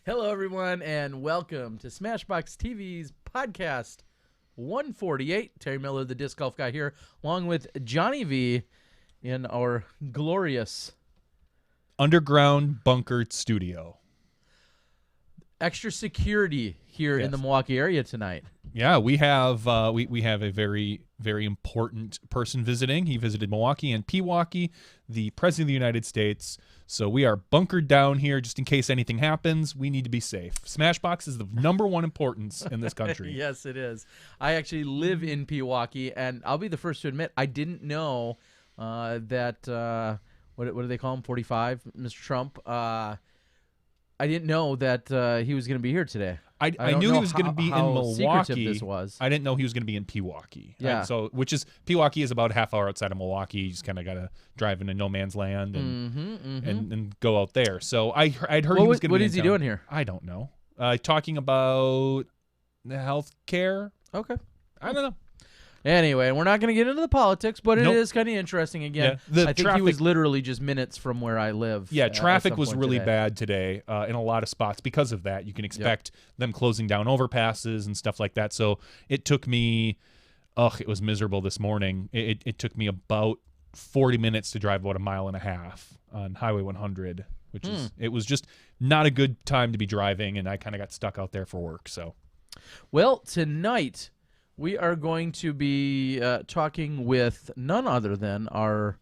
Hello, everyone, and welcome to SmashBoxxTV's podcast 148. Terry Miller, the disc golf guy, here, along with Johnny V in our glorious underground bunkered studio. extra security here in the Yes. Milwaukee area tonight. Yeah, we have we have a very important person visiting. He visited Milwaukee and Pewaukee, the President of the United States. So we are bunkered down here just in case anything happens. We need to be safe. Smashbox is the number one importance in this country. Yes, it is. I actually live in Pewaukee, and I'll be the first to admit I didn't know that what do they call him? 45, Mr. Trump. I didn't know that he was going to be here today. I don't knew know he was going to be in how Milwaukee. secretive this was. I didn't know he was going to be in Pewaukee. Yeah. Which is Pewaukee is about a half hour outside of Milwaukee. You just kind of got to drive into no man's land and go out there. So I'd heard he was going to be What in is he town. doing here? I don't know. Talking about health care. Okay. I don't know. Anyway, we're not going to get into the politics, but it Nope. is kind of interesting again. Yeah, I think he was literally just minutes from where I live. Yeah, at traffic some was point really today. bad today in a lot of spots because of that. You can expect them closing down overpasses and stuff like that. So it took me, it was miserable this morning. It took me about 40 minutes to drive about a mile and a half on Highway 100, which it was just not a good time to be driving, and I kind of got stuck out there for work. So, Well, tonight we are going to be talking with none other than our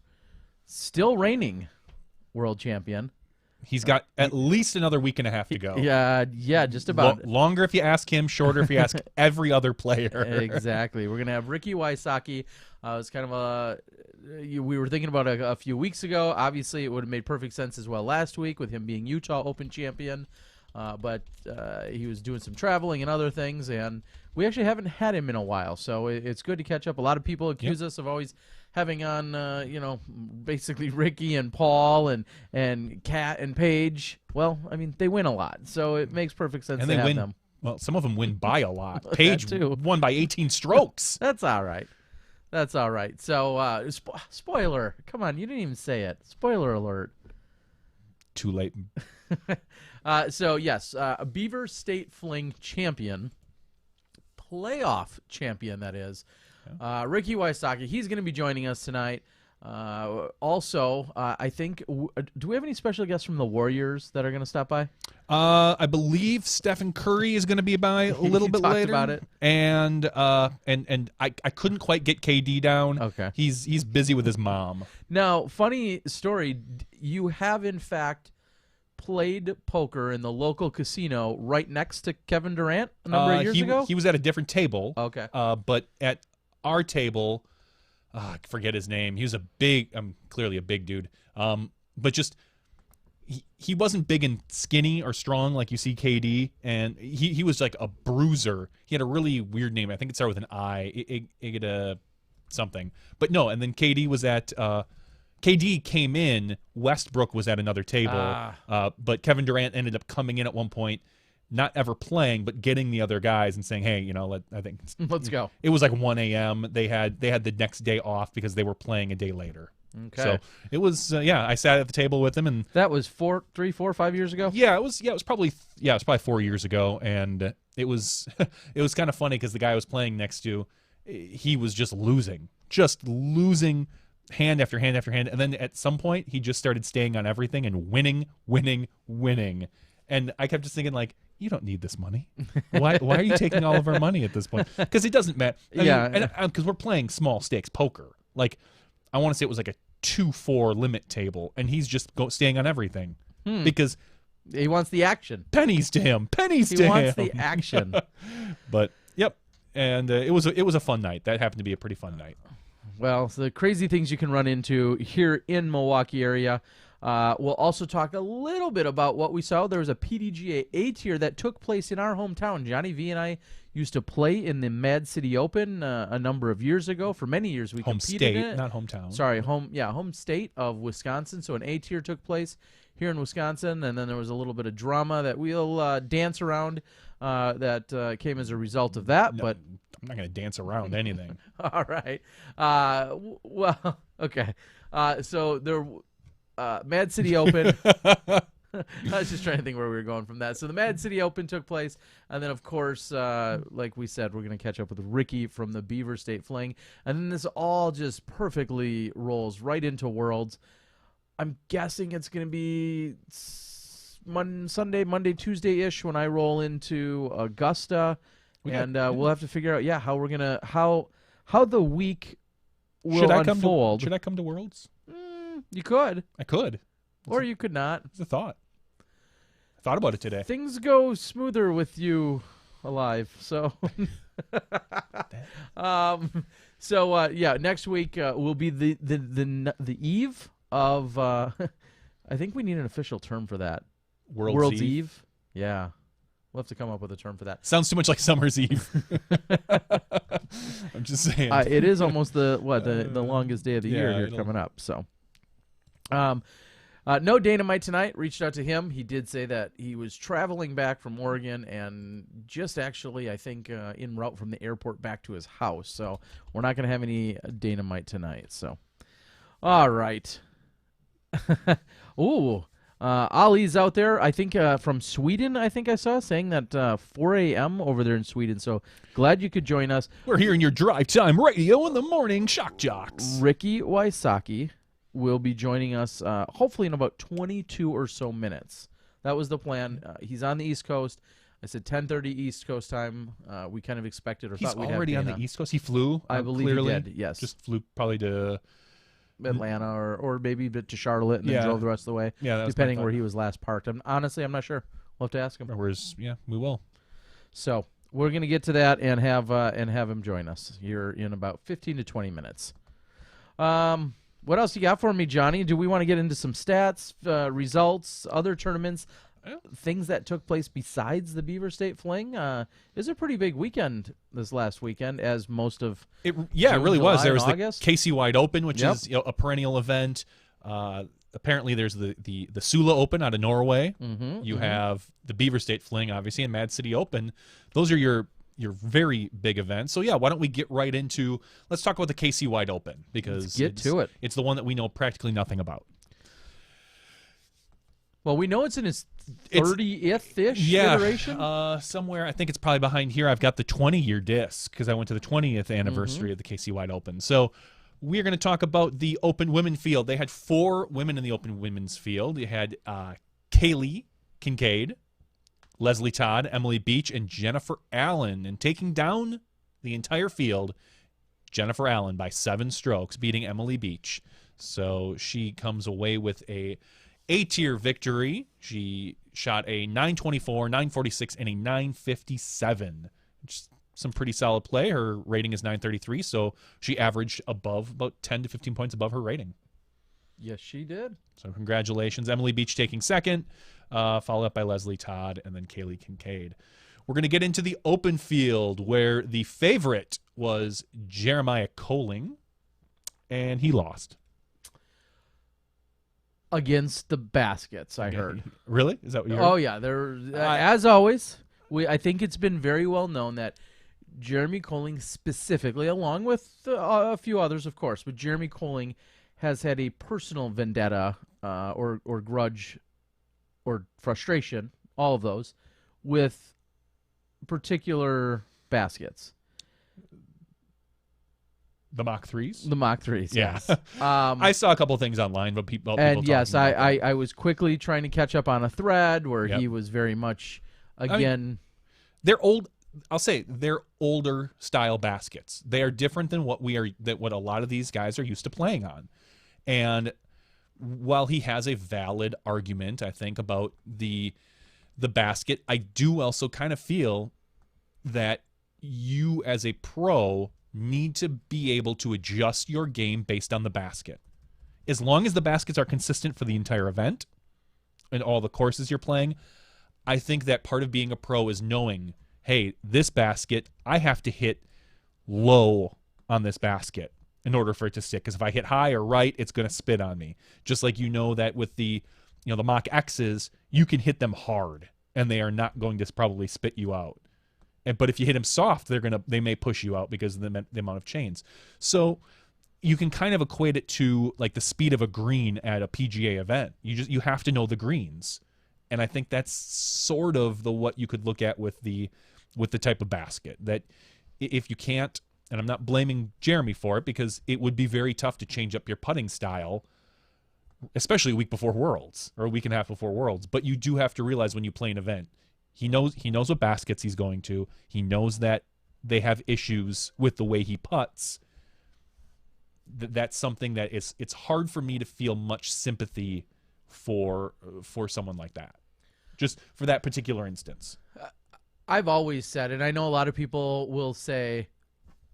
still reigning world champion. he's got at least another week and a half to go. Yeah, just about. Longer if you ask him, shorter if you ask every other player. Exactly. We're going to have Ricky Wysocki. It's kind of we were thinking about a few weeks ago. Obviously, it would have made perfect sense as well last week with him being Utah Open champion. But he was doing some traveling and other things, and we actually haven't had him in a while, so it's good to catch up. A lot of people accuse us of always having on, basically Ricky and Paul and Kat and Paige. Well, I mean, they win a lot, so it makes perfect sense And to they have win. them. Well, some of them win by a lot. Paige too. won by 18 strokes. That's all right. That's all right. So, spoiler. Come on, you didn't even say it. Spoiler alert. Too late. So yes, a Beaver State Fling champion, playoff champion, that is, Ricky Wysocki. He's going to be joining us tonight. Also, I think, do we have any special guests from the Warriors that are going to stop by? I believe Stephen Curry is going to be by a little bit talked later. about it. And I couldn't quite get KD down. Okay. He's busy with his mom. Now, funny story, you have in fact played poker in the local casino right next to Kevin Durant a number of years ago? He was at a different table. Okay. But at our table, I forget his name. He was clearly a big dude. But just he wasn't big and skinny or strong like you see KD, and he was like a bruiser. He had a really weird name. I think it started with an I. Something. But no, and then KD was at KD came in. Westbrook was at another table, but Kevin Durant ended up coming in at one point, not ever playing, but getting the other guys and saying, "Hey, I think Let's go." It was like 1 a.m. They had the next day off because they were playing a day later. Okay. So it was I sat at the table with him, and That was 4, 5 years ago? it was probably 4 years ago, and it was kind of funny because the guy I was playing next to, he was just losing hand after hand after hand, and then at some point he just started staying on everything and winning, and I kept just thinking, like, you don't need this money. Why are you taking all of our money at this point? Because it doesn't matter. Because we're playing small stakes poker. Like, I want to say it was like a 2-4 limit table, and he's just staying on everything because He wants the action. pennies to him. He wants the action. But yep, and it was a fun night. That happened to be a pretty fun night. Well, so the crazy things you can run into here in Milwaukee area. We'll also talk a little bit about what we saw. There was a PDGA A tier that took place in our hometown. Johnny V and I used to play in the Mad City Open a number of years ago. For many years, we Home competed in state, it. not hometown. Sorry, home state of Wisconsin. So an A tier took place here in Wisconsin, and then there was a little bit of drama that we'll dance around that came as a result of that. No, But I'm not going to dance around anything. all right, well, okay. So there, Mad City Open. I was just trying to think where we were going from that. So the Mad City Open took place, and then of course, like we said, we're going to catch up with Ricky from the Beaver State Fling, and then this all just perfectly rolls right into Worlds. I'm guessing it's going to be Sunday, Monday, Tuesday-ish when I roll into Augusta, we'll have to figure out, how we're gonna how the week will unfold. Should I come to Worlds? You could. I could. Or you could not. It's a thought. I thought about it today. Things go smoother with you alive. So, next week will be the eve of. I think we need an official term for that. World's Eve. Yeah, we'll have to come up with a term for that. Sounds too much like Summer's Eve. I'm just saying. It is almost the longest day of the year here coming up. So. No Dynamite tonight. Reached out to him. He did say that he was traveling back from Oregon and just actually, I think, en route from the airport back to his house. So we're not going to have any Dynamite tonight. So, all right. Ooh, Ali's out there. I think from Sweden. I think I saw saying that 4 a.m. over there in Sweden. So glad you could join us. We're here in your drive time radio in the morning. Shock Jocks. Ricky Wysocki will be joining us hopefully in about 22 or so minutes. That was the plan. He's on the East Coast. I said 10:30 East Coast time. We kind of expected or He's thought we'd already have on Dana. the East Coast. He flew. I believe clearly. he did. Yes, just flew probably to Atlanta or maybe a bit to Charlotte and then drove the rest of the way. Yeah, depending where he was last parked. Honestly, I'm not sure. We'll have to ask him. We will. So we're gonna get to that and have him join us here in about 15 to 20 minutes. What else you got for me, Johnny? Do we want to get into some stats, results, other tournaments, things that took place besides the Beaver State Fling? It was a pretty big weekend this last weekend, as most of it. Yeah, June, it really July, was. There was August. the KC Wide Open, which is a perennial event. Apparently, there's the Sula Open out of Norway. You have the Beaver State Fling, obviously, and Mad City Open. Those are your very big events. So, why don't we get right into – let's talk about the KC Wide Open because let's get to it. It's the one that we know practically nothing about. Well, we know it's in its 30th-ish iteration. Somewhere. I think it's probably behind here. I've got the 20-year disc because I went to the 20th anniversary of the KC Wide Open. So we're going to talk about the open women field. They had 4 women in the open women's field. You had Kaylee Kincaid, Leslie Todd, Emily Beach, and Jennifer Allen. And taking down the entire field, Jennifer Allen by 7 strokes, beating Emily Beach. So she comes away with a A-tier victory. She shot a 924, 946, and a 957. Just some pretty solid play. Her rating is 933, so she averaged about 10 to 15 points above her rating. Yes, she did. So congratulations. Emily Beach taking second, followed up by Leslie Todd and then Kaylee Kincaid. We're going to get into the open field where the favorite was Jeremiah Coling, and he lost. Against the baskets, I heard. Really? Is that what you heard? Oh, yeah. As always, I think it's been very well known that Jeremy Coling specifically, along with a few others, of course, but Jeremy Coling has had a personal vendetta or grudge or frustration, all of those, with particular baskets. The Mach 3s? The Mach 3s, yeah. yes. I saw a couple of things online, but people and yes, talking about I was quickly trying to catch up on a thread where he was very much, again... they're old... I'll say they're older style baskets. They are different than what what a lot of these guys are used to playing on. And while he has a valid argument, I think, about the basket, I do also kind of feel that you as a pro need to be able to adjust your game based on the basket. As long as the baskets are consistent for the entire event and all the courses you're playing, I think that part of being a pro is knowing, hey, this basket, I have to hit low on this basket in order for it to stick. Because if I hit high or right, it's going to spit on me. Just like you know that with the Mach X's, you can hit them hard and they are not going to probably spit you out. But if you hit them soft, they may push you out because of the amount of chains. So you can kind of equate it to like the speed of a green at a PGA event. You have to know the greens. And I think that's sort of what you could look at with the type of basket, that if you can't, and I'm not blaming Jeremy for it, because it would be very tough to change up your putting style, especially a week before Worlds or a week and a half before Worlds. But you do have to realize when you play an event, he knows what baskets he's going to. He knows that they have issues with the way he putts. That's something that it's hard for me to feel much sympathy for someone like that, just for that particular instance. I've always said, and I know a lot of people will say,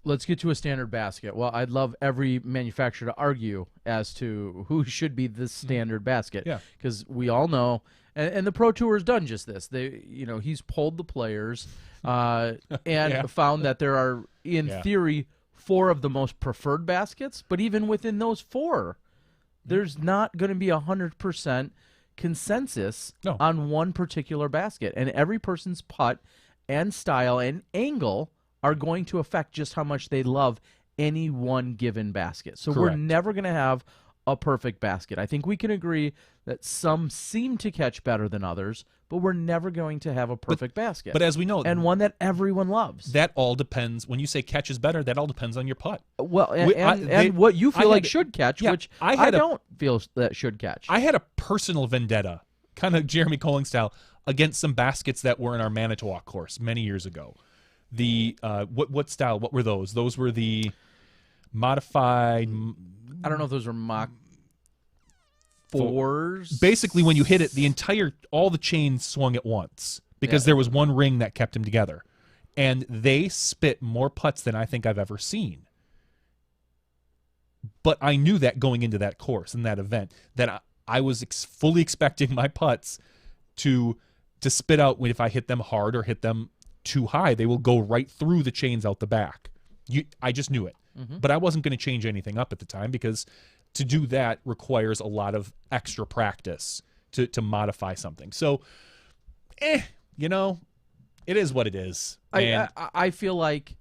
let's get to a standard basket. Well, I'd love every manufacturer to argue as to who should be the standard basket. Yeah. Because we all know, and the Pro Tour has done just this. He's polled the players and found that there are, in theory, 4 of the most preferred baskets. But even within those 4, there's not going to be 100% consensus on one particular basket. And every person's putt and style and angle are going to affect just how much they love any one given basket. So we're never going to have a perfect basket. I think we can agree that some seem to catch better than others, but we're never going to have a perfect basket. But as we know, and one that everyone loves. That all depends. When you say catch is better, that all depends on your putt. Well, and what you feel like should catch, which I don't feel that should catch. I had a personal vendetta, kind of Jeremy Colling style, against some baskets that were in our Manitowoc course many years ago. The what style? What were those? Those were the modified. I don't know if those were Mach 4s. Basically, when you hit it, all the chains swung at once because there was one ring that kept them together, and they spit more putts than I think I've ever seen. But I knew that going into that course and that event, that I was fully expecting my putts to spit out if I hit them hard or hit them too high. They will go right through the chains out the back. I just knew it. But I wasn't going to change anything up at the time, because to do that requires a lot of extra practice to modify something. So, it is what it is. I feel like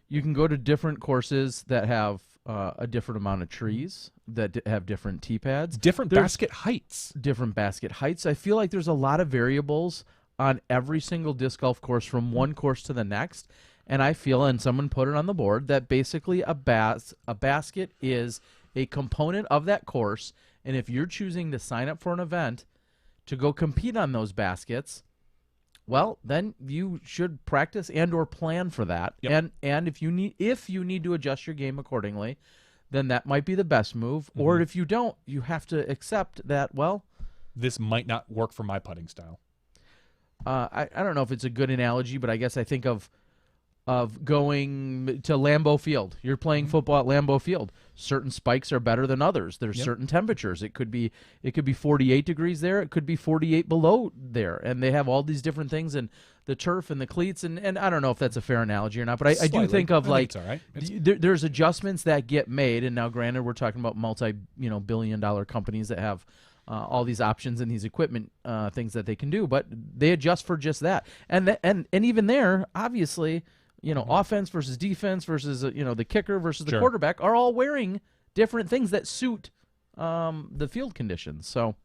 you can go to different courses that have a different amount of trees, that have different tee pads. Different basket heights. Different basket heights. I feel like there's a lot of variables on every single disc golf course from one course to the next. And I feel, and someone put it on the board, that basically a basket is a component of that course. And if you're choosing to sign up for an event to go compete on those baskets, well, then you should practice and or plan for that. Yep. And if you need to adjust your game accordingly, then that might be the best move. Or if you don't, you have to accept that, well, this might not work for my putting style. I don't know if it's a good analogy, but I guess I think of going to Lambeau Field. You're playing football at Lambeau Field. Certain spikes are better than others. There's certain temperatures. It could be 48 degrees there. It could be 48 below there. And they have all these different things, and the turf and the cleats. And I don't know if that's a fair analogy or not, but I do think of it's all right. There's adjustments that get made. And now, granted, we're talking about multi-billion-dollar companies that have all these options and these equipment things that they can do, but they adjust for just that. And even there, obviously, offense versus defense versus the kicker versus the quarterback are all wearing different things that suit the field conditions. So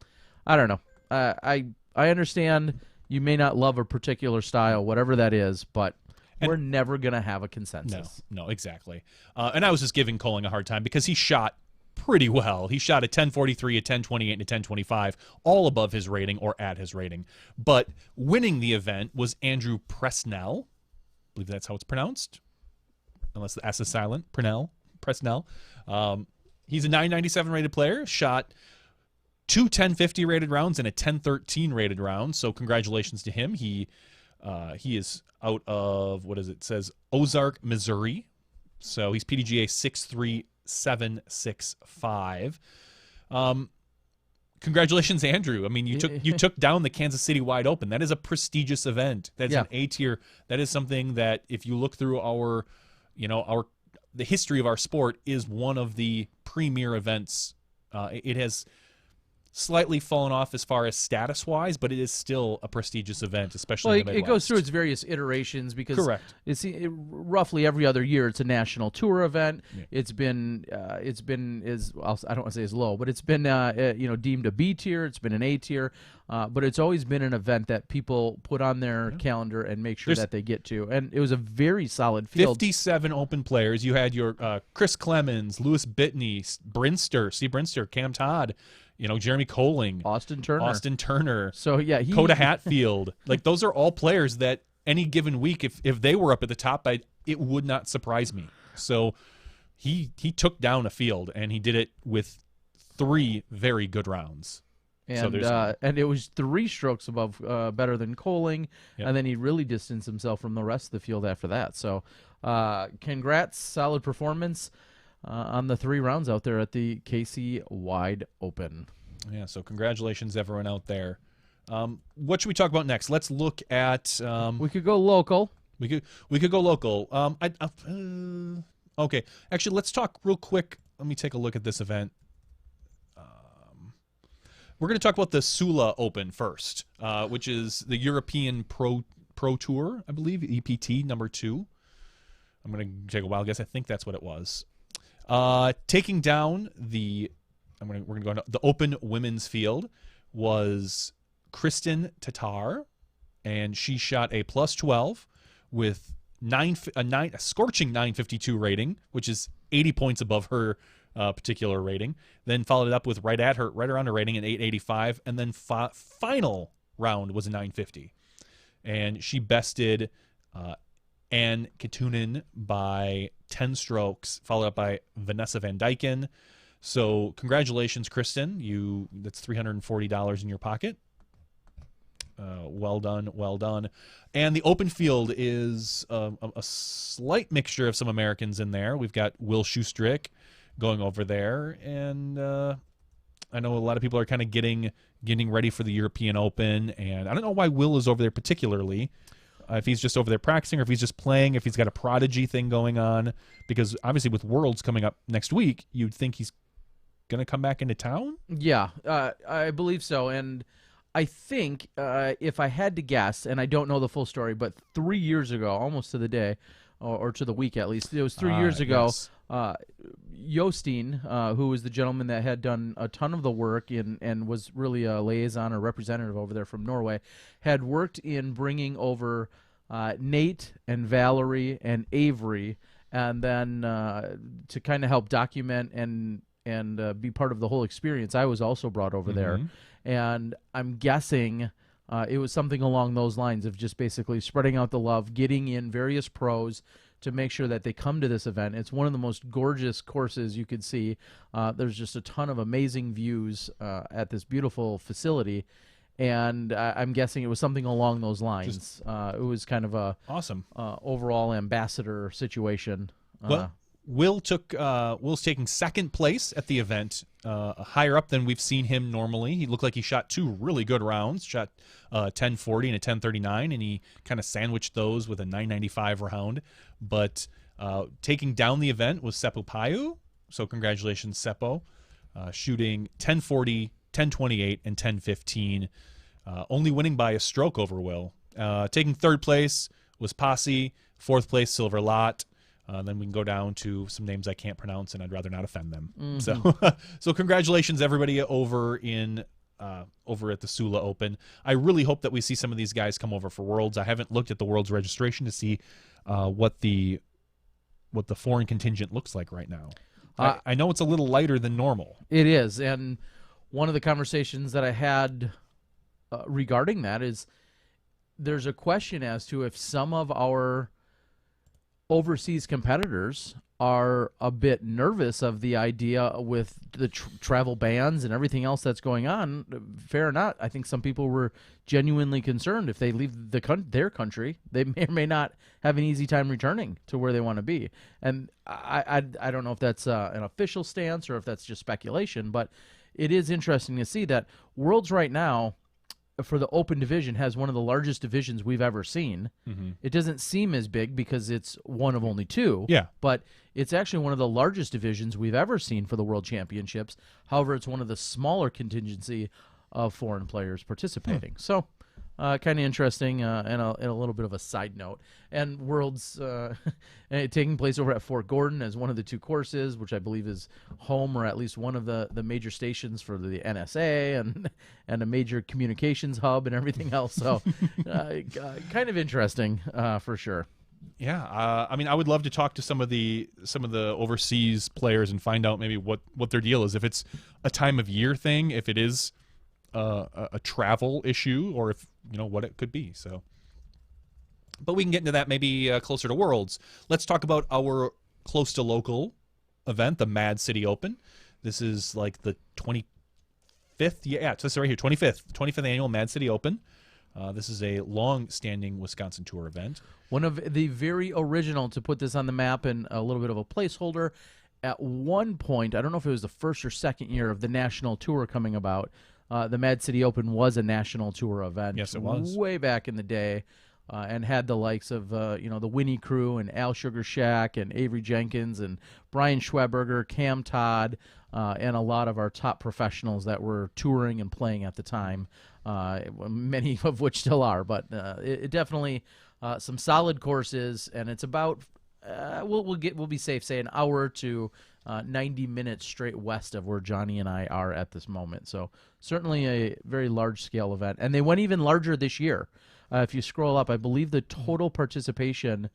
I don't know. I understand you may not love a particular style, whatever that is, but we're never gonna have a consensus. No, exactly. And I was just giving Colling a hard time because he shot pretty well. He shot a 1043, a 1028, and a 1025, all above his rating or at his rating. But winning the event was Andrew Presnell. I believe that's how it's pronounced, unless the S is silent. Presnell. He's a 997 rated player, shot 2 1050 rated rounds and a 1013 rated round. So congratulations to him. He is out of, it says Ozark, Missouri. So he's PDGA 63765. Congratulations, Andrew. I mean, you took down the Kansas City Wide Open. That is a prestigious event. That's an A tier. That is something that, if you look through the history of our sport, is one of the premier events. It has slightly fallen off as far as status-wise, but it is still a prestigious event, especially in the it Midwest. goes through its various iterations because Correct. Roughly every other year it's a national tour event. Yeah. It's been I don't want to say as low, but it's been deemed a B tier. It's been an A tier, but it's always been an event that people put on their calendar and make sure that they get to. And it was a very solid field. 57 open players. You had your Chris Clemens, Lewis Bittney, Steve Brinster, Cam Todd, Jeremy Coling, Austin Turner. So yeah, Coda Hatfield. Like those are all players that any given week, if they were up at the top, it would not surprise me. So he took down a field, and he did it with 3 very good rounds. And it was 3 strokes above better than Coling, Yep. and then he really distanced himself from the rest of the field after that. So congrats, solid performance on the 3 rounds out there at the KC Wide Open. Yeah, so congratulations everyone out there. What should we talk about next? Let's look at We could go local. we could go local. Okay, actually let's talk real quick. Let me take a look at this event. We're going to talk about the Sula Open first, which is the European Pro Tour, I believe, EPT number 2. I'm going to take a wild guess. I think that's what it was. Taking down we're going to go into the open women's field was Kristen Tatar, and she shot a +12 with a scorching 952 rating, which is 80 points above her particular rating. Then followed it up with right around her rating, an 885, and then final round was a 950, and she bested Ann Katunen by 10 strokes, followed up by Vanessa Van Dyken. So congratulations, Kristen. That's $340 in your pocket. Well done. And the open field is a slight mixture of some Americans in there. We've got Will Schustrick going over there, and I know a lot of people are kind of getting ready for the European Open, and I don't know why Will is over there particularly. If he's just over there practicing, or if he's just playing, if he's got a prodigy thing going on, because obviously with Worlds coming up next week, you'd think he's going to come back into town? Yeah, I believe so. And I think if I had to guess, and I don't know the full story, but 3 years ago, almost to the day, or to the week at least, it was 3 years ago, yes. Jostein, who was the gentleman that had done a ton of the work and was really a liaison or representative over there from Norway, had worked in bringing over Nate and Valerie and Avery, and then to kind of help document and be part of the whole experience, I was also brought over there. And I'm guessing it was something along those lines of just basically spreading out the love, getting in various pros to make sure that they come to this event. It's one of the most gorgeous courses you could see. There's just a ton of amazing views at this beautiful facility. And I'm guessing it was something along those lines. It was kind of a awesome overall ambassador situation. Well, Will's taking second place at the event, higher up than we've seen him normally. He looked like he shot 2 really good rounds, shot 1040 and a 1039, and he kind of sandwiched those with a 995 round. But taking down the event was Seppo Paju, so congratulations, Seppo, shooting 1040, 1028, and 1015, only winning by a stroke over Will. Taking third place was Posse, fourth place Silver Lot. Then we can go down to some names I can't pronounce, and I'd rather not offend them. So congratulations, everybody over at the Sula Open. I really hope that we see some of these guys come over for Worlds. I haven't looked at the Worlds registration to see what the foreign contingent looks like right now. I know it's a little lighter than normal. It is, and one of the conversations that I had regarding that is there's a question as to if some of our overseas competitors are a bit nervous of the idea with the travel bans and everything else that's going on. Fair or not, I think some people were genuinely concerned if they leave their country, they may or may not have an easy time returning to where they want to be. And I don't know if that's an official stance or if that's just speculation, but it is interesting to see that Worlds right now, for the Open division has one of the largest divisions we've ever seen. It doesn't seem as big because it's one of only two. Yeah. But it's actually one of the largest divisions we've ever seen for the World Championships. However, it's one of the smaller contingency of foreign players participating. So kind of interesting and a little bit of a side note. And Worlds taking place over at Fort Gordon as one of the two courses, which I believe is home or at least one of the major stations for the NSA and a major communications hub and everything else. So kind of interesting for sure. Yeah, I mean, I would love to talk to some of the overseas players and find out maybe what their deal is. If it's a time of year thing, if it is a travel issue, or if what it could be. So, but we can get into that maybe closer to Worlds. Let's talk about our close to local event, the Mad City Open. This is like the 25th. Yeah, it's right here, 25th annual Mad City Open. This is a long-standing Wisconsin Tour event. One of the very original, to put this on the map and a little bit of a placeholder. At one point, I don't know if it was the first or second year of the National Tour coming about, the Mad City Open was a National Tour event. Yes, it was. Way back in the day, and had the likes of the Winnie crew and Al Sugar Shack and Avery Jenkins and Brian Schweberger, Cam Todd, and a lot of our top professionals that were touring and playing at the time, many of which still are. But it definitely some solid courses, and it's about we'll be safe say an hour to 90 minutes straight west of where Johnny and I are at this moment. So certainly a very large scale event, and they went even larger this year. If you scroll up, I believe the total participation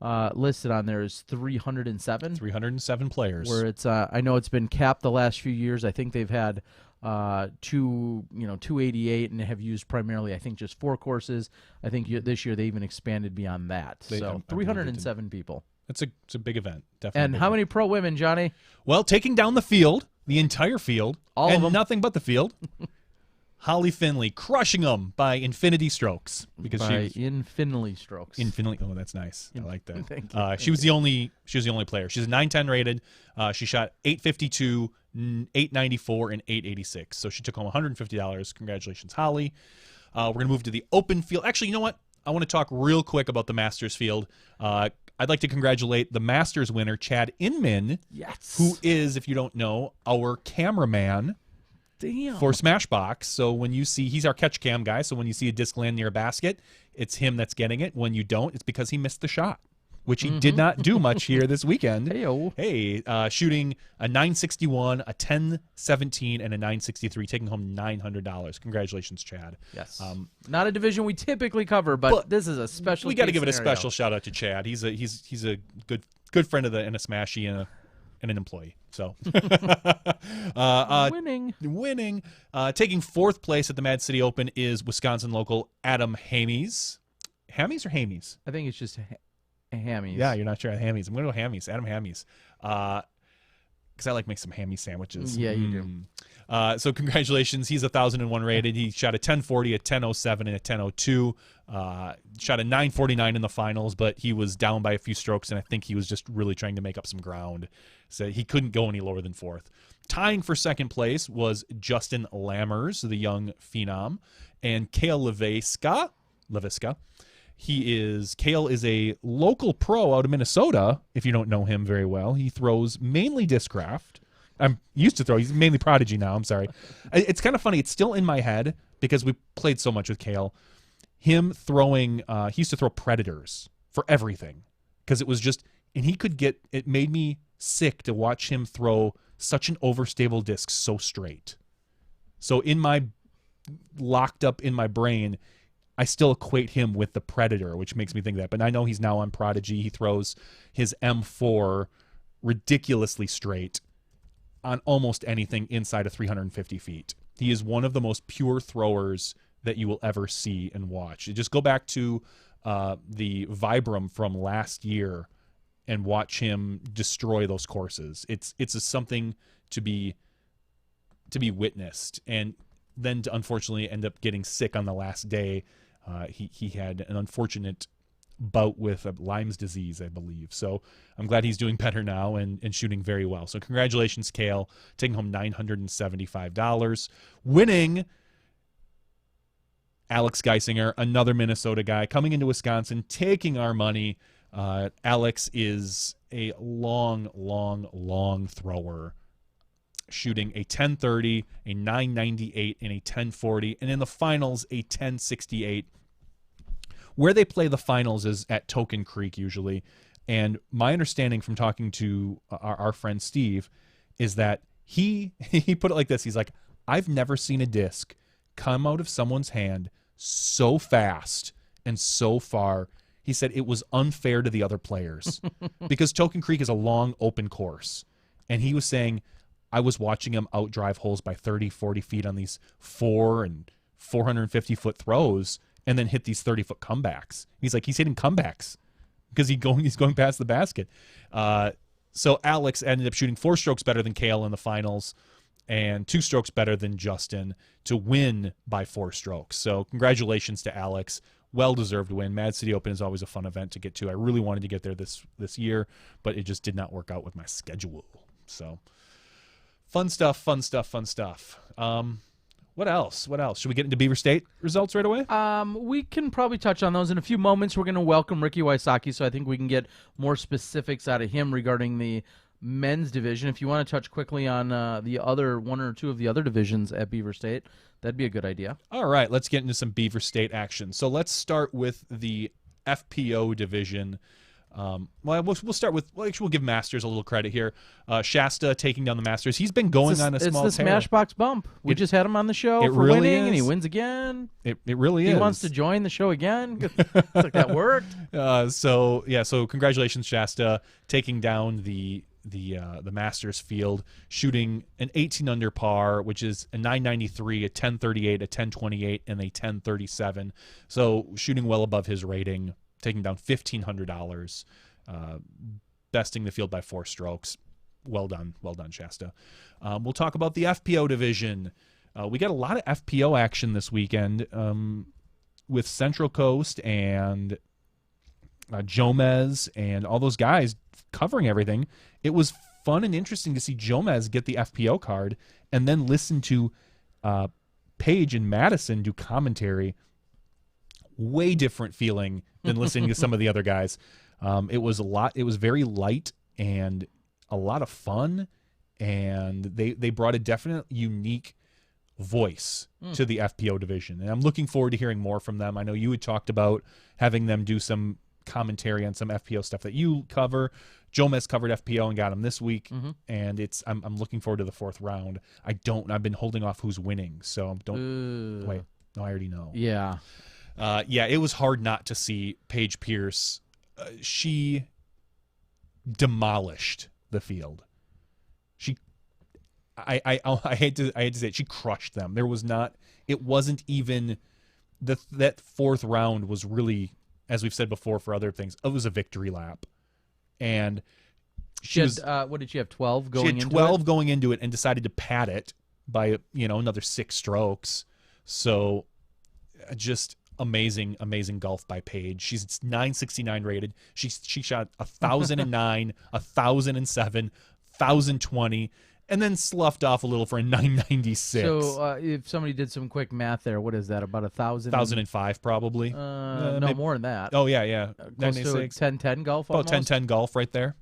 listed on there is 307. 307 players. Where it's I know it's been capped the last few years. I think they've had 288 and have used primarily, I think, just 4 courses. I think this year they even expanded beyond that. So 307 people. It's a big event, definitely. And how many pro women, Johnny? Well, taking down the field, the entire field, all and of them. Nothing but the field. Holly Finley crushing them by infinity strokes infinity strokes. Oh, that's nice. I like that. Thank you. She was the only player. She's a 910 rated. She shot 852, 894, and 886. So she took home $150. Congratulations, Holly. We're gonna move to the open field. Actually, you know what? I want to talk real quick about the Masters field. I'd like to congratulate the Masters winner, Chad Inman. Yes. Who is, if you don't know, our cameraman. Damn. For SmashBoxx. So when you see, he's our catch cam guy, so when you see a disc land near a basket, it's him that's getting it. When you don't, it's because he missed the shot, which he did not do much here this weekend. Hey-o. Hey, shooting a 961, a 1017, and a 963, taking home $900. Congratulations, Chad. Yes. Not a division we typically cover, but this is a special. We got to give it a special shout out to Chad. He's a good friend of the Smashy and an employee. So winning. Taking 4th place at the Mad City Open is Wisconsin local Adam Hamies. Hammies or Hamies? I think it's just Hammies. Yeah, you're not sure. Hammies. I'm going to go Hammies. Adam Hammies. Because I like make some hammy sandwiches. Yeah, you do. So congratulations. He's 1,001 rated. He shot a 1040, a 1007, and a 1002. Shot a 949 in the finals, but he was down by a few strokes, and I think he was just really trying to make up some ground. So he couldn't go any lower than 4th. Tying for 2nd place was Justin Lammers, the young phenom, and Kale Leviska. Kale is a local pro out of Minnesota, if you don't know him very well. He throws mainly discraft. I'm used to throw. He's mainly Prodigy now. I'm sorry. It's kind of funny. It's still in my head because we played so much with Kale. Him throwing, he used to throw Predators for everything because it was just, and he could get, it made me sick to watch him throw such an overstable disc so straight. So locked up in my brain, I still equate him with the Predator, which makes me think that. But I know he's now on Prodigy. He throws his M4 ridiculously straight on almost anything inside of 350 feet. He is one of the most pure throwers that you will ever see and watch. You just go back to the Vibram from last year and watch him destroy those courses. It's something to be witnessed. And then to unfortunately end up getting sick on the last day. He had an unfortunate bout with Lyme's disease, I believe. So I'm glad he's doing better now and shooting very well. So congratulations, Kale, taking home $975. Winning Alex Geisinger, another Minnesota guy, coming into Wisconsin, taking our money. Alex is a long thrower, shooting a 1030, a 998, and a 1040, and in the finals, a 1068. Where they play the finals is at Token Creek usually, and my understanding from talking to our friend Steve is that he put it like this. He's like, I've never seen a disc come out of someone's hand so fast and so far. He said it was unfair to the other players because Token Creek is a long open course. And he was saying, I was watching him outdrive holes by 30, 40 feet on these 4 and 450-foot throws and then hit these 30-foot comebacks. He's like, he's hitting comebacks because he's going past the basket. So Alex ended up shooting 4 strokes better than Kale in the finals and 2 strokes better than Justin to win by 4 strokes. So congratulations to Alex. Well-deserved win. Mad City Open is always a fun event to get to. I really wanted to get there this year, but it just did not work out with my schedule. So fun stuff. What else? Should we get into Beaver State results right away? We can probably touch on those in a few moments. We're going to welcome Ricky Wysocki, so I think we can get more specifics out of him regarding the men's division. If you want to touch quickly on the other 1 or 2 of the other divisions at Beaver State, that'd be a good idea. All right, let's get into some Beaver State action. So let's start with the FPO division. We'll start with, we'll give Masters a little credit here. Shasta taking down the Masters. He's been going on a small It's the Smashbox bump. We just had him on the show for really winning, is. and he wins again. It really is. He wants to join the show again. It's like that worked. So congratulations, Shasta, taking down the Masters field, shooting an 18 under par, which is a 993, a 1038, a 1028, and a 1037. So shooting well above his rating, taking down $1,500, besting the field by 4 strokes. Well done, Shasta. We'll talk about the FPO division. We got a lot of FPO action this weekend with Central Coast and Jomez and all those guys covering everything. It was fun and interesting to see Jomez get the FPO card and then listen to Paige and Madison do commentary. Way different feeling than listening to some of the other guys. It was very light and a lot of fun, and they brought a definite unique voice to the FPO division. And I'm looking forward to hearing more from them. I know you had talked about having them do some commentary on some FPO stuff that you cover. Jomez covered FPO and got him this week, and I'm looking forward to the 4th round. I've been holding off who's winning, so wait. No, I already know. Yeah. It was hard not to see Paige Pierce. She demolished the field. I hate to say it, she crushed them. It wasn't even that 4th round was really, as we've said before for other things, it was a victory lap. And she had, what did she have, 12 going into it? She had 12 going into it and decided to pad it by, another 6 strokes. So just amazing golf by Paige. She's 969 rated. She shot 1,009, 1,007, 1,020, and then sloughed off a little for a 996. So if somebody did some quick math there, what is that, about 1,000? 1,005 probably. No, maybe more than that. Oh, yeah. Close to 10-10 golf almost? almost? 10-10 golf right there.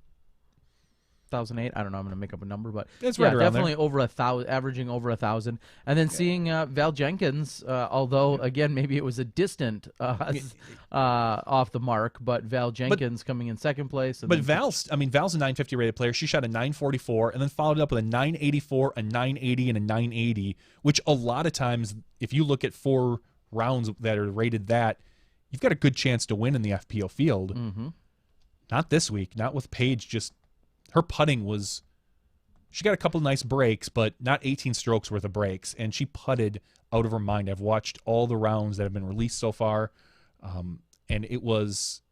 1,008. I don't know. I'm going to make up a number, but it's right around definitely there. over 1,000, averaging over 1,000. And then seeing Val Jenkins, although again maybe it was a distant off the mark, but Val Jenkins coming in 2nd place. But Val's a 950 rated player. She shot a 944 and then followed it up with a 984, a 980, and a 980. Which a lot of times, if you look at 4 rounds that are rated that, you've got a good chance to win in the FPO field. Not this week. Not with Paige just. Her putting was, she got a couple nice breaks, but not 18 strokes worth of breaks, and she putted out of her mind. I've watched all the rounds that have been released so far, and it was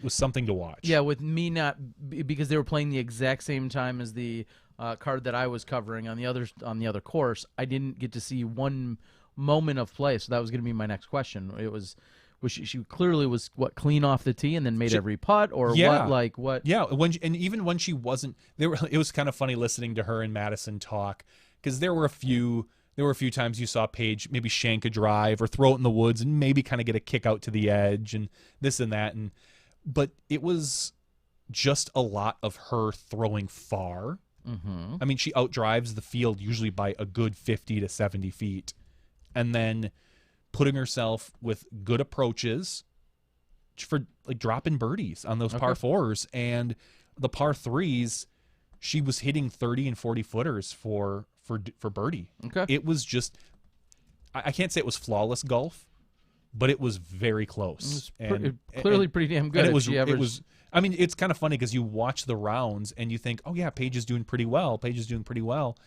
something to watch. Yeah, with me not, because they were playing the exact same time as the card that I was covering on the other course, I didn't get to see one moment of play, so that was going to be my next question. It was she clearly was clean off the tee and then made every putt, or what? Yeah, even when she wasn't there, it was kind of funny listening to her and Madison talk, because there were a few There were a few times you saw Paige maybe shank a drive or throw it in the woods and maybe kind of get a kick out to the edge and this and that. But it was just a lot of her throwing far. Mm-hmm. I mean, she outdrives the field usually by a good 50 to 70 feet. And then putting herself with good approaches for like dropping birdies on those par fours. And the par threes, she was hitting 30 and 40 footers for birdie. Okay. It was just, I can't say it was flawless golf, but it was very close. Clearly pretty damn good. And it was. I mean, it's kind of funny because you watch the rounds and you think, oh yeah, Paige is doing pretty well. Paige is doing pretty well.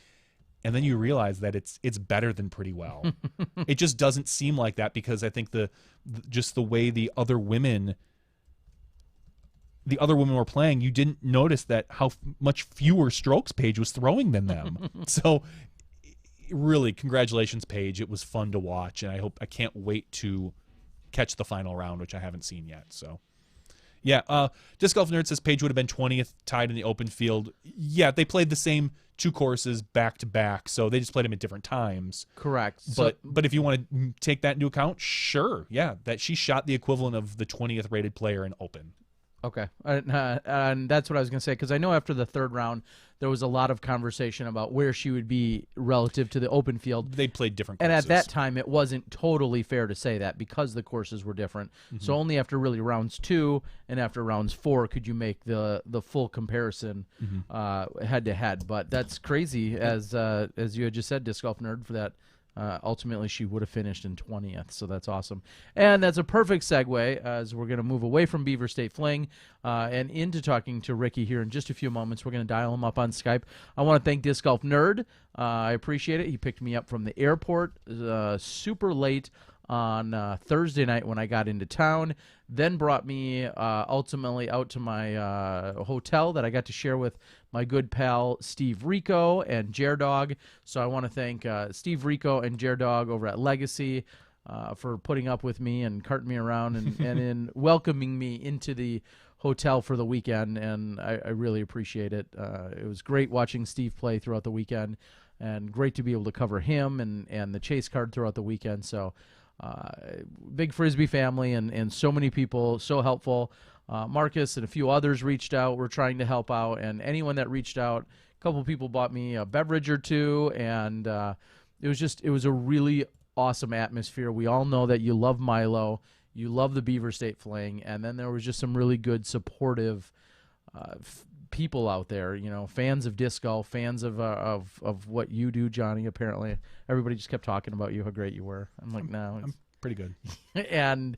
And then you realize that it's better than pretty well. It just doesn't seem like that because I think just the way the other women were playing, you didn't notice that how much fewer strokes Paige was throwing than them. So really, congratulations, Paige. It was fun to watch, and I can't wait to catch the final round, which I haven't seen yet. So yeah, Disc Golf Nerd says Paige would have been 20th tied in the open field. Yeah, they played the same 2 courses back to back, so they just played them at different times. Correct. But if you want to take that into account, sure, yeah, that she shot the equivalent of the 20th rated player in open. Okay, and that's what I was going to say, because I know after the 3rd round, there was a lot of conversation about where she would be relative to the open field. They played different courses. And at that time, it wasn't totally fair to say that because the courses were different. Mm-hmm. So only after really rounds 2 and after rounds 4 could you make the full comparison head-to-head. But that's crazy, as you had just said, Disc Golf Nerd, for that. Ultimately, she would have finished in 20th, so that's awesome. And that's a perfect segue as we're going to move away from Beaver State Fling and into talking to Ricky here in just a few moments. We're going to dial him up on Skype. I want to thank Disc Golf Nerd. I appreciate it. He picked me up from the airport super late on Thursday night when I got into town, then brought me ultimately out to my hotel that I got to share with my good pal Steve Rico and Dog. So I want to thank Steve Rico and Dog over at Legacy for putting up with me and carting me around and in welcoming me into the hotel for the weekend, and I really appreciate it. It was great watching Steve play throughout the weekend, and great to be able to cover him and the chase card throughout the weekend. So big Frisbee family and so many people, so helpful. Marcus and a few others reached out. We're trying to help out, and anyone that reached out, a couple people bought me a beverage or two, and it was a really awesome atmosphere. We all know that you love Milo, you love the Beaver State Fling, and then there was just some really good supportive people out there, fans of disc golf, fans of what you do, Johnny. Apparently everybody just kept talking about you, how great you were. I'm like, no, I'm pretty good. And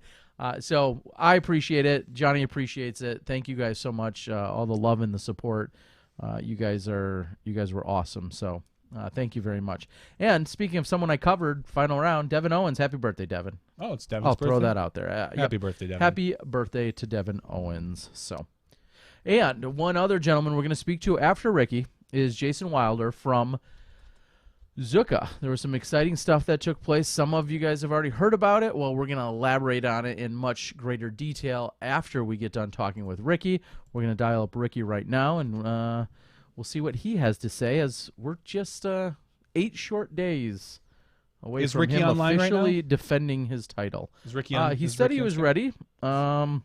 so I appreciate it. Johnny appreciates it. Thank you guys so much. All the love and the support. You guys were awesome. So thank you very much. And speaking of someone I covered, final round, Devin Owens. Happy birthday, Devin. Oh, it's Devin's birthday. I'll throw that out there. Happy birthday, Devin. Happy birthday to Devin Owens. So, and one other gentleman we're going to speak to after Ricky is Jason Wilder from Zuca. There was some exciting stuff that took place. Some of you guys have already heard about it. Well, we're going to elaborate on it in much greater detail after we get done talking with Ricky. We're going to dial up Ricky right now, and we'll see what he has to say, as we're just 8 short days away from Ricky him online officially right now? Defending his title. Is Ricky on? He said he was ready. Well,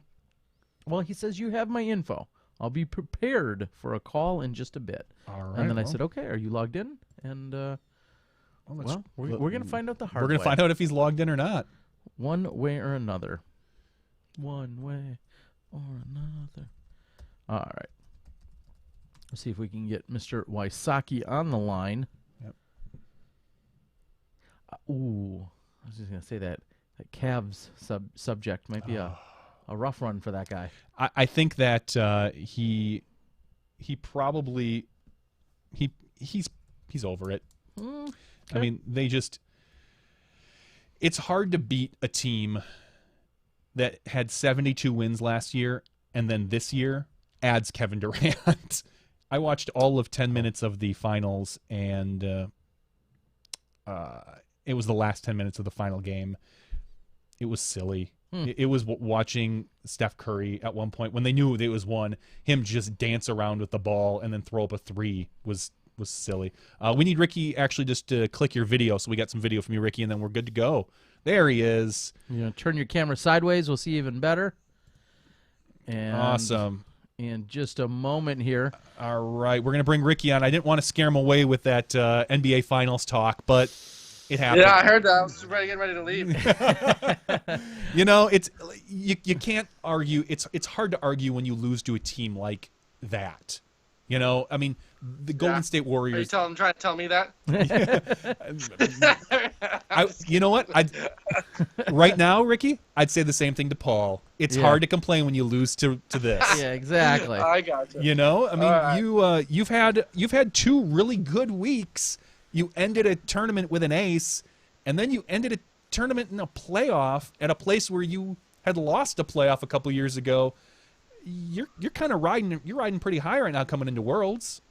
he says, you have my info. I'll be prepared for a call in just a bit. All right. And then I said, okay, are you logged in? And we're going to find out the hard way. We're going to find out if he's logged in or not. One way or another. One way or another. All right. Let's see if we can get Mr. Wysocki on the line. Yep. Ooh, I was just going to say that Cavs subject might be a rough run for that guy. I think that he probably he's over it. Okay. I mean, it's hard to beat a team that had 72 wins last year and then this year adds Kevin Durant. I watched all of 10 minutes of the finals, and it was the last 10 minutes of the final game. It was silly. It was watching Steph Curry at one point, when they knew it was won, him just dance around with the ball and then throw up a three was was silly. We need Ricky actually just to click your video, so we got some video from you, Ricky, and then we're good to go. There he is. Turn your camera sideways. We'll see even better. And Awesome. In just a moment here. All right, we're gonna bring Ricky on. I didn't want to scare him away with that NBA Finals talk, but it happened. Yeah, I heard that. I was getting ready to leave. It's you can't argue. It's hard to argue when you lose to a team like that. I mean, the Golden State Warriors. Are you trying to tell me that? You know what? Right now, Ricky, I'd say the same thing to Paul. It's hard to complain when you lose to this. Yeah, exactly. I got you. I mean, you've had 2 really good weeks. You ended a tournament with an ace, and then you ended a tournament in a playoff at a place where you had lost a playoff a couple years ago. You're kind of riding pretty high right now coming into Worlds.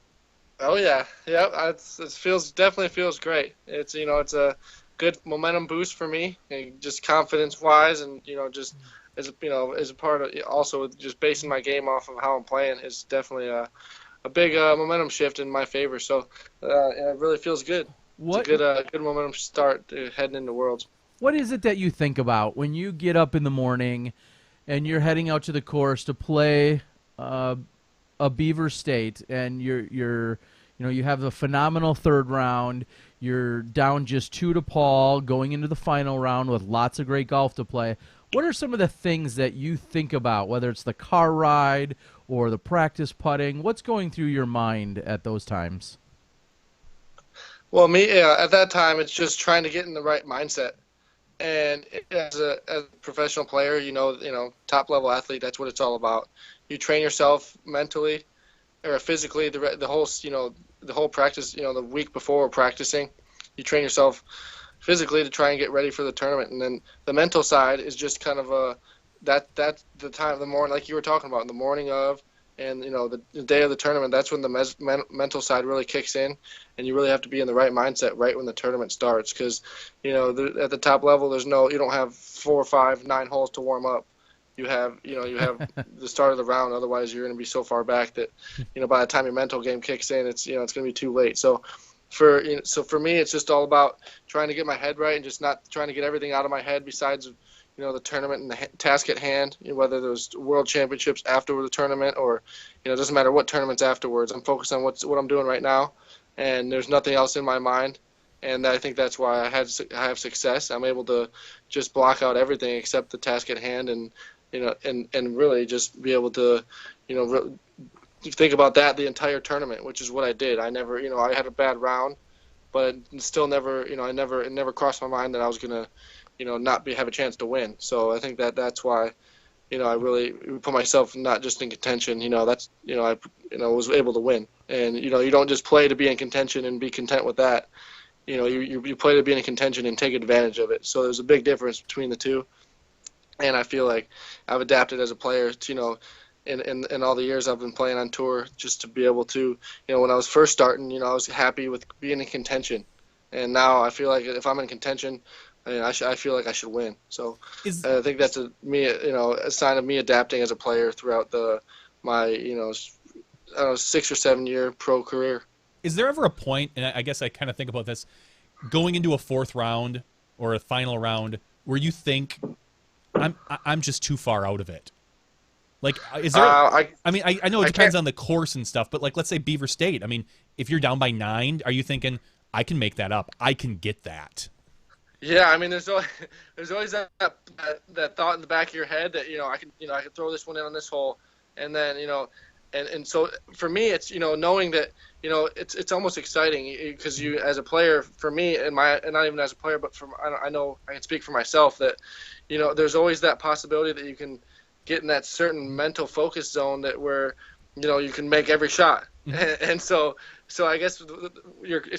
Oh yeah, definitely feels great. It's it's a good momentum boost for me, and just confidence wise, and just as a part of also just basing my game off of how I'm playing is definitely a big momentum shift in my favor. So it really feels good. It's a good momentum start heading into Worlds. What is it that you think about when you get up in the morning and you're heading out to the course to play a Beaver State, and you have a phenomenal third round, you're down just 2 to Paul, going into the final round with lots of great golf to play. What are some of the things that you think about, whether it's the car ride or the practice putting? What's going through your mind at those times? Well, at that time, it's just trying to get in the right mindset. And as a professional player, top level athlete, that's what it's all about. You train yourself mentally or physically the whole practice, the week before practicing, you train yourself physically to try and get ready for the tournament. And then the mental side is just kind of that's the time of the morning, like you were talking about, in the morning of, and the day of the tournament. That's when the mental side really kicks in, and you really have to be in the right mindset right when the tournament starts, because at the top level you don't have 4 or 5, 9 holes to warm up. You have the start of the round. Otherwise, you're going to be so far back that by the time your mental game kicks in, it's it's going to be too late. So for me, it's just all about trying to get my head right and just not trying to get everything out of my head besides the tournament and the task at hand, whether there's world championships after the tournament or, it doesn't matter what tournaments afterwards. I'm focused on what I'm doing right now, and there's nothing else in my mind. And I think that's why I have success. I'm able to just block out everything except the task at hand, and and really just be able to, think about that the entire tournament, which is what I did. I never, I had a bad round, but still never, it never crossed my mind that I was gonna not have a chance to win. So I think that's why, I really put myself not just in contention. That's I was able to win. And you don't just play to be in contention and be content with that. You play to be in contention and take advantage of it. So there's a big difference between the two. And I feel like I've adapted as a player to, in all the years I've been playing on tour, just to be able to, when I was first starting, I was happy with being in contention. And now I feel like if I'm in contention, I feel like I should win. So I think that's a sign of me adapting as a player throughout my 6 or 7 year pro career. Is there ever a point, and I guess I kind of think about this, going into a 4th round or a final round where you think I'm just too far out of it? Like, is there? I know it depends on the course and stuff, but like, let's say Beaver State. I mean, if you're down by 9, are you thinking I can make that up? I can get that. Yeah, I mean, there's always that thought in the back of your head that I can throw this one in on this hole, and then and so for me it's knowing that it's almost exciting, because you as a player, for me and not even as a player, but I know I can speak for myself that there's always that possibility that you can get in that certain mental focus zone that where you can make every shot. Mm-hmm. And so I guess to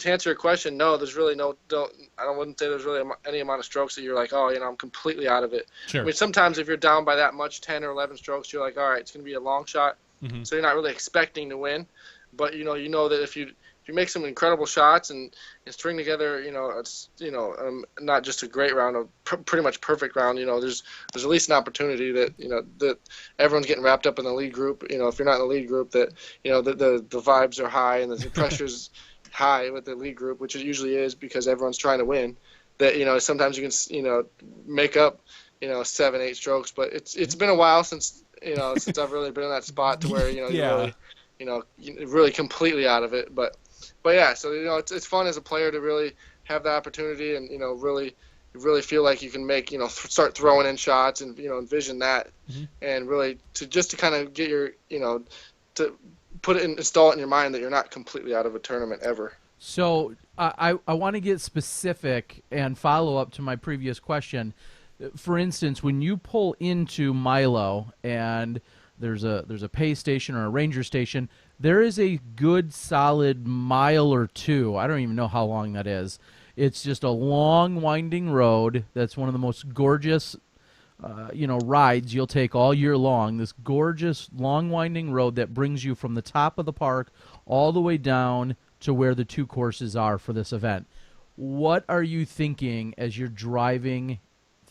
answer your question, no, there's really I wouldn't say there's really any amount of strokes that you're like, oh, I'm completely out of it. Sure. I mean, sometimes if you're down by that much, 10 or 11 strokes, you're like, all right, it's going to be a long shot. Mm-hmm. So you're not really expecting to win, but you know that if you make some incredible shots and string together, not just a great round, a pretty much perfect round. There's at least an opportunity that that everyone's getting wrapped up in the lead group. If you're not in the lead group, that the vibes are high and the high with the lead group, which it usually is because everyone's trying to win, that sometimes you can make up 7-8 strokes. But it's been a while since I've really been in that spot to where Yeah. you're really really completely out of it. But yeah, so it's fun as a player to really have the opportunity and really feel like you can make start throwing in shots and envision that, and really to kind of get your to put it install it in your mind that you're not completely out of a tournament ever. So I want to get specific and follow up to my previous question. For instance, when you pull into Milo and there's a pay station or a ranger station, there is a good solid mile or two. I don't even know how long that is. It's just a long winding road. That's one of the most gorgeous rides you'll take all year long. This gorgeous long winding road that brings you from the top of the park all the way down to where the two courses are for this event. What are you thinking as you're driving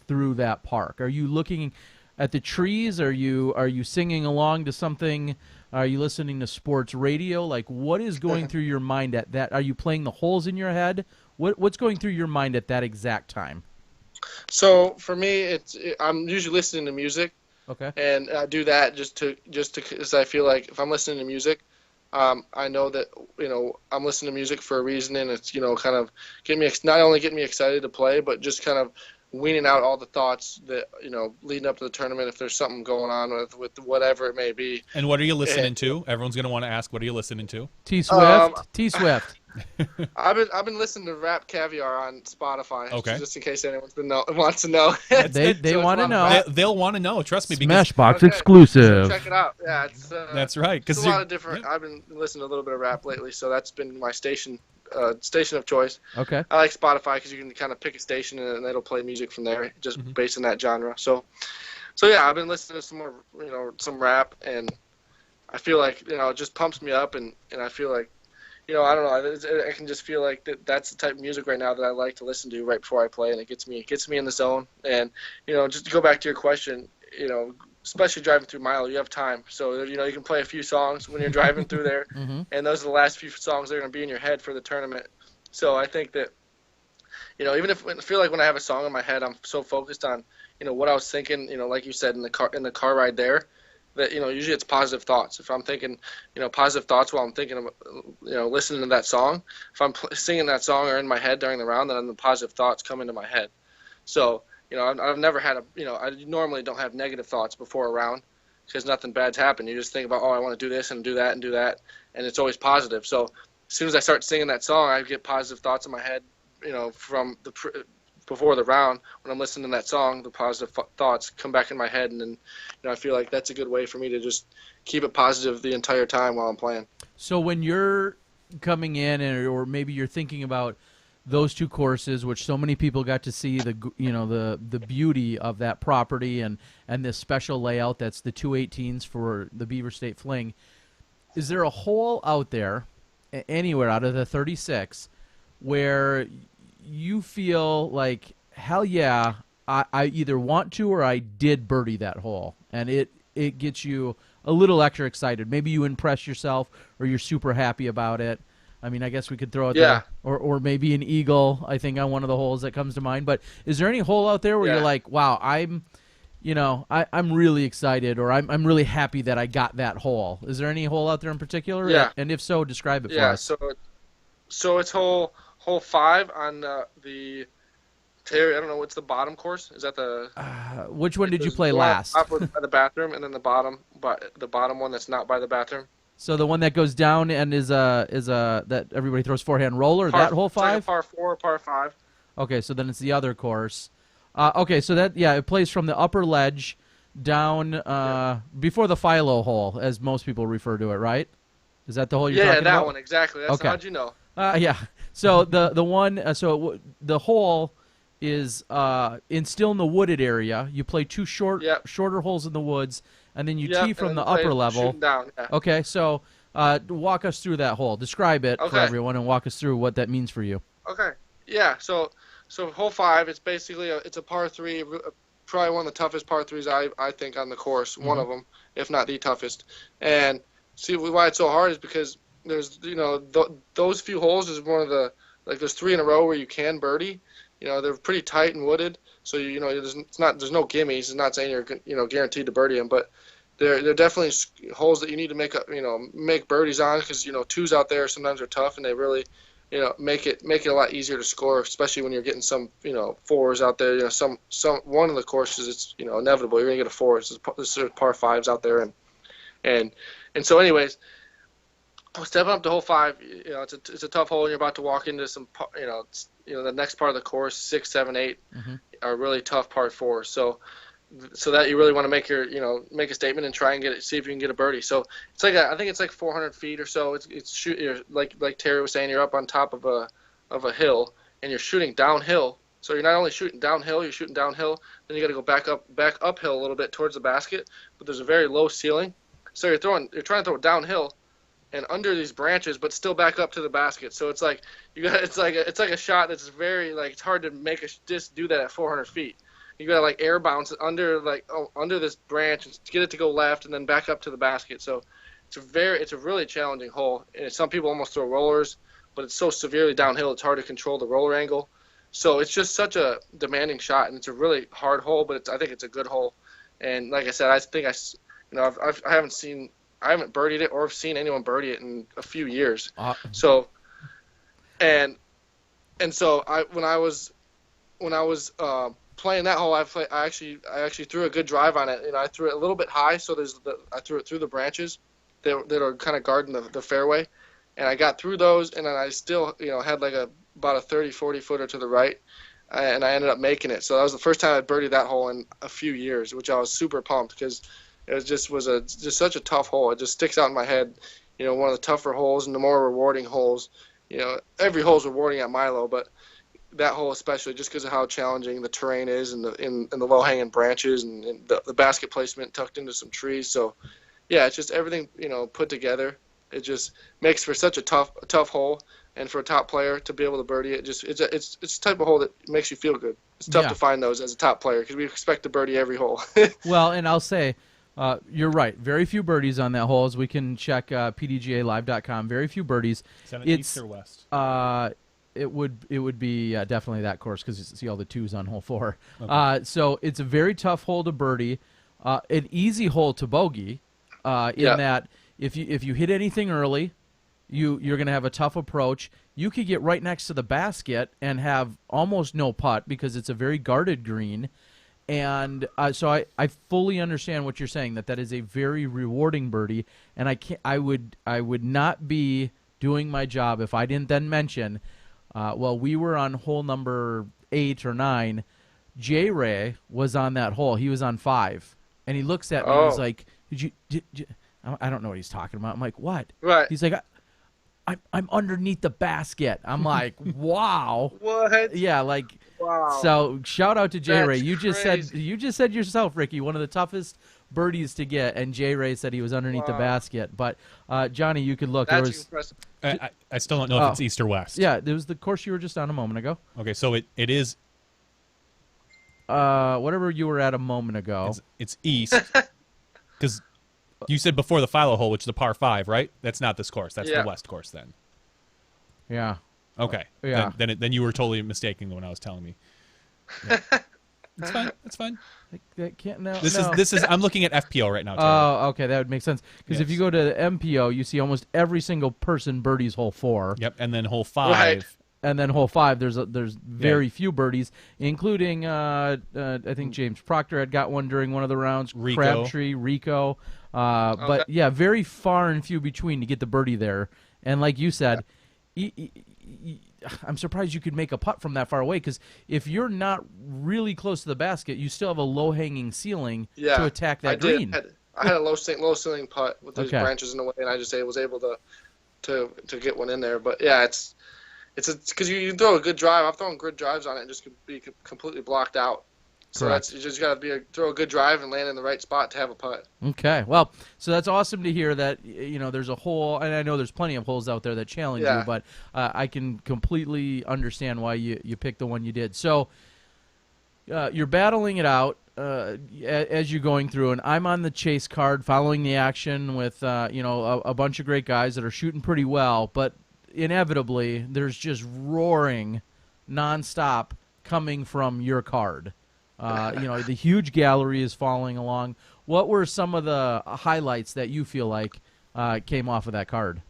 through that park? Are you looking at the trees? Are you singing along to something? Are you listening to sports radio? Like, what is going through your mind at that? Are you playing the holes in your head? What's going through your mind at that exact time? So for me, I'm usually listening to music. Okay. And I do that just to because I feel like if I'm listening to music, I know that I'm listening to music for a reason, and it's kind of not only getting me excited to play, but just kind of weaning out all the thoughts that leading up to the tournament if there's something going on with whatever it may be. And what are you listening to? Everyone's going to want to ask, what are you listening to? T Swift. T Swift. I've been listening to Rap Caviar on Spotify. Okay. Just in case anyone wants to know. They want to know. They'll want to know. Trust me. Because Smashbox exclusive. Check it out. Yeah, that's right. It's a lot of different. Yeah. I've been listening to a little bit of rap lately, so that's been my station of choice. Okay. I like Spotify because you can kind of pick a station and it'll play music from there, just based on that genre. So yeah, I've been listening to some more, some rap, and I feel like it just pumps me up, and I feel like. I don't know. I can just feel like that's the type of music right now that I like to listen to right before I play, and it gets me in the zone. And just to go back to your question, especially driving through Milo, you have time, so you can play a few songs when you're driving through there, and those are the last few songs that are going to be in your head for the tournament. So I think that even if I feel like when I have a song in my head, I'm so focused on what I was thinking, like you said in the car ride there. That usually it's positive thoughts. If I'm thinking positive thoughts while I'm thinking of listening to that song, if I'm singing that song or in my head during the round, then the positive thoughts come into my head. So I've never had I normally don't have negative thoughts before a round because nothing bad's happened. You just think about, I want to do this and do that and do that, and it's always positive. So as soon as I start singing that song, I get positive thoughts in my head from before the round. When I'm listening to that song, the positive thoughts come back in my head, and then I feel like that's a good way for me to just keep it positive the entire time while I'm playing. So when you're coming in, or maybe you're thinking about those two courses, which so many people got to see the beauty of that property and this special layout that's the 218s for the Beaver State Fling, is there a hole out there anywhere out of the 36 where you feel like, hell yeah, I either want to or I did birdie that hole, and it gets you a little extra excited? Maybe you impress yourself or you're super happy about it. I mean, I guess we could throw it there. Or maybe an eagle, I think, on one of the holes that comes to mind. But is there any hole out there where you're like, wow, I'm really excited, or I'm really happy that I got that hole? Is there any hole out there in particular? Yeah. And if so, describe it for us. So it's hole 5 on the Terry. I don't know, what's the bottom course? Is that the which one did you play last? Top by the bathroom, and then the bottom one that's not by the bathroom. So the one that goes down and is that everybody throws forehand roller. That hole 5. Like a par 4 or par 5. Okay, so then it's the other course. Okay, so it plays from the upper ledge down before the Philo hole, as most people refer to it, right? Is that the hole you're talking about? Yeah, that one exactly. That's okay. How'd you know? Yeah. So the one the hole is still in the wooded area. You play two shorter holes in the woods, and then you tee from the upper level. Down, yeah. Okay, so walk us through that hole. Describe it for everyone, and walk us through what that means for you. Okay. Yeah. So hole 5, it's basically it's a par 3, probably one of the toughest par 3s I think on the course. One of them, if not the toughest. And see why it's so hard is because there's those few holes is one of the there's 3 in a row where you can birdie. They're pretty tight and wooded, so there's no gimmies. It's not saying you're guaranteed to birdie them, but they're definitely holes that you need to make birdies on, because twos out there sometimes are tough, and they really make it a lot easier to score, especially when you're getting some fours out there. One of the courses, it's inevitable you're gonna get a four. This is par fives out there, and so anyways, stepping up to hole 5, it's a tough hole, and you're about to walk into some the next part of the course, 6, 7, 8 are really tough par 4. So that you really want to make make a statement and try and see if you can get a birdie. So it's I think it's like 400 feet or so. You're, like Terry was saying, you're up on top of a hill, and you're shooting downhill. So you're not only shooting downhill, you're shooting downhill. Then you got to go back uphill a little bit towards the basket. But there's a very low ceiling, so you're trying to throw it downhill and under these branches, but still back up to the basket. So it's like it's like a shot that's very it's hard to just do that at 400 feet. You gotta air bounce it under this branch and get it to go left and then back up to the basket. So it's a really challenging hole. And some people almost throw rollers, but it's so severely downhill it's hard to control the roller angle. So it's just such a demanding shot, and it's a really hard hole, but I think it's a good hole. And like I said, I think I haven't birdied it or seen anyone birdie it in a few years. So and so when I was playing that hole, I actually threw a good drive on it. I threw it a little bit high, so I threw it through the branches that are kind of guarding the fairway, and I got through those, and then I still had about a 30-40 footer to the right, and I ended up making it. So that was the first time I birdied that hole in a few years, which I was super pumped, because it was just such a tough hole. It just sticks out in my head. One of the tougher holes and the more rewarding holes. Every hole's rewarding at Milo, but that hole especially, just because of how challenging the terrain is, and the low-hanging branches, and the basket placement tucked into some trees. So, yeah, it's just everything put together. It just makes for such a tough hole, and for a top player to be able to birdie it, it's the type of hole that makes you feel good. It's tough to find those as a top player, because we expect to birdie every hole. Well, and I'll say, you're right. Very few birdies on that hole, as we can check pdgalive.com. Very few birdies. Is that east or west? It would be definitely that course, because you see all the twos on hole 4. Okay. So it's a very tough hole to birdie, an easy hole to bogey, in that if you hit anything early, you're going to have a tough approach. You could get right next to the basket and have almost no putt, because it's a very guarded green. And so I fully understand what you're saying, that is a very rewarding birdie, and I would not be doing my job if I didn't then mention. We were on hole number 8 or 9. J. Ray was on that hole. He was on 5, and he looks at me and he's like, "Did you?" I don't know what he's talking about. I'm like, "What?" Right. He's like, I'm underneath the basket. I'm like, "Wow." What? Yeah, wow. So shout out to J. Ray. You just crazy. said yourself, Ricky, one of the toughest birdies to get, and J. Ray said he was underneath the basket. But Johnny, you could look. That's impressive. I still don't know if it's east or west. Yeah, there was the course you were just on a moment ago. Okay, so it is. Whatever you were at a moment ago. It's east, because you said before the Philo hole, which is a par 5, right? That's not this course. That's the west course then. Yeah. Okay. Yeah. Then you were totally mistaken when I was telling me. Yeah. It's fine. It's fine. This is. I'm looking at FPO right now. Oh, okay, that would make sense. Because if you go to MPO, you see almost every single person birdies hole 4. Yep, and then hole 5. Right. And then hole 5, there's very few birdies, including I think James Proctor had got one during one of the rounds. Rico. Crabtree, Rico. But yeah, very far and few between to get the birdie there. And like you said, I'm surprised you could make a putt from that far away, because if you're not really close to the basket, you still have a low-hanging ceiling to attack that green. I had a low ceiling putt with those branches in the way, and I just was able to get one in there. But yeah, it's because you throw a good drive. I've thrown good drives on it and just could be completely blocked out. So you just got to throw a good drive and land in the right spot to have a putt. Okay, well, so that's awesome to hear that there's a hole, and I know there's plenty of holes out there that challenge you, but I can completely understand why you picked the one you did. So you're battling it out as you're going through, and I'm on the chase card following the action with a bunch of great guys that are shooting pretty well, but inevitably there's just roaring nonstop coming from your card. The huge gallery is falling along. What were some of the highlights that you feel like came off of that card?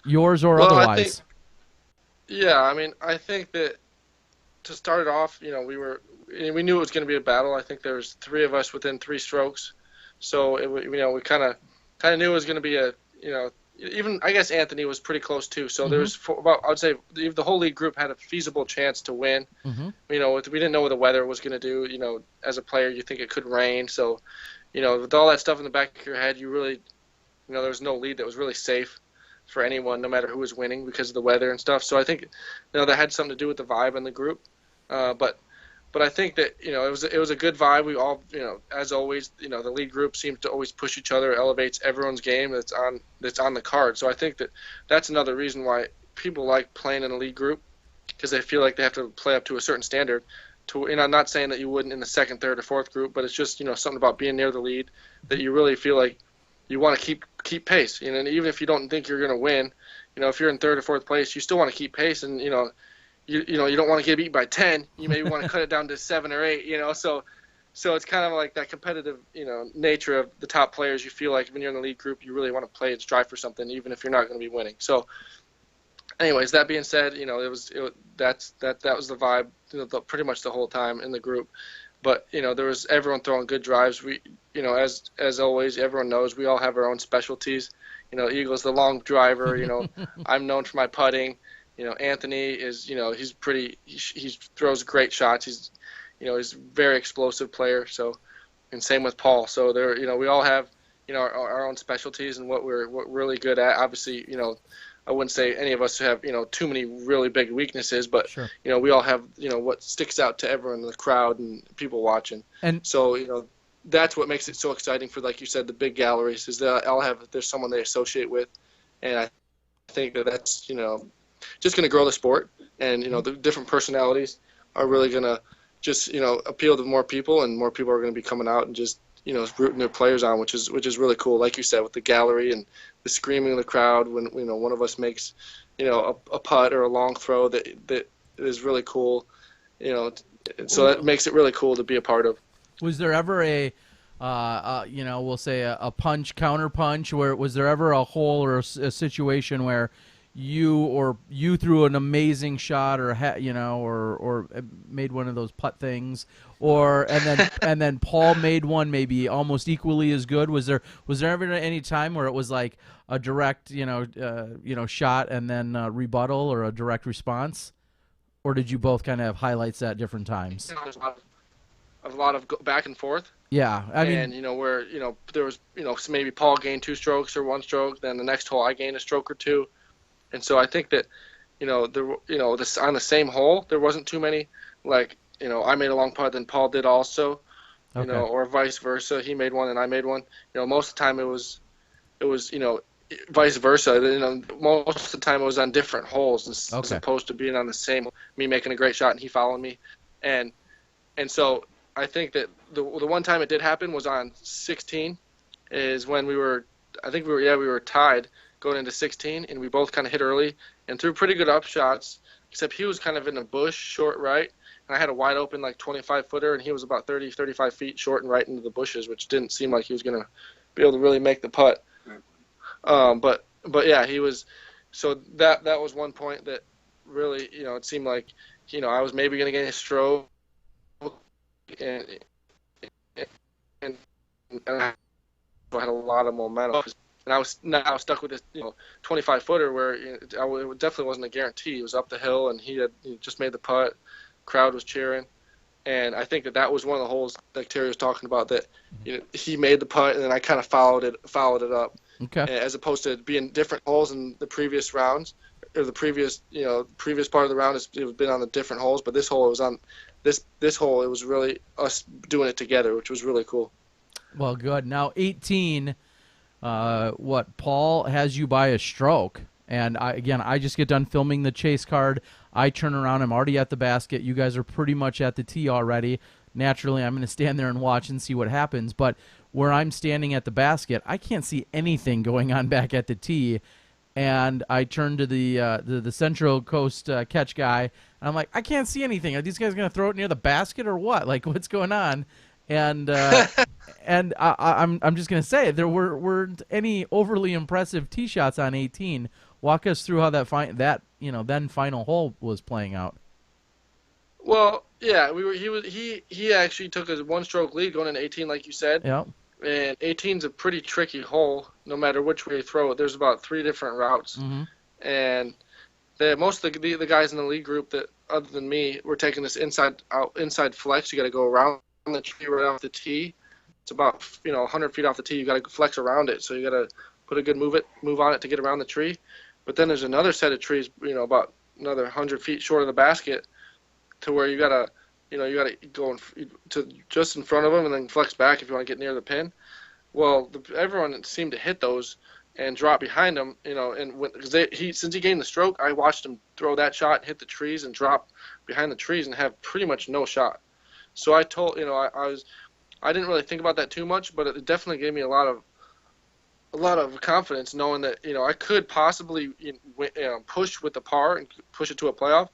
Yours or otherwise? I think that to start it off, we knew it was going to be a battle. I think there was 3 of us within 3 strokes, so we kind of knew it was going to be even I guess Anthony was pretty close too. So there was I'd say the whole league group had a feasible chance to win. We didn't know what the weather was going to do. As a player, you think it could rain. So, with all that stuff in the back of your head, you really, there was no lead that was really safe for anyone, no matter who was winning because of the weather and stuff. So I think, that had something to do with the vibe in the group. But I think that it was a good vibe. We all as always the lead group seems to always push each other, elevates everyone's game that's on the card. So I think that's another reason why people like playing in a lead group, because they feel like they have to play up to a certain standard. I'm not saying that you wouldn't in the second, third, or fourth group, but it's just something about being near the lead that you really feel like you want to keep pace. And even if you don't think you're going to win, if you're in third or fourth place, you still want to keep pace and you don't want to get beat by 10. You maybe want to cut it down to 7 or 8. So it's kind of like that competitive nature of the top players. You feel like when you're in the lead group, you really want to play and strive for something, even if you're not going to be winning. So, anyways, that being said, that was the vibe, pretty much the whole time in the group. But there was everyone throwing good drives. We, as always, everyone knows we all have our own specialties. Eagle's the long driver. I'm known for my putting. Anthony is, he throws great shots. He's a very explosive player. So, and same with Paul. So we all have, our own specialties and what we're really good at. Obviously, I wouldn't say any of us have, too many really big weaknesses, but, sure. We all have, what sticks out to everyone in the crowd and people watching. And so, that's what makes it so exciting for, like you said, the big galleries is that there's someone they associate with. And I think that's, just going to grow the sport, and the different personalities are really going to just appeal to more people, and more people are going to be coming out and just rooting their players on, which is really cool. Like you said, with the gallery and the screaming of the crowd when one of us makes a putt or a long throw that is really cool. So that makes it really cool to be a part of. Was there ever we'll say a punch counter punch, where was there ever a hole or a situation where you threw an amazing shot or made one of those putt things, and then Paul made one maybe almost equally as good? Was there ever any time where it was like a direct shot and then rebuttal or a direct response, or did you both kind of have highlights at different times? There's a lot of back and forth. Yeah, I mean, where there was so maybe Paul gained 2 strokes or 1 stroke, then the next hole I gained a stroke or 2. And so I think that, on the same hole, there wasn't too many, like, I made a long putt, then Paul did also, okay. Or vice versa. He made one and I made one. Most of the time it was, vice versa. Most of the time it was on different holes as opposed to being on the same, me making a great shot and he following me. And so I think that the one time it did happen was on 16, is when we were tied going into 16, and we both kind of hit early and threw pretty good up shots, except he was kind of in a bush short right, and I had a wide open like 25-footer, and he was about 35 feet short and right into the bushes, which didn't seem like he was going to be able to really make the putt. But yeah, he was. So that was one point that really, it seemed like, I was maybe going to get a stroke, and I had a lot of momentum. And I was now stuck with this, 25-footer where it definitely wasn't a guarantee. He was up the hill, and he just made the putt. Crowd was cheering, and I think that was one of the holes that Terry was talking about. That he made the putt, and then I kind of followed it up. Okay. As opposed to being different holes in the previous rounds, or the previous part of the round, it was been on the different holes. But this hole, it was on this hole. It was really us doing it together, which was really cool. Well, good. Now 18. Paul has you by a stroke, and I just get done filming the chase card. I turn around, I'm already at the basket. You guys are pretty much at the tee already. naturally I'm going to stand there and watch and see what happens. But where I'm standing at the basket, I can't see anything going on back at the tee. And I turn to the Central Coast catch guy, and I'm like, I can't see anything. Are these guys going to throw it near the basket or what? Like, what's going on? And I'm just going to say there weren't any overly impressive tee shots on 18. Walk us through how that then final hole was playing out. Well, yeah, he actually took a 1-stroke lead going into 18, like you said. Yeah. And 18's a pretty tricky hole, no matter which way you throw it. There's about 3 different routes. Mm-hmm. And most of the guys in the league group that, other than me, were taking this inside flex. You got to go around the tree right off the tee. It's about 100 feet off the tee. You got to flex around it, so you got to put a good move on it to get around the tree. But then there's another set of trees, about another 100 feet short of the basket, to where you gotta go to just in front of them and then flex back if you want to get near the pin. Well, everyone seemed to hit those and drop behind him, since he gained the stroke, I watched him throw that shot, hit the trees, and drop behind the trees and have pretty much no shot. So I told, I didn't really think about that too much, but it definitely gave me a lot of confidence knowing that, I could possibly push with the par and push it to a playoff.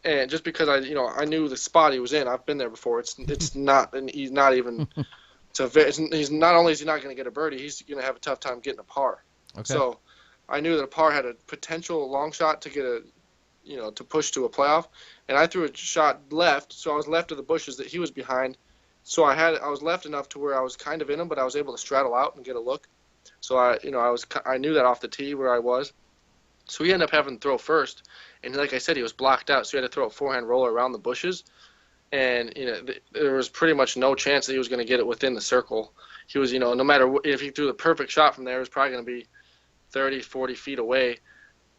And just because I knew the spot he was in, I've been there before. It's not, and he's not even. He's not only is he not going to get a birdie, he's going to have a tough time getting a par. Okay. So I knew that a par had a potential long shot to get to push to a playoff, and I threw a shot left, so I was left of the bushes that he was behind. So I was left enough to where I was kind of in him, but I was able to straddle out and get a look. So I knew that off the tee where I was. So he ended up having to throw first, and like I said, he was blocked out, so he had to throw a forehand roller around the bushes, and there was pretty much no chance that he was going to get it within the circle. He was, no matter if he threw the perfect shot from there, it was probably going to be 30, 40 feet away,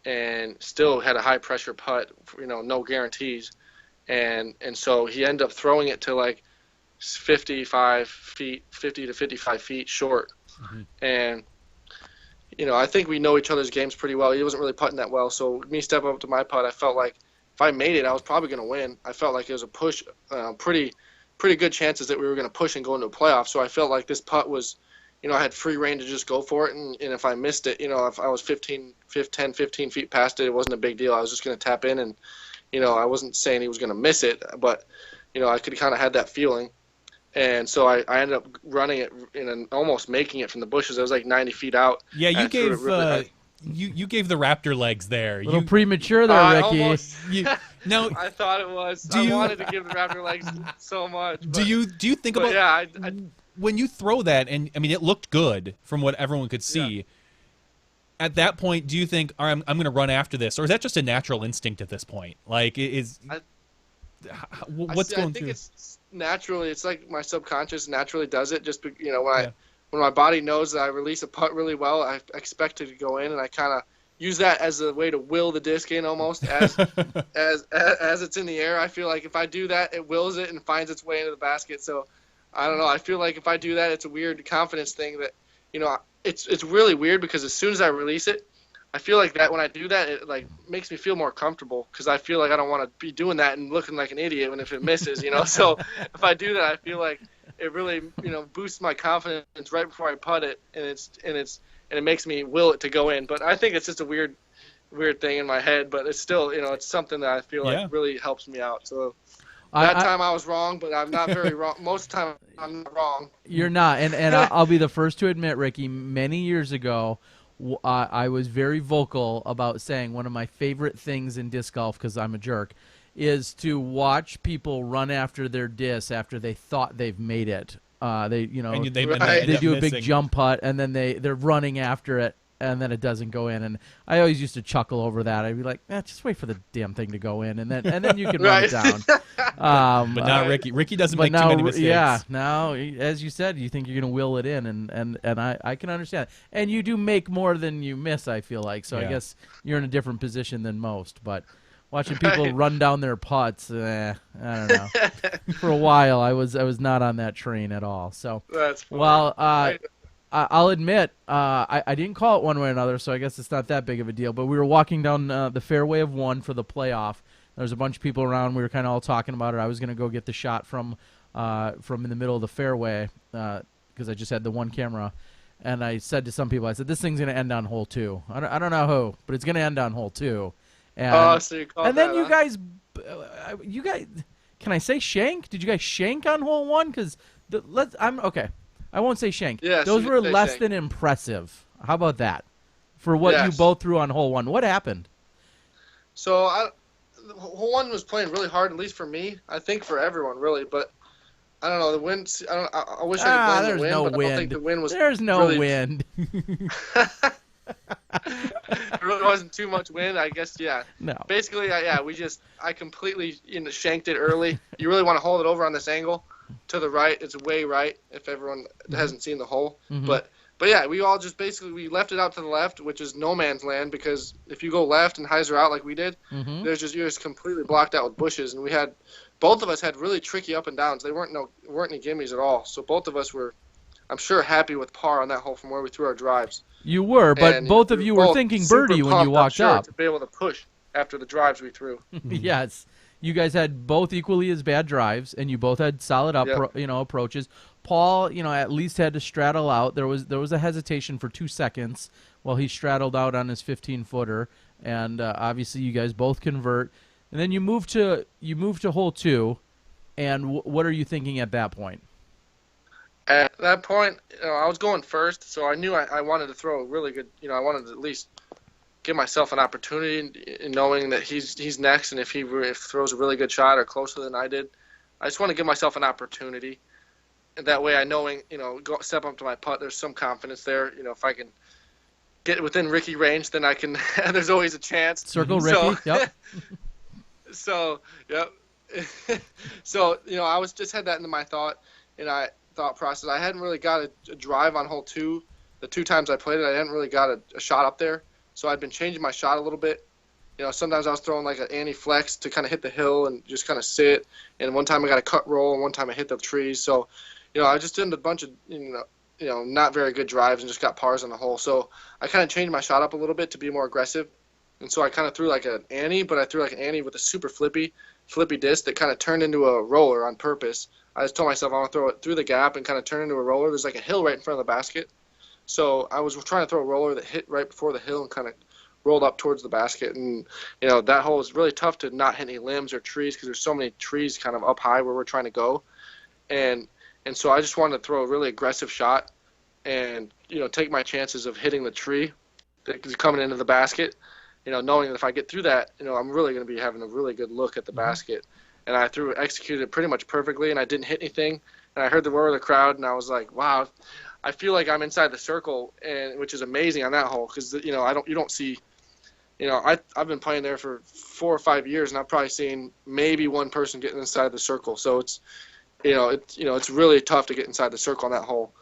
and still had a high pressure putt, no guarantees, and so he ended up throwing it to like 50 to 55 feet short, and. I think we know each other's games pretty well. He wasn't really putting that well, so me stepping up to my putt, I felt like if I made it, I was probably going to win. I felt like it was a push, pretty good chances that we were going to push and go into a playoff. So I felt like this putt was, I had free reign to just go for it, and if I missed it, if I was 10, 15 feet past it, it wasn't a big deal. I was just going to tap in, and I wasn't saying he was going to miss it, but I could kind of had that feeling. And so I ended up running it and almost making it from the bushes. It was like 90 feet out. Yeah, you gave you gave the raptor legs there. A little premature there, Ricky. No, I thought it was. I wanted to give the raptor legs so much. But, do you think about? Yeah, when you throw that, and I mean, it looked good from what everyone could see. Yeah. At that point, do you think, all right, I'm going to run after this, or is that just a natural instinct at this point? Like, what's going through? It's naturally, it's like my subconscious naturally does it. Just when my body knows that I release a putt really well, I expect it to go in, and I kind of use that as a way to will the disc in almost as it's in the air. I feel like if I do that, it wills it and finds its way into the basket. So I don't know. I feel like if I do that, it's a weird confidence thing that it's really weird because as soon as I release it, I feel like that when I do that, it like makes me feel more comfortable because I feel like I don't want to be doing that and looking like an idiot when if it misses, So if I do that, I feel like it really, boosts my confidence right before I putt it, and it makes me will it to go in. But I think it's just a weird thing in my head, but it's still, it's something that I feel like really helps me out. So time I was wrong, but I'm not very wrong. Most of the time I'm not wrong. You're not, and I'll be the first to admit, Ricky, many years ago, I was very vocal about saying one of my favorite things in disc golf, because I'm a jerk, is to watch people run after their disc after they thought they've made it. They do a big jump putt, and then they're running after it, and then it doesn't go in. And I always used to chuckle over that. I'd be like, just wait for the damn thing to go in, and then you can run it down. But not Ricky. Ricky doesn't make too many mistakes. Yeah, now, as you said, you think you're going to will it in, and I can understand. And you do make more than you miss, I feel like. So I guess you're in a different position than most. But watching people run down their putts, I don't know. For a while, I was not on that train at all. So, that's funny. Well, I'll admit, I didn't call it one way or another, so I guess it's not that big of a deal. But we were walking down the fairway of one for the playoff. There was a bunch of people around. We were kind of all talking about it. I was going to go get the shot from from in the middle of the fairway because I just had the one camera. And I said to some people, I said, this thing's going to end on hole 2. I don't know who, but it's going to end on hole 2. And, so you called and then that, you guys, can I say shank? Did you guys shank on hole 1? Because I'm okay. I won't say shank. Yes, those were less shank. than impressive. How about that? For what you Yes. both threw on hole 1. What happened? So hole 1 was playing really hard, at least for me. I think for everyone, really. But I don't know, the wind. I wish I could blame the wind, no but wind. I don't think the wind was. There's no really, wind. There really wasn't too much wind, I guess. Yeah. No. Basically, I completely shanked it early. You really want to hold it over on this angle to the right. It's way right if everyone hasn't seen the hole. Mhm. But yeah, we all just basically we left it out to the left, which is no man's land because if you go left and hyzer out like we did, Mhm. you're just completely blocked out with bushes, and both of us had really tricky up and downs. They weren't any gimmies at all. So both of us were, I'm sure, happy with par on that hole from where we threw our drives. You were, but And both of we you were were both thinking super birdie when pumped, you I'm walked sure, up. to be able to push after the drives we threw. Yes. You guys had both equally as bad drives, and you both had solid approaches. Paul, at least had to straddle out. There was a hesitation for 2 seconds while he straddled out on his 15-footer, and obviously you guys both convert. And then you move to hole 2, and what are you thinking at that point? At that point, I was going first, so I knew I wanted to throw a really good. I wanted to at least give myself an opportunity in knowing that he's next, and if he throws a really good shot or closer than I did, I just want to give myself an opportunity. And that way, step up to my putt. There's some confidence there. If I can get within Ricky range, then I can. There's always a chance. Circle Ricky. Yep. So yep. So I had that into my thought process. I hadn't really got a drive on hole 2. The 2 times I played it, I hadn't really got a shot up there. So I'd been changing my shot a little bit. Sometimes I was throwing like an anti-flex to kind of hit the hill and just kind of sit. And one time I got a cut roll, and one time I hit the trees. So, I just did a bunch of, not very good drives and just got pars on the hole. So I kind of changed my shot up a little bit to be more aggressive. And so I kind of threw like an ante, but I threw like an ante with a super flippy disc that kind of turned into a roller on purpose. I just told myself I want to throw it through the gap and kind of turn into a roller. There's like a hill right in front of the basket. So I was trying to throw a roller that hit right before the hill and kind of rolled up towards the basket. And, that hole was really tough to not hit any limbs or trees because there's so many trees kind of up high where we're trying to go. And so I just wanted to throw a really aggressive shot and, take my chances of hitting the tree that's coming into the basket, knowing that if I get through that, I'm really going to be having a really good look at the basket. And I executed it pretty much perfectly, and I didn't hit anything. And I heard the roar of the crowd, and I was like, wow. I feel like I'm inside the circle, and which is amazing on that hole because you don't see, I've been playing there for 4 or 5 years, and I've probably seen maybe one person getting inside the circle. So it's, it's really tough to get inside the circle on that hole,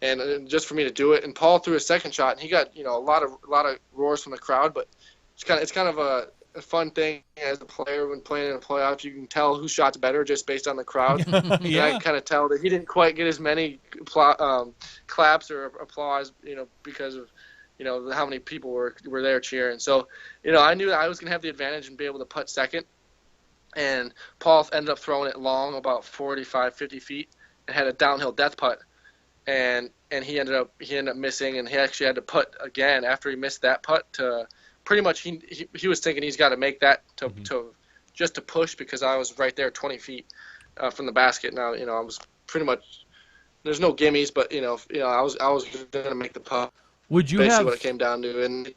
and just for me to do it. And Paul threw a second shot, and he got a lot of roars from the crowd, but it's kind of a fun thing as a player when playing in a playoff. You can tell who shot's better just based on the crowd. Yeah. And I kind of tell that he didn't quite get as many claps or applause, because of, how many people were there cheering. So, I knew that I was going to have the advantage and be able to putt second. And Paul ended up throwing it long, about 45, 50 feet, and had a downhill death putt. And he ended up missing, and he actually had to putt again after he missed that putt to pretty much he was thinking he's got to make that to just to push because I was right there 20 feet from the basket. Now I was pretty much there's no gimmies, but I was going to make the putt. Would you basically have what it came down to? And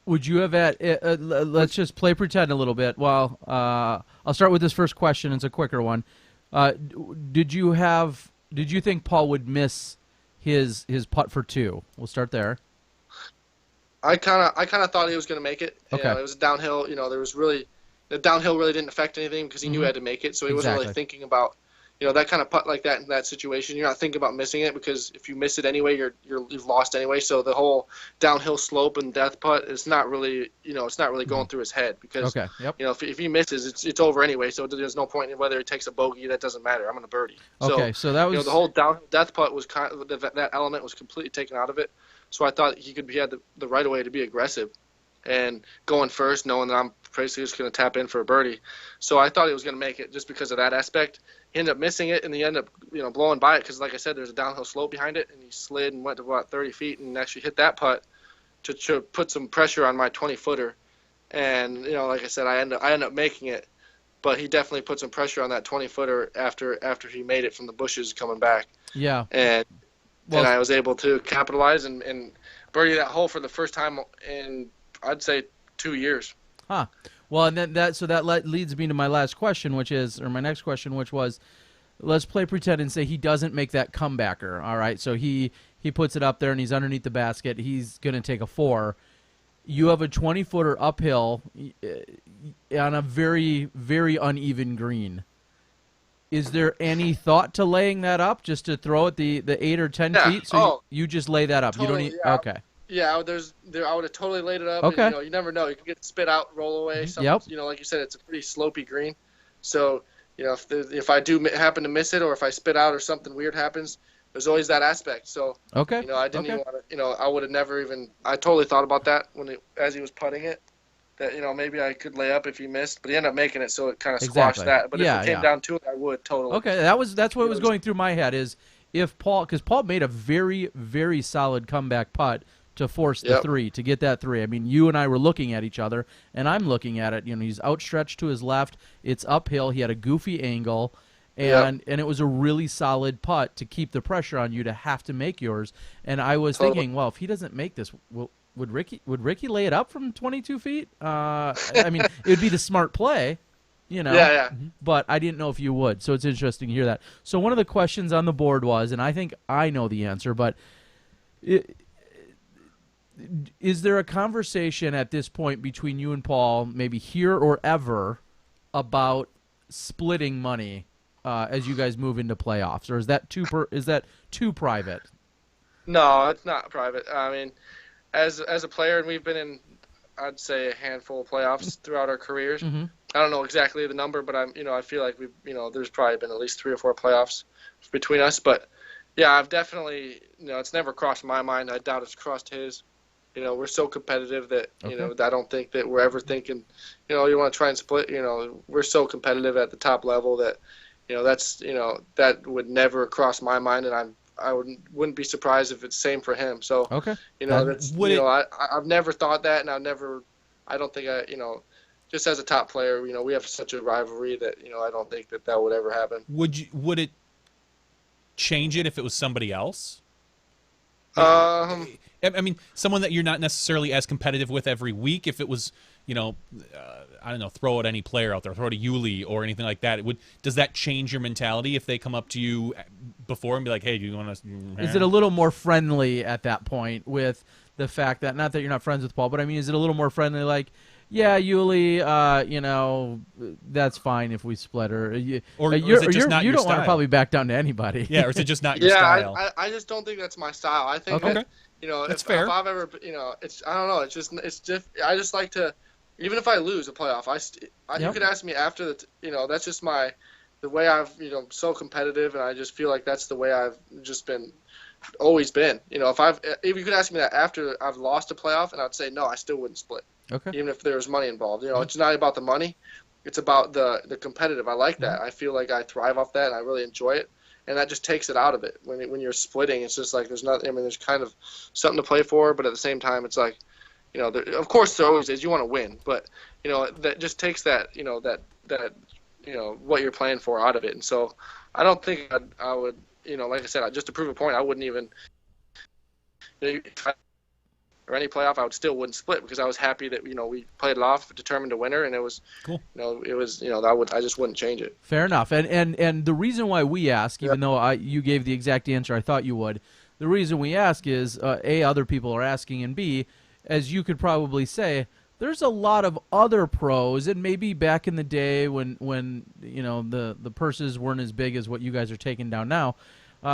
would you have let's just play pretend a little bit. Well, I'll start with this first question. It's a quicker one. Did you think Paul would miss his putt for 2? We'll start there. I kind of thought he was going to make it. Okay. It was downhill. The downhill really didn't affect anything because he knew he had to make it, so he wasn't really thinking about, that kind of putt like that in that situation. You're not thinking about missing it because if you miss it anyway, you've lost anyway. So the whole downhill slope and death putt is not really, going through his head because, if he misses, it's over anyway. So there's no point in whether he takes a bogey. That doesn't matter. I'm going to birdie. So that was the whole downhill death putt was kind of that element was completely taken out of it. So I thought he had the right of way to be aggressive. and going first, knowing that I'm basically just going to tap in for a birdie. So I thought he was going to make it just because of that aspect. He ended up missing it, and he ended up blowing by it because, like I said, there's a downhill slope behind it, and he slid and went to about 30 feet and actually hit that putt to put some pressure on my 20-footer. And like I said, I end up making it, but he definitely put some pressure on that 20-footer after he made it from the bushes coming back. Yeah. And I was able to capitalize and birdie that hole for the first time in, I'd say, 2 years. Huh. Well, and then that leads me to my next question, which was, let's play pretend and say he doesn't make that comebacker. All right, so he puts it up there and he's underneath the basket. He's going to take a 4. You have a 20-footer uphill on a very, very uneven green. Is there any thought to laying that up just to throw it the 8 or 10 feet? So you just lay that up. Totally, you don't need. Okay. Yeah, I would have totally laid it up. Okay. And, you never know. You can get spit out, roll away. Yep. Like you said, it's a pretty slopey green. So, if I do happen to miss it or if I spit out or something weird happens, there's always that aspect. So, okay. I didn't even want to, I would have never even, I totally thought about that as he was putting it, that, maybe I could lay up if he missed, but he ended up making it, so it kind of squashed that. But if it came down to it, I would totally. Okay, that's what was going through my head is if because Paul made a very, very solid comeback putt to force the 3, to get that 3. I mean, you and I were looking at each other, and I'm looking at it. He's outstretched to his left. It's uphill. He had a goofy angle, and it was a really solid putt to keep the pressure on you to have to make yours. And I was thinking, well, if he doesn't make this, would Ricky lay it up from 22 feet? I mean, it would be the smart play. Yeah. But I didn't know if you would, so it's interesting to hear that. So one of the questions on the board was, and I think I know the answer, but is there a conversation at this point between you and Paul, maybe here or ever, about splitting money as you guys move into playoffs, or is that too private? No, it's not private. I mean, as a player, and we've been in, I'd say, a handful of playoffs throughout our careers. Mm-hmm. I don't know exactly the number, but I feel like there's probably been at least 3 or 4 playoffs between us. But yeah, I've definitely, it's never crossed my mind. I doubt it's crossed his. We're so competitive that, I don't think that we're ever thinking, you want to try and split. We're so competitive at the top level that, that would never cross my mind, and I wouldn't be surprised if it's the same for him. So, okay. I've never thought that, and I don't think just as a top player, we have such a rivalry that, I don't think that would ever happen. Would it change it if it was somebody else? I mean, someone that you're not necessarily as competitive with every week. If it was, I don't know, throw at any player out there, throw at a Yuli or anything like that. Does that change your mentality if they come up to you before and be like, "Hey, do you want to?" Is it a little more friendly at that point with the fact that, not that you're not friends with Paul, but I mean, is it a little more friendly? Like, yeah, Yuli, that's fine if we split her. Or is it just not your you don't want to style? probably back down to anybody. Yeah, or is it just not your style? I just don't think that's my style. I think okay. that, that's if fair. If I've ever, it's, I don't know. It's just I just like to, even if I lose a playoff, you could ask me after that's just the way I've, so competitive, and I just feel like that's the way I've just always been. If you could ask me that after I've lost a playoff, and I'd say no, I still wouldn't split. Okay. Even if there was money involved. It's not about the money. It's about the competitive. I like that. I feel like I thrive off that, and I really enjoy it. And that just takes it out of it. When you're splitting, it's just like there's nothing. I mean, there's kind of something to play for, but at the same time, it's like, of course there always is. You want to win, but that just takes that, what you're playing for out of it. And so I don't think I would, like I said, just to prove a point, I wouldn't even. Or any playoff, I wouldn't split because I was happy that we played it off, determined a winner, and it was cool. It was I just wouldn't change it. Fair enough. And the reason why we ask, even though you gave the exact answer I thought you would, the reason we ask is A, other people are asking, and B, as you could probably say, there's a lot of other pros, and maybe back in the day when the purses weren't as big as what you guys are taking down now.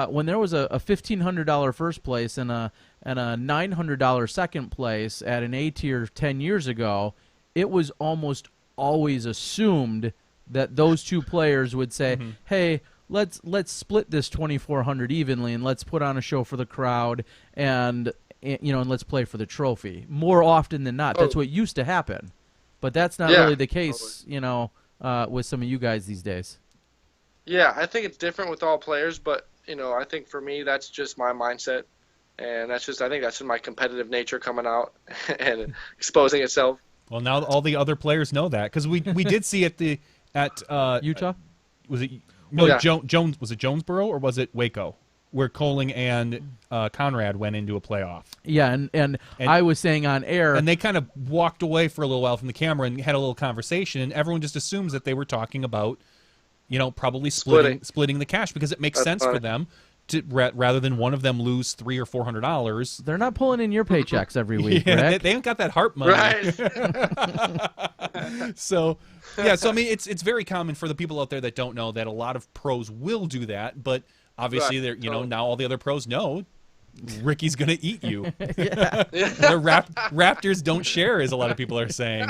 When there was a $1,500 first place and a $900 second place at an A tier 10 years ago, it was almost always assumed that those two players would say, "Hey, let's split this $2,400 evenly, and let's put on a show for the crowd." And and let's play for the trophy. More often than not, that's what used to happen, but that's not Yeah, really the case, with some of you guys these days. Yeah, I think it's different with all players, but I think for me that's just my mindset, and I think that's just my competitive nature coming out and exposing itself. Well, now all the other players know that, because we did see at Utah. Was it Yeah. Jones? Was it Jonesboro or was it Waco, where Coling and Conrad went into a playoff? Yeah, and I was saying on air, and they kind of walked away for a little while from the camera and had a little conversation, and everyone just assumes that they were talking about, probably splitting the cash, because it makes sense for them to rather than one of them lose $300 or $400. They're not pulling in your paychecks every week. Yeah, Rick. they ain't got that heart money. Right. So I mean, it's very common for the people out there that don't know that a lot of pros will do that, but obviously they're now all the other pros know Ricky's gonna eat you. Yeah. The Raptors don't share, as a lot of people are saying.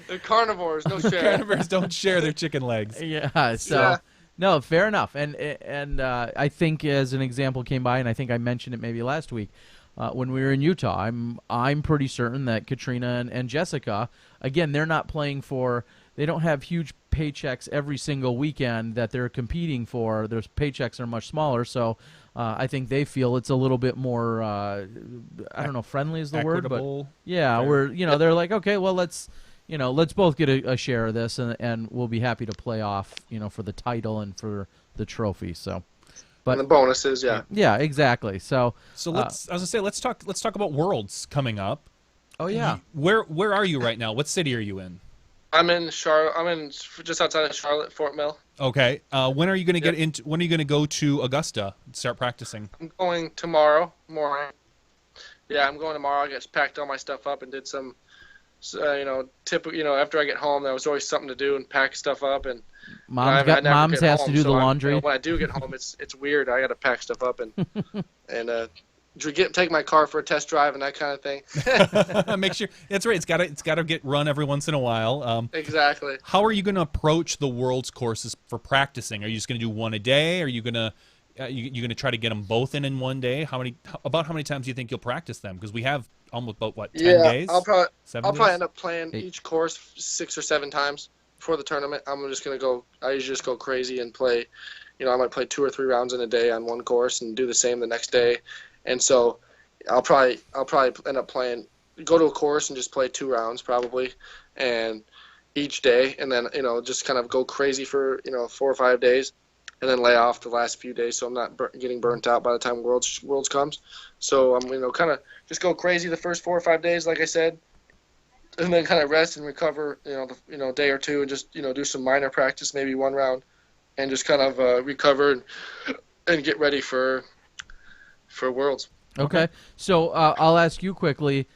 They're carnivores, no share. Carnivores don't share their chicken legs. Yeah. So no, fair enough. And I think as an example came by, and I think I mentioned it maybe last week when we were in Utah. I'm pretty certain that Katrina and Jessica, again, they're not playing for. They don't have huge paychecks every single weekend that they're competing for. Their paychecks are much smaller, so I think they feel it's a little bit more. I don't know, friendly is the Equitable. word, but yeah, they're like, okay, well, let's both get a share of this, and we'll be happy to play off, for the title and for the trophy. So, but and the bonuses, yeah. Yeah, exactly. So let's. I was gonna say, let's talk about Worlds coming up. Oh yeah. Where are you right now? What city are you in? I'm in Charlotte. I'm in just outside of Charlotte, Fort Mill. Okay. When are you going to get into? When are you going to go to Augusta and start practicing? I'm going tomorrow morning. Yeah, I'm going tomorrow. I just packed all my stuff up and did some, after I get home, there was always something to do and pack stuff up. And Mom's has to do the laundry. When I do get home, it's weird. I got to pack stuff up and take my car for a test drive and that kind of thing. Make sure that's right. It's got to get run every once in a while. Exactly. How are you going to approach the Worlds courses for practicing? Are you just going to do one a day? Are you going to you going to try to get them both in one day? How many times do you think you'll practice them? Because we have almost about 10 days. I'll probably end up playing 8. each course 6 or 7 times before the tournament. I'm just gonna go. I usually just go crazy and play. I might play 2 or 3 rounds in a day on one course and do the same the next day. And so I'll probably end up go to a course and just play 2 rounds probably, and each day, and then just kind of go crazy for 4 or 5 days, and then lay off the last few days so I'm not getting burnt out by the time Worlds comes. So I'm kind of just go crazy the first 4 or 5 days, like I said, and then kind of rest and recover day or two and just do some minor practice, maybe 1 round, and just kind of recover and get ready for Worlds. Okay. So I'll ask you quickly,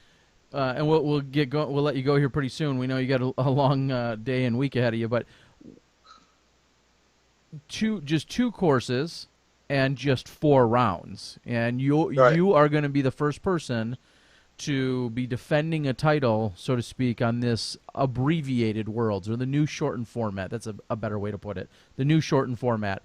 and we'll get going. We'll let you go here pretty soon. We know you got a long day and week ahead of you, but just 2 courses and just 4 rounds, and you are going to be the first person to be defending a title, so to speak, on this abbreviated Worlds, or the new shortened format. That's a better way to put it. The new shortened format.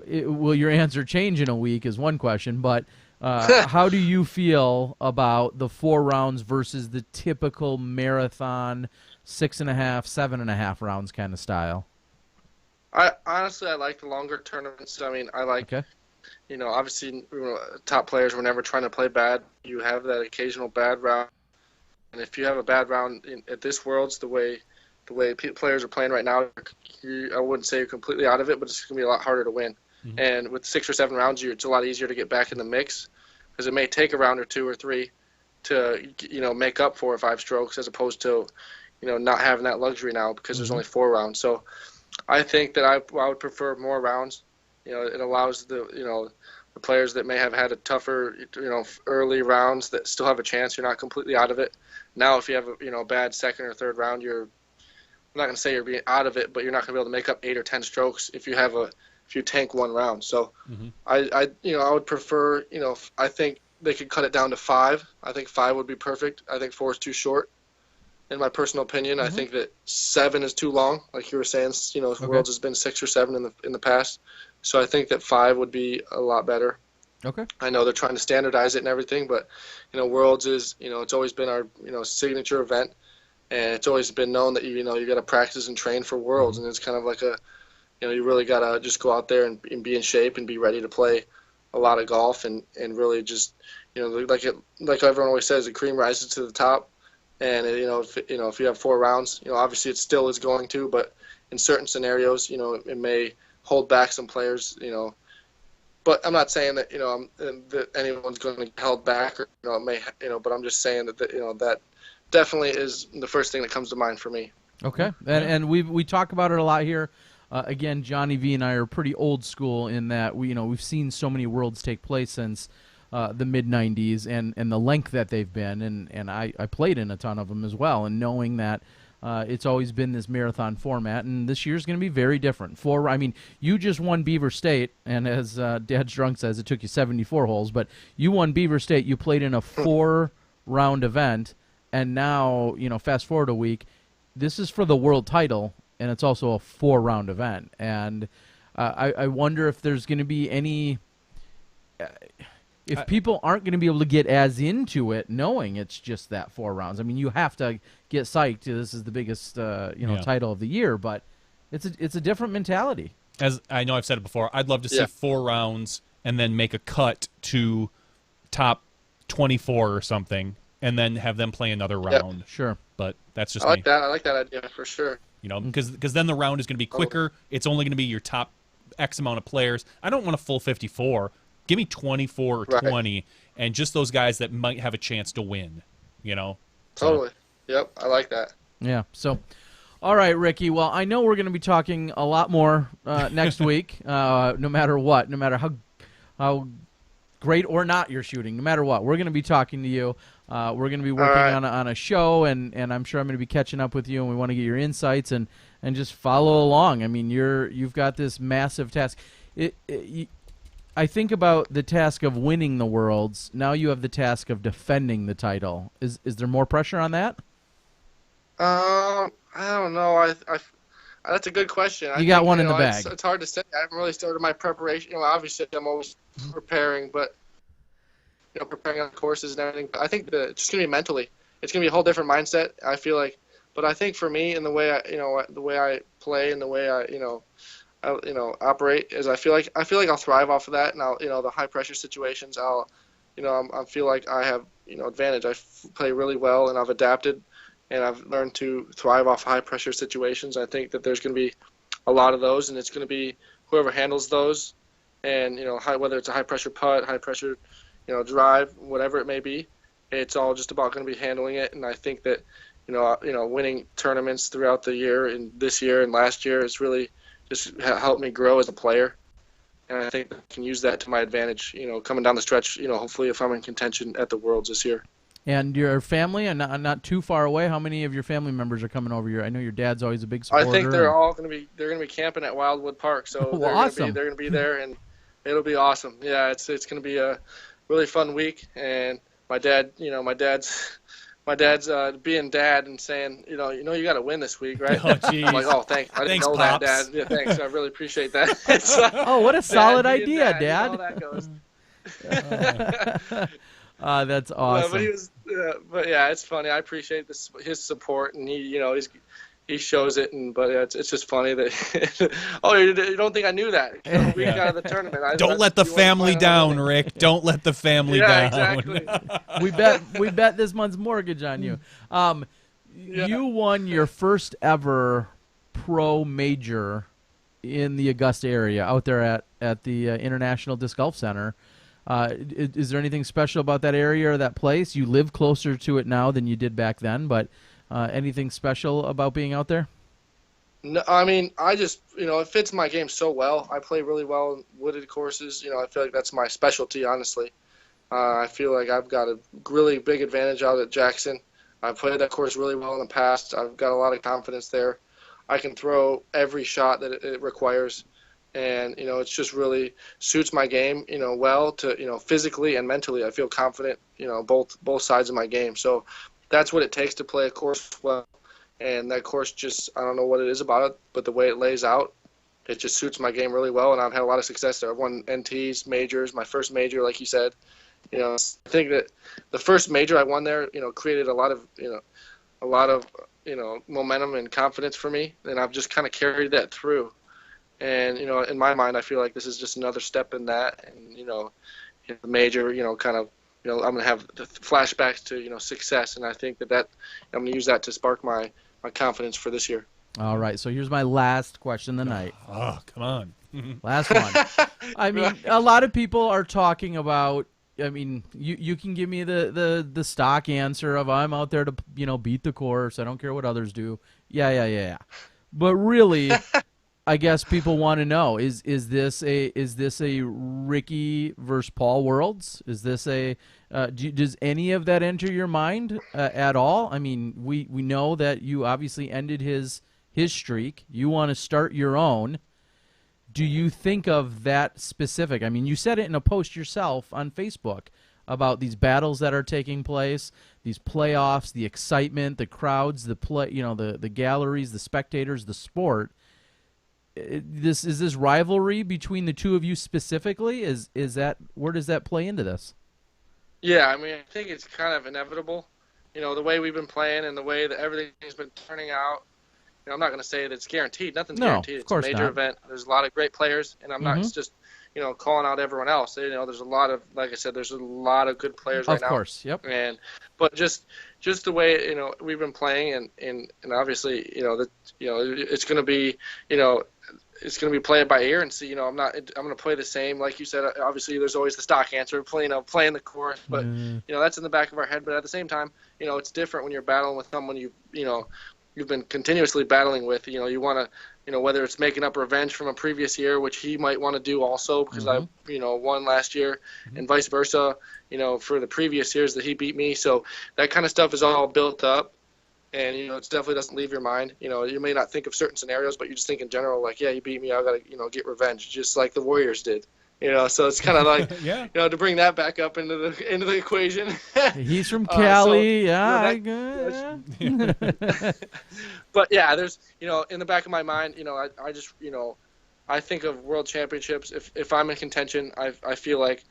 Will your answer change in a week is one question, but how do you feel about the 4 rounds versus the typical marathon 6.5, 7.5 rounds kind of style? I like the longer tournaments. I mean, I like, obviously, top players were never trying to play bad. You have that occasional bad round, and if you have a bad round at this Worlds, the way players are playing right now, I wouldn't say you're completely out of it, but it's going to be a lot harder to win. Mm-hmm. And with 6 or 7 rounds, it's a lot easier to get back in the mix, because it may take a round or 2 or 3 to make up 4 or 5 strokes, as opposed to not having that luxury now because there's only 4 rounds. So I think that I would prefer more rounds. It allows the players that may have had a tougher early rounds that still have a chance. You're not completely out of it. Now if you have a bad second or third round, I'm not going to say you're being out of it, but you're not going to be able to make up 8 or 10 strokes if you tank 1 round. So I would prefer, I think they could cut it down to 5. I think 5 would be perfect. I think 4 is too short, in my personal opinion. I think that 7 is too long, like you were saying. Worlds has been 6 or 7 in the past. So I think that 5 would be a lot better. Okay. I know they're trying to standardize it and everything, but Worlds is it's always been our signature event, and it's always been known that you got to practice and train for Worlds, and it's kind of like you really got to just go out there and be in shape and be ready to play a lot of golf and really just like everyone always says, the cream rises to the top, and if you have 4 rounds, obviously it still is going to, but in certain scenarios, it may hold back some players, But I'm not saying that that anyone's going to get held back, or it may, But I'm just saying that that definitely is the first thing that comes to mind for me. Okay, and we talk about it a lot here. Again, Johnny V and I are pretty old school in that we've seen so many Worlds take place since the mid '90s and the length that they've been, and I played in a ton of them as well, and knowing that. It's always been this marathon format, and this year's going to be very different. You just won Beaver State, and as Dad's Drunk says, it took you 74 holes, but you won Beaver State. You played in a 4-round event, and now, fast forward a week, this is for the world title, and it's also a 4-round event. And I wonder if there's going to be any... If people aren't going to be able to get as into it knowing it's just that 4 rounds. I mean, you have to get psyched. This is the biggest title of the year, but it's a different mentality. As I know I've said it before, I'd love to see 4 rounds and then make a cut to top 24 or something and then have them play another round. Yep. Sure. But that's just I like that. I like that idea for sure. Because then the round is going to be quicker. It's only going to be your top X amount of players. I don't want a full 54. Give me 24 or 20, and just those guys that might have a chance to win, Totally. Yep, I like that. Yeah, so, all right, Ricky. Well, I know we're going to be talking a lot more next week, no matter what, no matter how great or not you're shooting, no matter what. We're going to be talking to you. We're going to be working on a show, and I'm sure I'm going to be catching up with you, and we want to get your insights and just follow along. I mean, you've got this massive task. I think about the task of winning the Worlds. Now you have the task of defending the title. Is there more pressure on that? I don't know. That's a good question. You got one in the bag. It's hard to say. I haven't really started my preparation. Obviously, I'm always preparing, but preparing on courses and everything. But I think that it's just gonna be mentally. It's gonna be a whole different mindset. I feel like, but I think for me, and the way I play, and the way I operate is I feel like I'll thrive off of that. And the high pressure situations, I feel like I have advantage. I play really well, and I've adapted, and I've learned to thrive off high pressure situations. I think that there's going to be a lot of those, and it's going to be whoever handles those, and whether it's a high pressure putt, high pressure drive, whatever it may be, it's all just about going to be handling it. And I think that winning tournaments throughout the year, and this year and last year, is really just helped me grow as a player, and I think I can use that to my advantage, coming down the stretch, hopefully if I'm in contention at the Worlds this year. And your family, and not too far away, how many of your family members are coming over here? I know your dad's always a big supporter. I think they're going to be camping at Wildwood Park, so awesome. They're going to be there, and it'll be awesome. Yeah, it's going to be a really fun week, and my dad's being dad and saying, you got to win this week, right? Oh, geez. I'm like, oh, thanks. I didn't know Pops. that, Dad. Yeah, thanks. I really appreciate that. Oh, what a solid idea, Dad. How that goes. That's awesome. But yeah, it's funny. I appreciate his support, and he shows it, but it's just funny that oh, you don't think I knew that? We got out of the tournament. Don't let the family down, Rick. Don't let the family down. Exactly. we bet this month's mortgage on you. You won your first ever pro major in the Augusta area out there at the International Disc Golf Center. Is there anything special about that area or that place? You live closer to it now than you did back then, but anything special about being out there? No, I mean, I just, it fits my game so well. I play really well in wooded courses. I feel like that's my specialty, honestly. I feel like I've got a really big advantage out at Jackson. I've played that course really well in the past. I've got a lot of confidence there. I can throw every shot that it requires. And, it just really suits my game, well to, physically and mentally. I feel confident, both sides of my game. So that's what it takes to play a course well. And that course just, I don't know what it is about it, but the way it lays out, it just suits my game really well, and I've had a lot of success there. I've won NTs, majors, my first major, like you said. I think that the first major I won there, created a lot of momentum and confidence for me, and I've just kind of carried that through. And in my mind, I feel like this is just another step in that, and the major, kind of, I'm gonna have the flashbacks to success, and I think that I'm gonna use that to spark my confidence for this year. All right, so here's my last question of the night. Oh, come on. Last one. I mean, a lot of people are talking about. I mean, you can give me the stock answer of I'm out there to beat the course. I don't care what others do. Yeah. But really, I guess people want to know is this a Ricky versus Paul Worlds? Is this does any of that enter your mind at all? I mean, we know that you obviously ended his streak. You want to start your own. Do you think of that specific? I mean, you said it in a post yourself on Facebook about these battles that are taking place, these playoffs, the excitement, the crowds, the galleries, the spectators, the sport. Is this rivalry between the two of you specifically? Is that, where does that play into this? Yeah, I mean, I think it's kind of inevitable. The way we've been playing and the way that everything's been turning out. I'm not going to say that it's guaranteed. Nothing's guaranteed. It's a major event. There's a lot of great players, and I'm not just calling out everyone else. There's a lot of, like I said, there's a lot of good players right now. Of course, yep. But just the way we've been playing, and obviously it's going to be it's going to be play it by ear and see. I'm going to play the same, like you said. Obviously, there's always the stock answer, playing the course, but that's in the back of our head. But at the same time, it's different when you're battling with someone you've been continuously battling with. You want to, whether it's making up revenge from a previous year, which he might want to do also because I, won last year, and vice versa, for the previous years that he beat me. So that kind of stuff is all built up, and, it definitely doesn't leave your mind. You may not think of certain scenarios, but you just think in general, like, yeah, you beat me, I got to, get revenge, just like the Warriors did. So it's kind of like, to bring that back up into the equation. He's from Cali, But yeah, there's, in the back of my mind, I just, I think of world championships. If I'm in contention, I feel like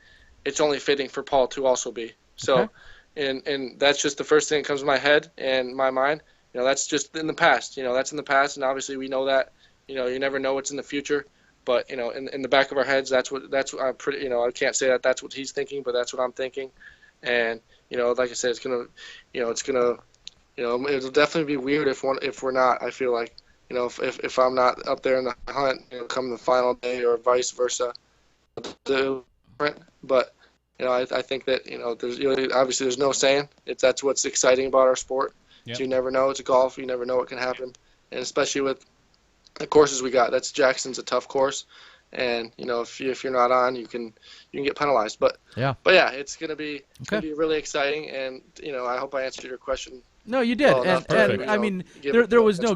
it's only fitting for Paul to also be. So, and that's just the first thing that comes to my head and my mind. That's just in the past. That's in the past, and obviously we know that. You never know what's in the future. But in the back of our heads, that's what I'm pretty. I can't say that that's what he's thinking, but that's what I'm thinking. And like I said, it'll definitely be weird if we're not. I feel like if I'm not up there in the hunt, come the final day or vice versa. But I think that there's obviously there's no saying. That's what's exciting about our sport. Yep. So you never know. It's golf. You never know what can happen, and especially with the courses we got. Jackson's a tough course, and if you're not on, you can get penalized. But yeah, it's gonna be really exciting, and I hope I answered your question. No, you did, and I mean there was no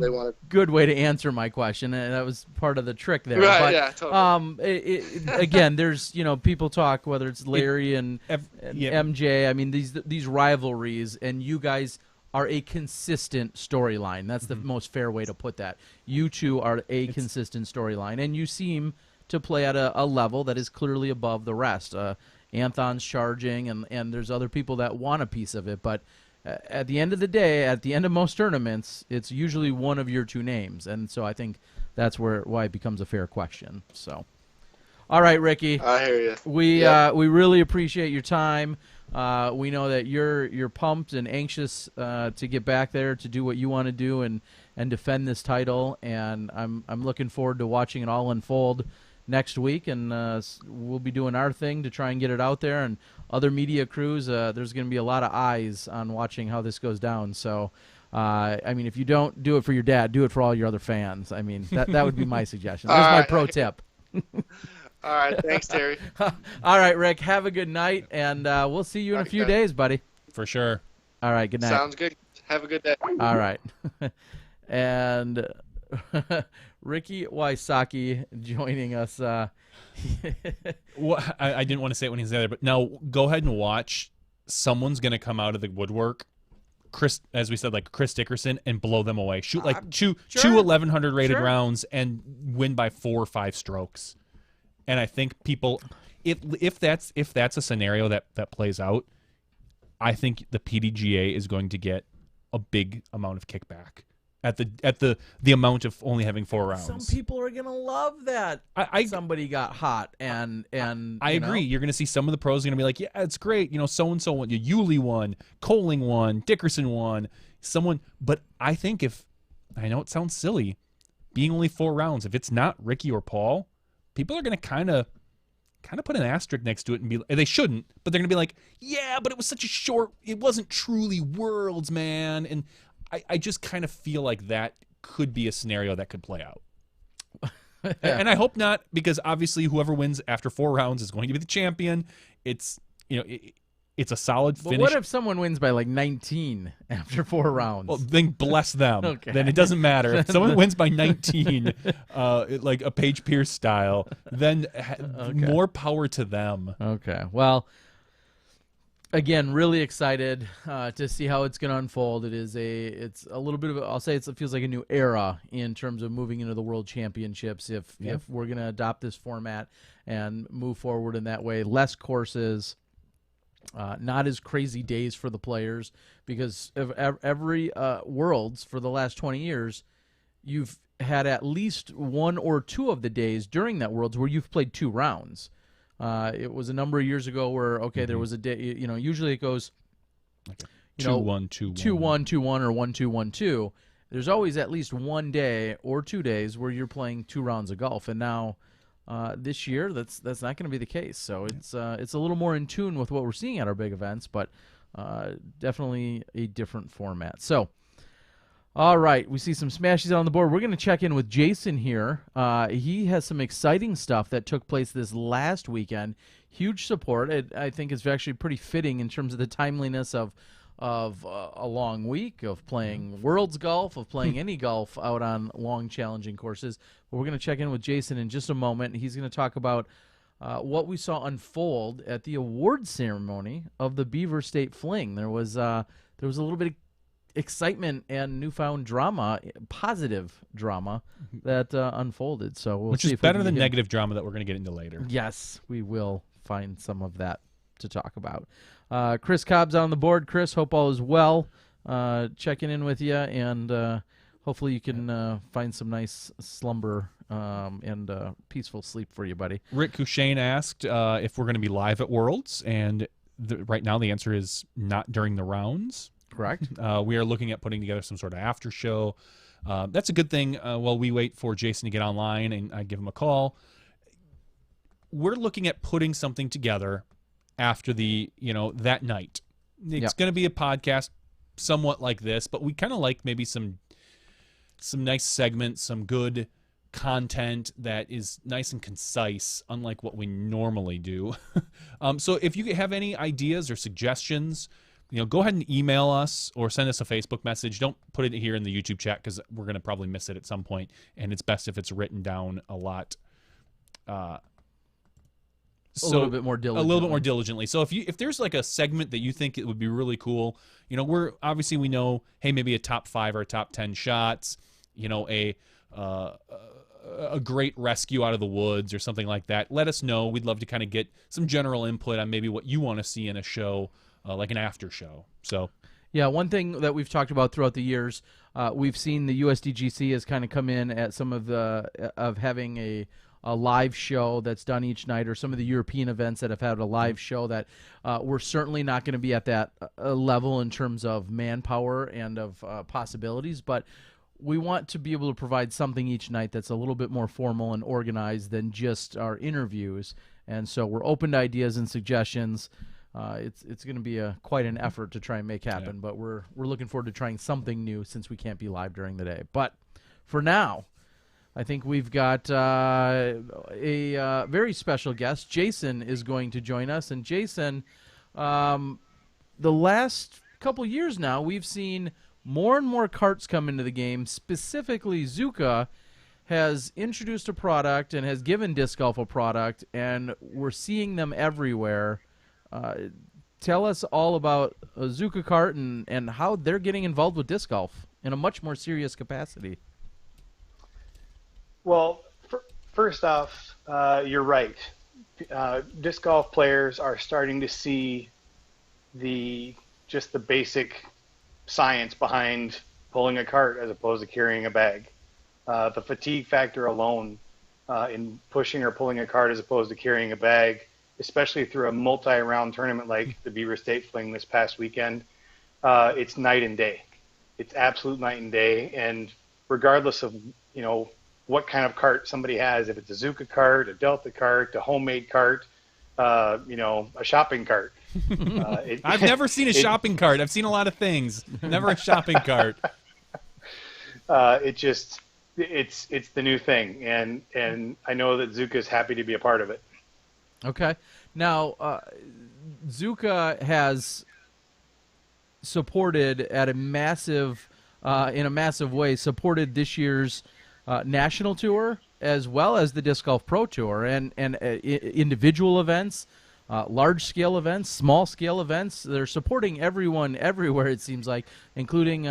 good way to answer my question, and that was part of the trick there. Right? But, yeah, totally. Again, there's people talk whether it's Larry and MJ. I mean these rivalries, and you guys are a consistent storyline. That's the most fair way to put that. You two are a consistent storyline, and you seem to play at a level that is clearly above the rest. Anthon's charging, and there's other people that want a piece of it, but at the end of the day, at the end of most tournaments, it's usually one of your two names, and so I think that's why it becomes a fair question. So, all right, Ricky. I hear you. We really appreciate your time. We know that you're pumped and anxious to get back there to do what you want to do and defend this title, and I'm looking forward to watching it all unfold next week, and we'll be doing our thing to try and get it out there, and other media crews, there's going to be a lot of eyes on watching how this goes down. So I mean, if you don't do it for your dad, do it for all your other fans. I mean, that would be my suggestion. There's my pro tip. All right, thanks, Terry. All right, Rick, have a good night, and we'll see you in a few days, buddy. For sure. All right, good night. Sounds good. Have a good day. All right. And Ricky Wysocki joining us. Well, I didn't want to say it when he's there, but now go ahead and watch. Someone's going to come out of the woodwork Chris, as we said, like Chris Dickerson, and blow them away. Shoot like two sure. 1100 rated Sure. rounds and win by 4 or 5 strokes. And I think people, if that's a scenario that plays out, I think the PDGA is going to get a big amount of kickback at the amount of only having 4 rounds. Some people are gonna love that. Somebody got hot, and I agree. You're gonna see some of the pros are gonna be like, yeah, it's great. So and so won. Yuli won, Coling won, Dickerson won. But I think I know it sounds silly, being only 4 rounds. If it's not Ricky or Paul, people are gonna kind of put an asterisk next to it and be. They shouldn't, but they're gonna be like, yeah, but it was such a short. It wasn't truly Worlds, man. And I just kind of feel like that could be a scenario that could play out. And I hope not, because obviously whoever wins after 4 rounds is going to be the champion. It's it's a solid finish. But what if someone wins by like 19 after 4 rounds? Well, then bless them. Okay. Then it doesn't matter. If someone wins by 19, like a Paige Pierce style, then more power to them. Okay. Well, again, really excited to see how it's going to unfold. It's a little bit of I'll say it feels like a new era in terms of moving into the World Championships. If we're going to adopt this format and move forward in that way, less courses. Not as crazy days for the players, because of every Worlds for the last 20 years, you've had at least 1 or 2 of the days during that Worlds where you've played 2 rounds. It was a number of years ago where there was a day. Usually it goes 2-1, 2-1, 2-1, 2-1, or 1-2, 1-2. There's always at least 1 day or 2 days where you're playing 2 rounds of golf, and now. This year, that's not going to be the case. So it's a little more in tune with what we're seeing at our big events, but definitely a different format. So, all right, we see some smashes on the board. We're going to check in with Jason here. He has some exciting stuff that took place this last weekend. Huge support. I think it's actually pretty fitting in terms of the timeliness of a long week of playing Worlds golf, of playing any golf out on long, challenging courses. But we're going to check in with Jason in just a moment. He's going to talk about what we saw unfold at the award ceremony of the Beaver State Fling. There was a little bit of excitement and newfound drama, positive drama that unfolded. So we'll which see is if we better can than get negative drama that we're going to get into later. Yes, we will find some of that to talk about. Chris Cobb's on the board. Chris, hope all is well. Checking in with you, and hopefully you can find some nice slumber and peaceful sleep for you, buddy. Rick Cushane asked if we're going to be live at Worlds, and right now the answer is not during the rounds. Correct. We are looking at putting together some sort of after show. That's a good thing while we wait for Jason to get online and I give him a call. We're looking at putting something together after that night. It's going to be a podcast somewhat like this, but we kind of like maybe some nice segments, some good content that is nice and concise, unlike what we normally do. So if you have any ideas or suggestions, go ahead and email us or send us a Facebook message. Don't put it here in the YouTube chat because we're going to probably miss it at some point, and it's best if it's written down a lot. A little bit more diligently. So if there's like a segment that you think it would be really cool, we know, hey, maybe a top 5 or top 10 shots, a great rescue out of the woods or something like that. Let us know. We'd love to kind of get some general input on maybe what you want to see in a show, like an after show. So. Yeah, one thing that we've talked about throughout the years, we've seen the USDGC has kind of come in at some of having a live show that's done each night, or some of the European events that have had a live show that we're certainly not going to be at that level in terms of manpower and of possibilities, but we want to be able to provide something each night that's a little bit more formal and organized than just our interviews. And so we're open to ideas and suggestions. It's going to be quite an effort to try and make happen, but we're looking forward to trying something new since we can't be live during the day. But for now, I think we've got a very special guest. Jason is going to join us. And Jason, the last couple years now, we've seen more and more carts come into the game. Specifically, Zuca has introduced a product and has given disc golf a product, and we're seeing them everywhere. tell us all about Zuca Kart and how they're getting involved with disc golf in a much more serious capacity. Well, first off, you're right. Disc golf players are starting to see just the basic science behind pulling a cart as opposed to carrying a bag. The fatigue factor alone in pushing or pulling a cart as opposed to carrying a bag, especially through a multi-round tournament like the Beaver State Fling this past weekend, it's night and day. It's absolute night and day. And regardless of, what kind of cart somebody has, if it's a Zuca cart, a Delta cart, a homemade cart, a shopping cart. I've never seen a shopping cart. I've seen a lot of things. Never a shopping cart. It's the new thing, and I know that Zuca is happy to be a part of it. Okay. Now, Zuca has supported in a massive way, supported this year's national tour as well as the Disc Golf Pro Tour and individual events, large-scale events, small-scale events. They're supporting everyone everywhere, it seems like, including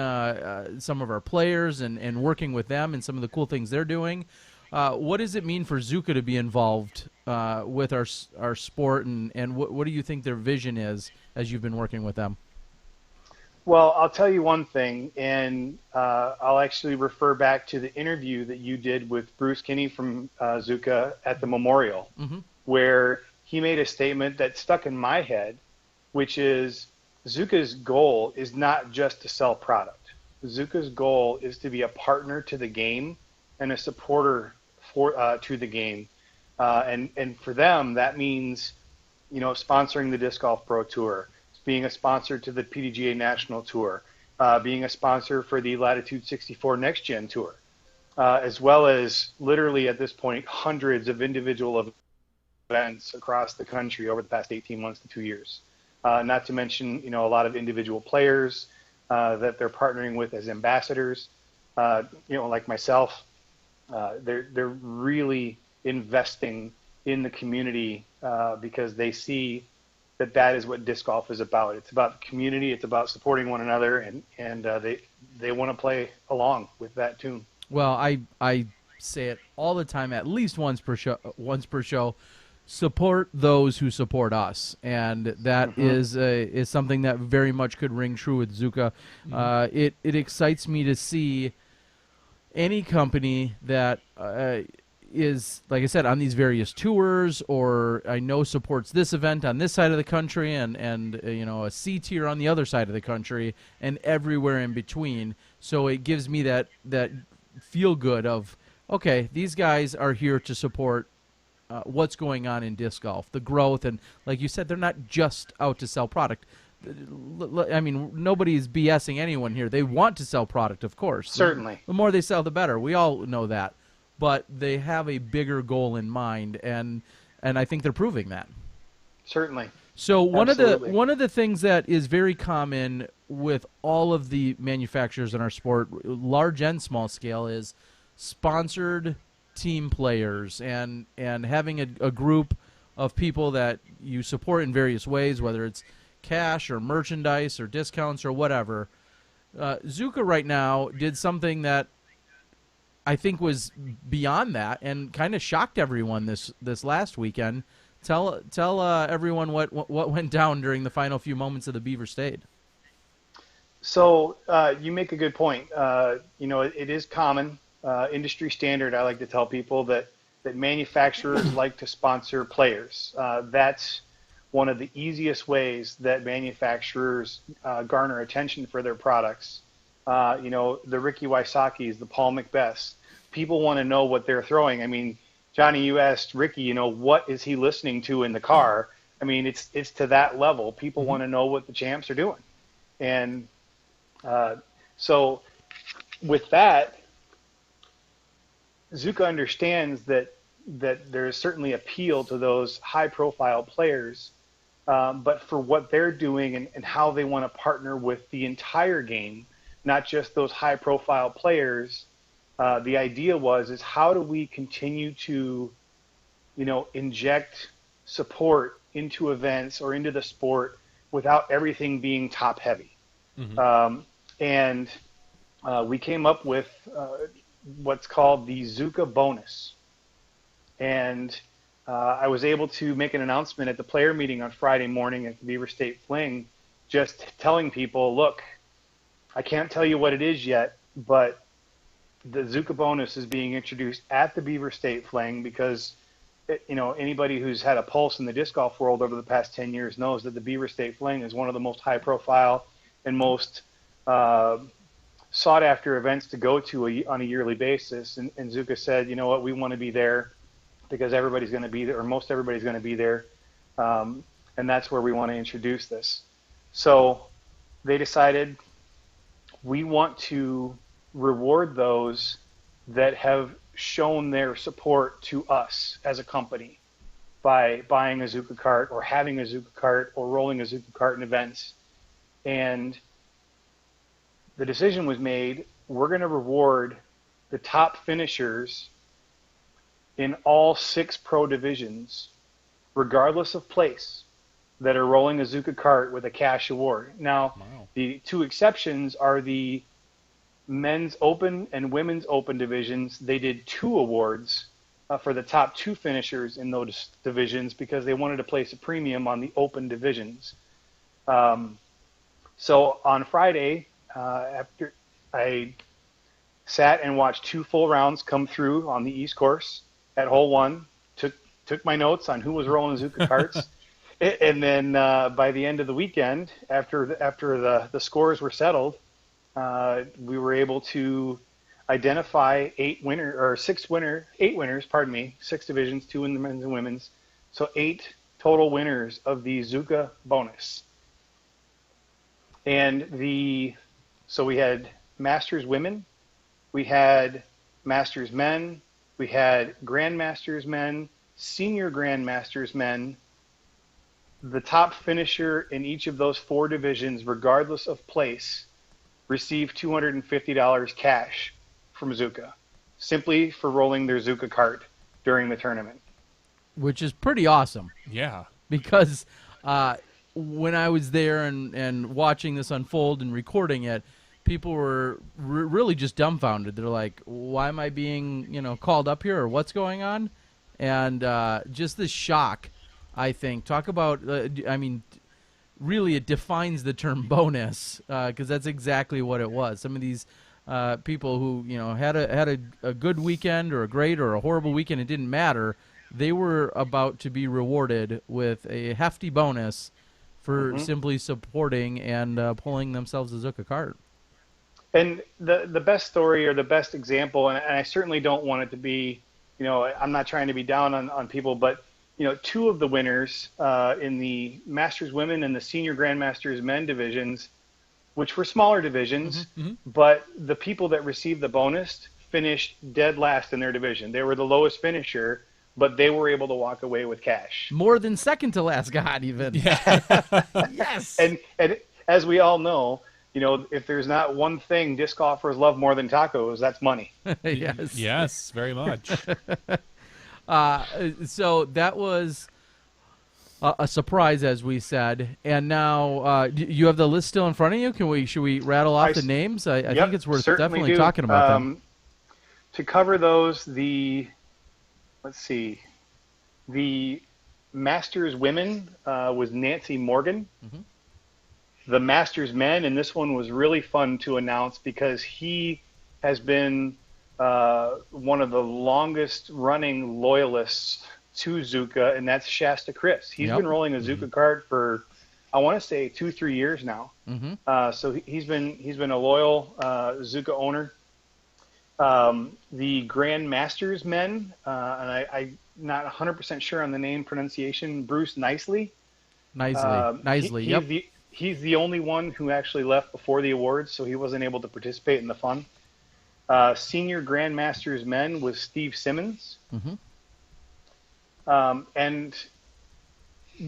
some of our players and working with them and some of the cool things they're doing. What does it mean for Zuca to be involved with our sport, and what do you think their vision is as you've been working with them? Well, I'll tell you one thing, and I'll actually refer back to the interview that you did with Bruce Kinney from Zuca at the Memorial, where he made a statement that stuck in my head, which is Zuca's goal is not just to sell product. Zuca's goal is to be a partner to the game and a supporter to the game. And for them, that means, sponsoring the Disc Golf Pro Tour, being a sponsor to the PDGA National Tour, being a sponsor for the Latitude 64 Next Gen Tour, as well as literally at this point hundreds of individual events across the country over the past 18 months to 2 years. Not to mention, a lot of individual players that they're partnering with as ambassadors, like myself. They're really investing in the community because they see that is what disc golf is about. It's about the community. It's about supporting one another, and they want to play along with that tune. Well, I say it all the time, at least once per show. Support those who support us, and that is something that very much could ring true with Zuca. It excites me to see any company that is, like I said, on these various tours, or I know supports this event on this side of the country, and a C tier on the other side of the country, and everywhere in between. So it gives me that feel good of, okay, these guys are here to support what's going on in disc golf, the growth, and like you said, they're not just out to sell product. I mean, nobody's BSing anyone here. They want to sell product, of course. Certainly. The more they sell, the better. We all know that. But they have a bigger goal in mind, and I think they're proving that. Certainly. So one of the things that is very common with all of the manufacturers in our sport, large and small scale, is sponsored team players and having a group of people that you support in various ways, whether it's cash or merchandise or discounts or whatever. Zuca right now did something that I think was beyond that and kind of shocked everyone this last weekend. Tell everyone what went down during the final few moments of the Beaver State. So you make a good point. It is common, industry standard. I like to tell people that manufacturers like to sponsor players. That's one of the easiest ways that manufacturers garner attention for their products. The Ricky Wysockis, the Paul Macbeths. People want to know what they're throwing. I mean, Johnny, you asked Ricky, what is he listening to in the car? I mean, it's to that level. People want to know what the champs are doing. And so with that, Zuca understands that there's certainly appeal to those high-profile players, but for what they're doing and how they want to partner with the entire game, not just those high-profile players. The idea is how do we continue to, inject support into events or into the sport without everything being top heavy. Mm-hmm. And we came up with what's called the Zuca bonus. And I was able to make an announcement at the player meeting on Friday morning at the Beaver State Fling, just telling people, look, I can't tell you what it is yet, but the Zuca bonus is being introduced at the Beaver State Fling because, anybody who's had a pulse in the disc golf world over the past 10 years knows that the Beaver State Fling is one of the most high-profile and most sought-after events to go to on a yearly basis. And Zuca said, you know what, we want to be there because everybody's going to be there, or most everybody's going to be there, and that's where we want to introduce this. So they decided we want to reward those that have shown their support to us as a company by buying a Zuca cart or having a Zuca cart or rolling a Zuca cart in events. And the decision was made, we're going to reward the top finishers in all 6 pro divisions, regardless of place, that are rolling a Zuca cart with a cash award. Now, the 2 exceptions are the men's open and women's open divisions. They did 2 awards for the top 2 finishers in those divisions because they wanted to place a premium on the open divisions. So on Friday, after I sat and watched 2 full rounds come through on the East Course at hole 1, took my notes on who was rolling Zuca carts, and then by the end of the weekend, after the scores were settled, we were able to identify 8 winners, 6 divisions, 2 in the men's and women's, so 8 total winners of the Zuca bonus. And so we had Masters women, we had Masters men, we had Grandmasters men, Senior Grandmasters men. The top finisher in each of those 4 divisions, regardless of place, received $250 cash from Zuca, simply for rolling their Zuca cart during the tournament. Which is pretty awesome. Yeah. Because when I was there and watching this unfold and recording it, people were really just dumbfounded. They're like, why am I being, called up here, or what's going on? And just this shock, I think. Talk about, really it defines the term bonus, because that's exactly what it was. Some of these people who, had a good weekend or a great or a horrible weekend, it didn't matter. They were about to be rewarded with a hefty bonus for simply supporting and pulling themselves a Zuca cart. And the best story or the best example, and I certainly don't want it to be, I'm not trying to be down on people, but, 2 of the winners in the Masters women and the Senior Grandmasters men divisions, which were smaller divisions, but the people that received the bonus finished dead last in their division. They were the lowest finisher, but they were able to walk away with cash. More than second to last got even. Yeah. Yes. And as we all know, if there's not one thing disc golfers love more than tacos, that's money. Yes. Yes, very much. So that was a surprise, as we said. And now, you have the list still in front of you? Should we rattle off the names? I think it's worth definitely talking about them. To cover those, let's see, the Masters women was Nancy Morgan. The Masters men, and this one was really fun to announce because he has been one of the longest running loyalists to Zuca, and that's Shasta Chris. He's been rolling a Zuca cart for, I want to say, 2-3 years now. So he's been a loyal Zuca owner. The Grand Masters men, and I'm not 100% sure on the name pronunciation, Bruce Nicely. Yep. He's the only one who actually left before the awards, so he wasn't able to participate in the fun. Senior Grandmasters men was Steve Simmons. And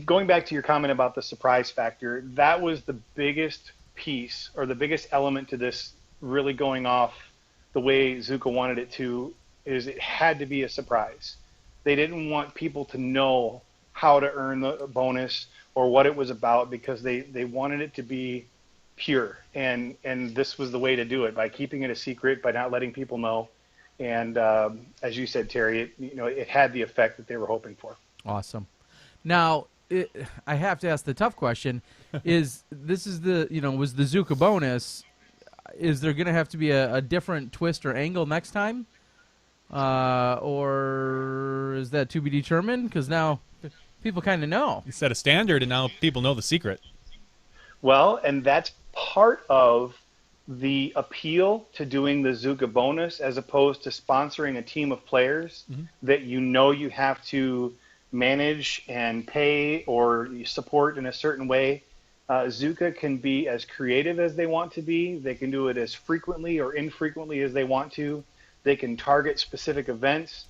going back to your comment about the surprise factor, that was the biggest piece or the biggest element to this really going off the way Zuca wanted it to, is it had to be a surprise. They didn't want people to know how to earn the bonus or what it was about, because they wanted it to be pure, and this was the way to do it, by keeping it a secret, by not letting people know. And as you said, Terry, it had the effect that they were hoping for. Awesome. Now, I have to ask the tough question: was the Zuca bonus? Is there going to have to be a different twist or angle next time, or is that to be determined? Because now people kind of know. You set a standard, and now people know the secret. Well, and that's part of the appeal to doing the Zuca bonus, as opposed to sponsoring a team of players that you have to manage and pay or support in a certain way. Zuca can be as creative as they want to be. They can do it as frequently or infrequently as they want to. They can target specific events.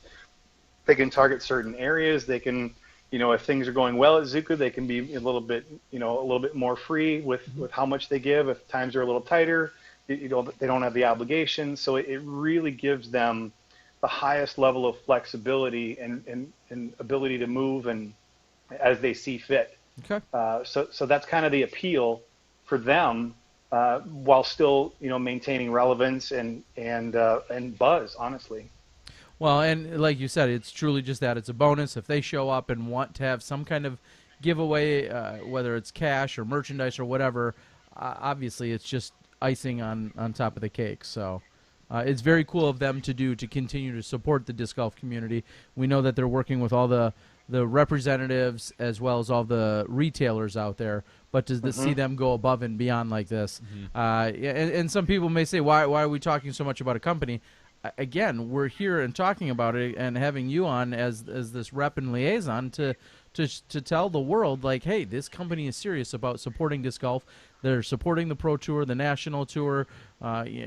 They can target certain areas. They can, if things are going well at Zuca, they can be a little bit more free with how much they give. If times are a little tighter, they don't have the obligation. So it really gives them the highest level of flexibility and ability to move and as they see fit. Okay. So that's kind of the appeal for them, while still maintaining relevance and buzz, honestly. Well, and like you said, it's truly just that. It's a bonus. If they show up and want to have some kind of giveaway, whether it's cash or merchandise or whatever, obviously it's just icing on top of the cake. So it's very cool of them to continue to support the disc golf community. We know that they're working with all the representatives as well as all the retailers out there, but to see them go above and beyond like this, and some people may say, why are we talking so much about a company? Again, we're here and talking about it and having you on as this rep and liaison to tell the world, like, hey, this company is serious about supporting disc golf. They're supporting the Pro Tour, the National Tour,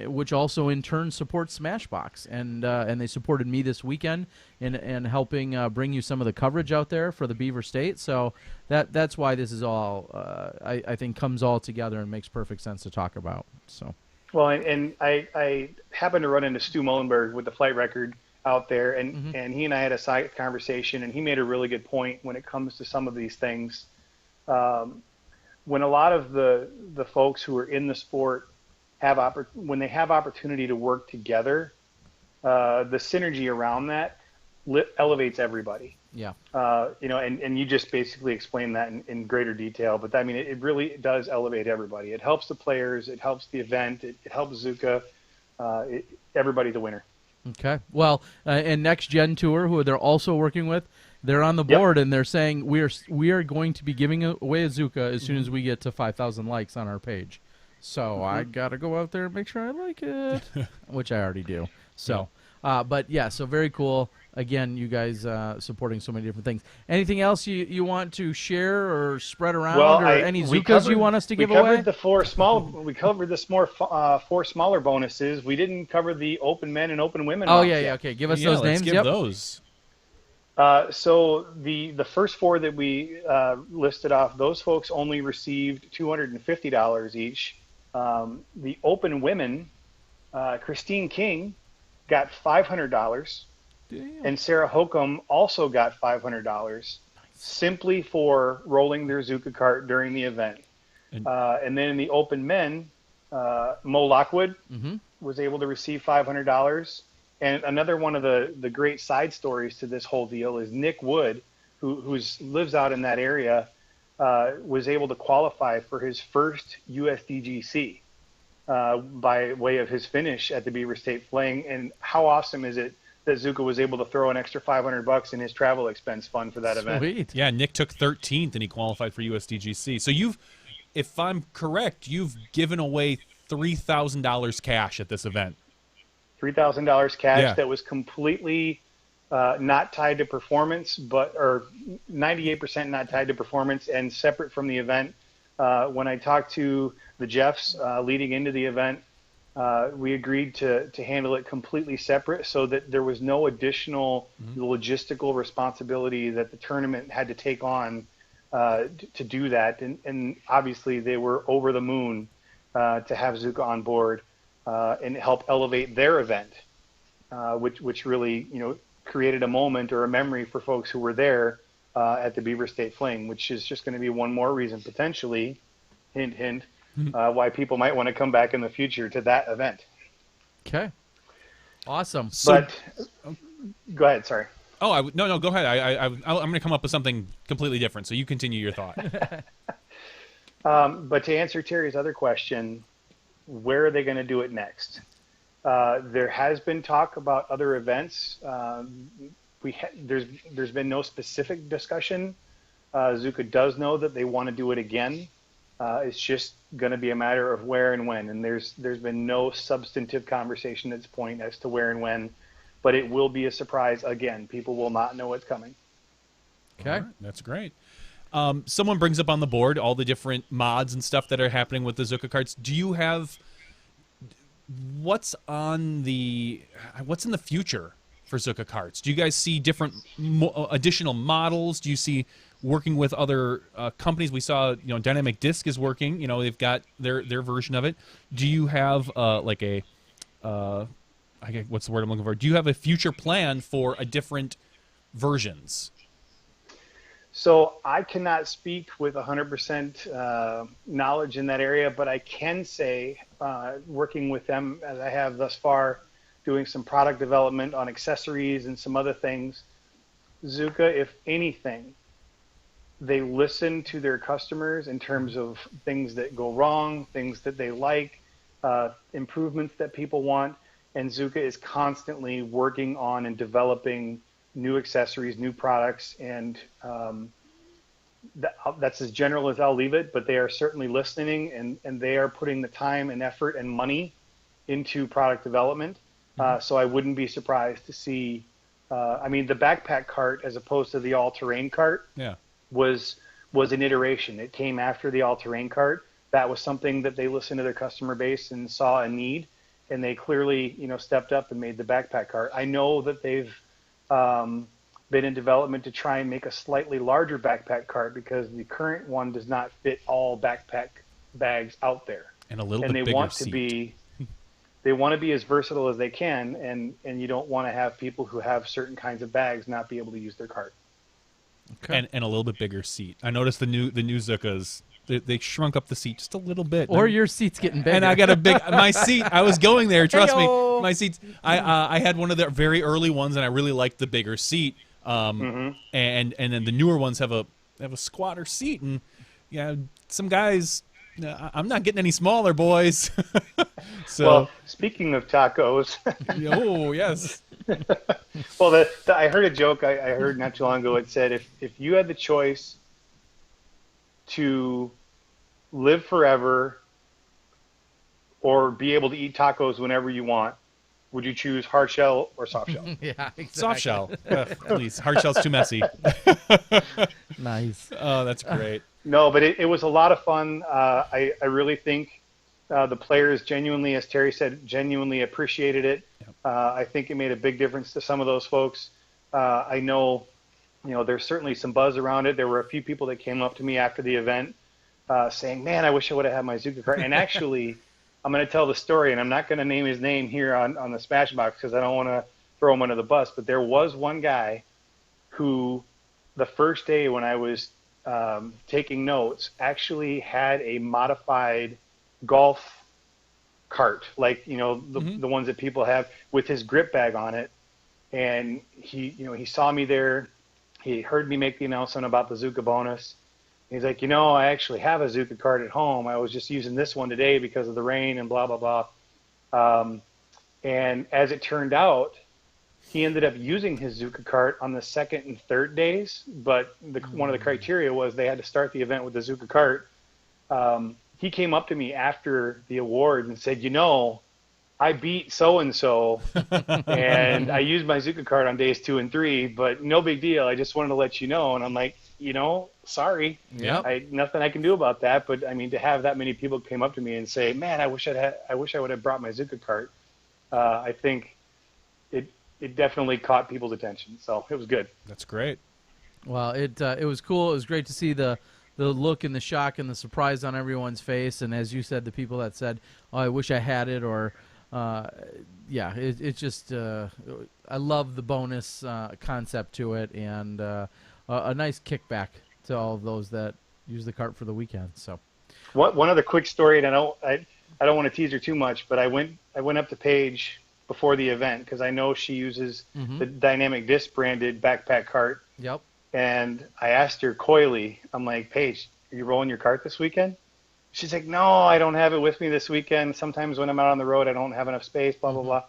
which also in turn supports SmashBoxx, and they supported me this weekend in helping bring you some of the coverage out there for the Beaver State. So that's why this is all I think comes all together and makes perfect sense to talk about. So. Well, and I happened to run into Stu Mullenberg with the Flight Record out there, and he and I had a side conversation, and he made a really good point when it comes to some of these things. When a lot of the folks who are in the sport when they have opportunity to work together, the synergy around that elevates everybody. Yeah. And you just basically explained that in greater detail, but I mean, it really does elevate everybody. It helps the players, it helps the event, it helps Zuca, everybody's a winner. Okay. Well, and Next Gen Tour, who they're also working with, they're on the board, and they're saying we are going to be giving away a Zuca as soon as we get to 5,000 likes on our page. So I got to go out there and make sure I like it, which I already do. So, but yeah, so very cool. Again, you guys supporting so many different things. Anything else you want to share or spread around, or any Zucas you want us to give away? We covered the four smaller bonuses. We didn't cover the Open Men and Open Women. Oh yeah. Okay, give us those names. Give those. So the first four that we listed off, those folks only received $250 each. The Open Women, Christine King got $500. Damn. And Sarah Hokum also got $500 simply for rolling their Zuca cart during the event. And then in the Open Men, Mo Lockwood was able to receive $500. And another one of the great side stories to this whole deal is Nick Wood, who lives out in that area, was able to qualify for his first USDGC by way of his finish at the Beaver State Fling. And how awesome is it that Zuca was able to throw an extra $500 in his travel expense fund for that event? Yeah, Nick took 13th and he qualified for USDGC. So if I'm correct, you've given away $3,000 cash at this event. $3,000 cash that was completely not tied to performance, or 98% not tied to performance and separate from the event. When I talked to the Jeffs leading into the event, we agreed to handle it completely separate so that there was no additional logistical responsibility that the tournament had to take on to do that. And obviously they were over the moon to have Zuca on board and help elevate their event, which really created a moment or a memory for folks who were there at the Beaver State Fling, which is just going to be one more reason, potentially, hint, hint, why people might want to come back in the future to that event. Okay. Awesome. But go ahead. Sorry. Oh, no, go ahead. I'm going to come up with something completely different, so you continue your thought. But to answer Terry's other question, where are they going to do it next? There has been talk about other events. There's been no specific discussion. Zuca does know that they want to do it again. It's just going to be a matter of where and when. And there's been no substantive conversation at this point as to where and when. But it will be a surprise again. People will not know it's coming. Okay. Right, that's great. Someone brings up on the board all the different mods and stuff that are happening with the Zuca cards. Do you have what's in the future for Zuca cards? Do you guys see different additional models? Do you see working with other companies? We saw, Dynamic Disc is working. They've got their version of it. Do you have what's the word I'm looking for? Do you have a future plan for a different versions? So I cannot speak with 100% knowledge in that area, but I can say, working with them as I have thus far, doing some product development on accessories and some other things, Zuca, if anything, they listen to their customers in terms of things that go wrong, things that they like, improvements that people want, and Zuca is constantly working on and developing new accessories, new products, and that's as general as I'll leave it, but they are certainly listening, and they are putting the time and effort and money into product development. So I wouldn't be surprised to see, the backpack cart as opposed to the all-terrain cart was an iteration. It came after the all-terrain cart. That was something that they listened to their customer base and saw a need, and they clearly, stepped up and made the backpack cart. I know that they've been in development to try and make a slightly larger backpack cart because the current one does not fit all backpack bags out there. And a little bit bigger seat. They want to be as versatile as they can, and you don't want to have people who have certain kinds of bags not be able to use their cart. Okay. And a little bit bigger seat. I noticed the new Zucas. They shrunk up the seat just a little bit. Or your seat's getting bigger. And I got my seat. I was going there. Trust me. My seats. I had one of the very early ones, and I really liked the bigger seat. And then the newer ones have a squatter seat, and some guys. I'm not getting any smaller, boys. Well, speaking of tacos. Oh yes. Well, I heard a joke I heard not too long ago. It said if you had the choice to live forever or be able to eat tacos whenever you want, would you choose hard shell or soft shell? Yeah, exactly. Soft shell. Please. Hard shell's too messy. Nice. Oh, that's great. No, but it was a lot of fun. I really think the players genuinely, as Terry said, genuinely appreciated it. Yep. I think it made a big difference to some of those folks. I know, there's certainly some buzz around it. There were a few people that came up to me after the event saying, man, I wish I would have had my Zuca cart. And actually, I'm going to tell the story, and I'm not going to name his name here on the Smashbox because I don't want to throw him under the bus. But there was one guy who, the first day when I was taking notes, actually had a modified golf cart, like the ones that people have, with his grip bag on it. And he saw me there. He heard me make the announcement about the Zuca bonus. He's like, I actually have a Zuca cart at home. I was just using this one today because of the rain and blah, blah, blah. And as it turned out, he ended up using his Zuca cart on the second and third days. But one of the criteria was they had to start the event with the Zuca cart. He came up to me after the awards and said, I beat so-and-so, and I used my Zuca cart on days 2 and 3, but no big deal. I just wanted to let you know. And I'm like, sorry. Yeah. Nothing I can do about that. But to have that many people came up to me and say, man, I wish I would have brought my Zuca cart. I think it definitely caught people's attention. So it was good. That's great. Well, it was cool. It was great to see the look and the shock and the surprise on everyone's face. And as you said, the people that said, oh, I wish I had it, or it's just I love the bonus concept to it, and a nice kickback to all of those that use the cart for the weekend. So, one other quick story, and I don't want to tease her too much, but I went up to Paige before the event because I know she uses the Dynamic Disc branded backpack cart. Yep. And I asked her coyly, I'm like, Paige, are you rolling your cart this weekend? She's like, no, I don't have it with me this weekend. Sometimes when I'm out on the road, I don't have enough space, blah, blah, blah.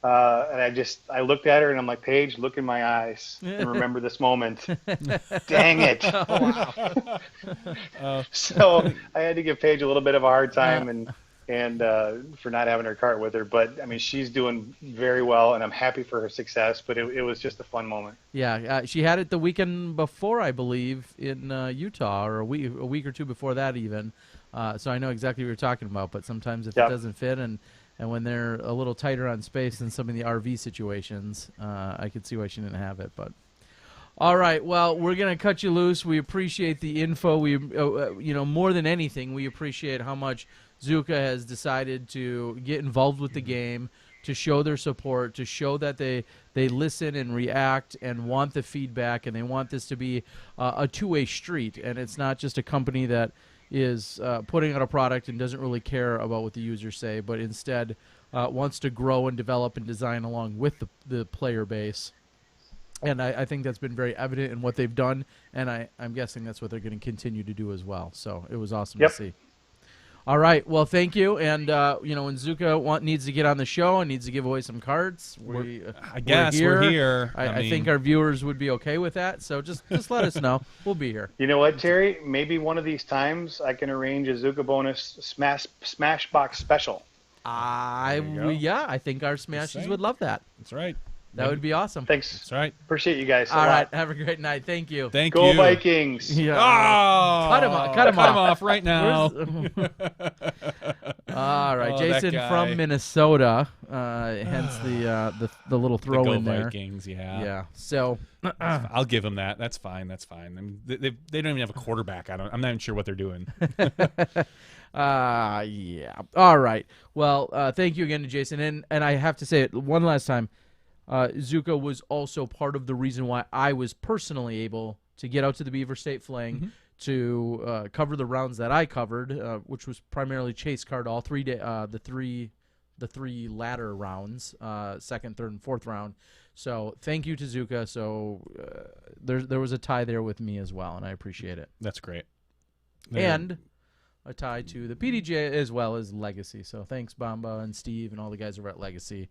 And I looked at her and I'm like, Paige, look in my eyes and remember this moment. Dang it. Oh, wow. So I had to give Paige a little bit of a hard time and for not having her cart with her. But I mean, she's doing very well and I'm happy for her success, but it was just a fun moment. Yeah. She had it the weekend before, I believe, in Utah, or a week or two before that even. So I know exactly what you're talking about, but sometimes if it doesn't fit and when they're a little tighter on space than some of the RV situations, I could see why she didn't have it. But all right, well, we're gonna cut you loose. We appreciate the info. We, more than anything, we appreciate how much Zuca has decided to get involved with the game, to show their support, to show that they listen and react and want the feedback, and they want this to be a two-way street, and it's not just a company that is putting out a product and doesn't really care about what the users say, but instead wants to grow and develop and design along with the player base. And I think that's been very evident in what they've done, and I'm guessing that's what they're going to continue to do as well. So it was awesome to see. All right, well, thank you. And, when Zuca needs to get on the show and needs to give away some cards, I guess we're here. I think our viewers would be okay with that, so just let us know. We'll be here. You know what, Terry? Maybe one of these times I can arrange a Zuca bonus Smashbox special. I think our Smashes would love that. That's right. That would be awesome. Thanks. That's right. Appreciate you guys. All right. Have a great night. Thank you. Thank you. Go Vikings. Yeah. Oh, cut him off right now. All right. Jason from Minnesota. Hence the little throw in there. Vikings, yeah. Yeah. So I'll give them that. That's fine. That's fine. I mean, they don't even have a quarterback. I'm not even sure what they're doing. Yeah. All right. Well, thank you again to Jason. And I have to say it one last time. Zuca was also part of the reason why I was personally able to get out to the Beaver State Fling to cover the rounds that I covered, which was primarily chase card all 3 day, the three ladder rounds, second, third, and fourth round. So thank you to Zuca. So there was a tie there with me as well, and I appreciate it. That's great. And a tie to the PDJ as well as Legacy. So thanks, Bamba and Steve and all the guys over at Legacy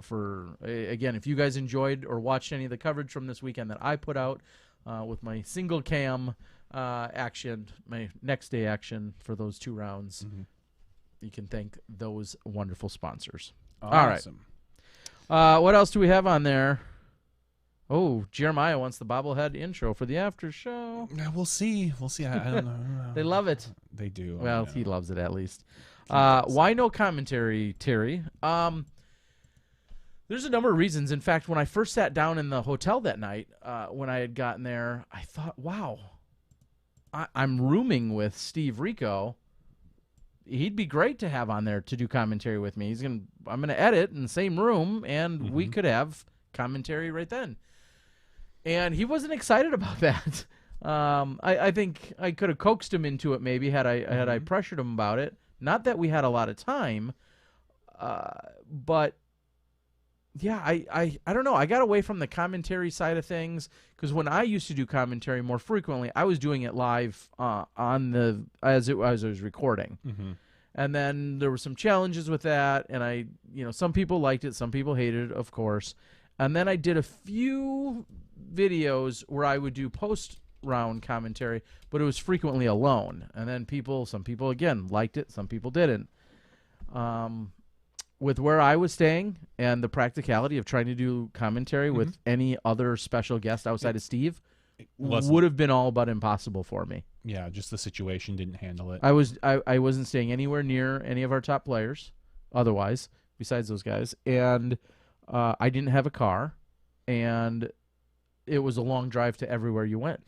for, again, if you guys enjoyed or watched any of the coverage from this weekend that I put out with my single cam action, my next day action for those 2 rounds, you can thank those wonderful sponsors. Awesome. All right. What else do we have on there? Oh, Jeremiah wants the bobblehead intro for the after show. We'll see. I don't know. They love it. They do. Well, he loves it at least. Why no commentary, Terry? There's a number of reasons. In fact, when I first sat down in the hotel that night, when I had gotten there, I thought, wow, I'm rooming with Steve Rico. He'd be great to have on there to do commentary with me. I'm gonna edit in the same room, and we could have commentary right then. And he wasn't excited about that. I think I could have coaxed him into it maybe had I pressured him about it. Not that we had a lot of time, but yeah, I don't know. I got away from the commentary side of things because when I used to do commentary more frequently, I was doing it live as I was recording. And then there were some challenges with that, and some people liked it, some people hated it, of course. And then I did a few videos where I would do post-round commentary, but it was frequently alone. And then some people again liked it, some people didn't. With where I was staying and the practicality of trying to do commentary with any other special guest outside of Steve would have been all but impossible for me. Yeah, just the situation didn't handle it. I wasn't staying anywhere near any of our top players otherwise, besides those guys. And I didn't have a car, and it was a long drive to everywhere you went.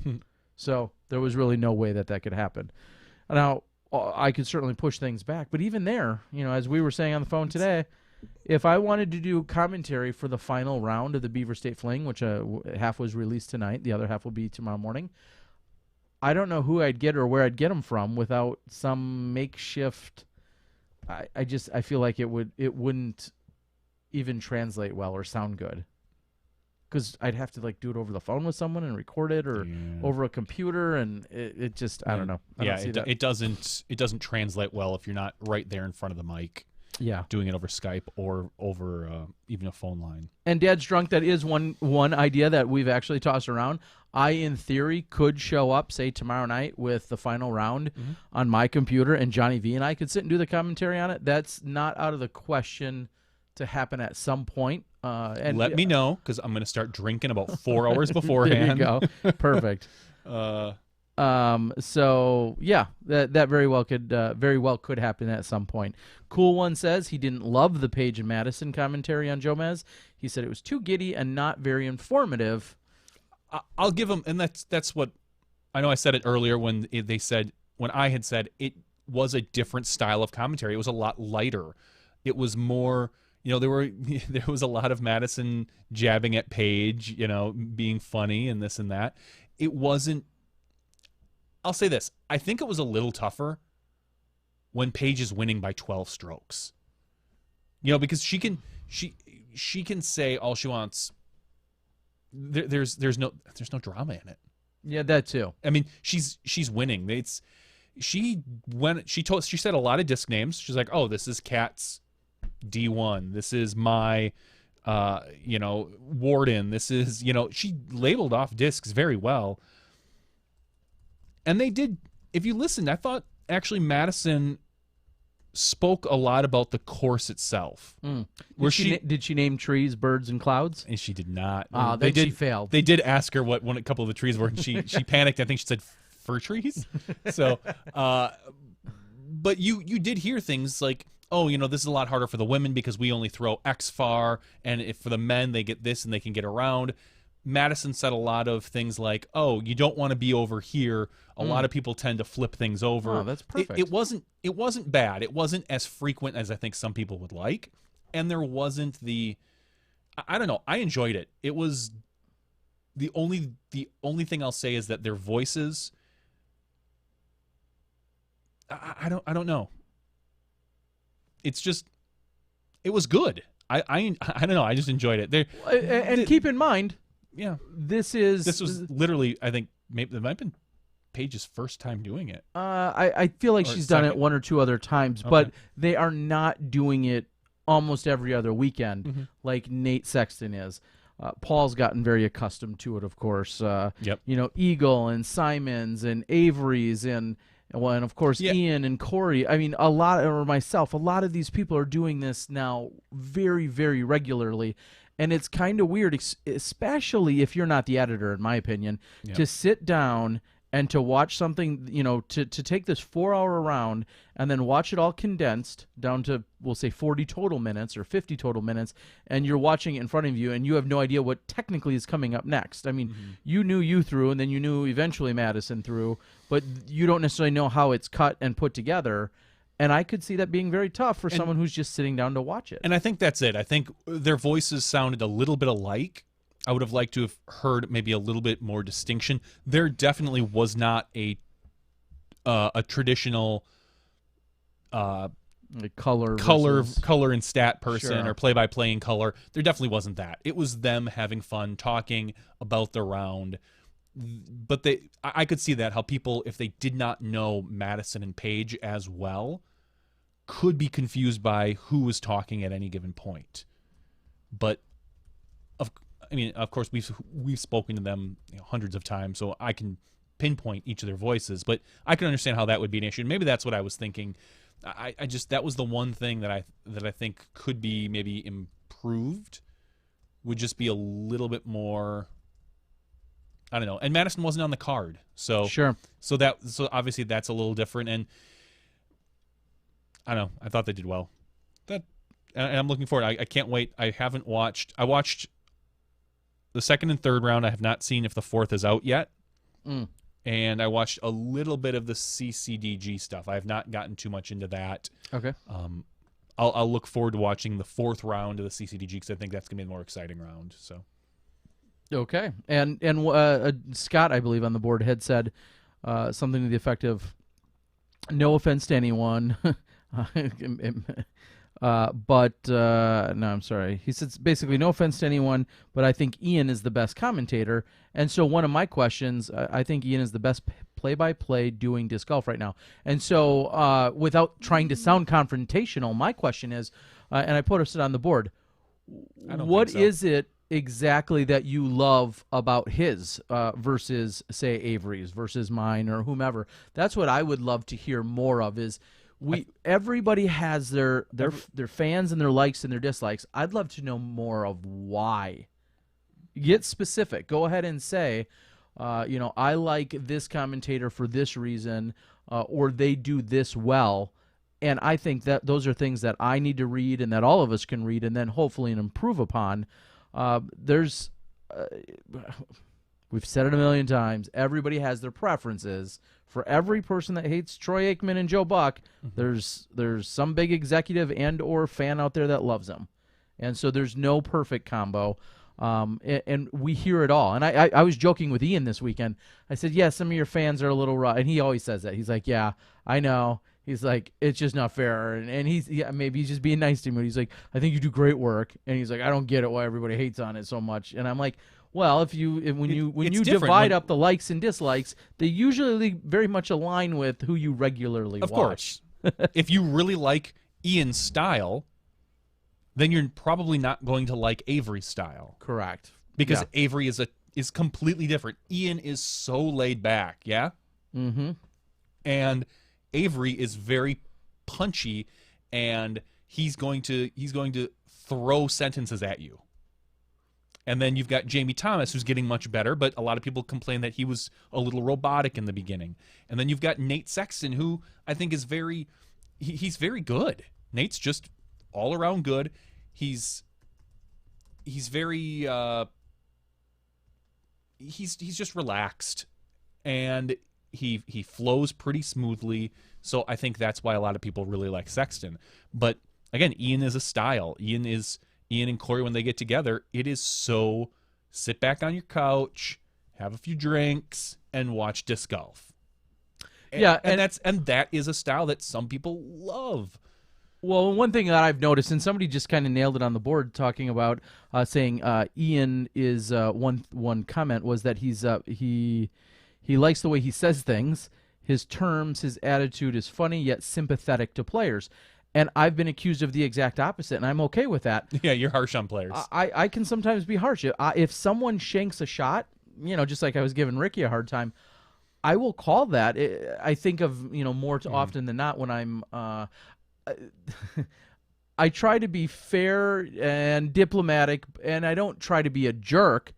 So there was really no way that could happen. Now, I could certainly push things back, but even there, as we were saying on the phone today, if I wanted to do commentary for the final round of the Beaver State Fling, which half was released tonight, the other half will be tomorrow morning, I don't know who I'd get or where I'd get them from without some makeshift. I feel like it wouldn't even translate well or sound good, because I'd have to like do it over the phone with someone and record it, or over a computer, and it just I don't know. It doesn't translate well if you're not right there in front of the mic. Yeah, doing it over Skype or over even a phone line. And Dad's Drunk, that is one idea that we've actually tossed around. I, in theory, could show up, say, tomorrow night with the final round on my computer, and Johnny V and I could sit and do the commentary on it. That's not out of the question to happen at some point. And let me know, because I'm going to start drinking about 4 hours beforehand. There you go. Perfect. So yeah, that very well could happen at some point. Cool One says he didn't love the Page and Madison commentary on Jomez. He said it was too giddy and not very informative. I'll give him, and that's what I know. I said it earlier when I had said it was a different style of commentary. It was a lot lighter. It was more, there was a lot of Madison jabbing at Page, being funny and this and that. It wasn't. I'll say this. I think it was a little tougher when Paige is winning by 12 strokes. Because she can say all she wants. There's no drama in it. Yeah, that too. I mean, she's winning. She said a lot of disc names. She's like, "Oh, this is Kat's D1. This is my Warden. This is, she labeled off discs very well." And they did, if you listened, I thought actually Madison spoke a lot about the course itself. Did she name trees, birds, and clouds? And she did not. She failed. They did ask her what a couple of the trees were, and she panicked. I think she said fir trees. So, but you did hear things like, oh, this is a lot harder for the women because we only throw X far, and if for the men they get this and they can get around. Madison said a lot of things like, oh, you don't want to be over here. A lot of people tend to flip things over. Oh, that's perfect. It wasn't bad. It wasn't as frequent as I think some people would like. And there wasn't I don't know. I enjoyed it. It was the only thing I'll say is that their voices, I don't know. It's just, it was good. I don't know. I just enjoyed it. And keep in mind, yeah, this was literally, I think, maybe it might have been Paige's first time doing it. I feel like she's done it one or two other times, but they are not doing it almost every other weekend like Nate Sexton is. Paul's gotten very accustomed to it, of course. Eagle and Simons and Avery's and of course Ian and Corey. I mean, a lot of these people are doing this now very, very regularly. And it's kind of weird, especially if you're not the editor, in my opinion, to sit down and to watch something, to take this 4-hour round and then watch it all condensed down to, we'll say, 40 total minutes or 50 total minutes, and you're watching it in front of you and you have no idea what technically is coming up next. I mean, you knew you threw, and then you knew eventually Madison threw, but you don't necessarily know how it's cut and put together. And I could see that being very tough for someone who's just sitting down to watch it. And I think that's it. I think their voices sounded a little bit alike. I would have liked to have heard maybe a little bit more distinction. There definitely was not a traditional color and stat person or play-by-play in color. There definitely wasn't that. It was them having fun, talking about the round. But I could see that, how people, if they did not know Madison and Paige as well, could be confused by who was talking at any given point. But of course, we've spoken to them hundreds of times, so I can pinpoint each of their voices. But I can understand how that would be an issue. And maybe that's what I was thinking. I just, that was the one thing that I think could be maybe improved. Would just be a little bit more. I don't know. And Madison wasn't on the card, so sure. So obviously that's a little different. And I don't know. I thought they did well. And I'm looking forward. I can't wait. I watched the second and third round. I have not seen if the fourth is out yet. And I watched a little bit of the CCDG stuff. I have not gotten too much into that. Okay. I'll look forward to watching the 4th round of the CCDG because I think that's gonna be the more exciting round. So. Okay, and Scott, I believe, on the board had said something to the effect of, "No offense to anyone." But no, I'm sorry. He says basically, no offense to anyone, but I think Ian is the best commentator. And so one of my questions, I think Ian is the best play-by-play doing disc golf right now. And so without trying to sound confrontational, my question is, and I put it on the board, what is it exactly that you love about his versus, say, Avery's versus mine or whomever? That's what I would love to hear more of is, everybody has their fans and their likes and their dislikes. I'd love to know more of why. Get specific. Go ahead and say, I like this commentator for this reason, or they do this well. And I think that those are things that I need to read and that all of us can read and then hopefully improve upon. We've said it a million times. Everybody has their preferences. For every person that hates Troy Aikman and Joe Buck, there's some big executive and or fan out there that loves them. And so there's no perfect combo. And we hear it all. And I was joking with Ian this weekend. I said, yeah, some of your fans are a little raw. And he always says that. He's like, yeah, I know. He's like, it's just not fair. And maybe he's just being nice to me. But he's like, I think you do great work. And he's like, I don't get it why everybody hates on it so much. And I'm like, well, when you divide up the likes and dislikes, they usually very much align with who you regularly watch. Of course. If you really like Ian's style, then you're probably not going to like Avery's style. Correct. Because Avery is completely different. Ian is so laid back, yeah? Mm-hmm. And Avery is very punchy, and he's going to throw sentences at you. And then you've got Jamie Thomas, who's getting much better, but a lot of people complain that he was a little robotic in the beginning. And then you've got Nate Sexton, who I think is he's very good. Nate's just all around good. He's very he's just relaxed, and he flows pretty smoothly. So I think that's why a lot of people really like Sexton. But again, Ian is a style. Ian and Corey, when they get together, it is so sit back on your couch, have a few drinks, and watch disc golf. And that is a style that some people love. Well, one thing that I've noticed, and somebody just kind of nailed it on the board, talking about saying Ian is one comment was that he likes the way he says things, his terms, his attitude is funny yet sympathetic to players. And I've been accused of the exact opposite, and I'm okay with that. Yeah, you're harsh on players. I can sometimes be harsh. If someone shanks a shot, just like I was giving Ricky a hard time, I will call that. I think of, more often than not when I'm I try to be fair and diplomatic, and I don't try to be a jerk,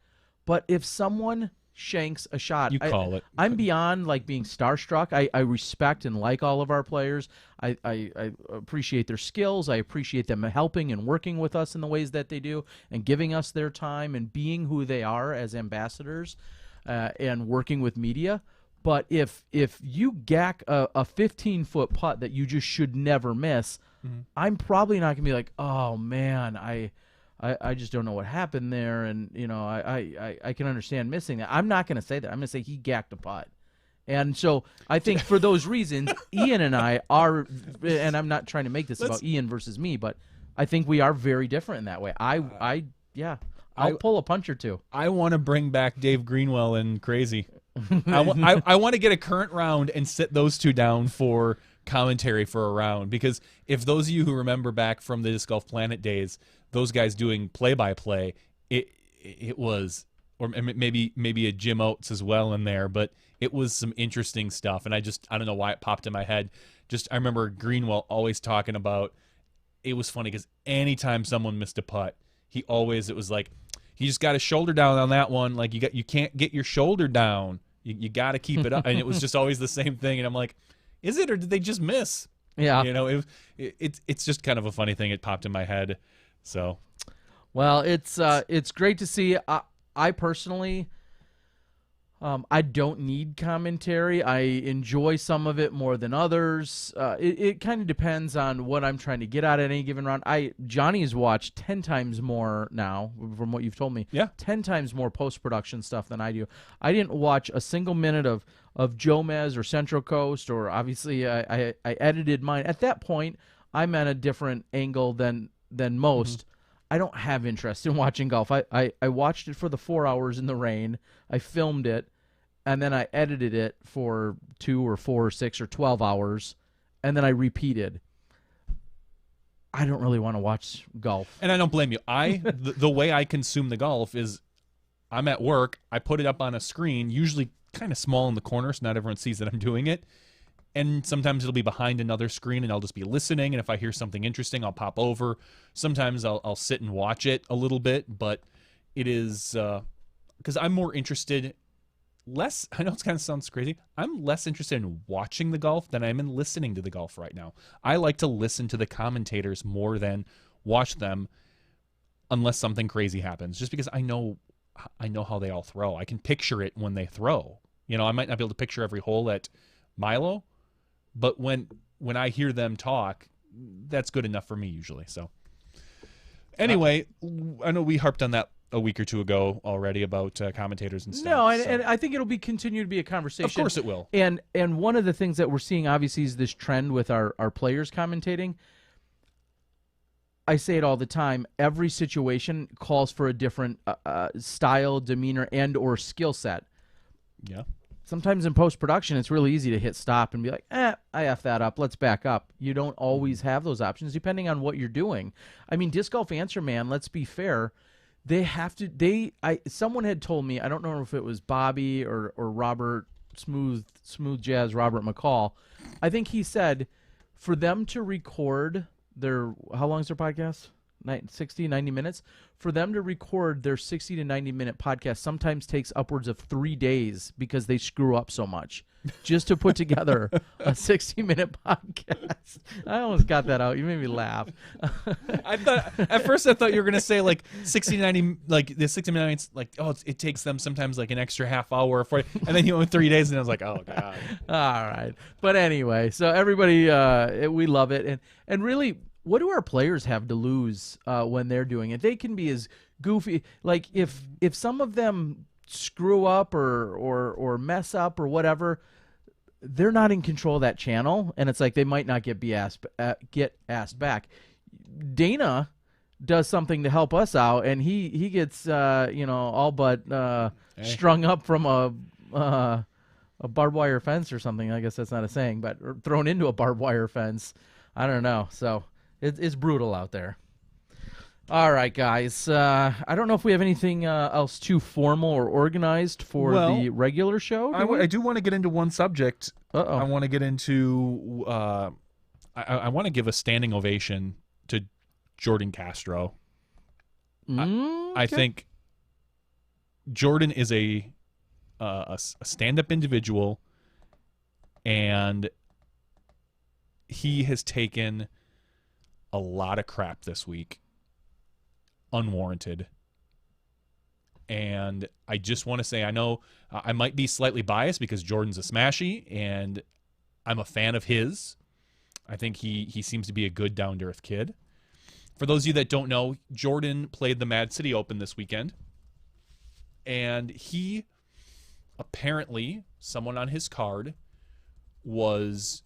but if someone shanks a shot, you call it. I'm beyond like being starstruck. I respect and like all of our players. I appreciate their skills. I appreciate them helping and working with us in the ways that they do and giving us their time and being who they are as ambassadors and working with media. But if you gack a 15-foot putt that you just should never miss, I'm probably not going to be like, oh, man, I just don't know what happened there, and I can understand missing that. I'm not going to say that. I'm going to say he gacked a putt. And so I think for those reasons, Ian and I are, and I'm not trying to make this about Ian versus me, but I think we are very different in that way. I'll pull a punch or two. I want to bring back Dave Greenwell and Crazy. I want to get a current round and sit those two down for commentary for a round, because if those of you who remember back from the Disc Golf Planet days, those guys doing play-by-play, it was, or maybe a Jim Oates as well in there, but it was some interesting stuff, and I don't know why it popped in my head. I remember Greenwell always talking about, it was funny because anytime someone missed a putt, it was like, he just got his shoulder down on that one. Like you can't get your shoulder down. You got to keep it up, and it was just always the same thing. And I'm like, is it, or did they just miss? Yeah, it's just kind of a funny thing. It popped in my head. So, well, it's great to see. I personally, I don't need commentary. I enjoy some of it more than others. It kind of depends on what I'm trying to get out at any given round. Johnny's watched 10 times more now, from what you've told me. Yeah. 10 times more post-production stuff than I do. I didn't watch a single minute of Jomez or Central Coast, or obviously I edited mine. At that point, I'm at a different angle than most. I don't have interest in watching golf. I watched it for the 4 hours in the rain. I filmed it, and then I edited it for 2 or 4 or 6 or 12 hours, and then I repeated. I don't really want to watch golf. And I don't blame you. The way I consume the golf is I'm at work. I put it up on a screen, usually kind of small in the corner so not everyone sees that I'm doing it. And sometimes it'll be behind another screen, and I'll just be listening. And if I hear something interesting, I'll pop over. Sometimes I'll sit and watch it a little bit, but it is because I'm more interested. I know it kind of sounds crazy. I'm less interested in watching the golf than I am in listening to the golf right now. I like to listen to the commentators more than watch them, unless something crazy happens. Just because I know how they all throw. I can picture it when they throw. You know, I might not be able to picture every hole at Milo. But when I hear them talk, that's good enough for me usually. So anyway, I know we harped on that a week or two ago already about commentators and stuff. No, and I think it'll continue to be a conversation. Of course it will. And one of the things that we're seeing obviously is this trend with our players commentating. I say it all the time. Every situation calls for a different style, demeanor, and or skill set. Yeah. Sometimes in post-production, it's really easy to hit stop and be like, I F that up. Let's back up. You don't always have those options depending on what you're doing. I mean, Disc Golf Answer Man, let's be fair. They have to, someone had told me, I don't know if it was Bobby or Robert, Smooth Jazz, Robert McCall. I think he said for them to record how long is their podcast? 60, 90 minutes. For them to record their 60 to 90 minute podcast sometimes takes upwards of 3 days because they screw up so much just to put together a 60-minute podcast. I almost got that out. You made me laugh. At first I thought you were going to say like 60 to 90, like the 60 minutes, like, oh, it takes them sometimes like an extra half hour for it. And then you went 3 days and I was like, oh God. All right. But anyway, so everybody, we love it. And really, what do our players have to lose when they're doing it? They can be as goofy. Like if some of them screw up or mess up or whatever, they're not in control of that channel, and it's like they might not get asked back. Dana does something to help us out, and he gets all but strung up from a barbed wire fence or something. I guess that's not a saying, but thrown into a barbed wire fence. I don't know. So. It's brutal out there. All right, guys. I don't know if we have anything else too formal or organized for the regular show. I do want to get into one subject. Uh-oh. I want to get into. I want to give a standing ovation to Jordan Castro. I think Jordan is a stand-up individual, and he has taken a lot of crap this week, unwarranted. And I just want to say, I know I might be slightly biased because Jordan's a smashy and I'm a fan of his. I think he seems to be a good down-to-earth kid. For those of you that don't know, Jordan played the Mad City Open this weekend, and he apparently, someone on his card was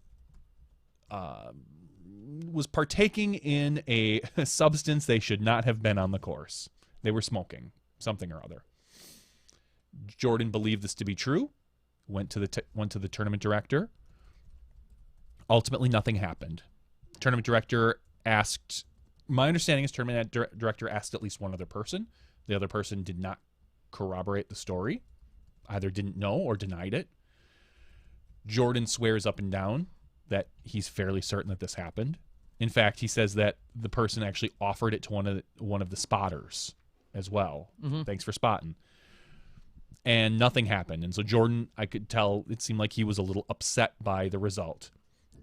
partaking in a substance they should not have been on the course. They were smoking something or other. Jordan believed this to be true, went to the tournament director. Ultimately, nothing happened. Tournament director asked, my understanding is tournament director asked at least one other person. The other person did not corroborate the story, either didn't know or denied it. Jordan swears up and down that he's fairly certain that this happened. In fact, he says that the person actually offered it to one of the spotters as well. Mm-hmm. Thanks for spotting. And nothing happened. And so Jordan, I could tell, it seemed like he was a little upset by the result.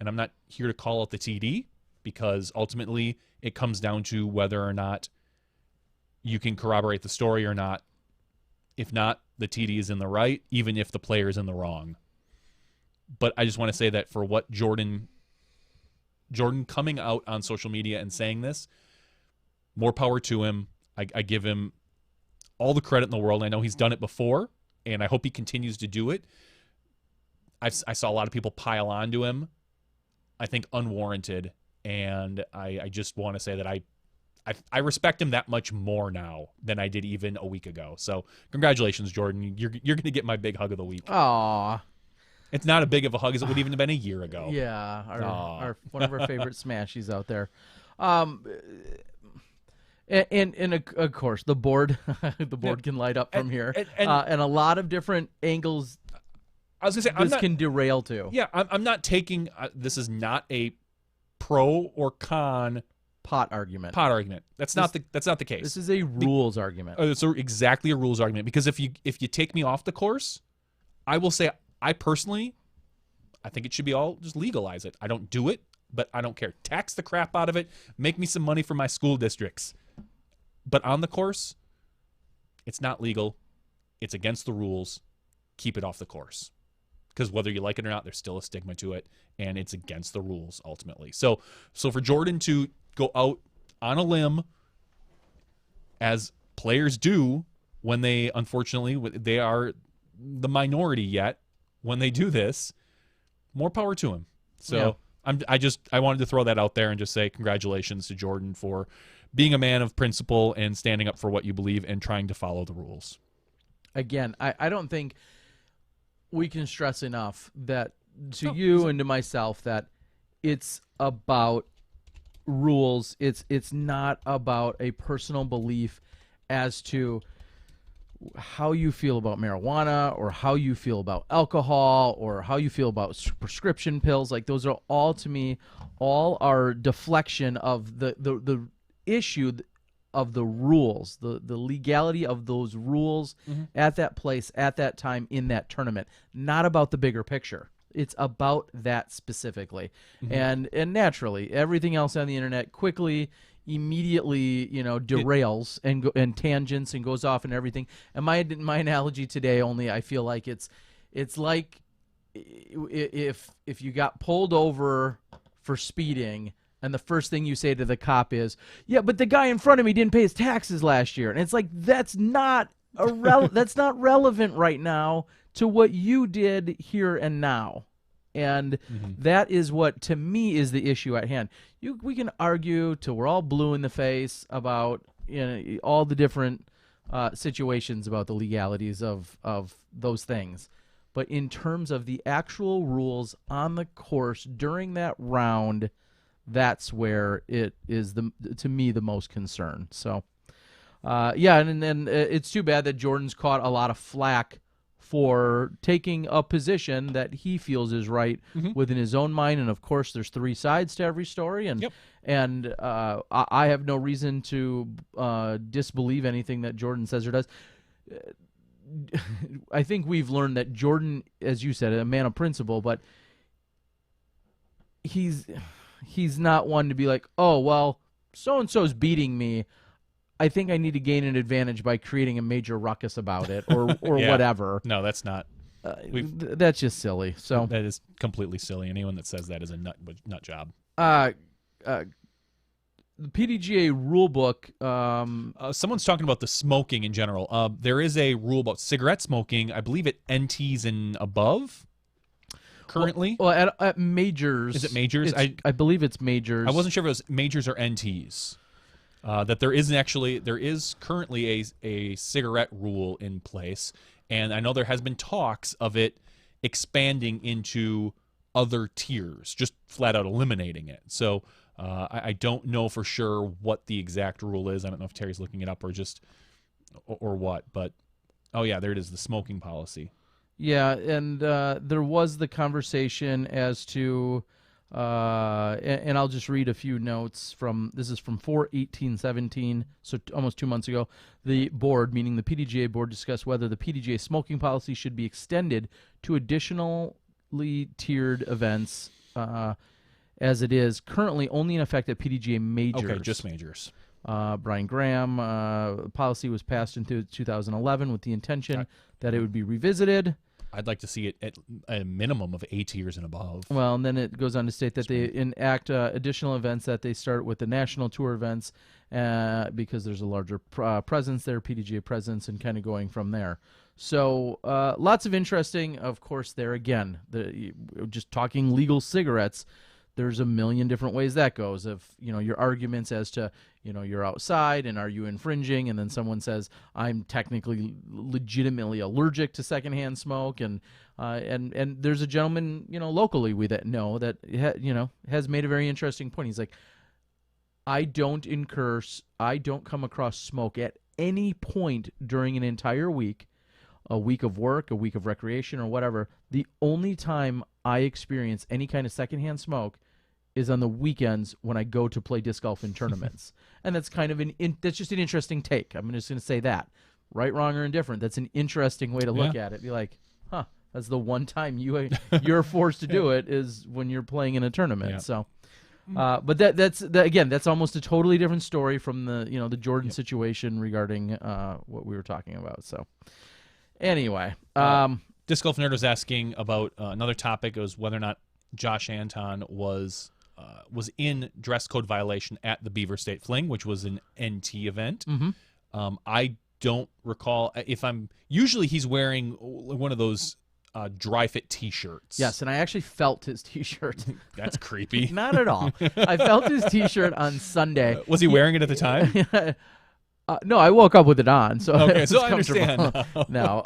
And I'm not here to call out the TD, because ultimately it comes down to whether or not you can corroborate the story or not If not, the TD is in the right, even if the player is in the wrong. But I just want to say that for what Jordan coming out on social media and saying this, more power to him. I give him all the credit in the world. I know he's done it before, and I hope he continues to do it. I saw a lot of people pile on to him, I think unwarranted, and I just want to say that I respect him that much more now than I did even a week ago. So congratulations, Jordan. You're going to get my big hug of the week. Aw. It's not as big of a hug as it would even have been a year ago. Yeah, our one of our favorite Smashies out there. And of course the board can light up from here, and a lot of different angles. I was gonna say this can derail too. Yeah, I'm not taking this is not a pro or con pot argument. That's not the case. This is a rules argument. It's exactly a rules argument, because if you take me off the course, I will say I personally, I think it should be all just legalize it. I don't do it, but I don't care. Tax the crap out of it. Make me some money for my school districts. But on the course, it's not legal. It's against the rules. Keep it off the course. Because whether you like it or not, there's still a stigma to it, and it's against the rules ultimately. So for Jordan to go out on a limb, as players do when they, unfortunately, they are the minority yet when they do this, more power to him. So yeah. I wanted to throw that out there and just say congratulations to Jordan for being a man of principle and standing up for what you believe and trying to follow the rules. Again, I don't think we can stress enough that to you and to myself that it's about rules. It's not about a personal belief as to how you feel about marijuana or how you feel about alcohol or how you feel about prescription pills. Like, those are all, to me, all are deflection of the issue of the rules, the legality of those rules at that place, at that time, in that tournament. Not about the bigger picture. It's about that specifically. And naturally, everything else on the internet immediately derails and tangents and goes off and everything. And my analogy today, only I feel like it's like if you got pulled over for speeding and the first thing you say to the cop is, yeah, but the guy in front of me didn't pay his taxes last year. And it's like, that's not that's not relevant right now to what you did here and now. And that is what, to me, is the issue at hand. We can argue till we're all blue in the face about all the different situations about the legalities of those things. But in terms of the actual rules on the course during that round, that's where it is, to me, the most concern. So, yeah, and it's too bad that Jordan's caught a lot of flack for taking a position that he feels is right within his own mind. And of course, there's three sides to every story, and I have no reason to disbelieve anything that Jordan says or does. I think we've learned that Jordan, as you said, a man of principle, but he's not one to be like, oh, well, so-and-so's beating me. I think I need to gain an advantage by creating a major ruckus about it or yeah. whatever. No, that's not. That's just silly. So that is completely silly. Anyone that says that is a nut job. The PDGA rule book. Someone's talking about the smoking in general. There is a rule about cigarette smoking. I believe it NTs and above. Currently, well at majors. Is it majors? I believe it's majors. I wasn't sure if it was majors or NTs. That there is currently a cigarette rule in place, and I know there has been talks of it expanding into other tiers, just flat out eliminating it. So I don't know for sure what the exact rule is. I don't know if Terry's looking it up or what, but oh yeah, there it is, the smoking policy. Yeah, and there was the conversation as to. And I'll just read a few notes this is from 4/18/17, so almost 2 months ago. The board, meaning the PDGA board, discussed whether the PDGA smoking policy should be extended to additionally tiered events, as it is currently only in effect at PDGA majors. Okay, just majors. Brian Graham. Policy was passed in 2011 with the intention that it would be revisited. I'd like to see it at a minimum of 8 years and above. Well, and then it goes on to state that they enact additional events, that they start with the national tour events because there's a larger presence there, PDGA presence, and kind of going from there. So lots of interesting, of course, there again, just talking legal cigarettes, there's a million different ways that goes. If, your arguments as to, you're outside and are you infringing, and then someone says, I'm technically legitimately allergic to secondhand smoke, and there's a gentleman, locally we that know that, has made a very interesting point. He's like, I don't come across smoke at any point during an entire week, a week of work, a week of recreation, or whatever. The only time I experience any kind of secondhand smoke is on the weekends when I go to play disc golf in tournaments. And that's kind of that's just an interesting take. I'm just going to say that. Right, wrong, or indifferent. That's an interesting way to look at it. Be like, that's the one time you're forced to do it is when you're playing in a tournament. Yeah. So, but that's almost a totally different story from the Jordan situation regarding what we were talking about. So, anyway, Disc Golf Nerd was asking about another topic. It was whether or not Josh Anton was in dress code violation at the Beaver State Fling, which was an NT event. Mm-hmm. I don't recall usually he's wearing one of those dry fit T-shirts. Yes, and I actually felt his T-shirt. That's creepy. Not at all. I felt his T-shirt on Sunday. Was he wearing it at the time? No, I woke up with it on. So okay, so I understand. No,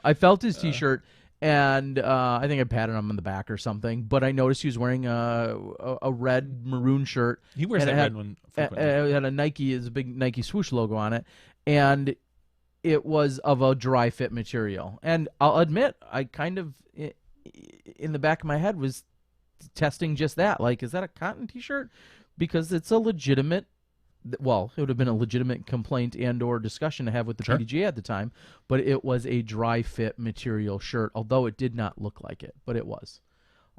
I felt his T-shirt. And I think I patted him on the back or something. But I noticed he was wearing a red maroon shirt. He wears that red one frequently. It had a big Nike swoosh logo on it. And it was of a dry fit material. And I'll admit, I kind of, in the back of my head, was testing just that. Like, is that a cotton T-shirt? Because it's a legitimate, well, it would have been a legitimate complaint and or discussion to have with the PDGA at the time, but it was a dry fit material shirt, although it did not look like it, but it was.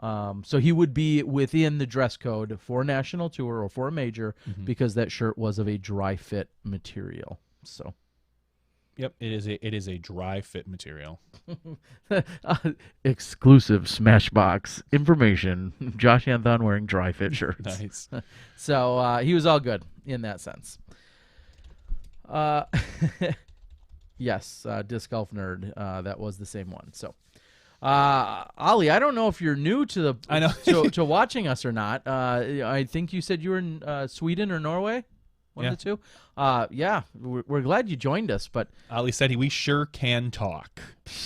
So he would be within the dress code for a national tour or for a major because that shirt was of a dry fit material. So, yep, it is a dry fit material. Exclusive Smashbox information. Josh Anthon wearing dry fit shirts. Nice. So he was all good in that sense. Yes, Disc Golf Nerd. That was the same one. So, Ollie, I don't know if you're new to the I know. to watching us or not. I think you said you were in Sweden or Norway. One of the two. Yeah, we're glad you joined us. But Ali said we sure can talk.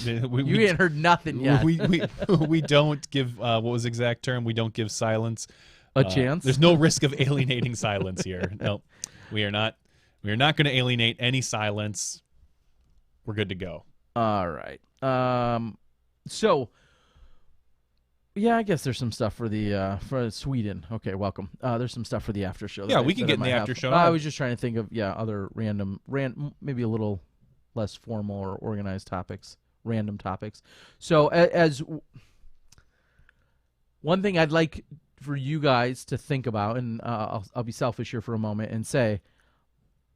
You ain't heard nothing yet. We don't give what was the exact term? We don't give silence a chance. There's no risk of alienating silence here. No, we are not. We are not going to alienate any silence. We're good to go. All right. So. Yeah, I guess there's some stuff for the for Sweden. Okay, welcome. There's some stuff for the after show. Yeah, we can get in the after show. I was just trying to think of other random, maybe a little less formal or organized topics, random topics. So as one thing I'd like for you guys to think about, and I'll be selfish here for a moment and say,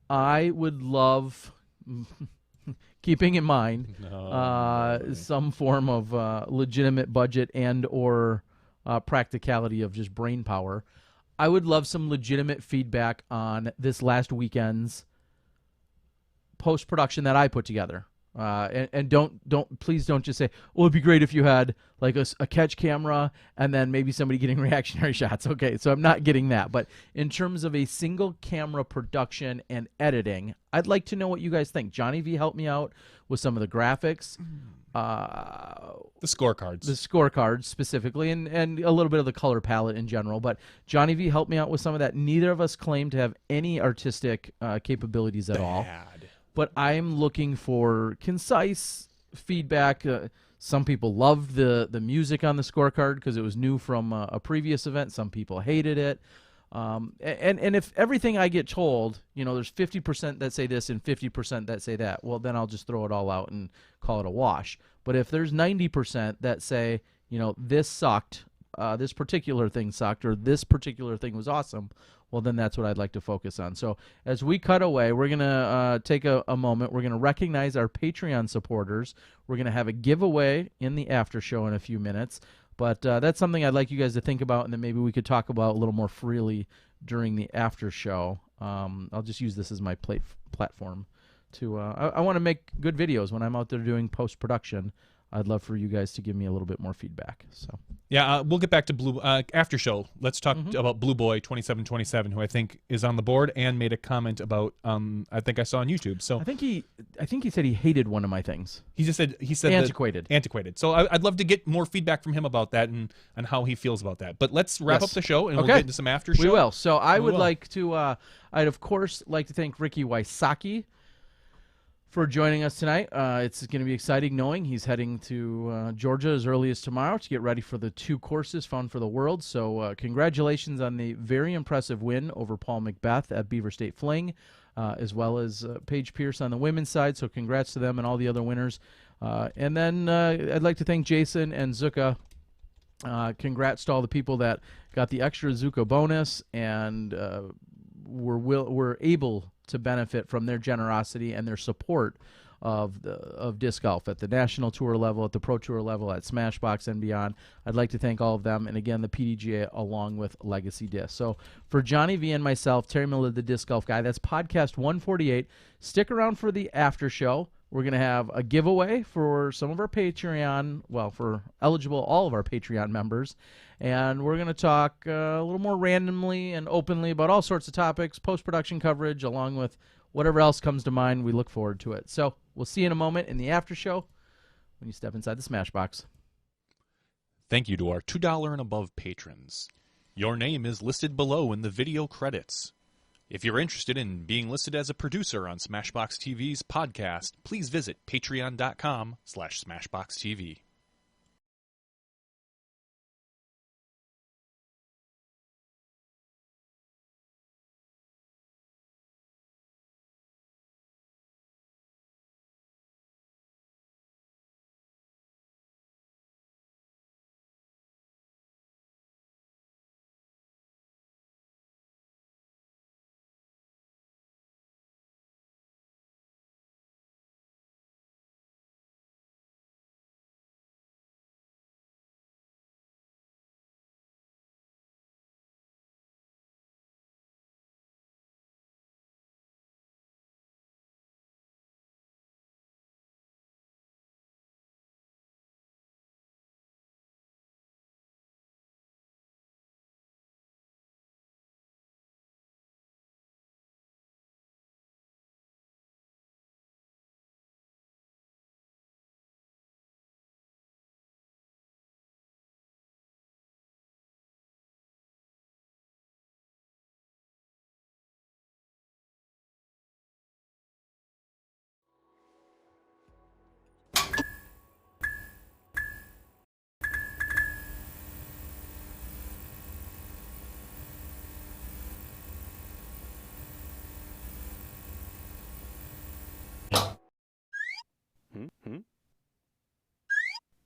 I would love. Keeping in mind some form of legitimate budget and or practicality of just brain power, I would love some legitimate feedback on this last weekend's post-production that I put together. And please don't just say, well, it'd be great if you had like a catch camera and then maybe somebody getting reactionary shots. Okay, so I'm not getting that. But in terms of a single camera production and editing, I'd like to know what you guys think. Johnny V helped me out with some of the graphics. The scorecards. The scorecards specifically, and a little bit of the color palette in general. But Johnny V helped me out with some of that. Neither of us claim to have any artistic capabilities at all. But I'm looking for concise feedback. Some people loved the music on the scorecard because it was new from a previous event. Some people hated it. And if everything I get told, there's 50% that say this and 50% that say that, well, then I'll just throw it all out and call it a wash. But if there's 90% that say, this sucked, this particular thing sucked or this particular thing was awesome, well, then that's what I'd like to focus on. So as we cut away, we're going to take a moment. We're going to recognize our Patreon supporters. We're going to have a giveaway in the after show in a few minutes. But that's something I'd like you guys to think about, and then maybe we could talk about a little more freely during the after show. I'll just use this as my platform to I want to make good videos when I'm out there doing post-production. I'd love for you guys to give me a little bit more feedback. So yeah, we'll get back to Blue after show. Let's talk about Blue Boy 2727, who I think is on the board and made a comment about. I think I saw on YouTube. So I think he said he hated one of my things. He said antiquated. Antiquated. So I'd love to get more feedback from him about that and how he feels about that. But let's wrap up the show and we'll get into some after show. We will. So I would like to. I'd of course like to thank Ricky Wysocki for joining us tonight. It's going to be exciting knowing he's heading to Georgia as early as tomorrow to get ready for the 2 courses Fun for the World. So congratulations on the very impressive win over Paul Macbeth at Beaver State Fling, as well as Paige Pierce on the women's side. So congrats to them and all the other winners. And then I'd like to thank Jason and Zuca. Congrats to all the people that got the extra Zuca bonus and were able to benefit from their generosity and their support of disc golf at the national tour level, at the pro tour level, at SmashBoxx and beyond. I'd like to thank all of them, and again, the PDGA along with Legacy Disc. So for Johnny V and myself, Terry Miller, the Disc Golf Guy, that's podcast 148. Stick around for the after show. We're going to have a giveaway for some of our Patreon, well, for all of our Patreon members. And we're going to talk a little more randomly and openly about all sorts of topics, post-production coverage, along with whatever else comes to mind. We look forward to it. So we'll see you in a moment in the after show when you step inside the SmashBoxx. Thank you to our $2 and above patrons. Your name is listed below in the video credits. If you're interested in being listed as a producer on SmashBoxxTV's podcast, please visit patreon.com/SmashBoxxTV.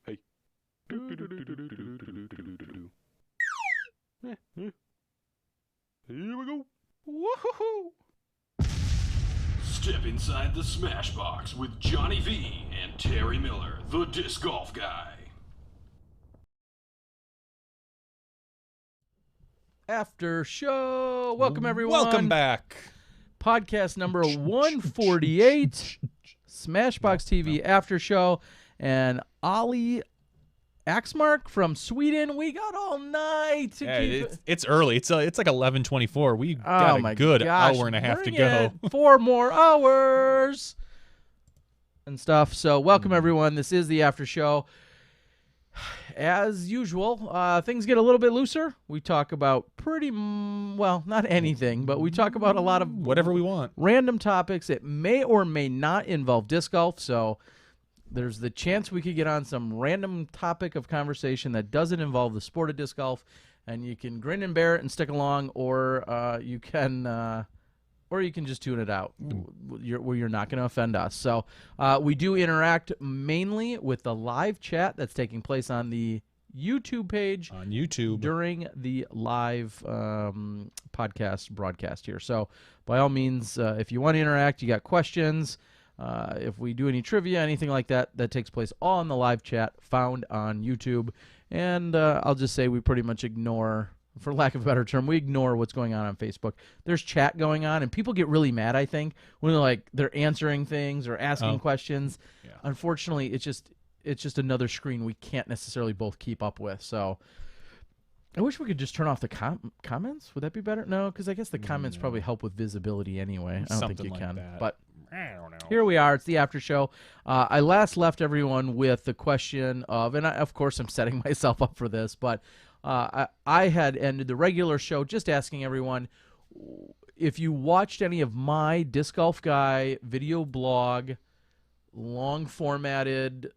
Hey. Here we go. Woohoo! Step inside the SmashBoxx with Johnny V and Terry Miller, the Disc Golf Guy. After show. Welcome, everyone. Welcome back. Podcast number 148. SmashBoxxTV after show. And Ollie Axmark from Sweden. We got all night to keep it's early. It's like 11:24. We got a good hour and a half to go. 4 more hours and stuff. So welcome everyone. This is the after show. As usual, things get a little bit looser. We talk about well, not anything, but we talk about a lot of whatever we want. Random topics. It may or may not involve disc golf. So there's the chance we could get on some random topic of conversation that doesn't involve the sport of disc golf, and you can grin and bear it and stick along, or you can just tune it out where you're not going to offend us. So we do interact mainly with the live chat that's taking place on the YouTube page on YouTube during the live podcast broadcast here. So by all means, if you want to interact, you got questions, if we do any trivia, anything like that, that takes place all in the live chat found on YouTube. And I'll just say we pretty much ignore, for lack of a better term, we ignore what's going on Facebook. There's chat going on, and people get really mad, I think, when they're answering things or asking questions. Yeah. Unfortunately, it's just another screen we can't necessarily both keep up with. So I wish we could just turn off the comments. Would that be better? No, because I guess the comments probably help with visibility anyway. I don't think you can. That. But I don't know. here we are. It's the after show. I last left everyone with the question of, and of course I'm setting myself up for this, but I had ended the regular show just asking everyone if you watched any of my Disc Golf Guy video blog, long formatted,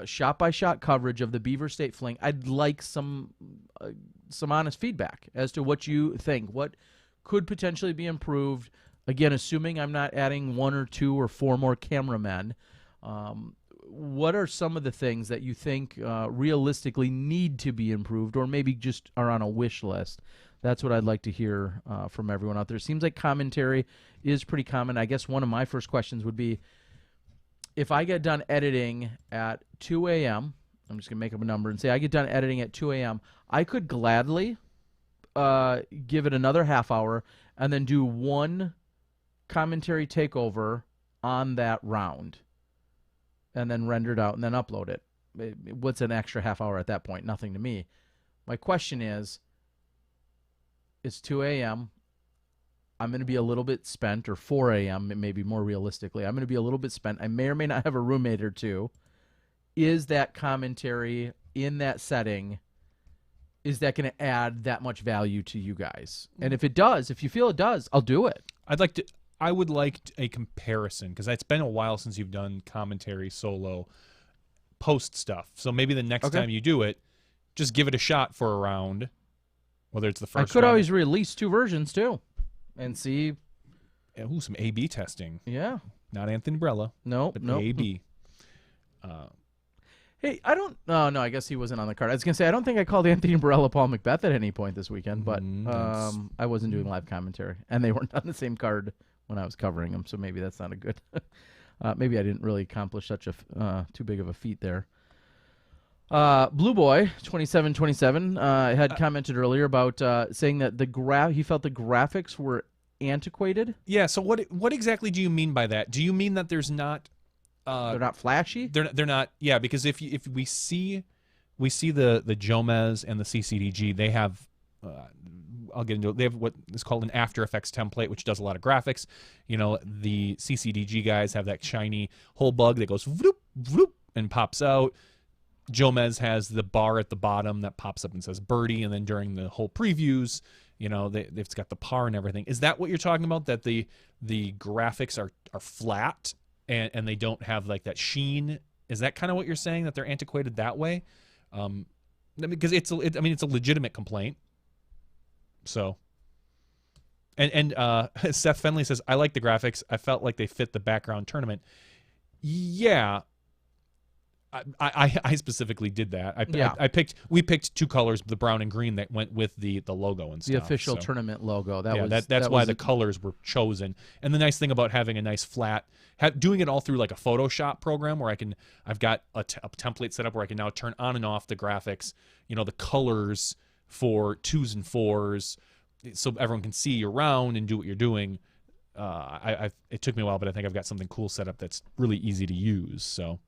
shot-by-shot coverage of the Beaver State Fling. I'd like some honest feedback as to what you think. What could potentially be improved? Again, assuming I'm not adding 1 or 2 or 4 more cameramen. What are some of the things that you think realistically need to be improved, or maybe just are on a wish list? That's what I'd like to hear from everyone out there. It seems like commentary is pretty common. I guess one of my first questions would be, if I get done editing at 2 a.m., I'm just going to make up a number and say I get done editing at 2 a.m., I could gladly give it another half hour and then do one commentary takeover on that round and then render it out and then upload it. What's an extra half hour at that point? Nothing to me. My question is, it's 2 a.m., I'm going to be a little bit spent, or 4 a.m., maybe more realistically. I'm going to be a little bit spent. I may or may not have a roommate or two. Is that commentary in that setting, is that going to add that much value to you guys? And if it does, if you feel it does, I'll do it. I would like a comparison, because it's been a while since you've done commentary solo post stuff. So maybe the next time you do it, just give it a shot for a round, whether it's the first I could round. always release 2 versions, too. And see. Ooh, some A/B testing. Yeah. Not Anthony Brella. Nope. But Nope. A/B. Hey, I don't. Oh, no, I guess he wasn't on the card. I was gonna say I don't think I called Anthony Barella Paul Macbeth at any point this weekend, but I wasn't doing live commentary, and they weren't on the same card when I was covering them, so maybe that's not a good. Maybe I didn't really accomplish such a too big of a feat there. Blue Boy 2727 had commented earlier about saying that he felt the graphics were antiquated. Yeah. So what exactly do you mean by that? Do you mean that there's not? They're not flashy. They're not. Yeah, because if we see the Jomez and the CCDG, they have. I'll get into it. They have what is called an After Effects template, which does a lot of graphics. You know, the CCDG guys have that shiny hole bug that goes vroop, vroop, and pops out. Jomez has the bar at the bottom that pops up and says birdie, and then during the whole previews, you know, it's got the par and everything. Is that what you're talking about? That the graphics are flat and they don't have like that sheen? Is that kind of what you're saying, that they're antiquated that way? Because it's a legitimate complaint. So, and Seth Fenley says, I like the graphics. I felt like they fit the background tournament. Yeah. I specifically did that. We picked 2 colors, the brown and green, that went with the logo and stuff. The official tournament logo. That's why the colors were chosen. And the nice thing about having a nice flat, doing it all through like a Photoshop program where I've got a template set up where I can now turn on and off the graphics, you know, the colors for 2s and 4s, so everyone can see your round and do what you're doing. It took me a while, but I think I've got something cool set up that's really easy to use. So.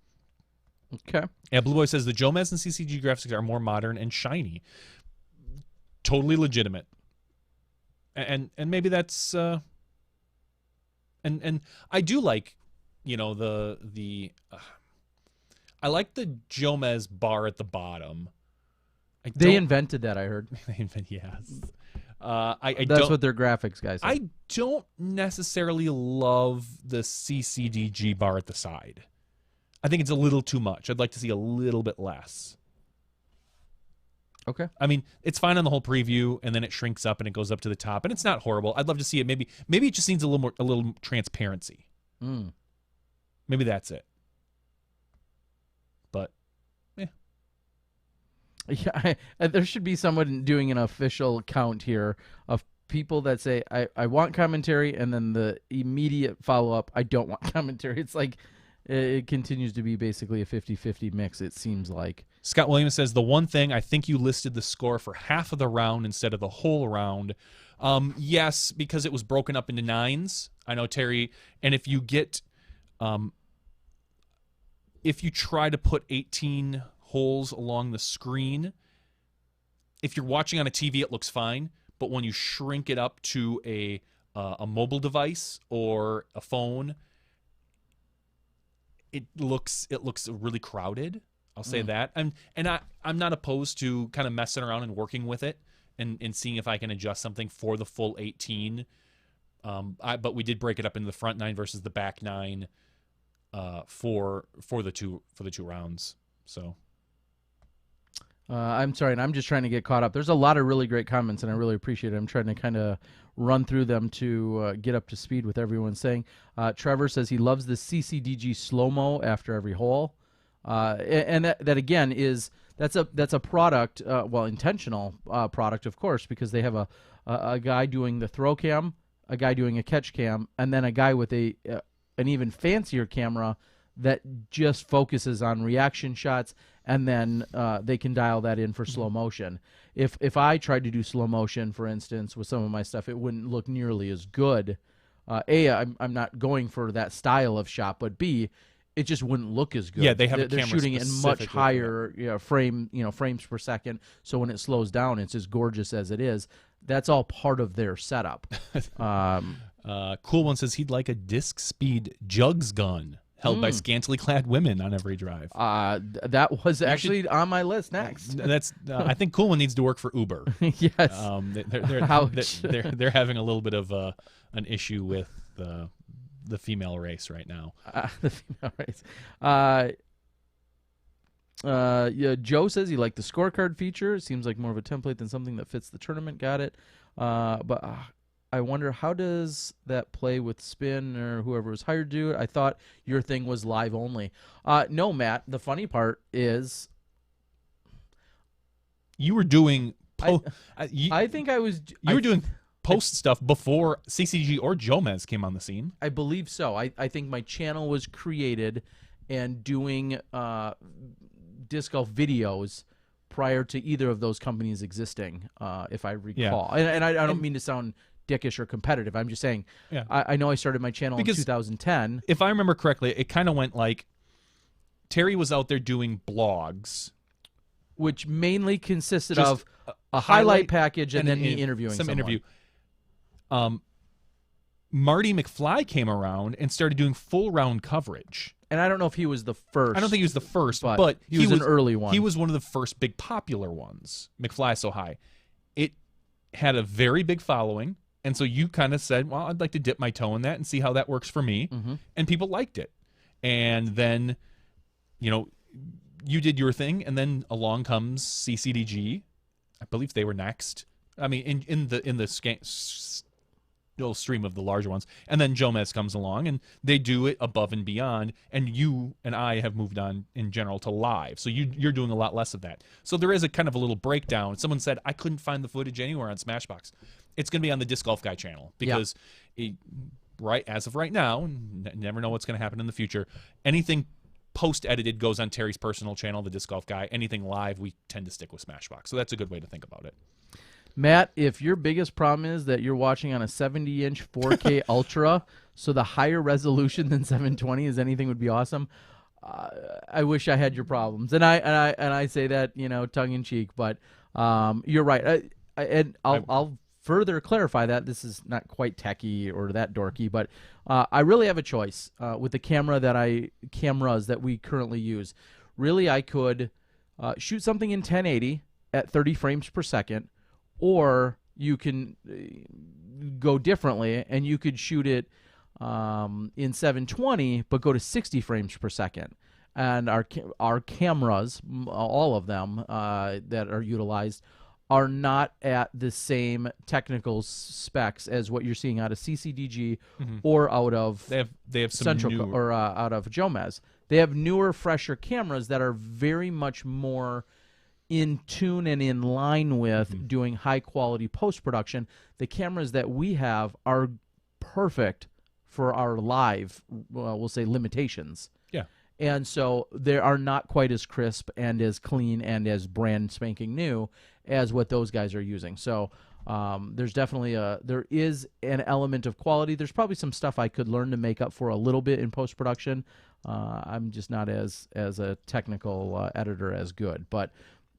Okay. Yeah, Blue Boy says the Jomez and CCG graphics are more modern and shiny. Totally legitimate. And maybe that's and I do like, you know, I like the Jomez bar at the bottom. They invented that, I heard. Yes. That's what their graphics guys said. I don't necessarily love the CCDG bar at the side. I think it's a little too much. I'd like to see a little bit less. Okay. I mean, it's fine on the whole preview, and then it shrinks up and it goes up to the top, and it's not horrible. I'd love to see it. Maybe it just needs a little transparency. Maybe that's it. But, yeah. Yeah, there should be someone doing an official count here of people that say, I want commentary, and then the immediate follow-up, I don't want commentary. It's like it continues to be basically a 50-50 mix, it seems like. Scott Williams says, the one thing, I think you listed the score for half of the round instead of the whole round. Yes, because it was broken up into 9s. I know, Terry, and if you get... if you try to put 18 holes along the screen, if you're watching on a TV, it looks fine. But when you shrink it up to a mobile device or a phone, it looks really crowded. I'll say that. I'm not opposed to kind of messing around and working with it and seeing if I can adjust something for the full 18. But we did break it up into the front 9 versus the back 9 for the two rounds. So. I'm sorry, and I'm just trying to get caught up. There's a lot of really great comments, and I really appreciate it. I'm trying to kind of run through them to get up to speed with everyone saying. Trevor says he loves the CCDG slow-mo after every hole. And that again is that's a product, intentional product, of course, because they have a guy doing the throw cam, a guy doing a catch cam, and then a guy with an even fancier camera that just focuses on reaction shots, and then they can dial that in for slow motion. If I tried to do slow motion, for instance, with some of my stuff, it wouldn't look nearly as good. I'm not going for that style of shot, but B, it just wouldn't look as good. Yeah, they have a they're camera shooting in much higher frames per second. So when it slows down, it's as gorgeous as it is. That's all part of their setup. Cool One says he'd like a disc speed jugs gun held by scantily clad women on every drive. That was actually on my list next. That's I think Cool One needs to work for Uber. Yes. They're having a little bit of an issue with the female race right now. The female race. Yeah, Joe says he liked the scorecard feature. It seems like more of a template than something that fits the tournament. Got it. But I wonder, how does that play with Spin or whoever was hired to do it? I thought your thing was live only. No, Matt, the funny part is you were doing I think I was you were doing post stuff before CCG or Jomez came on the scene. I believe so. I think my channel was created and doing disc golf videos prior to either of those companies existing, if I recall. Yeah. And I don't mean to sound dickish or competitive. I'm just saying, I know I started my channel in 2010. If I remember correctly, it kind of went like Terry was out there doing blogs, which mainly consisted of a highlight package and then me interviewing some someone. interview. Marty McFly came around and started doing full round coverage. And I don't know if he was the first. I don't think he was the first, but he was an early one. He was one of the first big popular ones. McFly So High. It had a very big following. And so you kind of said, well, I'd like to dip my toe in that and see how that works for me. Mm-hmm. And people liked it. And then, you did your thing, and then along comes CCDG. I believe they were next. I mean, in the little stream of the larger ones. And then Jomez comes along, and they do it above and beyond. And you and I have moved on in general to live. So you're doing a lot less of that. So there is a kind of a little breakdown. Someone said, I couldn't find the footage anywhere on SmashBox. It's going to be on the Disc Golf Guy channel because as of right now, and never know what's going to happen in the future, anything post-edited goes on Terry's personal channel, the Disc Golf Guy. Anything live, we tend to stick with SmashBox. So that's a good way to think about it. Matt, if your biggest problem is that you're watching on a 70-inch 4K Ultra, so the higher resolution than 720 is anything would be awesome, I wish I had your problems. And I say that, tongue in cheek, but you're right. I'll further clarify that this is not quite techie or that dorky, but I really have a choice with the cameras that we currently use. Really, I could shoot something in 1080 at 30 frames per second, or you can go differently and you could shoot it in 720 but go to 60 frames per second. And our cameras, all of them that are utilized, are not at the same technical specs as what you're seeing out of CCDG or out of they have some Central new... or out of Jomez. They have newer, fresher cameras that are very much more in tune and in line with doing high quality post production. The cameras that we have are perfect for our live, well, we'll say, limitations. Yeah. And so they are not quite as crisp and as clean and as brand spanking new as what those guys are using. So there's definitely there is an element of quality. There's probably some stuff I could learn to make up for a little bit in post production. I'm just not as a technical editor as good. But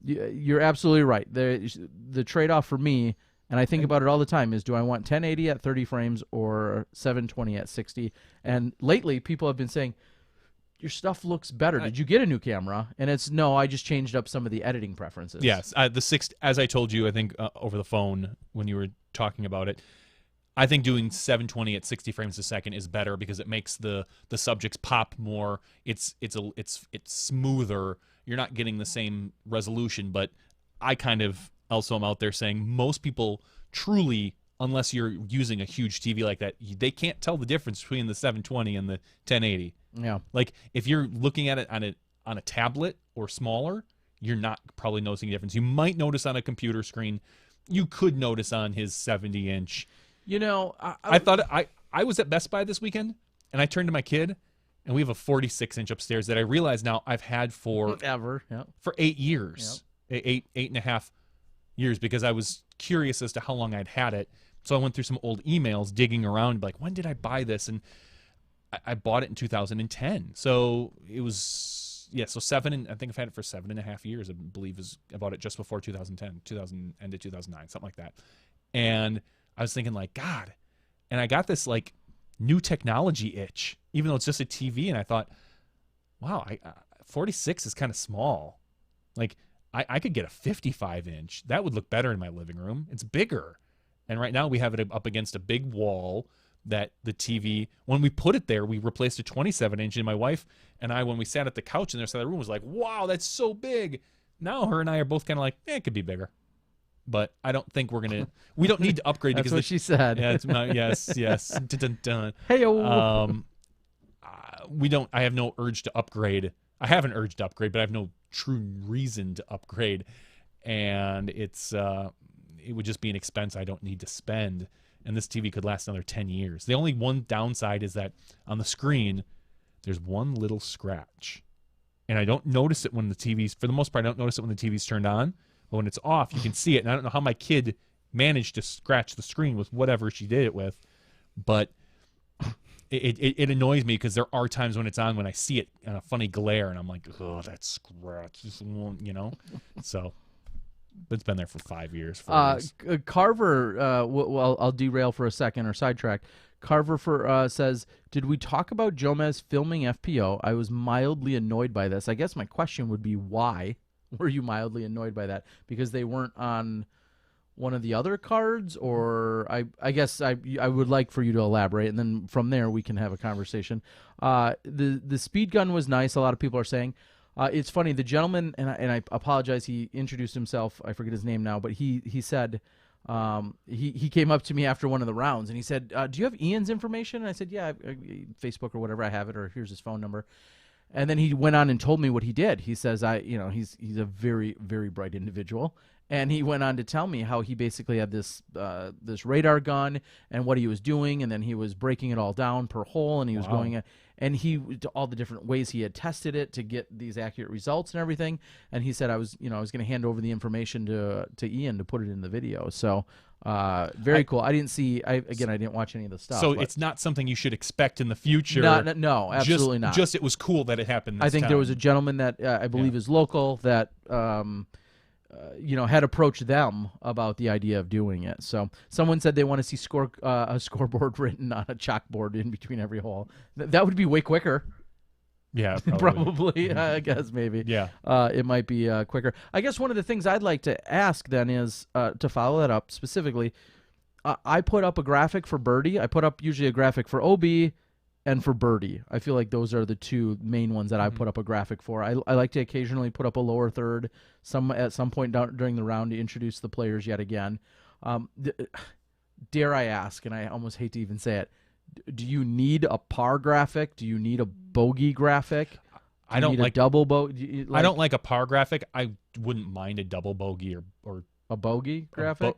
you're absolutely right. The trade off for me, and I think about it all the time, is do I want 1080 at 30 frames or 720 at 60? And lately, people have been saying, your stuff looks better. Did you get a new camera? And it's, no, I just changed up some of the editing preferences. Yes. As I told you, I think over the phone when you were talking about it, I think doing 720 at 60 frames a second is better because it makes the subjects pop more. It's smoother. You're not getting the same resolution, but I kind of also am out there saying most people truly, unless you're using a huge TV like that, they can't tell the difference between the 720 and the 1080. Yeah. Like if you're looking at it on a tablet or smaller, you're not probably noticing a difference. You might notice on a computer screen. You could notice on his 70-inch. You know, I thought I was at Best Buy this weekend, and I turned to my kid, and we have a 46-inch upstairs that I realize now I've had for 8 years, 8.5 years, because I was curious as to how long I'd had it. So I went through some old emails, digging around, like, when did I buy this? And I bought it in 2010. So it was, I think I've had it for 7.5 years, I believe. I bought it just before 2010, end of 2009, something like that. And I was thinking, like, God. And I got this, like, new technology itch, even though it's just a TV. And I thought, wow, 46 is kind of small. Like, I could get a 55-inch. That would look better in my living room. It's bigger. And right now we have it up against a big wall that the TV, when we put it there, we replaced a 27-inch. And my wife and I, when we sat at the couch in their side of the room, was like, wow, that's so big. Now her and I are both kind of like, it could be bigger. But I don't think we don't need to upgrade. That's because what she said. Yeah, yes. Dun, dun, dun. Hey-o. I have no urge to upgrade. I have an urge to upgrade, but I have no true reason to upgrade. And it would just be an expense I don't need to spend. And this TV could last another 10 years. The only one downside is that on the screen, there's one little scratch. And I don't notice it when for the most part, I don't notice it when the TV's turned on. But when it's off, you can see it. And I don't know how my kid managed to scratch the screen with whatever she did it with. But it annoys me because there are times when it's on when I see it in a funny glare. And I'm like, oh, that scratch. You know? So it's been there for 5 years. 4 years. Carver, well, I'll derail for a second or sidetrack. Carver says, did we talk about Jomez filming FPO? I was mildly annoyed by this. I guess my question would be, why were you mildly annoyed by that? Because they weren't on one of the other cards? Or I guess I would like for you to elaborate, and then from there we can have a conversation. The speed gun was nice, a lot of people are saying. It's funny, the gentleman, and I apologize, he introduced himself, I forget his name now, but he said, he came up to me after one of the rounds, and he said, do you have Ian's information? And I said, yeah, Facebook or whatever, I have it, or here's his phone number. And then he went on and told me what he did. He says, he's a very, very bright individual. And he went on to tell me how he basically had this radar gun and what he was doing, and then he was breaking it all down per hole, and he was going, and all the different ways he had tested it to get these accurate results and everything. And he said, I was going to hand over the information to Ian to put it in the video. So very cool. I didn't see. I didn't watch any of the stuff. So it's not something you should expect in the future. No, absolutely not. Just it was cool that it happened. I think there was a gentleman that I believe is local that had approached them about the idea of doing it. So someone said they want to see a scoreboard written on a chalkboard in between every hole. That would be way quicker. Yeah, probably. I guess maybe. Yeah, it might be quicker. I guess one of the things I'd like to ask then is to follow that up specifically. I put up a graphic for birdie. I put up usually a graphic for OB and for birdie. I feel like those are the two main ones that I put up a graphic for. I like to occasionally put up a lower third at some point during the round to introduce the players yet again. Dare I ask, and I almost hate to even say it, do you need a par graphic? Do you need a bogey graphic? I don't like double bogey. I don't like a par graphic. I wouldn't mind a double bogey or a bogey graphic.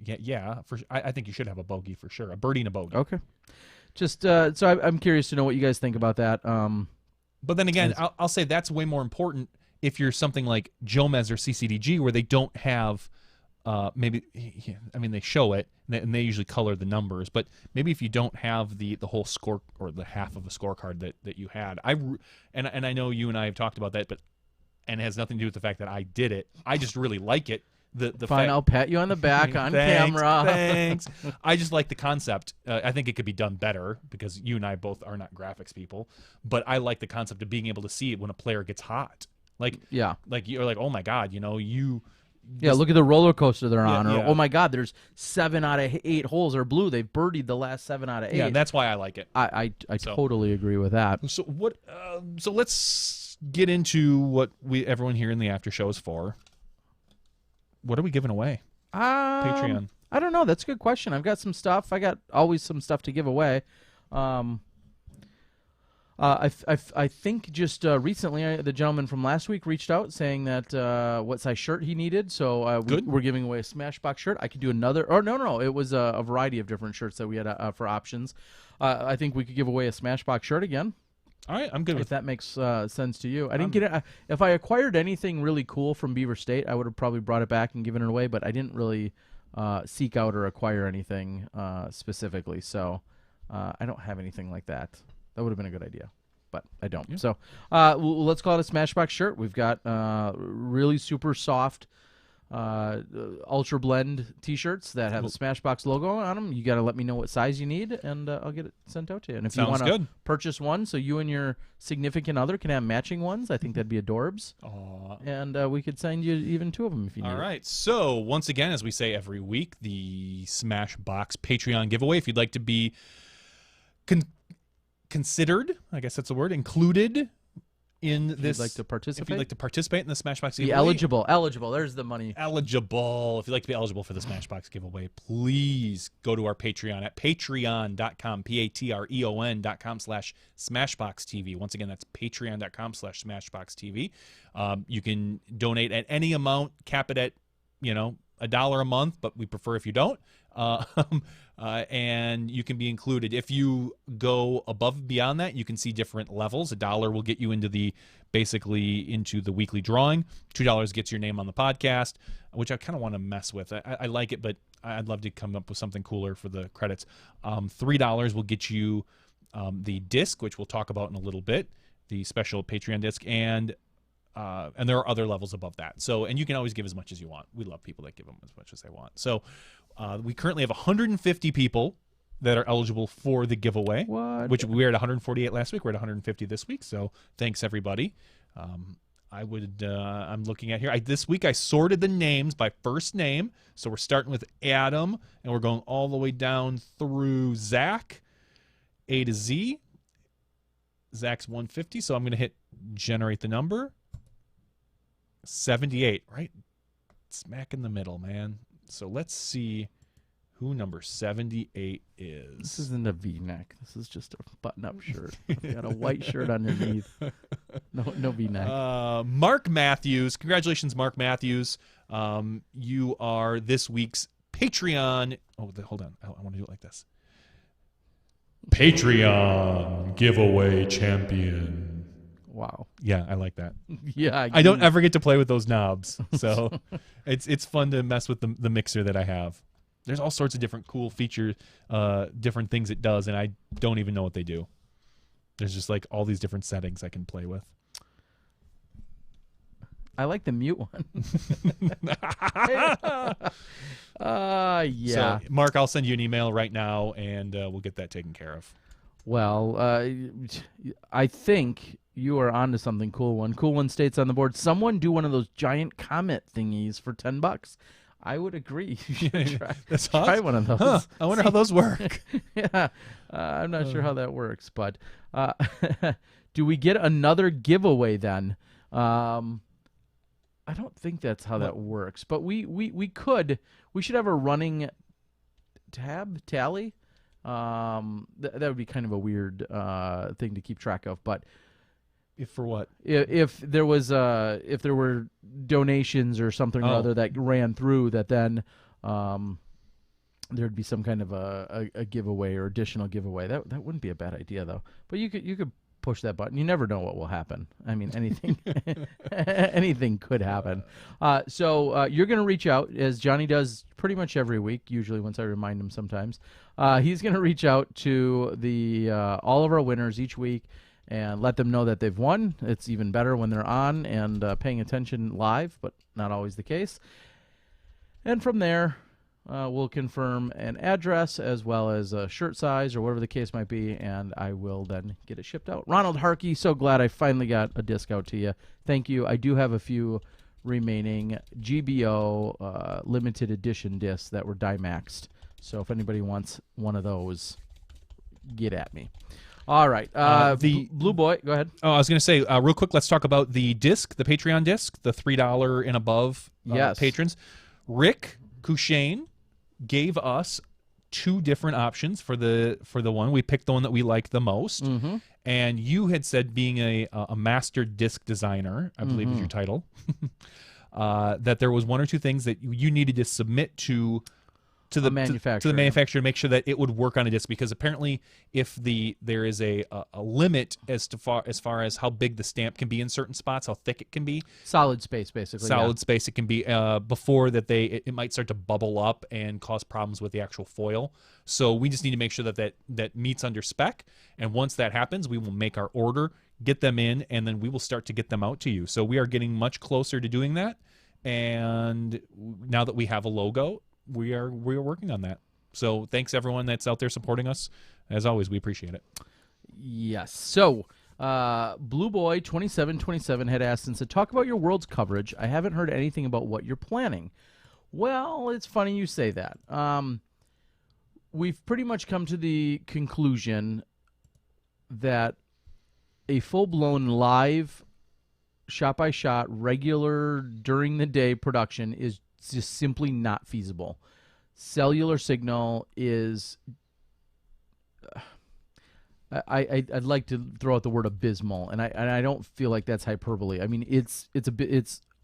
Yeah. I think you should have a bogey for sure. A birdie and a bogey. Okay. Just so I'm curious to know what you guys think about that. But then again, I'll say that's way more important if you're something like Jomez or CCDG, where they don't have maybe. I mean, they show it and they usually color the numbers, but maybe if you don't have the whole score or the half of a scorecard that you had, and I know you and I have talked about that, and it has nothing to do with the fact that I did it. I just really like it. Fine, I'll pat you on the back on camera. Thanks. I just like the concept. I think it could be done better because you and I both are not graphics people, but I like the concept of being able to see it when a player gets hot. Like you're like, oh my God, look at the roller coaster they're on, or oh my God, there's 7 out of 8 holes are blue. They've birdied the last 7 out of 8. Yeah, that's why I like it. I totally agree with that. So what? So let's get into what everyone here in the after show is for. What are we giving away? Patreon. I don't know. That's a good question. I've got some stuff. I got always some stuff to give away. I think just recently the gentleman from last week reached out saying that what size shirt he needed. So we're giving away a SmashBoxx shirt. I could do another. Or no. It was a variety of different shirts that we had for options. I think we could give away a SmashBoxx shirt again. All right, I'm good with that. If that makes sense to you. I didn't get it. If I acquired anything really cool from Beaver State, I would have probably brought it back and given it away, but I didn't really seek out or acquire anything specifically. So I don't have anything like that. That would have been a good idea, but I don't. Yeah. So let's call it a SmashBoxx shirt. We've got really super soft Ultra Blend T-shirts that have the SmashBoxx logo on them. You got to let me know what size you need, and I'll get it sent out to you. And if you want to purchase one, so you and your significant other can have matching ones, I think that'd be adorbs. Aww. And we could send you even 2 of them if you need. All right. So once again, as we say every week, the SmashBoxx Patreon giveaway. If you'd like to be considered, I guess that's the word, included in this. If you'd like to participate? If you'd like to participate in the SmashBoxx giveaway. Be eligible. Eligible. There's the money. Eligible. If you'd like to be eligible for the SmashBoxx giveaway, please go to our Patreon at patreon.com, patreon.com/SmashBoxxTV. Once again, that's patreon.com/SmashBoxxTV. You can donate at any amount, cap it at, $1 a month, but we prefer if you don't. And you can be included. If you go above and beyond that, you can see different levels. $1 will get you into the weekly drawing. $2 gets your name on the podcast, which I kind of want to mess with. I like it, but I'd love to come up with something cooler for the credits. $3 will get you the disc, which we'll talk about in a little bit, the special Patreon disc, and there are other levels above that. So, and you can always give as much as you want. We love people that give them as much as they want. So we currently have 150 people that are eligible for the giveaway, which we were at 148 last week. We're at 150 this week. So thanks everybody. I'm looking at here. This week I sorted the names by first name. So we're starting with Adam and we're going all the way down through Zach, A to Z. Zach's 150. So I'm going to hit generate the number. 78, right? Smack in the middle, man. So let's see who number 78 is. This isn't a V-neck. This is just a button-up shirt. You got a white shirt underneath. No V-neck. Mark Matthews. Congratulations, Mark Matthews. You are this week's Patreon. Oh, hold on. I want to do it like this. Patreon giveaway champion. Wow. Yeah, I like that. Yeah, I don't ever get to play with those knobs, so it's fun to mess with the mixer that I have. There's all sorts of different cool features, different things it does, and I don't even know what they do. There's just like all these different settings I can play with. I like the mute one. Yeah. So, Mark, I'll send you an email right now, and we'll get that taken care of. Well, I think you are onto something cool. One cool one states on the board. Someone do one of those giant comet thingies for $10. I would agree. You should try one of those. Huh. I wonder how those work. Yeah, I'm not sure how that works, but do we get another giveaway then? I don't think that's how that works, but we could. We should have a running tally. That would be kind of a weird thing to keep track of, but If for what? If there were donations or something or other that ran through, that then there'd be some kind of a giveaway or additional giveaway. That wouldn't be a bad idea though. But you could push that button. You never know what will happen. I mean, anything anything could happen. So you're going to reach out, as Johnny does pretty much every week, usually once I remind him sometimes. He's going to reach out to the all of our winners each week and let them know that they've won. It's even better when they're on and paying attention live, but not always the case. And from there, we'll confirm an address as well as a shirt size or whatever the case might be, and I will then get it shipped out. Ronald Harkey, so glad I finally got a disc out to you. Thank you. I do have a few remaining GBO limited edition discs that were die-maxed. So if anybody wants one of those, get at me. All right. The Blue Boy, go ahead. Oh, I was going to say, real quick, let's talk about the disc, the Patreon disc, the $3 and above patrons. Rick Cushane gave us 2 different options for the one. We picked the one that we liked the most. Mm-hmm. And you had said, being a master disc designer, I believe is your title, that there was 1 or 2 things that you needed to submit to the manufacturer to make sure that it would work on a disc, because apparently if there is a limit as far as how big the stamp can be in certain spots, how thick it can be, solid space basically, space it can be, before that it might start to bubble up and cause problems with the actual foil. So we just need to make sure that meets under spec, and once that happens, we will make our order, get them in, and then we will start to get them out to you. So we are getting much closer to doing that, and now that we have a logo, we are working on that. So thanks everyone that's out there supporting us. As always, we appreciate it. Yes. So Blue Boy 2727 had asked and said, talk about your World's coverage. I haven't heard anything about what you're planning. Well, it's funny you say that. We've pretty much come to the conclusion that a full-blown live shot-by-shot, regular during-the-day production is just simply not feasible. Cellular signal is I'd like to throw out the word abysmal, and I don't feel like that's hyperbole. I mean, it's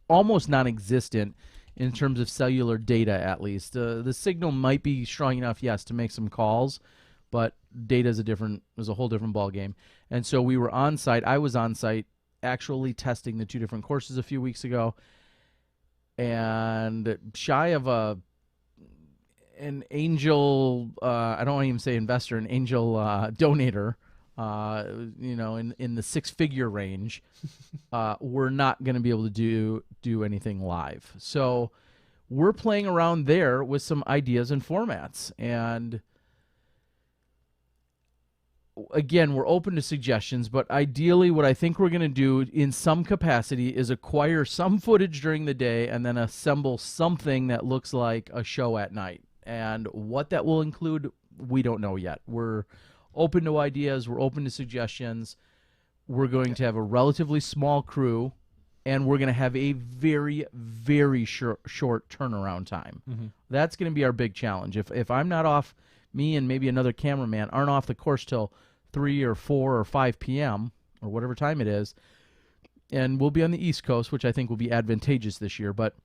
almost non-existent in terms of cellular data, at least. The signal might be strong enough, yes, to make some calls, but data is a whole different ball game. And so we were on site. I was on site actually testing the 2 different courses a few weeks ago. And shy of an angel, I don't want to even say investor, an angel donator, in the 6-figure range, we're not going to be able to do anything live. So we're playing around there with some ideas and formats. And again, we're open to suggestions, but ideally what I think we're going to do in some capacity is acquire some footage during the day and then assemble something that looks like a show at night. And what that will include, we don't know yet. We're open to ideas. We're open to suggestions. We're going to have a relatively small crew, and we're going to have a very, very short turnaround time. Mm-hmm. That's going to be our big challenge. If I'm not off, me and maybe another cameraman aren't off the course till 3 or 4 or 5 p.m. or whatever time it is, and we'll be on the East Coast, which I think will be advantageous this year. But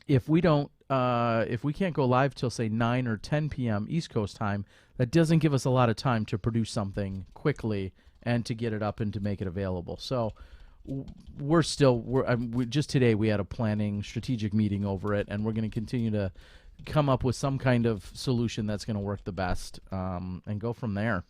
if we don't, if we can't go live till say 9 or 10 p.m. East Coast time, that doesn't give us a lot of time to produce something quickly and to get it up and to make it available. So just today we had a planning strategic meeting over it, and we're going to continue to come up with some kind of solution that's going to work the best, and go from there.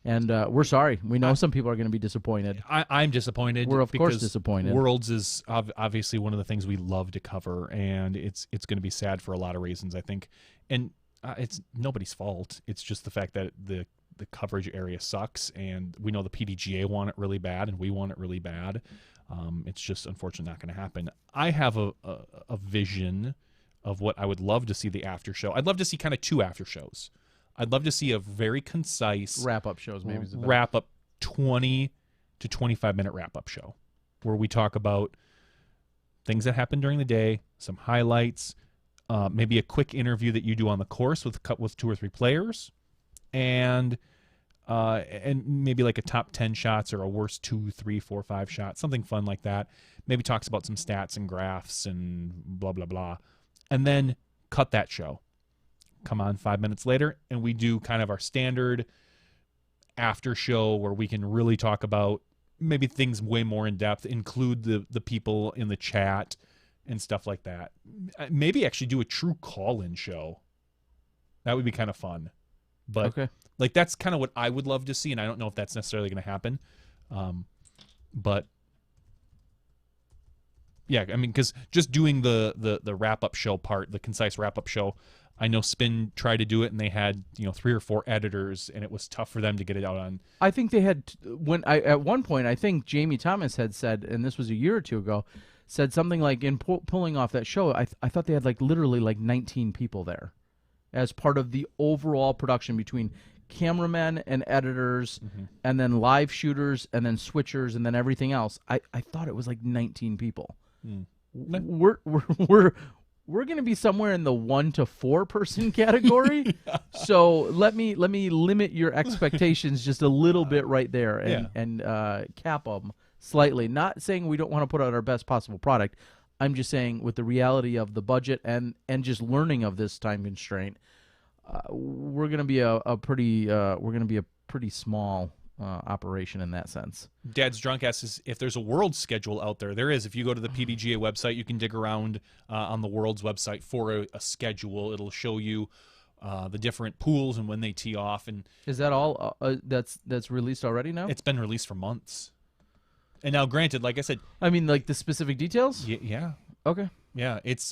And we're sorry. We know some people are going to be disappointed. I'm disappointed. We're, of course, disappointed. Worlds is obviously one of the things we love to cover, and it's going to be sad for a lot of reasons, I think. And it's nobody's fault. It's just the fact that the coverage area sucks, and we know the PDGA want it really bad, and we want it really bad. It's just unfortunately not going to happen. I have a vision of what I would love to see the after show. I'd love to see kind of 2 after shows. I'd love to see a very concise wrap-up shows, maybe. Wrap-up 20 to 25-minute wrap-up show where we talk about things that happen during the day, some highlights, maybe a quick interview that you do on the course with 2 or 3 players, and and maybe like a top 10 shots or a worst 2, 3, 4, 5 shots, something fun like that. Maybe talks about some stats and graphs and blah, blah, blah. And then cut that show. Come on 5 minutes later, and we do kind of our standard after show where we can really talk about maybe things way more in depth, include the people in the chat and stuff like that. Maybe actually do a true call-in show. That would be kind of fun. But Okay. like that's kind of what I would love to see, and I don't know if that's necessarily going to happen. But yeah, I mean, because just doing the wrap-up show part, the concise wrap-up show, I know Spin tried to do it, and they had 3 or 4 editors, and it was tough for them to get it out on. I think they had at one point I think Jamie Thomas had said, and this was a year or two ago, said something like in pulling off that show. I thought they had like literally like 19 people there, as part of the overall production between cameramen and editors, and then live shooters, and then switchers, and then everything else. I thought it was like 19 people. We're going to be somewhere in the 1 to 4 person category. So let me limit your expectations just a little bit right there and cap them slightly. Not saying we don't want to put out our best possible product. I'm just saying with the reality of the budget and just learning of this time constraint, we're going to be a pretty small operation in that sense. Dad's Drunk asks if there's a World schedule out there. There is. If you go to the PDGA website, you can dig around on the World's website for a schedule. It'll show you the different pools and when they tee off. And is that all that's released already now? it's been released for months. And now, granted, like I said, I mean, like the specific details. yeah, Okay. yeah, it's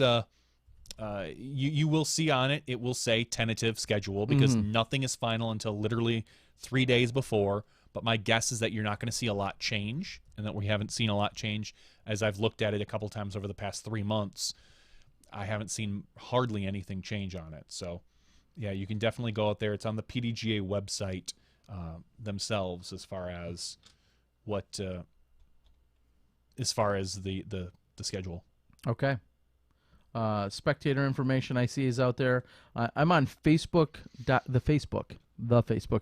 you will see on it. It will say tentative schedule because nothing is final until literally 3 days before. But my guess is that you're not going to see a lot change, and that we haven't seen a lot change. As I've looked at it a couple times over the past 3 months, I haven't seen hardly anything change on it. So, yeah, you can definitely go out there. It's on the PDGA website themselves as far as what, as far as the schedule. Okay. Spectator information I see is out there. I'm on Facebook. The Facebook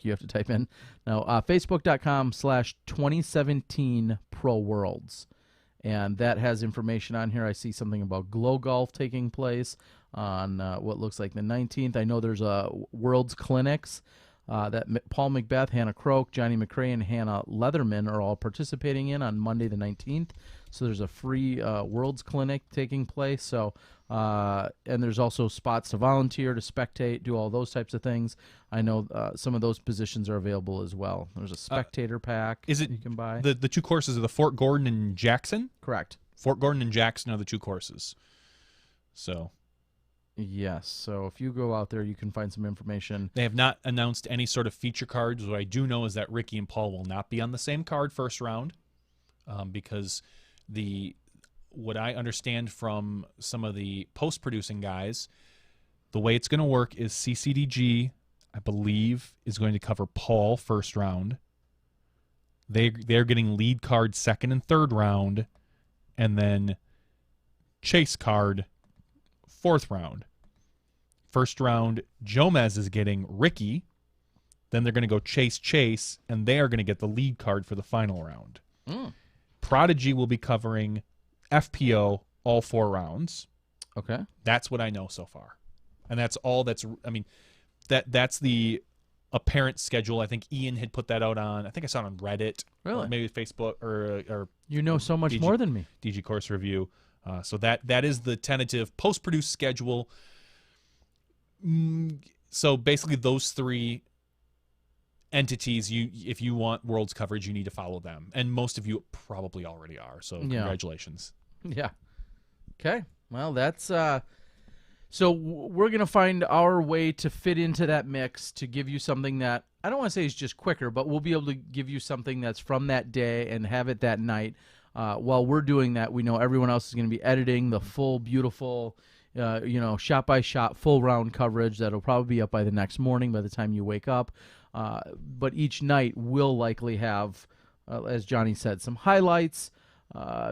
you have to type in now. Facebook.com/2017 Pro Worlds, and that has information on here. I see something about Glow Golf taking place on what looks like the 19th. I know there's a Worlds clinics that Paul Macbeth, Hannah Croak, Johnny McRae, and Hannah Leatherman are all participating in on Monday the 19th. So there's a free Worlds clinic taking place. So and there's also spots to volunteer, to spectate, do all those types of things. I know some of those positions are available as well. There's a spectator pack is it you can buy. The 2 courses are the Fort Gordon and Jackson? Correct. Fort Gordon and Jackson are the 2 courses. So yes. So if you go out there, you can find some information. they have not announced any sort of feature cards. What I do know is that Ricky and Paul will not be on the same card first round because what I understand from some of the post-producing guys, the way it's going to work is CCDG, I believe, is going to cover Paul first round. They're getting lead card second and third round, and then chase card fourth round. First round, Jomez is getting Ricky. Then they're going to go chase, and they are going to get the lead card for the final round. Prodigy will be covering FPO all 4 rounds. Okay. That's what I know so far. And that's all I mean, that's the apparent schedule. I think Ian had put that out on, I think I saw it on Reddit. Really? Or maybe Facebook or You know so much more than me. DG Course Review. So that is the tentative post-produced schedule. So basically those 3 entities, if you want Worlds coverage, you need to follow them. And most of you probably already are. So congratulations. Yeah. Okay. Well, that's so we're going to find our way to fit into that mix to give you something that I don't want to say is just quicker, but we'll be able to give you something that's from that day and have it that night. While we're doing that, we know everyone else is going to be editing the full, beautiful, shot by shot, full round coverage that'll probably be up by the next morning by the time you wake up. But each night will likely have, as Johnny said, some highlights,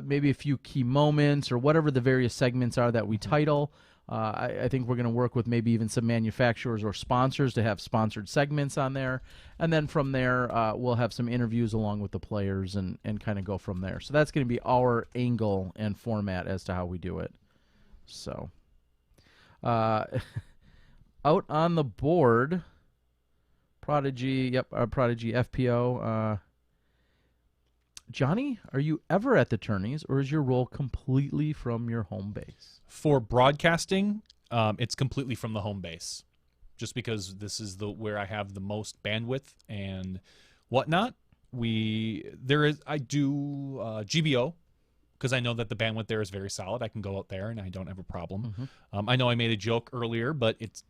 maybe a few key moments or whatever the various segments are that we title. I think we're going to work with maybe even some manufacturers or sponsors to have sponsored segments on there. And then from there, we'll have some interviews along with the players and kind of go from there. So that's going to be our angle and format as to how we do it. So out on the board, Prodigy, Prodigy FPO. Johnny, are you ever at the tourneys, or is your role completely from your home base? For broadcasting, it's completely from the home base, just because this is where I have the most bandwidth and whatnot. I do GBO because I know that the bandwidth there is very solid. I can go out there and I don't have a problem. I know I made a joke earlier, but it's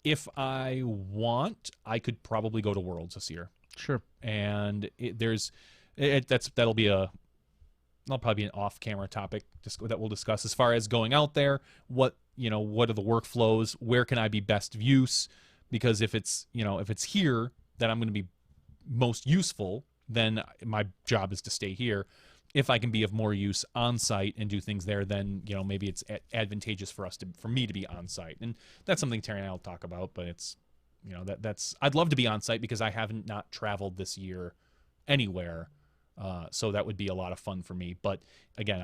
if I want, I could probably go to Worlds this year. Sure. And that'll probably be an off-camera topic that we'll discuss as far as going out there. What are the workflows? Where can I be best of use? Because if it's here that I'm going to be most useful, then my job is to stay here. If I can be of more use on site and do things there, then maybe it's advantageous for me to be on site, and that's something Terry and I will talk about. But it's that's I'd love to be on site because I haven't not traveled this year anywhere, so that would be a lot of fun for me. But again,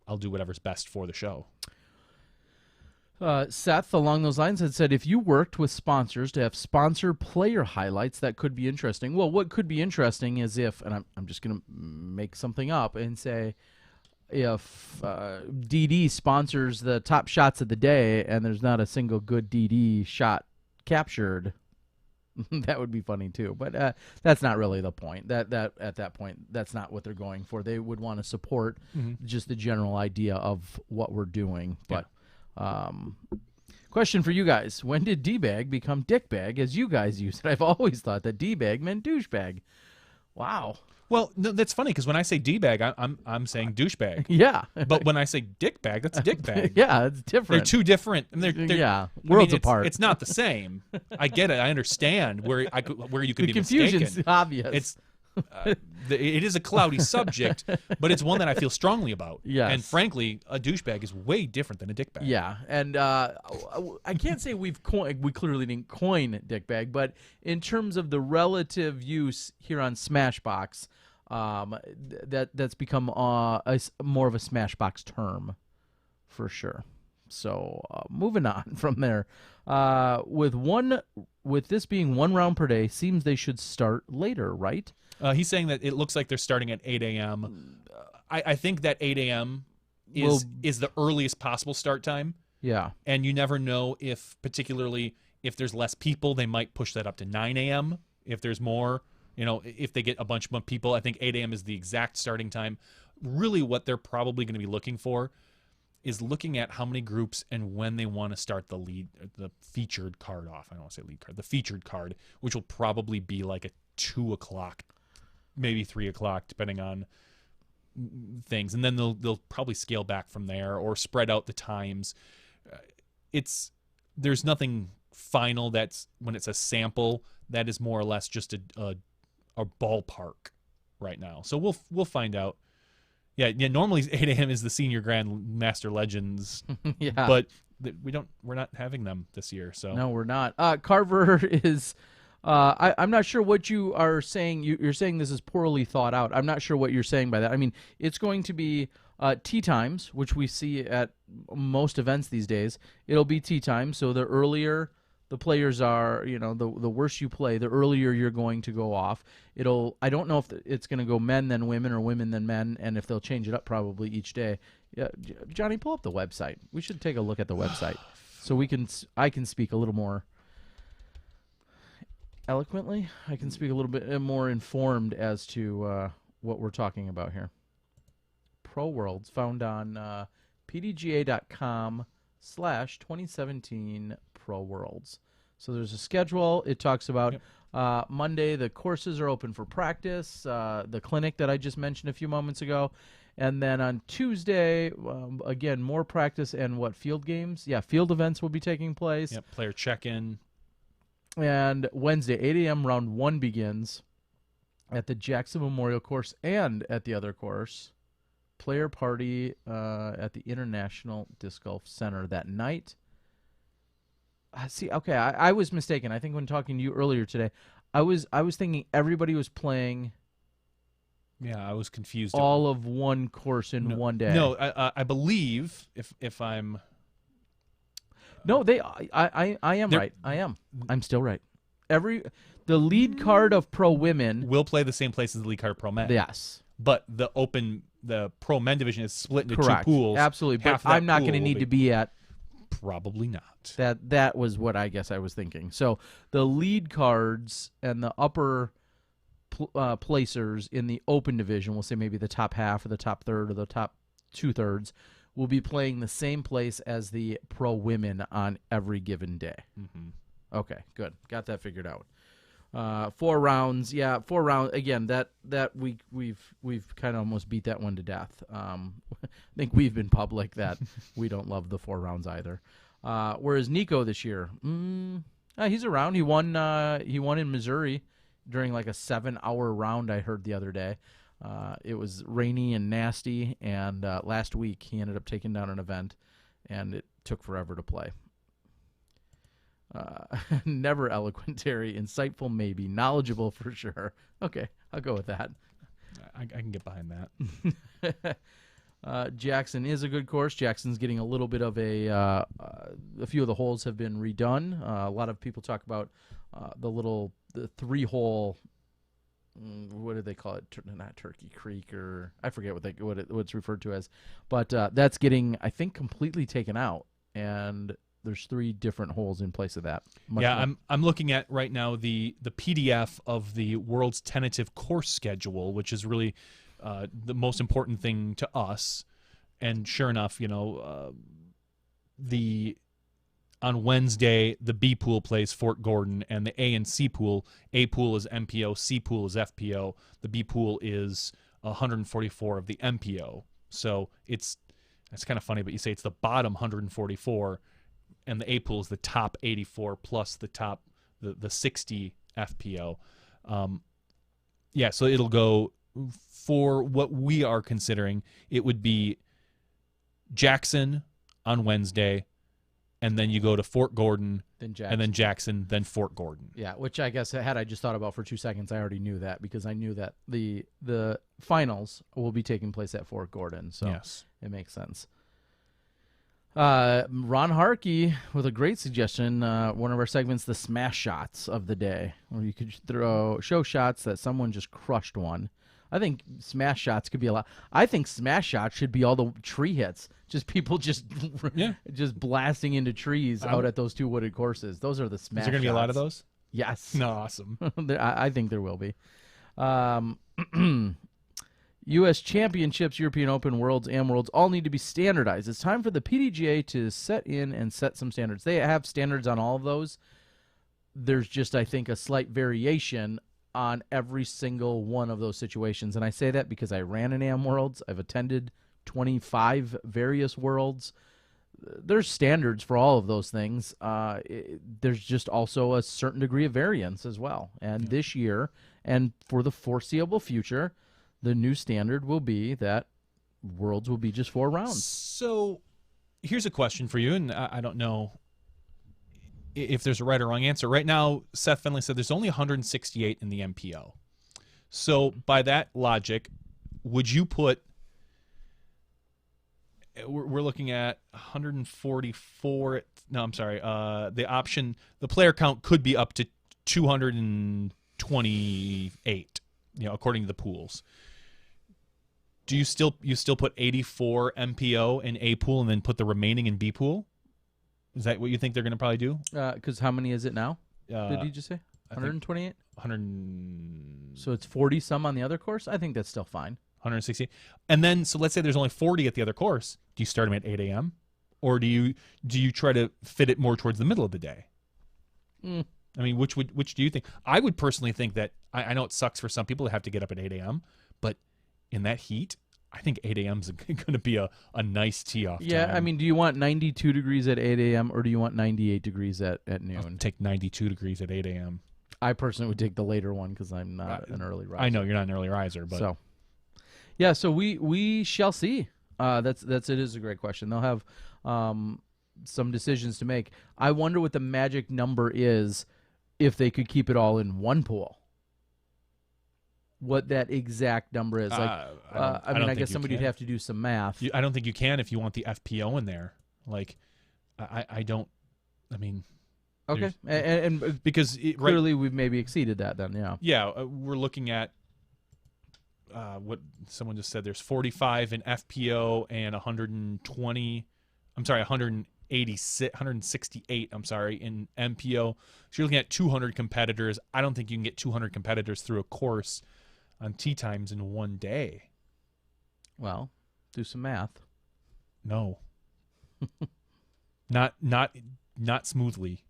I'll do whatever's best for the show. Seth, along those lines, had said if you worked with sponsors to have sponsor player highlights, that could be interesting. Well, what could be interesting is if, and I'm just going to make something up and say, if DD sponsors the top shots of the day and there's not a single good DD shot captured, that would be funny too. But that's not really the point. That at that point, that's not what they're going for. They would want to support just the general idea of what we're doing. But question for you guys: when did D-bag become dickbag as you guys use it? I've always thought that D-bag meant douchebag. Wow. Well, no, that's funny because when I say D-bag, I'm saying douchebag. Yeah. But when I say dickbag, that's a dickbag. Yeah, it's different. They're two different. And they're worlds apart. It's not the same. I get it. I understand where you could the be mistaken. The confusion's obvious. It's it is a cloudy subject, but it's one that I feel strongly about. Yes. And frankly, a douchebag is way different than a dickbag. Yeah, and I can't say we clearly didn't coin dickbag, but in terms of the relative use here on Smashbox, that's become more of a Smashbox term for sure. So moving on from there, with this being 1 round per day, seems they should start later, right? He's saying that it looks like they're starting at 8 a.m. I think that 8 a.m. is the earliest possible start time. Yeah. And you never know particularly if there's less people, they might push that up to 9 a.m. If there's more, if they get a bunch more people, I think 8 a.m. is the exact starting time. Really what they're probably going to be looking for is looking at how many groups and when they want to start the featured card off. I don't want to say lead card, the featured card, which will probably be like a 2 o'clock, maybe 3 o'clock, depending on things. And then they'll probably scale back from there or spread out the times. There's nothing final. That's when it's a sample, that is more or less just a ballpark right now. So we'll find out. Yeah. Normally 8 a.m. is the Senior Grand Master Legends, yeah. But we're not having them this year. So no, we're not. Carver is. I'm not sure what you are saying. You're saying this is poorly thought out. I'm not sure what you're saying by that. I mean, it's going to be tea times, which we see at most events these days. It'll be tea time, so the earlier the players are, the worse you play, the earlier you're going to go off. I don't know if it's going to go men then women or women then men, and if they'll change it up probably each day. Yeah, Johnny, pull up the website. We should take a look at the website so I can speak a little more eloquently. I can speak a little bit more informed as to what we're talking about here. Pro Worlds found on pdga.com/2017 Pro Worlds. So there's a schedule. It talks about Monday, the courses are open for practice, the clinic that I just mentioned a few moments ago. And then on Tuesday, again, more practice and field games? Yeah, field events will be taking place. Yep, player check-in. And Wednesday, 8 a.m., round 1 begins at the Jackson Memorial Course and at the other course. player party at the International Disc Golf Center that night. See, okay, I was mistaken. I think when talking to you earlier today, I was thinking everybody was playing. Yeah, I was confused. All of one course in one day. No, I believe if I'm. No, I am right. I'm still right. The lead card of pro women will play the same place as the lead card of pro men. Yes. But the pro men division is split into Correct. two pools. Absolutely. But I'm not going to need to be at. Probably not. That was what I guess I was thinking. So the lead cards and the upper placers in the open division, we'll say maybe the top half or the top third or the top 2/3, will be playing the same place as the pro women on every given day. Mm-hmm. Okay, good. Got that figured out. 4 rounds, yeah, 4 rounds. Again, that we've kind of almost beat that one to death. I think we've been public that we don't love the 4 rounds either. Whereas Nico this year, he's around. He won in Missouri during like a 7-hour round. I heard the other day. It was rainy and nasty, and last week he ended up taking down an event, and it took forever to play. Never eloquent, Terry. Insightful, maybe. Knowledgeable, for sure. Okay, I'll go with that. I can get behind that. Jackson is a good course. Jackson's getting a little bit of a few of the holes have been redone. A lot of people talk about the 3-hole. What do they call it? Not Turkey Creek, or I forget what it's referred to as. But that's getting, I think, completely taken out, and there's 3 different holes in place of that. I'm looking at right now the PDF of the world's tentative course schedule, which is really the most important thing to us. And sure enough, on Wednesday the B pool plays Fort Gordon, and the A and C pool. A pool is MPO, C pool is FPO. The B pool is 144 of the MPO. So it's kind of funny, but you say it's the bottom 144. And the A pool is the top 84 plus the top the 60 FPO. So it'll go for what we are considering. It would be Jackson on Wednesday, and then you go to Fort Gordon, and then Jackson, then Fort Gordon. Yeah, which I guess had I just thought about for 2 seconds, I already knew that because I knew that the finals will be taking place at Fort Gordon. So yes, it makes sense. Ron Harkey with a great suggestion. One of our segments, the smash shots of the day, where you could show shots that someone just crushed one. I think smash shots could be a lot. I think smash shots should be all the tree hits, just people just blasting into trees out at those 2 wooded courses. Those are the smash. Is there going to be a lot of those? Yes. No, awesome. I think there will be. U.S. Championships, European Open, Worlds, and Worlds all need to be standardized. It's time for the PDGA to set some standards. They have standards on all of those. There's just, I think, a slight variation on every single one of those situations. And I say that because I ran an AM Worlds. I've attended 25 various Worlds. There's standards for all of those things. There's just also a certain degree of variance as well. And this year, and for the foreseeable future, the new standard will be that Worlds will be just 4 rounds. So here's a question for you, and I don't know if there's a right or wrong answer. Right now, Seth Finley said there's only 168 in the MPO. So by that logic, would you put – we're looking at 144 – no, I'm sorry. The player count could be up to 228, according to the pools. Do you still put 84 MPO in A pool and then put the remaining in B pool? Is that what you think they're going to probably do? Because how many is it now? Did you just say 128? 100. So it's 40 some on the other course. I think that's still fine. 160. And then, so let's say there's only 40 at the other course. Do you start them at 8 a.m. or do you try to fit it more towards the middle of the day? I mean, which do you think? I would personally think that I know it sucks for some people to have to get up at 8 a.m., but in that heat, I think 8 a.m. is going to be a nice tee-off time. Yeah, I mean, do you want 92 degrees at 8 a.m. or do you want 98 degrees at noon? I'll take 92 degrees at 8 a.m. I personally would take the later one because I'm not an early riser. I know you're not an early riser, but... So, Yeah, so we shall see. That's it is a great question. They'll have some decisions to make. I wonder what the magic number is if they could keep it all in one pool. What that exact number is. Like, I guess somebody would have to do some math. I don't think you can if you want the FPO in there. Like, I don't. I mean, okay, and because clearly we've maybe exceeded that then. Yeah. Yeah, we're looking at what someone just said. There's 45 in FPO and 120. I'm sorry, 168. I'm sorry, in MPO. So you're looking at 200 competitors. I don't think you can get 200 competitors through a course on tee times in one day. Well, do some math. No. not smoothly.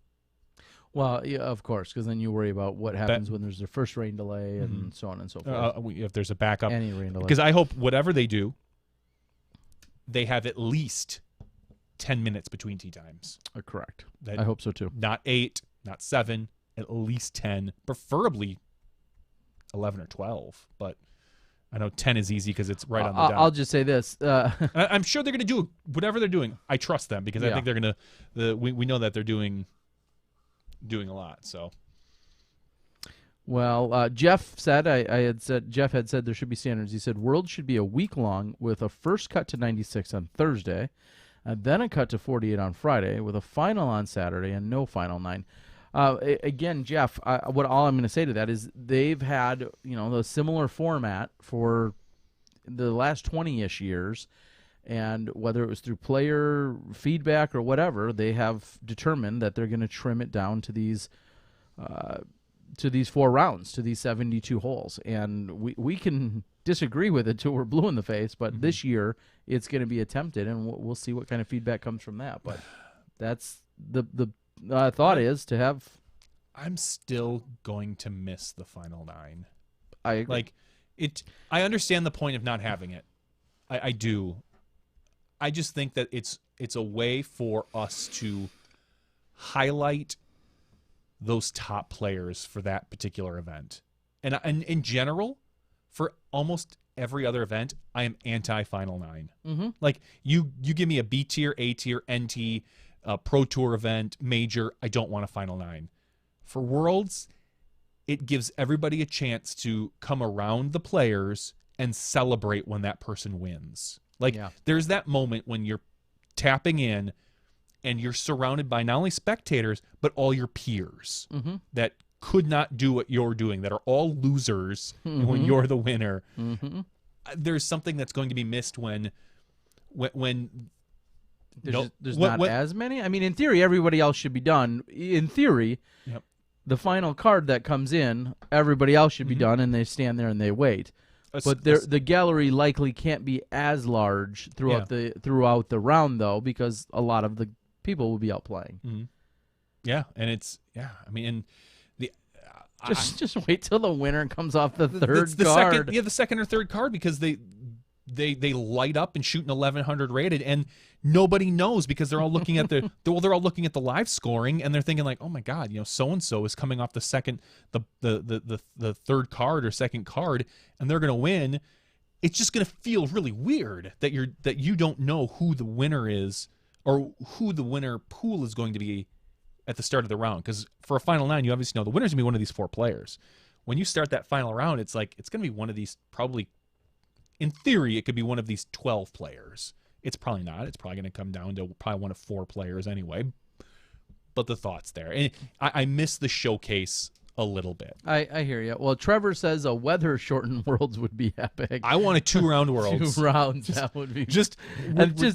Well, yeah, of course, because then you worry about what happens when there's a first rain delay and so on and so forth. If there's a backup. Any rain delay. Because I hope whatever they do, they have at least 10 minutes between tee times. Correct. I hope so too. Not 8, not 7, at least 10, preferably 11 or 12. But I know 10 is easy because it's right on the dot. I'll just say this. I'm sure they're going to do whatever they're doing. I trust them because I think they're going to. We know that they're doing a lot. So. Well, Jeff said Jeff had said there should be standards. He said World should be a week long with a first cut to 96 on Thursday, and then a cut to 48 on Friday, with a final on Saturday and no final 9. Again, Jeff, all I'm going to say to that is they've had the similar format for the last 20-ish years, and whether it was through player feedback or whatever, they have determined that they're going to trim it down to these 4 rounds, to these 72 holes. And we can disagree with it till we're blue in the face, but this year it's going to be attempted, and we'll see what kind of feedback comes from that. But that's the thought is to have. I'm still going to miss the final 9. I agree. Like it. I understand the point of not having it. I do. I just think that it's a way for us to highlight those top players for that particular event. And in general, for almost every other event, I am anti-Final 9. Mm-hmm. Like, you give me a B tier, A tier, NT, Pro Tour event, major, I don't want a Final 9. For Worlds, it gives everybody a chance to come around the players and celebrate when that person wins. Like, there's that moment when you're tapping in and you're surrounded by not only spectators, but all your peers that could not do what you're doing, that are all losers when you're the winner. There's something that's going to be missed when there's not as many. I mean, in theory, everybody else should be done. In theory, the final card that comes in, everybody else should be done, and they stand there and they wait. But the gallery likely can't be as large throughout the round, though, because a lot of the people will be out playing. Yeah, and it's I mean, and just wait till the winner comes off the third card. The second or third card, because they light up and shoot an 1100 rated, and nobody knows because they're all looking at they're all looking at the live scoring, and they're thinking like, oh my god, so and so is coming off the third card or second card, and they're gonna win. It's just gonna feel really weird that you don't know who the winner is or who the winner pool is going to be at the start of the round. Because for a final 9, you obviously know the winner's gonna be one of these 4 players. When you start that final round, it's like it's gonna be one of these, probably. In theory, it could be one of these 12 players. It's probably not. It's probably going to come down to probably one of 4 players anyway. But the thought's there. And I miss the showcase a little bit. I hear you. Well, Trevor says a weather-shortened Worlds would be epic. I want a 2-round Worlds. 2 rounds, that would be just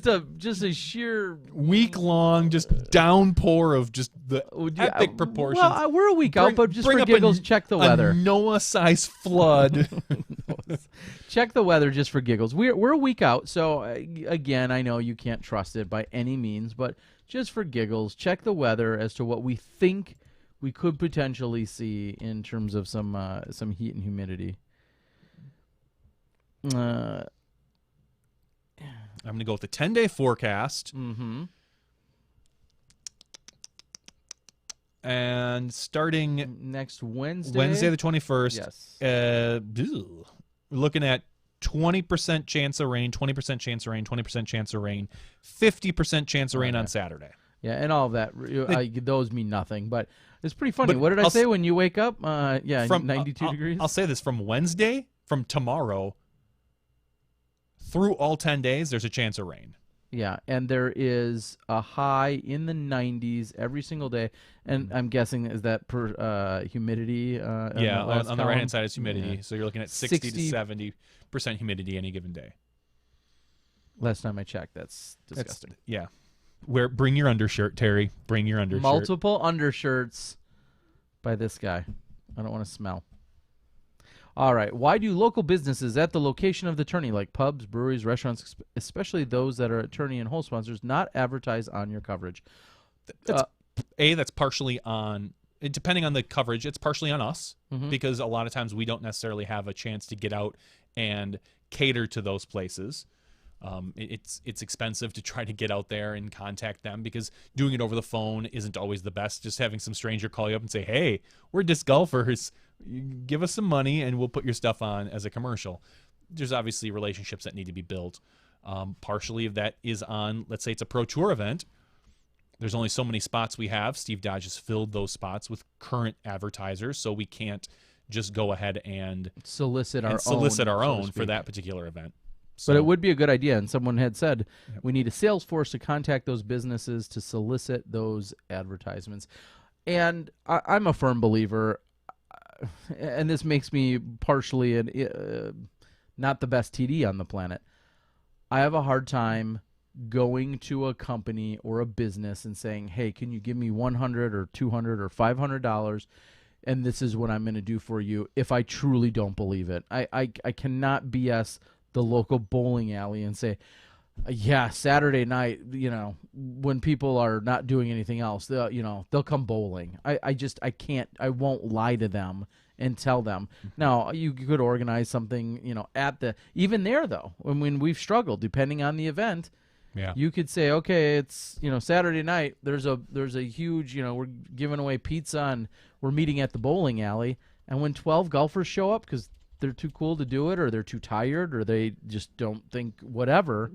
a sheer week-long just downpour of just the epic proportions. Well, we're a week out, but just for giggles, check the weather. A Noah-sized flood. Check the weather just for giggles. We're a week out, so again, I know you can't trust it by any means, but just for giggles, check the weather as to what we think we could potentially see in terms of some heat and humidity. I'm going to go with the 10-day forecast. And starting next Wednesday. Wednesday the 21st. Yes. We're looking at 20% chance of rain, 20% chance of rain, 20% chance of rain, 50% chance of rain on Saturday. Yeah, and all of that, those mean nothing. But it's pretty funny. What did I say when you wake up? Yeah, from 92 degrees. I'll say this, from Wednesday, from tomorrow, through all 10 days, there's a chance of rain. Yeah, and there is a high in the 90s every single day. And I'm guessing, is that per humidity? On the right-hand side is humidity. Yeah. So you're looking at 60 to 70% humidity any given day. Last time I checked, that's disgusting. Bring your undershirt, Terry. Bring your undershirt. Multiple undershirts by this guy. I don't want to smell. All right. Why do local businesses at the location of the tourney, like pubs, breweries, restaurants, especially those that are tourney and hole sponsors, not advertise on your coverage? That's partially on, depending on the coverage, it's partially on us, because a lot of times we don't necessarily have a chance to get out and cater to those places. It's expensive to try to get out there and contact them, because doing it over the phone isn't always the best. Just having some stranger call you up and say, hey, we're disc golfers, give us some money and we'll put your stuff on as a commercial. There's obviously relationships that need to be built. Partially of that is on, let's say it's a pro tour event. There's only so many spots we have. Steve Dodge has filled those spots with current advertisers, so we can't just go ahead and solicit our own for that particular event. So, but it would be a good idea, and someone had said we need a sales force to contact those businesses to solicit those advertisements. And I'm a firm believer, and this makes me partially not the best TD on the planet. I have a hard time going to a company or a business and saying, hey, can you give me $100 or $200 or $500, and this is what I'm going to do for you, if I truly don't believe it. I cannot BS the local bowling alley and say, yeah, Saturday night, when people are not doing anything else, they'll come bowling. I can't, I won't lie to them and tell them. Now, you could organize something, even there though, when we've struggled, depending on the event, you could say, okay, it's, Saturday night, there's a huge, we're giving away pizza and we're meeting at the bowling alley. And when 12 golfers show up because they're too cool to do it, or they're too tired, or they just don't think whatever,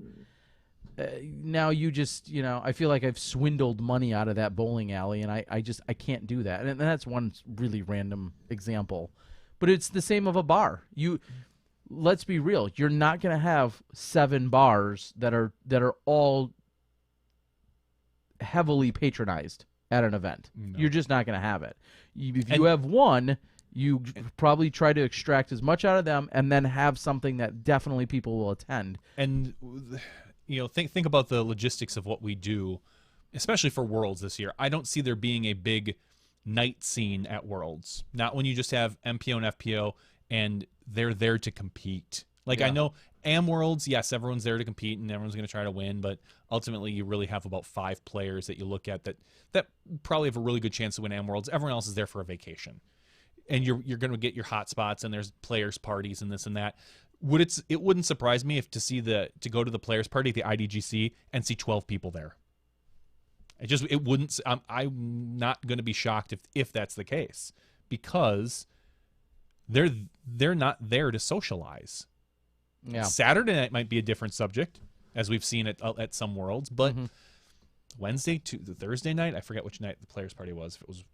now you just, I feel like I've swindled money out of that bowling alley, and I can't do that. And that's one really random example. But it's the same of a bar. Let's be real. You're not going to have 7 bars that are all heavily patronized at an event. No. You're just not going to have it. If you have one, you probably try to extract as much out of them and then have something that definitely people will attend. And think about the logistics of what we do, especially for Worlds this year. I don't see there being a big night scene at Worlds. Not when you just have MPO and FPO and they're there to compete. I know Am Worlds, yes, everyone's there to compete and everyone's going to try to win, but ultimately you really have about 5 players that you look at that probably have a really good chance to win Am Worlds. Everyone else is there for a vacation. And you're going to get your hot spots, and there's players' parties and this and that. It wouldn't surprise me to go to the players' party at the IDGC and see 12 people there. It wouldn't. I'm not going to be shocked if that's the case, because they're not there to socialize. Yeah. Saturday night might be a different subject, as we've seen at some Worlds, but Wednesday to the Thursday night, I forget which night the players' party was. If it was.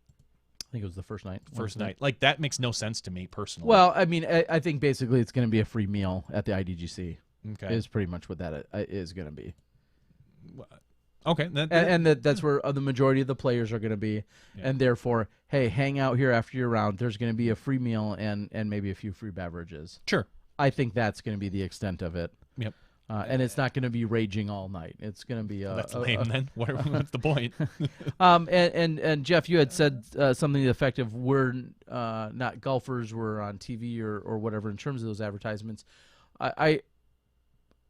I think it was the first night. First night. That makes no sense to me personally. Well, I mean, I think basically it's going to be a free meal at the IDGC. Okay. Is pretty much what that is going to be. Okay. That's where the majority of the players are going to be. Yeah. And therefore, hey, hang out here after your round. There's going to be a free meal and maybe a few free beverages. Sure. I think that's going to be the extent of it. Yep. And it's not going to be raging all night. It's going to be that's lame. Then what's the point? And Jeff, you had said something to the effect of we're not golfers, we're on TV or whatever in terms of those advertisements. I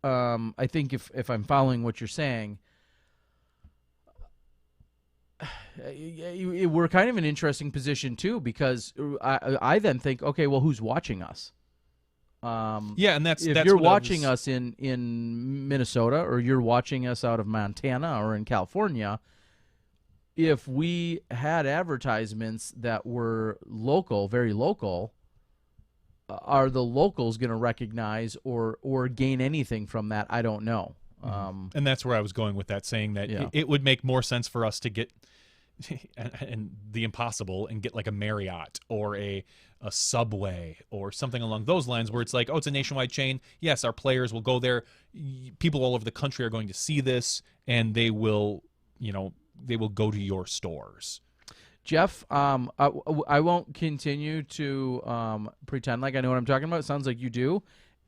think if I'm following what you're saying, we're kind of in an interesting position too, because I then think, okay, well, who's watching us? And that's if you're watching us in Minnesota, or you're watching us out of Montana or in California, if we had advertisements that were local, very local, are the locals going to recognize or gain anything from that? I don't know. And that's where I was going with that, saying that it would make more sense for us to get and the impossible and get like a Marriott or a Subway or something along those lines, where it's like, oh, it's a nationwide chain. Yes, our players will go there. People all over the country are going to see this, and they will go to your stores. Jeff, I won't continue to pretend like I know what I'm talking about. It sounds like you do.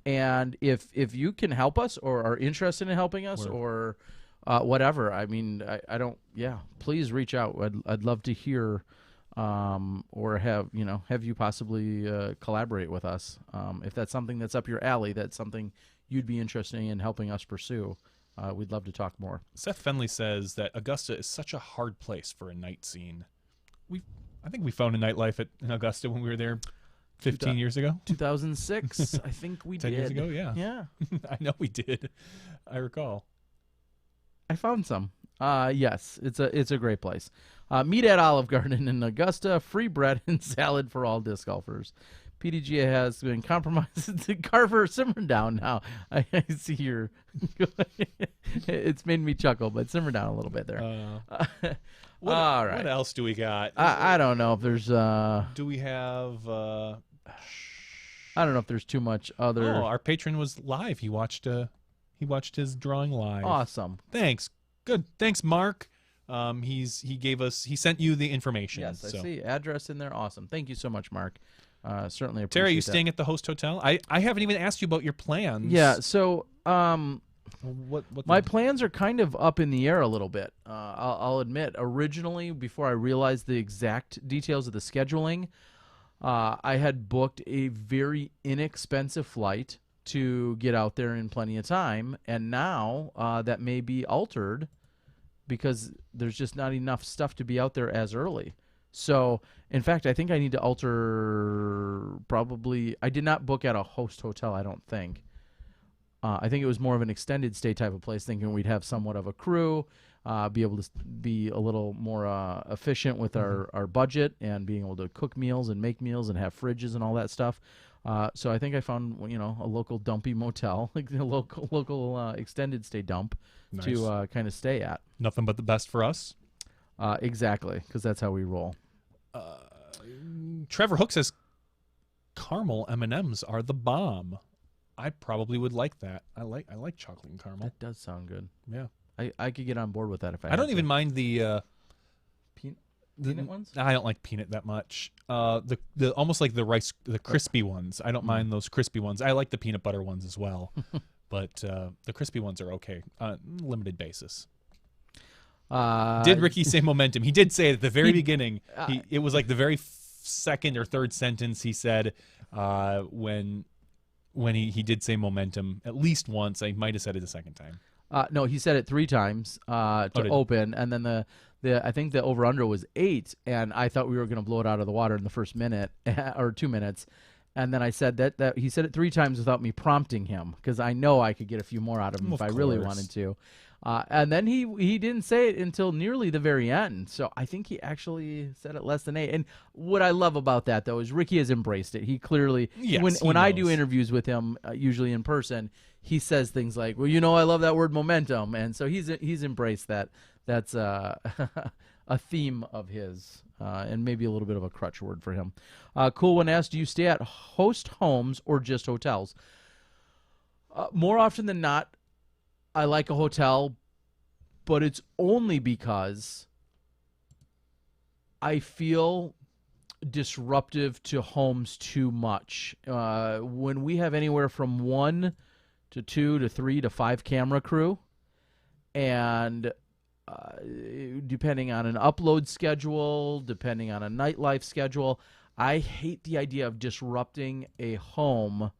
And if you can help us or are interested in helping us or whatever, I mean, I don't, please reach out. I'd love to hear or have you possibly collaborate with us. If that's something that's up your alley, that's something you'd be interested in helping us pursue. We'd love to talk more. Seth Fenley says that Augusta is such a hard place for a night scene. I think we found a nightlife in Augusta when we were there 15 years ago. 2006, I think we 10 did. 10 years ago, yeah. Yeah. I know we did. I recall. I found some. Yes, it's a great place. Meet at Olive Garden in Augusta. Free bread and salad for all disc golfers. PDGA has been compromised to Carver. Simmer down now. I see your. It's made me chuckle, but simmer down a little bit there. All right. What else do we got? I don't know if there's. Do we have? I don't know if there's too much other. Oh, our patron was live. He watched his drawing live. Awesome. Thanks. Good. Thanks, Mark. He sent you the information. Yes, I see address in there. Awesome. Thank you so much, Mark. Certainly appreciate Terry, are you that. staying at the host hotel? I haven't even asked you about your plans. Yeah. So what my plans are kind of up in the air a little bit. I'll admit, originally, before I realized the exact details of the scheduling, I had booked a very inexpensive flight to get out there in plenty of time, and now that may be altered because there's just not enough stuff to be out there as early. So, in fact, I think I need to alter probably. I did not book at a host hotel, I don't think. I think it was more of an extended stay type of place, thinking we'd have somewhat of a crew, be able to be a little more efficient with our budget and being able to cook meals and make meals and have fridges and all that stuff. So I think I found a local dumpy motel, like a local extended stay dump to kind of stay at. Nothing but the best for us. Exactly, because that's how we roll. Trevor Hook says caramel M&Ms are the bomb. I probably would like that. I like chocolate and caramel. That does sound good. Yeah, I could get on board with that if I don't even mind the peanut ones. I don't like peanut that much. The almost like the rice, the crispy ones. I don't mind those crispy ones. I like the peanut butter ones as well, but the crispy ones are okay on a limited basis. Did Ricky say momentum? He did say it at the very beginning. It was like the very second or third sentence he said when he did say momentum at least once. I might have said it a second time. No, he said it 3 times to open, and then I think the over-under was 8, and I thought we were going to blow it out of the water in the first minute or 2 minutes. And then I said that he said it 3 times without me prompting him, because I know I could get a few more out of him if I really wanted to. And then he didn't say it until nearly the very end. So I think he actually said it less than 8. And what I love about that, though, is Ricky has embraced it. He clearly, when I do interviews with him, usually in person, he says things like, well, I love that word momentum. And so he's embraced that. That's a theme of his, and maybe a little bit of a crutch word for him. Cool One asked, do you stay at host homes or just hotels? More often than not, I like a hotel, but it's only because I feel disruptive to homes too much. When we have anywhere from 1 to 2 to 3 to 5 camera crew, and depending on an upload schedule, depending on a nightlife schedule, I hate the idea of disrupting a home.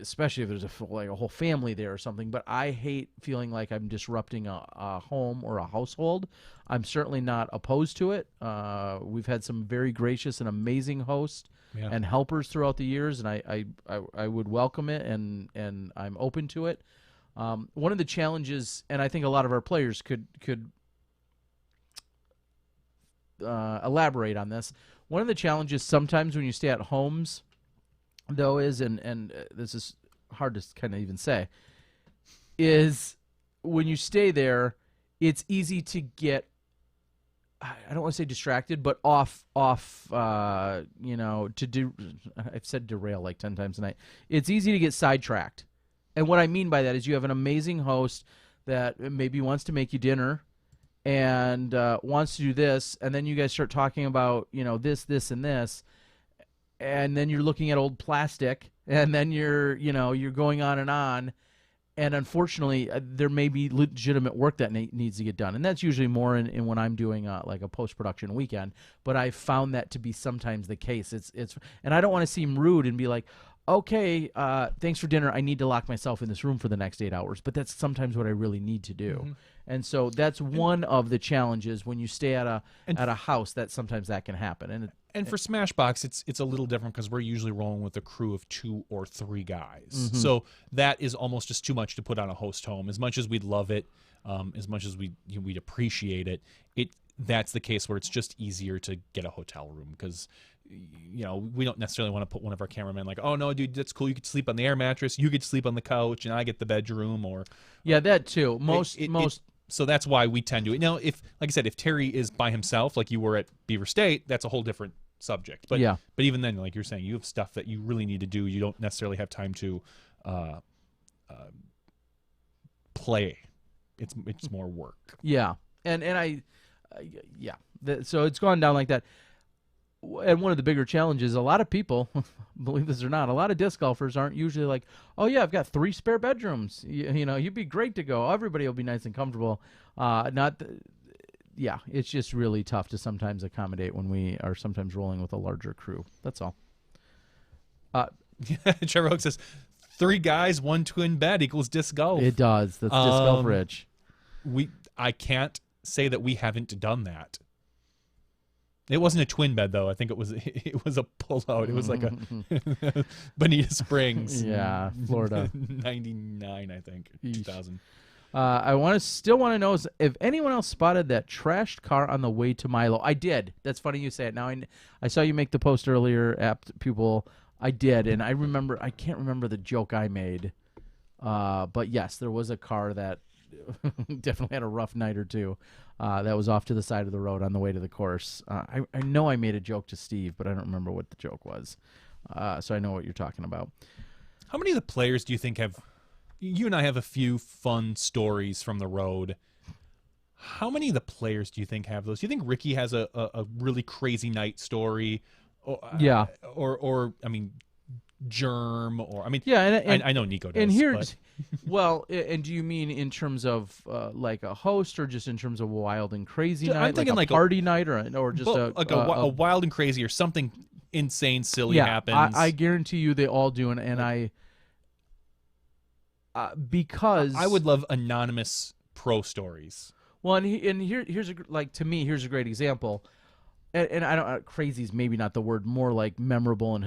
Especially if there's a whole family there or something, but I hate feeling like I'm disrupting a home or a household. I'm certainly not opposed to it. We've had some very gracious and amazing hosts and helpers throughout the years, and I would welcome it, and I'm open to it. One of the challenges, and I think a lot of our players could elaborate on this. One of the challenges sometimes when you stay at homes, though, is, and this is hard to kind of even say, is when you stay there, it's easy to get, I don't want to say distracted, but off, I've said derail like 10 times tonight. It's easy to get sidetracked. And what I mean by that is you have an amazing host that maybe wants to make you dinner and wants to do this, and then you guys start talking about, this, and this, and then you're looking at old plastic, and then you're going on, and unfortunately, there may be legitimate work that needs to get done, and that's usually more in when I'm doing like a post-production weekend. But I found that to be sometimes the case. It's and I don't want to seem rude and be like, okay, thanks for dinner. I need to lock myself in this room for the next 8 hours. But that's sometimes what I really need to do. Mm-hmm. And so that's one of the challenges when you stay at a house, that sometimes that can happen. And for Smashbox, it's a little different because we're usually rolling with a crew of 2 or 3 guys. Mm-hmm. So that is almost just too much to put on a host home. As much as we'd love it, as much as we'd appreciate it, that's the case where it's just easier to get a hotel room because we don't necessarily want to put one of our cameramen like, oh no, dude, that's cool. You could sleep on the air mattress, you could sleep on the couch, and I get the bedroom. Or that too. So that's why we tend to. Now, if, like I said, if Terry is by himself, like you were at Beaver State, that's a whole different subject. But but even then, like you're saying, you have stuff that you really need to do. You don't necessarily have time to play. It's more work. Yeah, and so it's gone down like that. And one of the bigger challenges, a lot of people, believe this or not, a lot of disc golfers aren't usually like, oh yeah, I've got 3 spare bedrooms. You'd be great to go. Everybody will be nice and comfortable. It's just really tough to sometimes accommodate when we are sometimes rolling with a larger crew. That's all. Trevor Hook says, 3 guys, 1 twin bed equals disc golf. It does. That's disc golf rich. I can't say that we haven't done that. It wasn't a twin bed though. I think it was a pullout. It was like a Bonita Springs. Yeah, Florida. 99, I think. 2000. I still want to know if anyone else spotted that trashed car on the way to Milo. I did. That's funny you say it. Now I saw you make the post earlier, apt people. I did, and I can't remember the joke I made. But yes, there was a car that definitely had a rough night or two. That was off to the side of the road on the way to the course. I know I made a joke to Steve, but I don't remember what the joke was. So I know what you're talking about. How many of the players do you think have... You and I have a few fun stories from the road. How many of the players do you think have those? Do you think Ricky has a really crazy night story? Yeah. Or I mean... Germ, or I mean, and I know Nico does. And here's, well, and do you mean in terms of like a host, or just in terms of a wild and crazy night? I'm thinking like a party night, or just a wild and crazy, or something insane, silly happens. I guarantee you they all do, and because I would love anonymous pro stories. Well, here's a great example. And I don't crazy is maybe not the word, more like memorable and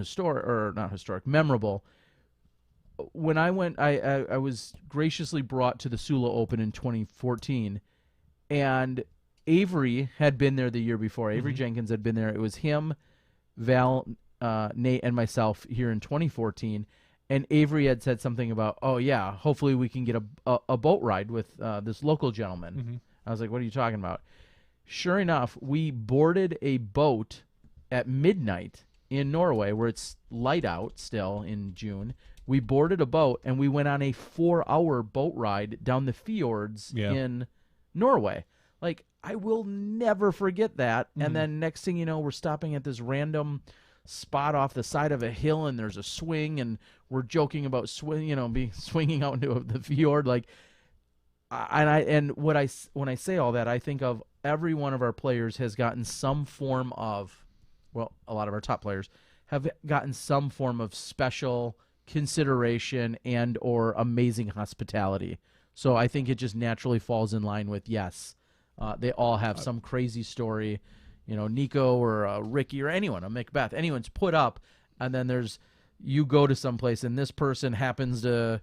memorable. When I went, I was graciously brought to the Sula Open in 2014, and Avery had been there the year before. Avery Jenkins had been there. It was him, Val, Nate, and myself here in 2014. And Avery had said something about, oh yeah, hopefully we can get a boat ride with this local gentleman. Mm-hmm. I was like, what are you talking about? Sure enough, we boarded a boat at midnight in Norway, where it's light out still in June. We boarded a boat, and we went on a 4-hour boat ride down the fjords in Norway. Like, I will never forget that. Mm-hmm. And then next thing you know, we're stopping at this random spot off the side of a hill, and there's a swing, and we're joking about swinging out into the fjord. Like, when I say all that, I think of every one of our players has gotten some form of, well, a lot of our top players have gotten some form of special consideration and or amazing hospitality. So I think it just naturally falls in line with, yes, they all have some crazy story. Nico or Ricky or anyone, a Macbeth, anyone's put up, and then you go to someplace and this person happens to,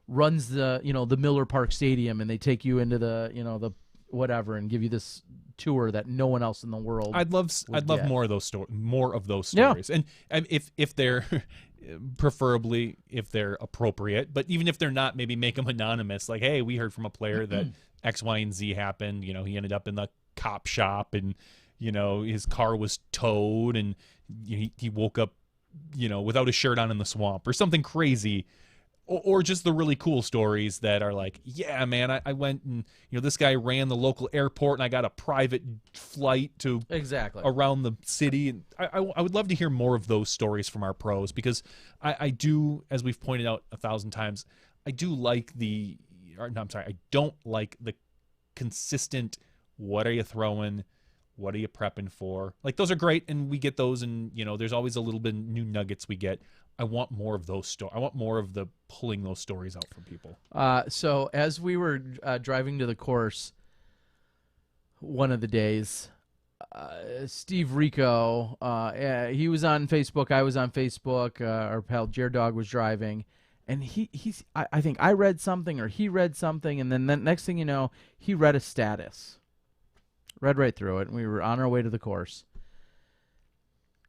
runs the Miller Park Stadium, and they take you into the whatever and give you this tour that no one else in the world. I'd love get. more of those stories. Yeah. And if they're preferably if they're appropriate, but even if they're not, maybe make them anonymous. Like, hey, we heard from a player that X, Y, and Z happened. You know, he ended up in the cop shop, and you know his car was towed, and he woke up, you know, without a shirt on in the swamp or something crazy. Or just the really cool stories that are like, yeah, man, I went and, you know, this guy ran the local airport and I got a private flight to around the city. And I would love to hear more of those stories from our pros, because I do, as we've pointed out 1,000 times, I don't like the consistent, what are you throwing? What are you prepping for? Like, those are great, and we get those, and, you know, there's always a little bit of new nuggets we get. I want more of those I want more of the pulling those stories out from people. So as we were driving to the course one of the days, Steve Rico, he was on Facebook, I was on Facebook, our pal Jared Dog was driving, and I think I read something or he read something, and then the next thing you know, he read a status. Read right through it, and we were on our way to the course.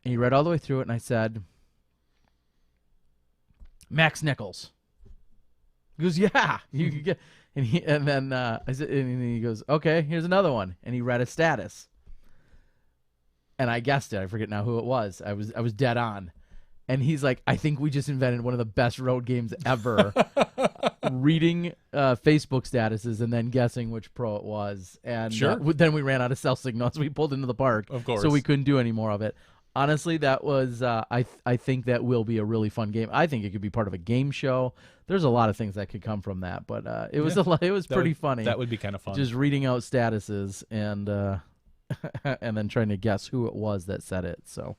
And he read all the way through it, and I said, Max Nichols. He goes, yeah, you could get, and then I said, and he goes, okay, here's another one, and he read a status, and I guessed it. I forget now who it was. I was dead on, and he's like, I think we just invented one of the best road games ever. Reading Facebook statuses and then guessing which pro it was, and sure. Then we ran out of cell signal as we pulled into the park, of course, so we couldn't do any more of it. Honestly, that was I think that will be a really fun game. I think it could be part of a game show. There's a lot of things that could come from that, but it was pretty funny. That would be kind of fun. Just reading out statuses and and then trying to guess who it was that said it. So,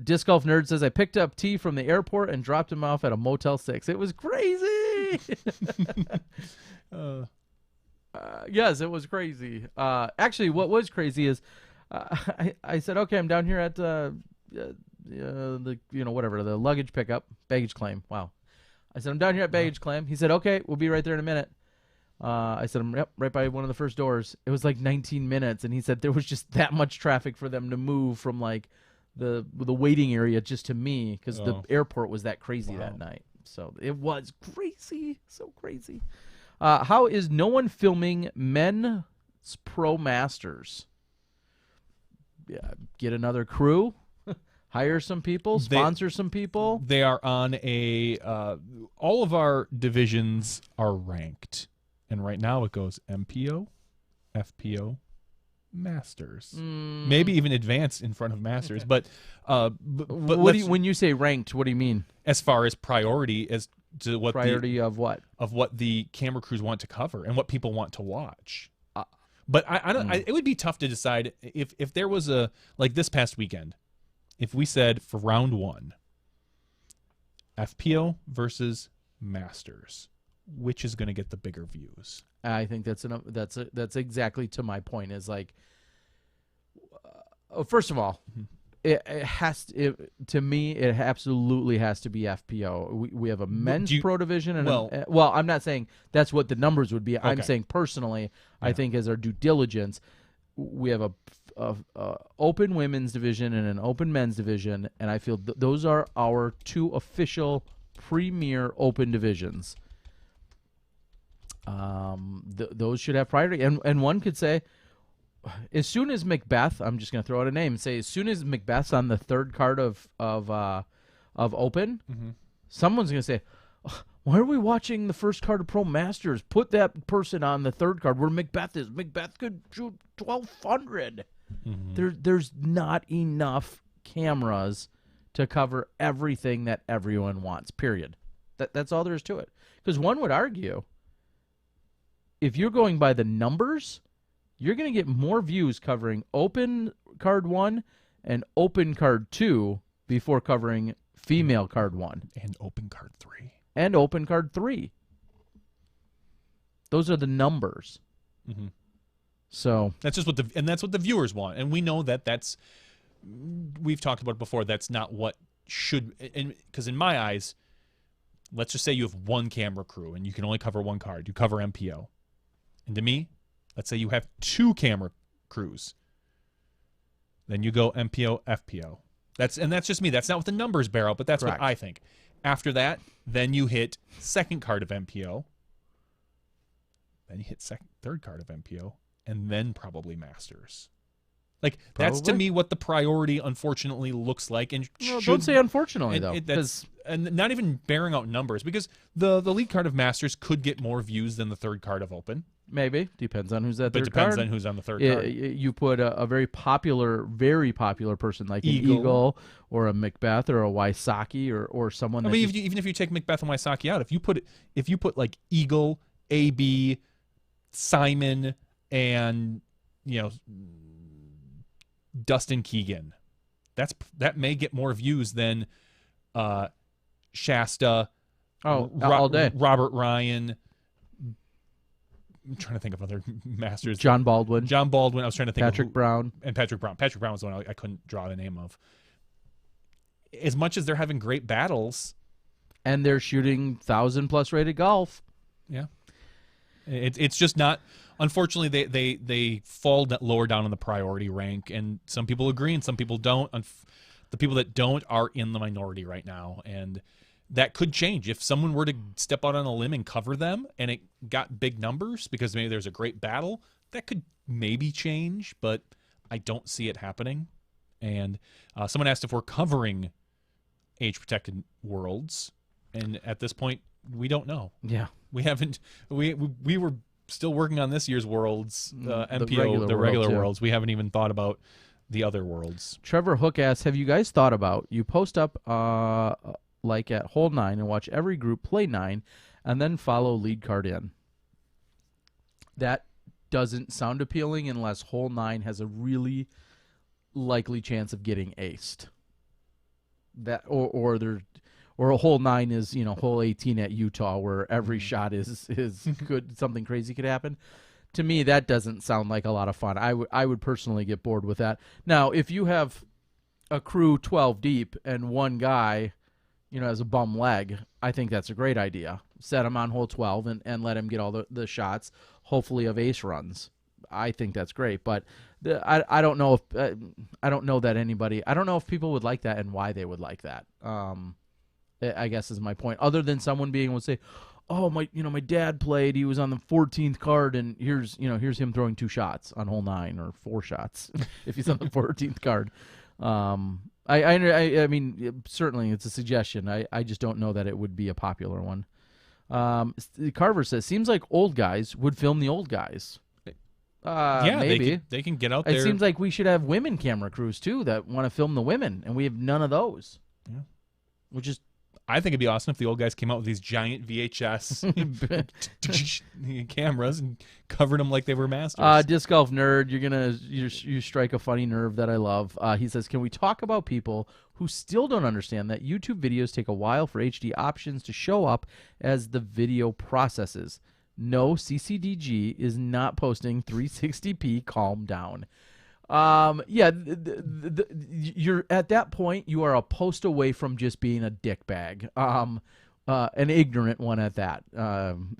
Disc Golf Nerd says, I picked up T from the airport and dropped him off at a Motel 6. It was crazy. Yes, it was crazy. Actually, what was crazy is, I said, okay, I'm down here at the whatever, the luggage pickup, baggage claim. Wow. I said, I'm down here at baggage claim. He said, okay, we'll be right there in a minute. I said, I'm right by one of the first doors. It was like 19 minutes, and he said there was just that much traffic for them to move from like the waiting area just to me, because the airport was that crazy that night. So it was crazy, so crazy. How is no one filming men's pro masters? Yeah, get another crew, hire some people, sponsor some people. They are on all of our divisions are ranked, and right now it goes MPO, FPO, Masters, maybe even advanced in front of Masters. But when you say ranked, what do you mean? As far as priority, as to what of what the camera crews want to cover and what people want to watch. But I don't. It would be tough to decide if there was a, like this past weekend, if we said for round 1, FPO versus Masters, which is going to get the bigger views? I think that's exactly to my point. Is like, first of all, it to me it absolutely has to be FPO. We have a men's pro division, and well, I'm not saying that's what the numbers would be. Okay. I'm saying personally, I think as our due diligence, we have a open women's division and an open men's division, and I feel those are our 2 official premier open divisions. Those should have priority, and one could say, as soon as Macbeth, I'm just going to throw out a name and say, as soon as Macbeth's on the 3rd card of Open, someone's going to say, why are we watching the 1st card of Pro Masters? Put that person on the 3rd card where Macbeth is. Macbeth could shoot 1,200. There's not enough cameras to cover everything that everyone wants, period. That's all there is to it. Because one would argue, if you're going by the numbers, you're going to get more views covering Open Card 1 and Open Card 2 before covering Female Card 1. And Open Card 3. And Open Card 3. Those are the numbers. So that's just that's what the viewers want. And we know that's, we've talked about it before, that's not what should, because in my eyes, let's just say you have one camera crew and you can only cover one card. You cover MPO. And to me, Let's say you have 2 camera crews. Then you go MPO, FPO. That's just me. That's not what the numbers bear out, but that's Correct. what I think. After that, then you hit second card of MPO. Then you hit third card of MPO, and then probably Masters. Like, that's to me what the priority, unfortunately, looks like. And don't say unfortunately, though. And not even bearing out numbers, because the lead card of Masters could get more views than the third card of Open. Maybe. Depends on who's that But third depends card. on who's on the third card. You put a very popular person like Eagle. an Eagle or a Macbeth or a Wysocki or someone. I mean, even if you take Macbeth and Wysocki out, if you put like Eagle, AB, Simon, and Dustin Keegan, that may get more views than Shasta. All day. Robert Ryan. I'm trying to think of other Masters. John Baldwin. I was trying to think Patrick of Brown. And Patrick Brown. Patrick Brown was the one I couldn't draw the name of. As much as they're having great battles, And they're shooting 1,000+ rated golf. yeah, it's just not. Unfortunately, they fall lower down in the priority rank, and some people agree and some people don't. The people that don't are in the minority right now, and that could change if someone were to step out on a limb and cover them and it got big numbers because maybe there's a great battle. That could maybe change, but I don't see it happening. And someone asked if we're covering age-protected worlds, and at this point, we don't know. Yeah. We haven't. We were still working on this year's worlds, MPO, the regular yeah. worlds. We haven't even thought about the other worlds. Trevor Hook asks, have you guys thought about, you post up like at hole 9 and watch every group play 9 and then follow lead card in. That doesn't sound appealing unless hole 9 has a really likely chance of getting aced. That or a hole 9 is, hole 18 at Utah where every shot is good, something crazy could happen. To me, that doesn't sound like a lot of fun. I would personally get bored with that. Now, if you have a crew 12 deep and one guy, has a bum leg, I think that's a great idea. Set him on hole 12 and let him get all the shots, hopefully of ace runs. I think that's great. But I don't know if I don't know that anybody. I don't know if people would like that and why they would like that. I guess is my point. Other than someone being able to say, "Oh, my dad played. He was on the 14th card, and here's him throwing 2 shots on hole 9 or 4 shots if he's on the 14th card." I mean, certainly it's a suggestion. I just don't know that it would be a popular one. Carver says, seems like old guys would film the old guys. Yeah, maybe they can get out there. It seems like we should have women camera crews too that want to film the women, and we have none of those. Yeah. Which is, I think it'd be awesome if the old guys came out with these giant VHS cameras and covered them like they were masters. Disc golf nerd, you strike a funny nerve that I love. He says, can we talk about people who still don't understand that YouTube videos take a while for HD options to show up as the video processes? No, CCDG is not posting 360p. Calm down. Yeah, you're at that point. You are a post away from just being a dickbag, an ignorant one at that.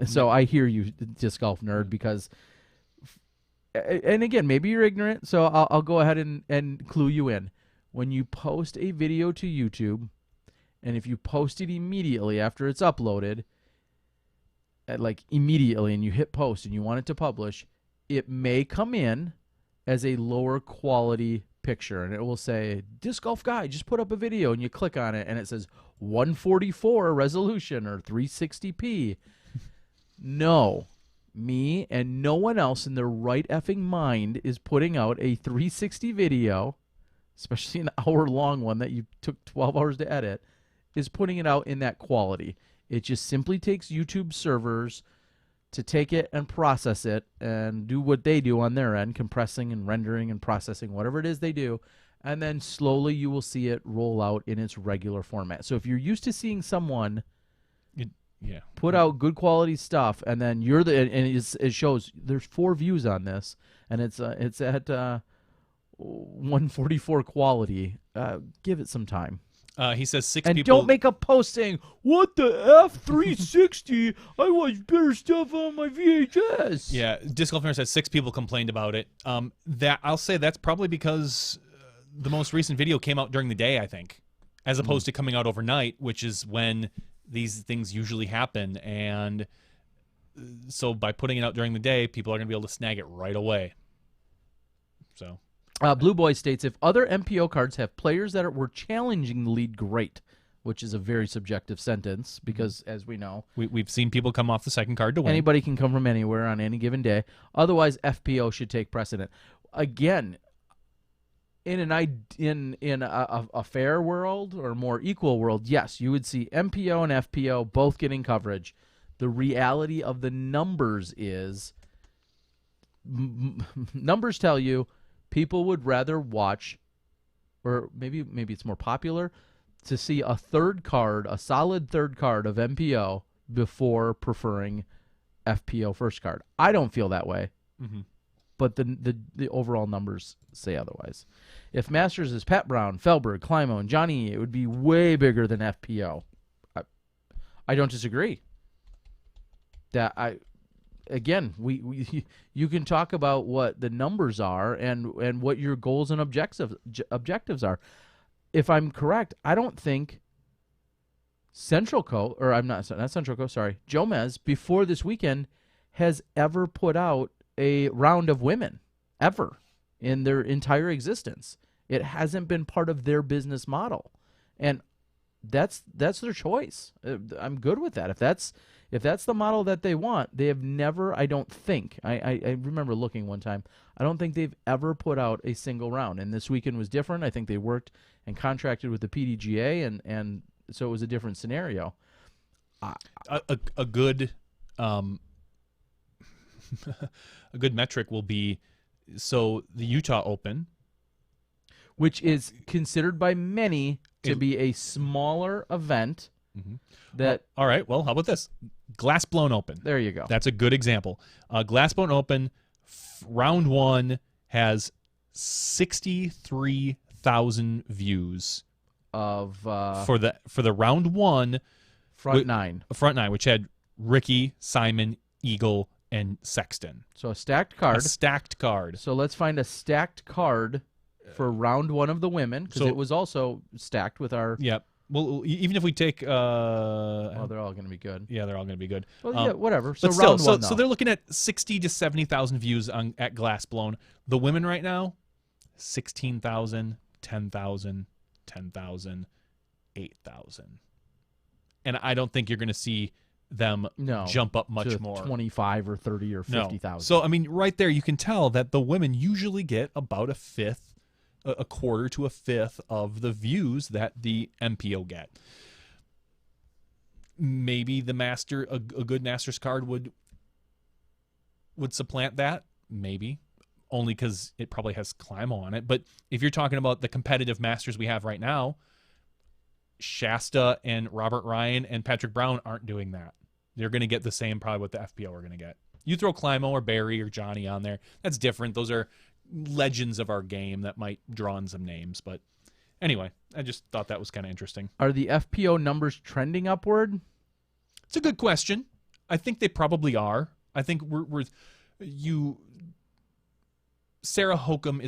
So I hear you, disc golf nerd, because, and again, maybe you're ignorant. So I'll go ahead and clue you in. When you post a video to YouTube, and if you post it immediately after it's uploaded, like immediately, and you hit post and you want it to publish, it may come in as a lower quality picture, and it will say, Disc Golf Guy just put up a video, and you click on it and it says 144 resolution or 360p. No, me and no one else in their right effing mind is putting out a 360 video, especially an hour-long one that you took 12 hours to edit, is putting it out in that quality. It just simply takes YouTube servers to take it and process it and do what they do on their end, compressing and rendering and processing whatever it is they do, and then slowly you will see it roll out in its regular format. So if you're used to seeing someone put out good quality stuff, and then you're it shows there's 4 views on this, and it's at 144 quality, give it some time. He says 6 And people. don't make a post saying, "What the F360? I watch better stuff on my VHS." Yeah, Disc Golf Nerd says 6 people complained about it. That I'll say that's probably because the most recent video came out during the day, I think, as opposed to coming out overnight, which is when these things usually happen. And so by putting it out during the day, people are going to be able to snag it right away. So. Blue Boy states, if other MPO cards have players that were challenging the lead, great, which is a very subjective sentence because, as we know, We've seen people come off the second card to win. anybody can come from anywhere on any given day. Otherwise, FPO should take precedent. Again, in a fair world or more equal world, yes, you would see MPO and FPO both getting coverage. The reality of the numbers is, numbers tell you, people would rather watch, or maybe it's more popular, to see a third card, a solid third card of MPO before preferring FPO first card. I don't feel that way, but the overall numbers say otherwise. If Masters is Pat Brown, Felberg, Climo, and Johnny, it would be way bigger than FPO. I don't disagree. Again, you can talk about what the numbers are and what your goals and objectives are. If I'm correct, I don't think Central Coast, or I'm not Central Coast, sorry, Jomez before this weekend has ever put out a round of women ever in their entire existence. It hasn't been part of their business model, and that's their choice. I'm good with that. If that's the model that they want, they have never, I don't think, I remember looking one time, I don't think they've ever put out a single round. And this weekend was different. I think they worked and contracted with the PDGA, and so it was a different scenario. A good a good metric will be, so the Utah Open, which is considered by many to be a smaller event. That all right, well, how about this? Glassblown Open. There you go. That's a good example. Glassblown Open, round 1 has 63,000 views of for the round 1 front nine, which had Ricky, Simon, Eagle, and Sexton. So a stacked card. A stacked card. So let's find a stacked card for round 1 of the women, because it was also stacked with our. Yep. Well, even if we take, well, they're all going to be good. Yeah, they're all going to be good. Well, yeah, whatever. So but still, round 1, so they're looking at 60 to 70,000 views at Glassblown. The women right now, 16,000, 10,000, 10,000, 8,000, and I don't think you're going to see them jump up much more. 25 or 30 or 50,000. No. So I mean, right there, you can tell that the women usually get about a quarter to a fifth of the views that the MPO get. Maybe the a good Masters card would supplant that. Maybe, only because it probably has Climo on it. But if you're talking about the competitive Masters we have right now, Shasta and Robert Ryan and Patrick Brown aren't doing that. They're going to get the same probably what the FPO are going to get. You throw Climo or Barry or Johnny on there, that's different. Those are legends of our game that might draw in some names. But anyway, I just thought that was kind of interesting. Are the FPO numbers trending upward? It's a good question. I think they probably are. I think Sarah Hokum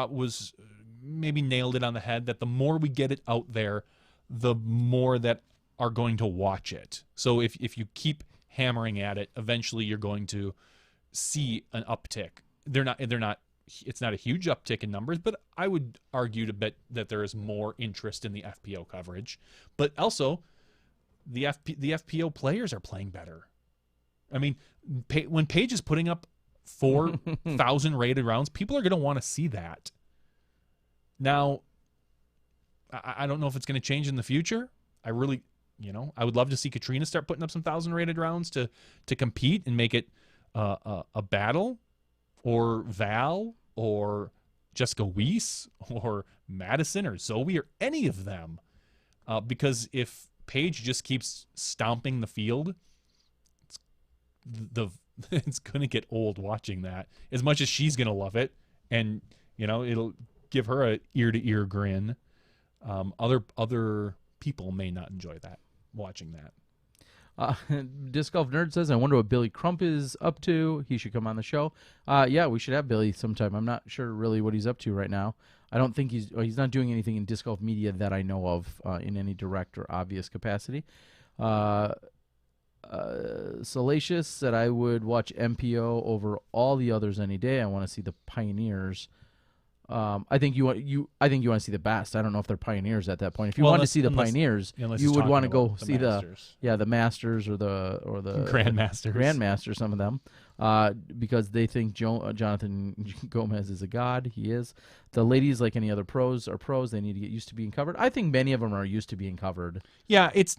was maybe nailed it on the head that the more we get it out there, the more that are going to watch it. So if you keep hammering at it, eventually you're going to see an uptick. It's not a huge uptick in numbers, but I would argue to bet that there is more interest in the FPO coverage. But also, the FPO players are playing better. I mean, when Paige is putting up 4,000 rated rounds, people are going to want to see that. Now, I don't know if it's going to change in the future. I really, I would love to see Katrina start putting up some 1,000 rated rounds to compete and make it a battle. Or Val, or Jessica Weiss, or Madison, or Zoe, or any of them. Because if Paige just keeps stomping the field, it's going to get old watching that. As much as she's going to love it, and it'll give her a ear-to-ear grin. Other people may not enjoy that, watching that. Disc Golf Nerd says, I wonder what Billy Crump is up to. He should come on the show. Yeah, we should have Billy sometime. I'm not sure really what he's up to right now. I don't think he's not doing anything in disc golf media that I know of in any direct or obvious capacity. Salacious said, I would watch MPO over all the others any day. I want to see the Pioneers. I think you want to see the best. I don't know if they're Pioneers at that point. If you wanted to see the Pioneers, you would want to go see the Masters or the Grandmasters, some of them, because they think Jonathan Gomez is a god. He is. The ladies, like any other pros, are pros. They need to get used to being covered. I think many of them are used to being covered. Yeah, it's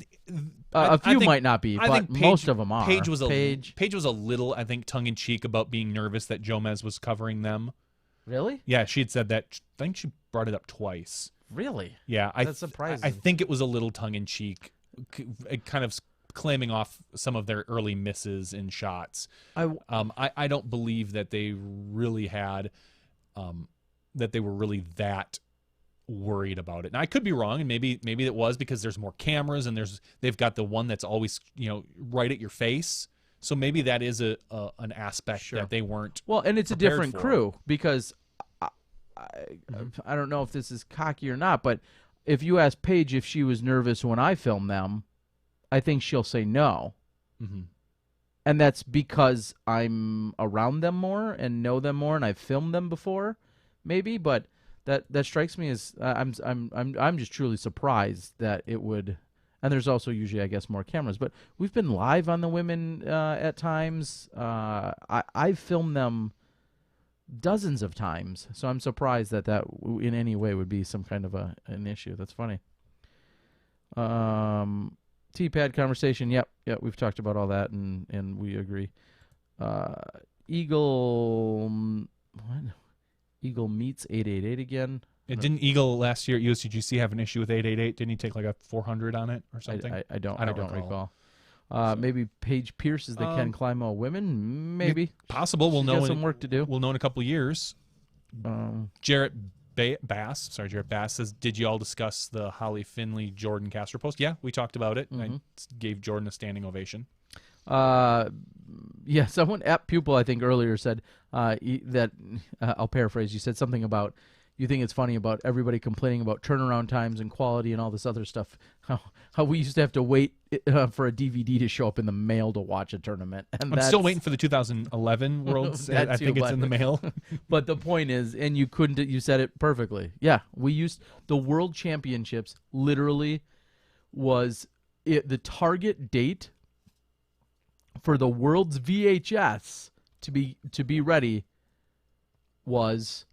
a few might not be, but most of them are. Paige was a little, I think, tongue in cheek about being nervous that Gomez was covering them. Really? Yeah, she had said that. I think she brought it up twice. Really? Yeah, that's surprising. I think it was a little tongue-in-cheek, kind of claiming off some of their early misses in shots. I don't believe that they really had, that they were really that worried about it. And I could be wrong, and maybe it was because there's more cameras and they've got the one that's always right at your face. So maybe that is an aspect that they weren't. Well, and it's a different crew because I don't know if this is cocky or not, but if you ask Paige if she was nervous when I filmed them, I think she'll say no. Mm-hmm. And that's because I'm around them more and know them more, and I've filmed them before, maybe. But that strikes me as I'm just truly surprised that it would. And there's also usually, I guess, more cameras. But we've been live on the women at times. I've filmed them dozens of times, so I'm surprised that in any way would be some kind of an issue. That's funny. T-pad conversation. Yep, we've talked about all that, and we agree. Eagle meets 888 again. Didn't Eagle last year at USCGC have an issue with 888? Didn't he take like a 400 on it or something? I don't recall. Maybe Paige Pierce is the Ken Climo women. Maybe possible. We'll know. Some work to do. We'll know in a couple of years. Jarrett Bass says, "Did you all discuss the Holly Finley Jordan Castro post?" Yeah, we talked about it. Mm-hmm. I gave Jordan a standing ovation. Yeah, someone at Pupil I think earlier said that I'll paraphrase. You said something about. You think it's funny about everybody complaining about turnaround times and quality and all this other stuff. How we used to have to wait for a DVD to show up in the mail to watch a tournament. And I'm still waiting for the 2011 Worlds. I think it's in the mail. But the point is, and you couldn't. You said it perfectly. Yeah, we used the World Championships. Literally, was the target date for the World's VHS to be ready was.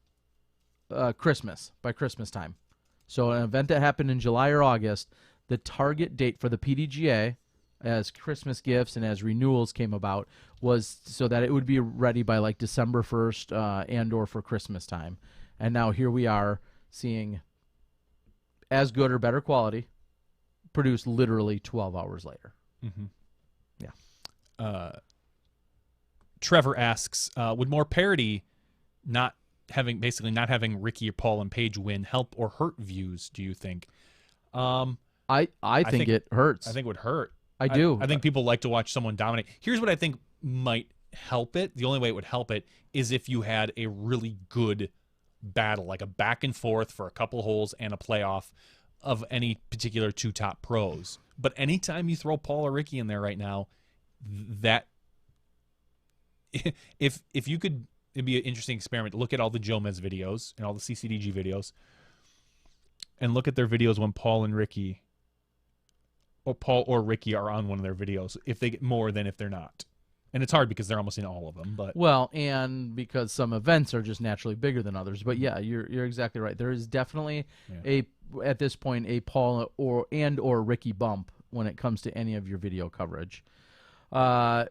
Christmas, by Christmas time. So an event that happened in July or August, the target date for the PDGA as Christmas gifts and as renewals came about was so that it would be ready by like December 1st and or for Christmas time. And now here we are seeing as good or better quality produced literally 12 hours later. Mm-hmm. Yeah. Trevor asks, would more parity not having Ricky or Paul and Paige win help or hurt views, do you think? I think it hurts. I think it would hurt. I do. I think people like to watch someone dominate. Here's what I think might help it. The only way it would help it is if you had a really good battle, like a back and forth for a couple holes and a playoff of any particular two top pros. But anytime you throw Paul or Ricky in there right now, that if you could, it'd be an interesting experiment. Look at all the Jomez videos and all the CCDG videos and look at their videos when Paul and Ricky or Paul or Ricky are on one of their videos, if they get more than if they're not. And it's hard because they're almost in all of them. But well, and because some events are just naturally bigger than others. But yeah, you're exactly right. There is definitely at this point a Paul or Ricky bump when it comes to any of your video coverage. What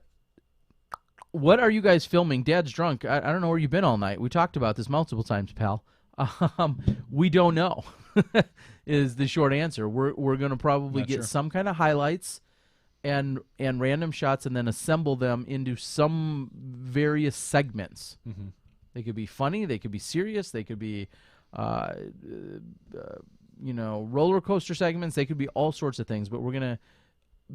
are you guys filming? Dad's drunk. I don't know where you've been all night. We talked about this multiple times, pal. We don't know is the short answer. We're going to probably get some kind of highlights and random shots and then assemble them into some various segments. Mm-hmm. They could be funny. They could be serious. They could be, roller coaster segments. They could be all sorts of things, but we're going to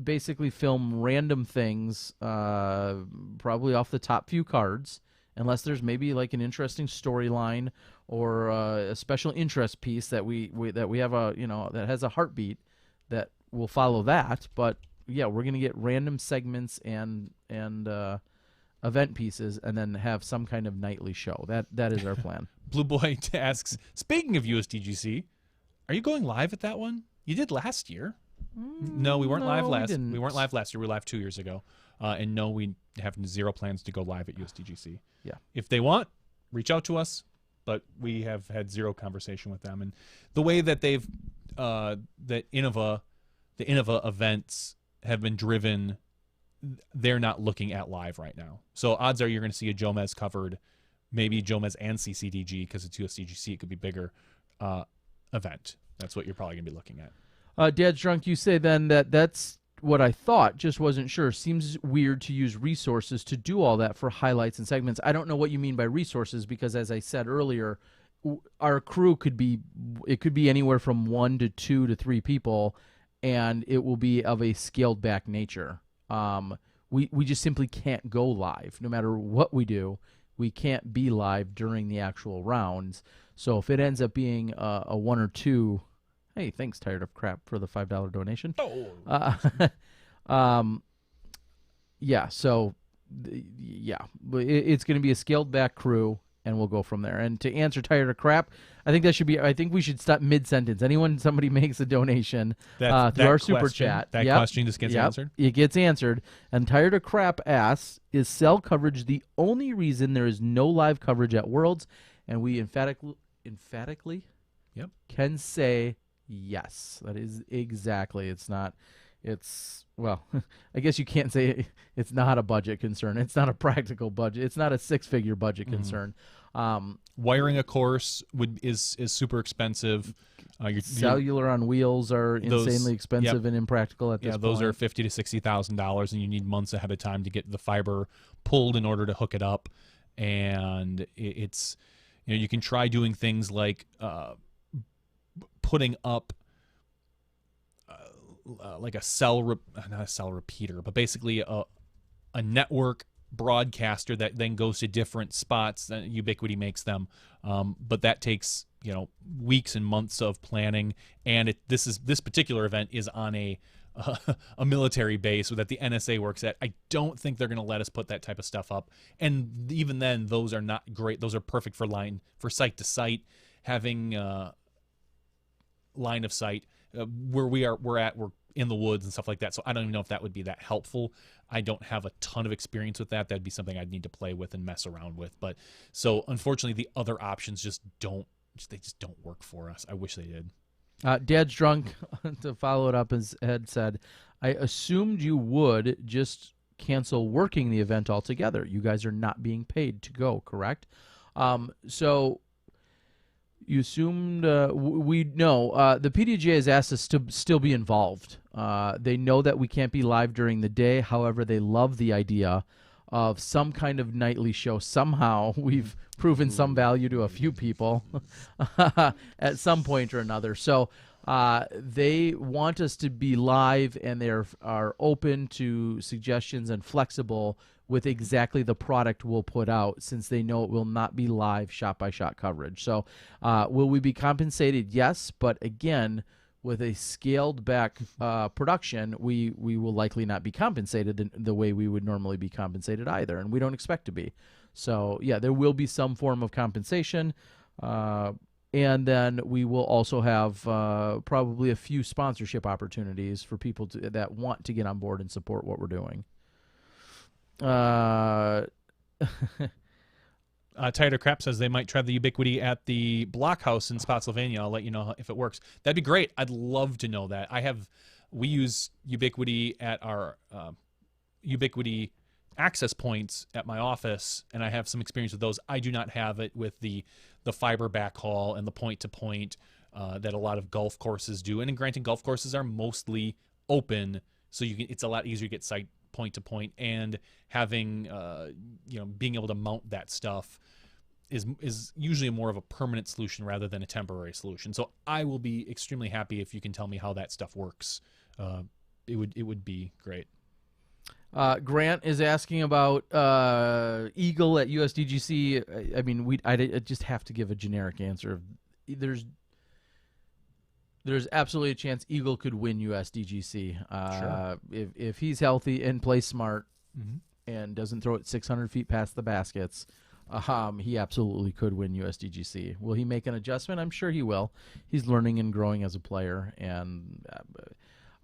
basically film random things, probably off the top few cards, unless there's maybe like an interesting storyline or a special interest piece that we have that has a heartbeat that will follow that. But yeah, we're gonna get random segments and event pieces, and then have some kind of nightly show. That is our plan. Blue Boy asks, speaking of USDGC, are you going live at that one? You did last year. No, we weren't live last. We weren't live last year. We were live 2 years ago, and no, we have zero plans to go live at USDGC. Yeah. If they want, reach out to us, but we have had zero conversation with them. And the way that they've the Innova events have been driven, they're not looking at live right now. So odds are you're going to see a Jomez covered, maybe Jomez and CCDG, because it's USDGC. It could be bigger event. That's what you're probably going to be looking at. Dad's Drunk, you say then that's what I thought, just wasn't sure. Seems weird to use resources to do all that for highlights and segments. I don't know what you mean by resources, because as I said earlier, our crew could be anywhere from 1 to 2 to 3 people, and it will be of a scaled back nature. We just simply can't go live. No matter what we do, we can't be live during the actual rounds. So if it ends up being a 1 or 2, hey, thanks, Tired of Crap, for the $5 donation. Yeah, so, yeah, it's going to be a scaled-back crew, and we'll go from there. And to answer Tired of Crap, I think we should stop mid-sentence. Somebody makes a donation through our super chat. That question just gets answered? It gets answered. And Tired of Crap asks, is cell coverage the only reason there is no live coverage at Worlds? And we emphatically can say yes. That is exactly. It's not. It's, well, I guess you can't say it's not a budget concern. It's not a practical budget. It's not a 6-figure budget concern. Wiring a course is super expensive. Cellular on wheels are insanely expensive and impractical at this point. Yeah, those are $50,000 to $60,000, and you need months ahead of time to get the fiber pulled in order to hook it up. And it's, you can try doing things like putting up like a not a cell repeater, but basically a network broadcaster that then goes to different spots. Ubiquity makes them, but that takes weeks and months of planning. And this particular event is on a military base that the NSA works at. I don't think they're going to let us put that type of stuff up. And even then, those are not great. Those are perfect for site to site, having line of sight. Where we're in the woods and stuff like that. So I don't even know if that would be that helpful. I don't have a ton of experience with that. That'd be something I'd need to play with and mess around with. But so unfortunately, the other options just don't work for us. I wish they did. Dad's Drunk, to follow it up, as Ed said, I assumed you would just cancel working the event altogether. You guys are not being paid to go, correct? So you assumed we know. The PDGA has asked us to still be involved. They know that we can't be live during the day. However, they love the idea of some kind of nightly show. Somehow we've proven some value to a few people at some point or another. So they want us to be live, and they are open to suggestions and flexible with exactly the product we'll put out, since they know it will not be live shot-by-shot coverage. So will we be compensated? Yes, but again, with a scaled-back production, we will likely not be compensated the way we would normally be compensated either, and we don't expect to be. So, yeah, there will be some form of compensation, and then we will also have probably a few sponsorship opportunities for people that want to get on board and support what we're doing. Tighter Crap says they might try the Ubiquity at the Blockhouse in Spotsylvania. I'll let you know if it works. That'd be great. I'd love to know that. We use Ubiquity at our Ubiquity access points at my office, and I have some experience with those. I do not have it with the fiber backhaul and the point-to-point that a lot of golf courses do. And granted, golf courses are mostly open, so it's a lot easier to get site point to point, and having being able to mount that stuff is usually more of a permanent solution rather than a temporary solution. So I will be extremely happy if you can tell me how that stuff works. It would be great. Grant is asking about Eagle at USDGC. I mean, I just have to give a generic answer. There's absolutely a chance Eagle could win USDGC. Sure. If he's healthy and plays smart and doesn't throw it 600 feet past the baskets, he absolutely could win USDGC. Will he make an adjustment? I'm sure he will. He's learning and growing as a player, and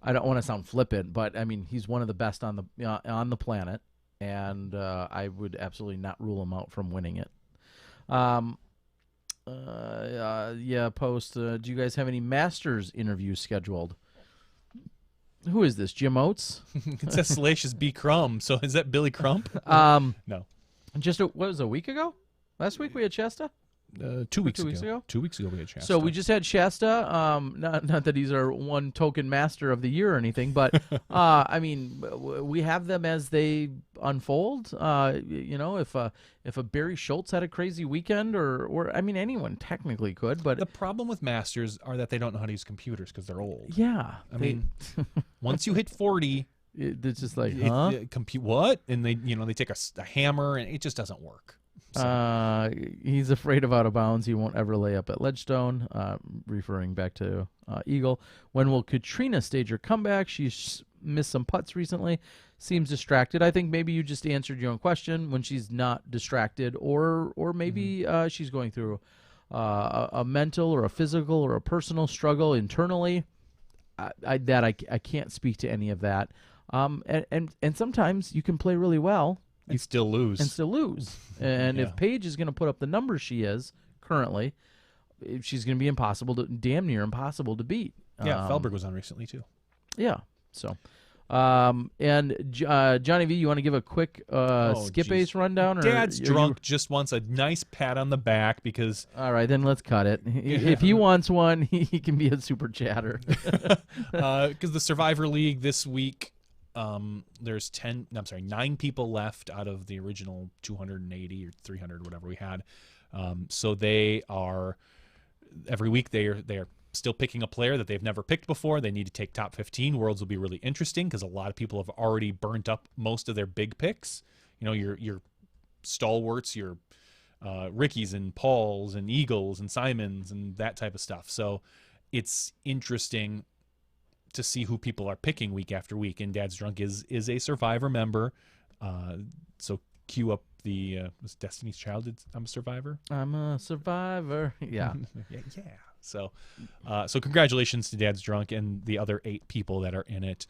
I don't want to sound flippant, but I mean, he's one of the best on the planet, and I would absolutely not rule him out from winning it. Post. Do you guys have any Masters interviews scheduled? Who is this? Jim Oates? It says Salacious B. Crumb. So is that Billy Crump? No. Just what was it, a week ago? Last week we had Shasta. 2 weeks weeks ago. ago? 2 weeks ago we had Shasta. So we just had Shasta. Not that he's our one token master of the year or anything, but I mean, we have them as they unfold. If a Barry Schultz had a crazy weekend, or I mean, anyone technically could. But the problem with Masters are that they don't know how to use computers because they're old. Yeah, I mean, once you hit 40, it's just like, compute what? And they take a hammer, and it just doesn't work. So. He's afraid of out of bounds. He won't ever lay up at Ledgestone, referring back to Eagle. When will Katrina stage her comeback? She's missed some putts recently. Seems distracted. I think maybe you just answered your own question when she's not distracted, or maybe she's going through a mental or a physical or a personal struggle internally. I can't speak to any of that. And sometimes you can play really well. And still lose. And if Paige is going to put up the numbers she is currently, she's going to be damn near impossible to beat. Yeah, Felberg was on recently too. Yeah. So, and Johnny V, you want to give a quick skip ace rundown? Or Dad's drunk just wants a nice pat on the back because. All right, then let's cut it. If he wants one, he can be a super chatter. Because the Survivor League this week. There's 9 people left out of the original 280 or 300, whatever we had. So they are every week they are still picking a player that they've never picked before. They need to take top 15. Worlds will be really interesting because a lot of people have already burnt up most of their big picks. You know, your stalwarts, your Rickies and Pauls and Eagles and Simons and that type of stuff. So it's interesting to see who people are picking week after week. And Dad's Drunk is a Survivor member. So cue up the was Destiny's Child. I'm a Survivor. I'm a Survivor. Yeah. yeah. So congratulations to Dad's Drunk and the other 8 people that are in it.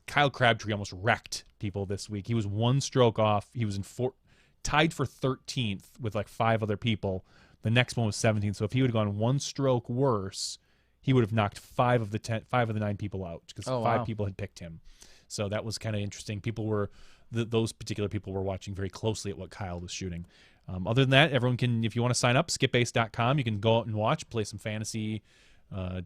Kyle Crabtree almost wrecked people this week. He was 1 stroke off. He was tied for 13th with like 5 other people. The next one was 17th. So if he would have gone 1 stroke worse, he would have knocked 5 of the 9 people out because 5 people had picked him. So that was kind of interesting. People were those particular people were watching very closely at what Kyle was shooting. Other than that, everyone can, if you want to sign up, skipace.com. You can go out and watch, play some fantasy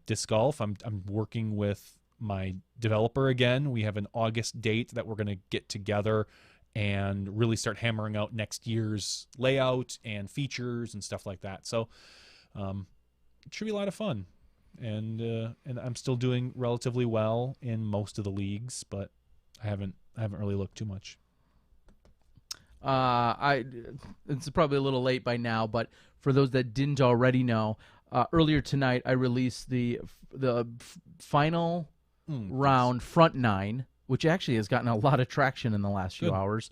disc golf. I'm working with my developer again. We have an August date that we're going to get together and really start hammering out next year's layout and features and stuff like that. So it should be a lot of fun. And I'm still doing relatively well in most of the leagues, but I haven't really looked too much. It's probably a little late by now, but for those that didn't already know, earlier tonight I released the final round front 9, which actually has gotten a lot of traction in the last few hours.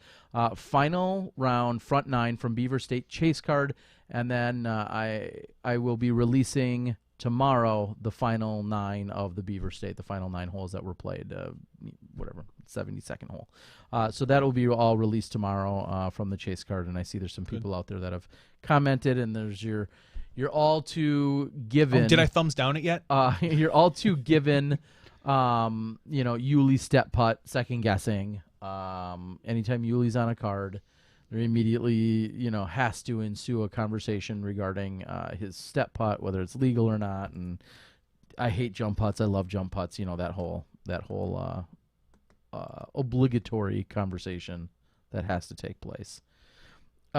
Final round front 9 from Beaver State Chase Card, and then I will be releasing tomorrow the final 9 of the Beaver State, the final 9 holes that were played, 72nd hole. So that will be all released tomorrow from the Chase Card, and I see there's some people out there that have commented, and there's your all too given. Oh, did I thumbs down it yet? You're all too given. Yuli step putt, second guessing. Anytime Yuli's on a card, there immediately, has to ensue a conversation regarding his step putt, whether it's legal or not. And I hate jump putts. I love jump putts. That whole obligatory conversation that has to take place.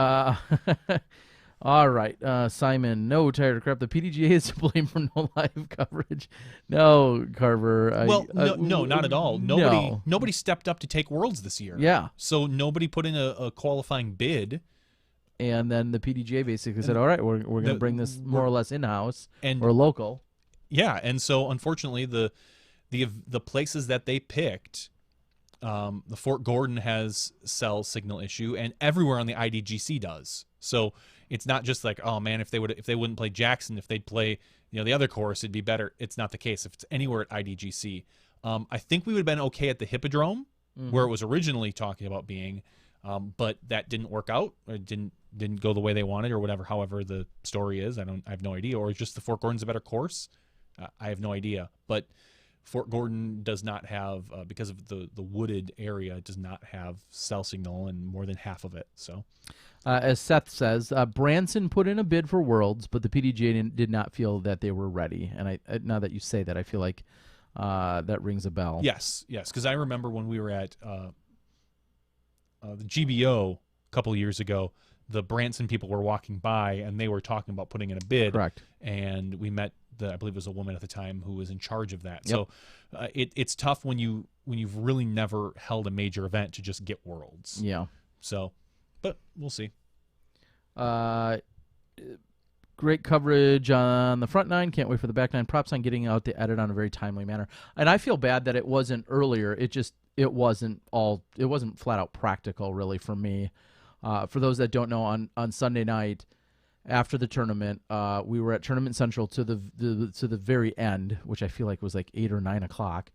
Uh, all right, Simon. No, tired of crap. The PDGA is to blame for no live coverage. No, Carver. Well, no, not at all. Nobody, no. nobody stepped up to take Worlds this year. Yeah. So nobody put in a qualifying bid. And then the PDGA basically said, all right, we're going to bring this more or less in-house or local. Yeah, and so unfortunately the places that they picked, the Fort Gordon has cell signal issue, and everywhere on the IDGC does. So it's not just like, oh man, if they wouldn't play Jackson, if they'd play the other course, it'd be better. It's not the case. If it's anywhere at IDGC, I think we would have been okay at the Hippodrome, where it was originally talking about being, but that didn't work out. It didn't go the way they wanted, or whatever. However the story is, I have no idea. Or just the Fort Gordon's a better course. I have no idea. But Fort Gordon does not have, because of the wooded area, it does not have cell signal in more than half of it. So, as Seth says, Branson put in a bid for Worlds, but the PDGA did not feel that they were ready. And now that you say that, I feel like that rings a bell. Yes, because I remember when we were at the GBO a couple years ago, the Branson people were walking by and they were talking about putting in a bid. Correct. And we met I believe it was a woman at the time who was in charge of that. Yep. So it's tough when you've really never held a major event to just get Worlds. Yeah. So, but we'll see. Great coverage on the front nine. Can't wait for the back nine. Props on getting out the edit on a very timely manner. And I feel bad that it wasn't earlier. It wasn't flat out practical really for me. For those that don't know, on Sunday night after the tournament, we were at Tournament Central to the very end, which I feel like was like 8 or 9 o'clock,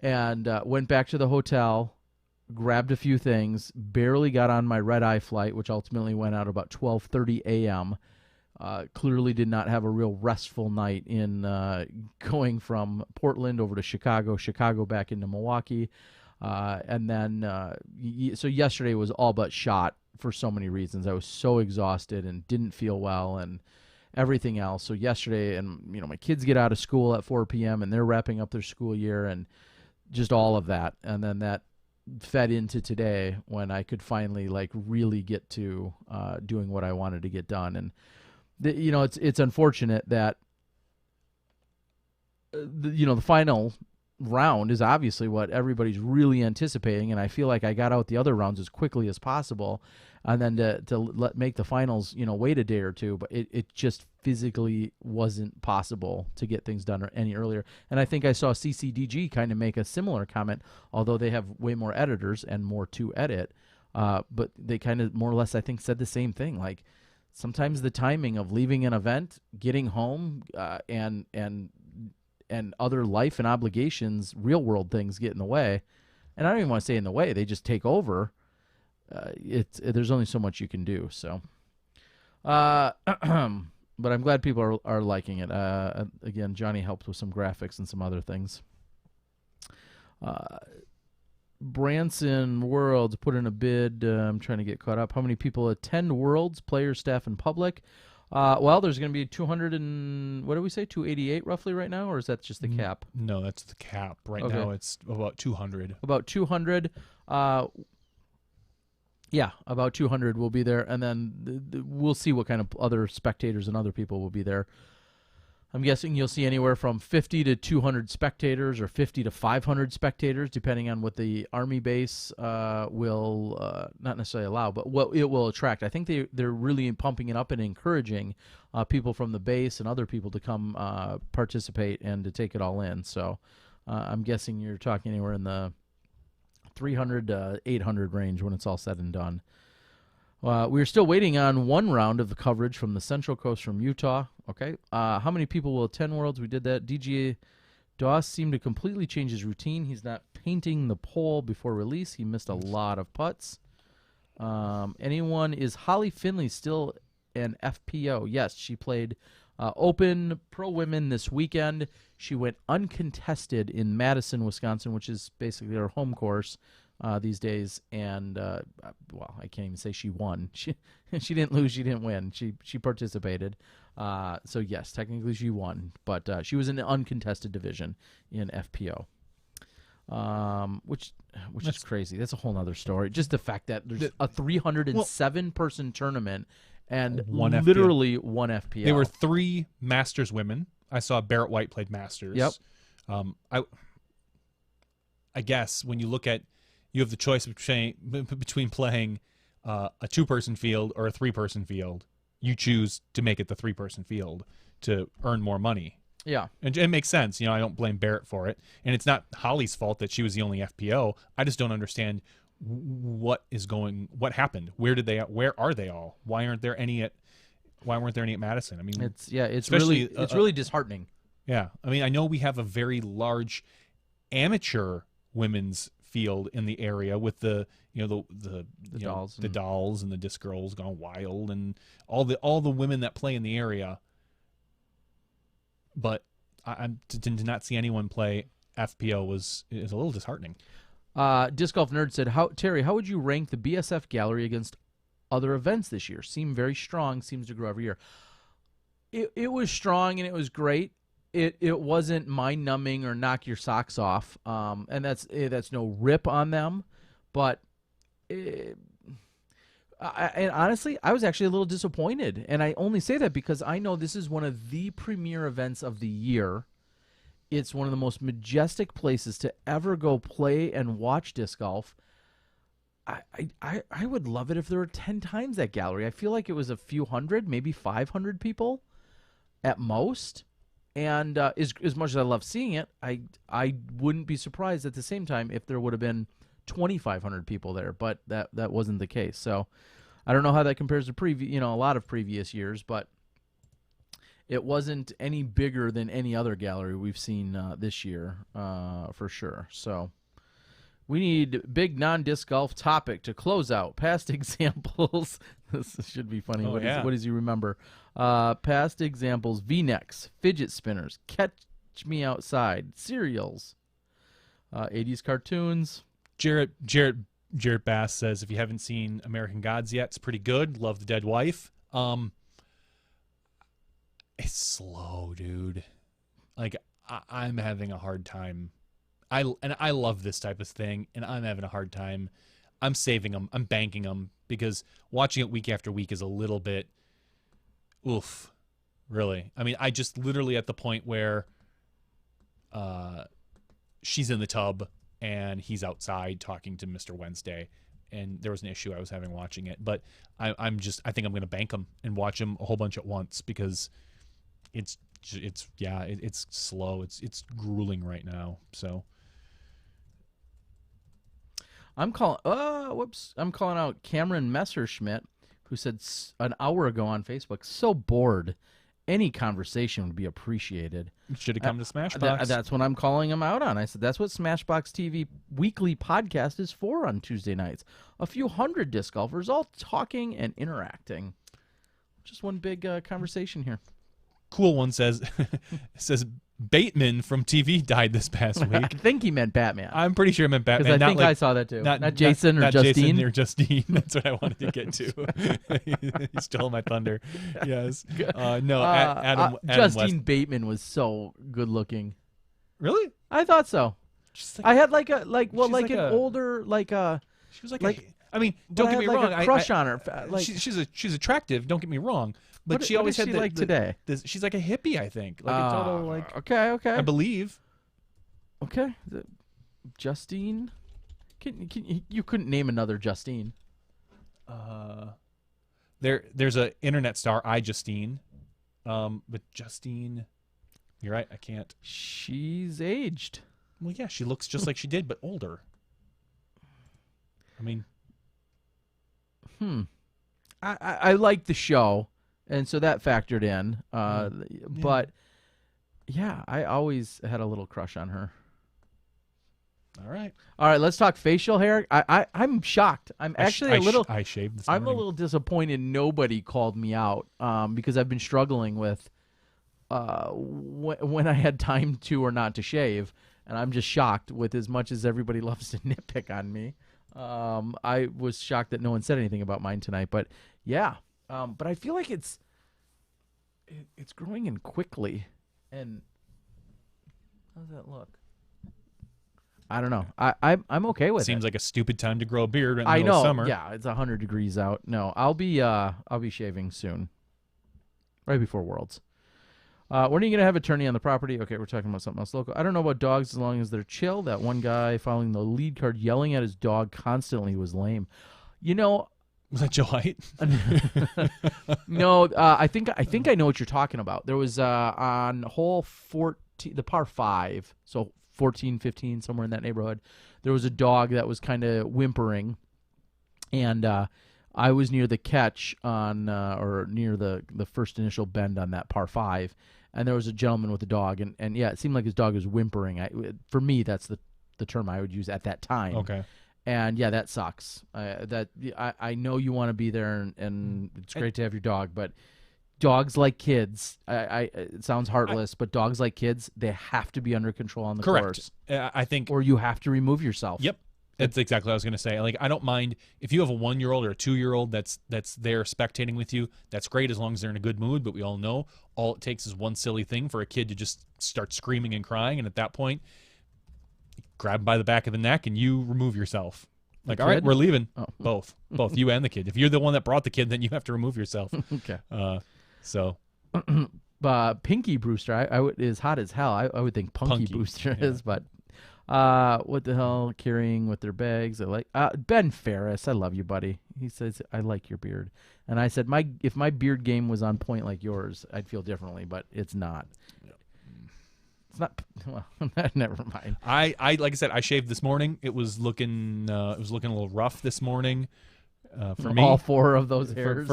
and went back to the hotel, grabbed a few things, barely got on my red-eye flight, which ultimately went out about 12:30 a.m. Clearly did not have a real restful night in going from Portland over to Chicago back into Milwaukee. And then, so yesterday was all but shot for so many reasons. I was so exhausted and didn't feel well and everything else. So yesterday, and my kids get out of school at 4 p.m. and they're wrapping up their school year and just all of that. And then that fed into today when I could finally really get to doing what I wanted to get done. And it's unfortunate that the final round is obviously what everybody's really anticipating, and I feel like I got out the other rounds as quickly as possible, and then to make the finals wait a day or two, but it just physically wasn't possible to get things done any earlier. And I think I saw CCDG kind of make a similar comment, although they have way more editors and more to edit, but they kind of more or less I think said the same thing, like sometimes the timing of leaving an event, getting home, and other life and obligations, real world things get in the way. And I don't even want to say in the way, they just take over. There's only so much you can do. So, but I'm glad people are liking it. Again, Johnny helped with some graphics and some other things. Branson Worlds put in a bid. I'm trying to get caught up. How many people attend Worlds, players, staff, and public? Well, there's going to be 200 and what do we say, 288 roughly right now, or is that just the cap? No, that's the cap. Right now it's about 200. About 200. Yeah, about 200 will be there, and then we'll see what kind of other spectators and other people will be there. I'm guessing you'll see anywhere from 50 to 200 spectators or 50 to 500 spectators, depending on what the Army base will not necessarily allow, but what it will attract. I think they're really pumping it up and encouraging people from the base and other people to come participate and to take it all in. So I'm guessing you're talking anywhere in the 300 to 800 range when it's all said and done. We're still waiting on one round of the coverage from the Central Coast from Utah. Okay. How many people will attend Worlds? We did that. DGA Doss seemed to completely change his routine. He's not painting the pole before release. He missed a lot of putts. Is Holly Finley still an FPO? Yes, she played Open Pro Women this weekend. She went uncontested in Madison, Wisconsin, which is basically her home course these days, and well, I can't even say she won. She didn't lose, she didn't win. She participated. So yes, technically she won, but she was in the uncontested division in FPO. which is crazy. That's a whole nother story. Just the fact that there's a 307-person tournament and one literally one FPL. There were 3 Masters women. I saw Barrett White played Masters. Yep. I guess when you look at, you have the choice between playing a 2-person field or a 3-person field. You choose to make it the 3-person field to earn more money. Yeah. And it makes sense. I don't blame Barrett for it. And it's not Holly's fault that she was the only FPO. I just don't understand what happened. Where are they all? Why weren't there any at Madison? I mean, it's really disheartening. Yeah. I mean, I know we have a very large amateur women's field in the area with the dolls and the disc girls gone wild and all the women that play in the area. But to not see anyone play FPO is a little disheartening. Disc Golf Nerd said, Terry, how would you rank the BSF gallery against other events this year? Seemed very strong, seems to grow every year. It was strong and it was great. It wasn't mind-numbing or knock your socks off, and that's no rip on them. But and honestly, I was actually a little disappointed, and I only say that because I know this is one of the premier events of the year. It's one of the most majestic places to ever go play and watch disc golf. I would love it if there were 10 times that gallery. I feel like it was a few hundred, maybe 500 people at most. And as much as I love seeing it, I wouldn't be surprised at the same time if there would have been 2,500 people there, but that wasn't the case. So I don't know how that compares to a lot of previous years, but it wasn't any bigger than any other gallery we've seen this year for sure. So we need big non-disc golf topic to close out. Past examples. This should be funny. Oh, what does he remember? Past examples: V-necks, fidget spinners, catch me outside, cereals, 80s cartoons. Jarrett Bass says, if you haven't seen American Gods yet, it's pretty good. Love the Dead Wife. It's slow, dude. Like I'm having a hard time. I love this type of thing, and I'm having a hard time. I'm saving them. I'm banking them because watching it week after week is a little bit, oof, really. I mean, I just literally at the point where she's in the tub and he's outside talking to Mr. Wednesday, and there was an issue I was having watching it. But I think I'm going to bank them and watch them a whole bunch at once because it's slow. It's grueling right now. So. I'm calling out Cameron Messerschmidt, who said an hour ago on Facebook, so bored. Any conversation would be appreciated. You should have come to SmashBox. That's what I'm calling him out on. I said, that's what SmashBoxxTV weekly podcast is for on Tuesday nights. A few hundred disc golfers all talking and interacting. Just one big conversation here. Cool one says Bateman from TV died this past week. I think he meant Batman. I'm pretty sure he meant Batman. Because I think I saw that too. Not Jason or not Justine. Jason or Justine. That's what I wanted to get to. He stole my thunder. Yes. No, Adam Justine West. Bateman was so good looking. Really? I thought so. I had an older She was I mean, don't get me wrong. A crush on her. She's attractive. Don't get me wrong. But she always had today. She's like a hippie, I think. Like a total Okay. I believe. Okay, Justine. You couldn't name another Justine. There's a internet star, Justine. But Justine, you're right. I can't. She's aged. Well, yeah, she looks just like she did, but older. I mean. I liked the show, and so that factored in. But yeah, I always had a little crush on her. All right, let's talk facial hair. I'm shocked. I'm actually a little. I shaved this I'm morning. a little disappointed nobody called me out because I've been struggling with when I had time to or not to shave, and I'm just shocked with as much as everybody loves to nitpick on me. I was shocked that no one said anything about mine tonight, but yeah. But I feel like it's growing in quickly. And how's that look? I don't know. I'm okay with it. Seems like a stupid time to grow a beard in the I middle know. of summer. Yeah, it's 100 degrees out. No, I'll be shaving soon, right before Worlds. When are you gonna have a tourney on the property? Okay, we're talking about something else local. I don't know about dogs as long as they're chill. That one guy following the lead card yelling at his dog constantly was lame. You know. Was that Joe Height? No, I think I know what you're talking about. There was on hole 14, the par 5, so 14, 15, somewhere in that neighborhood. There was a dog that was kind of whimpering, and I was near the catch on or near the first initial bend on that par 5, and there was a gentleman with a dog, and yeah, it seemed like his dog was whimpering. For me, that's the term I would use at that time. Okay. And yeah, that sucks. I know you want to be there, and it's great to have your dog, but dogs like kids. It sounds heartless, but dogs like kids, they have to be under control on the course. I think, or you have to remove yourself. Yep, that's exactly what I was going to say. Like, I don't mind if you have a 1-year-old or a 2-year-old that's there spectating with you. That's great as long as they're in a good mood. But we all know all it takes is one silly thing for a kid to just start screaming and crying, and at that point, grab him by the back of the neck and you remove yourself. Like, all right, we're leaving. Oh. Both you and the kid. If you're the one that brought the kid, then you have to remove yourself. Okay. So Pinky Brewster is hot as hell. I would think Punky Brewster is, but what the hell, carrying with their bags. I like Ben Ferris. I love you, buddy. He says, I like your beard. And I said, if my beard game was on point like yours, I'd feel differently, but it's not. It's not. Well, never mind. I like I said, I shaved this morning. It was looking a little rough this morning for me. All 4 of those hairs.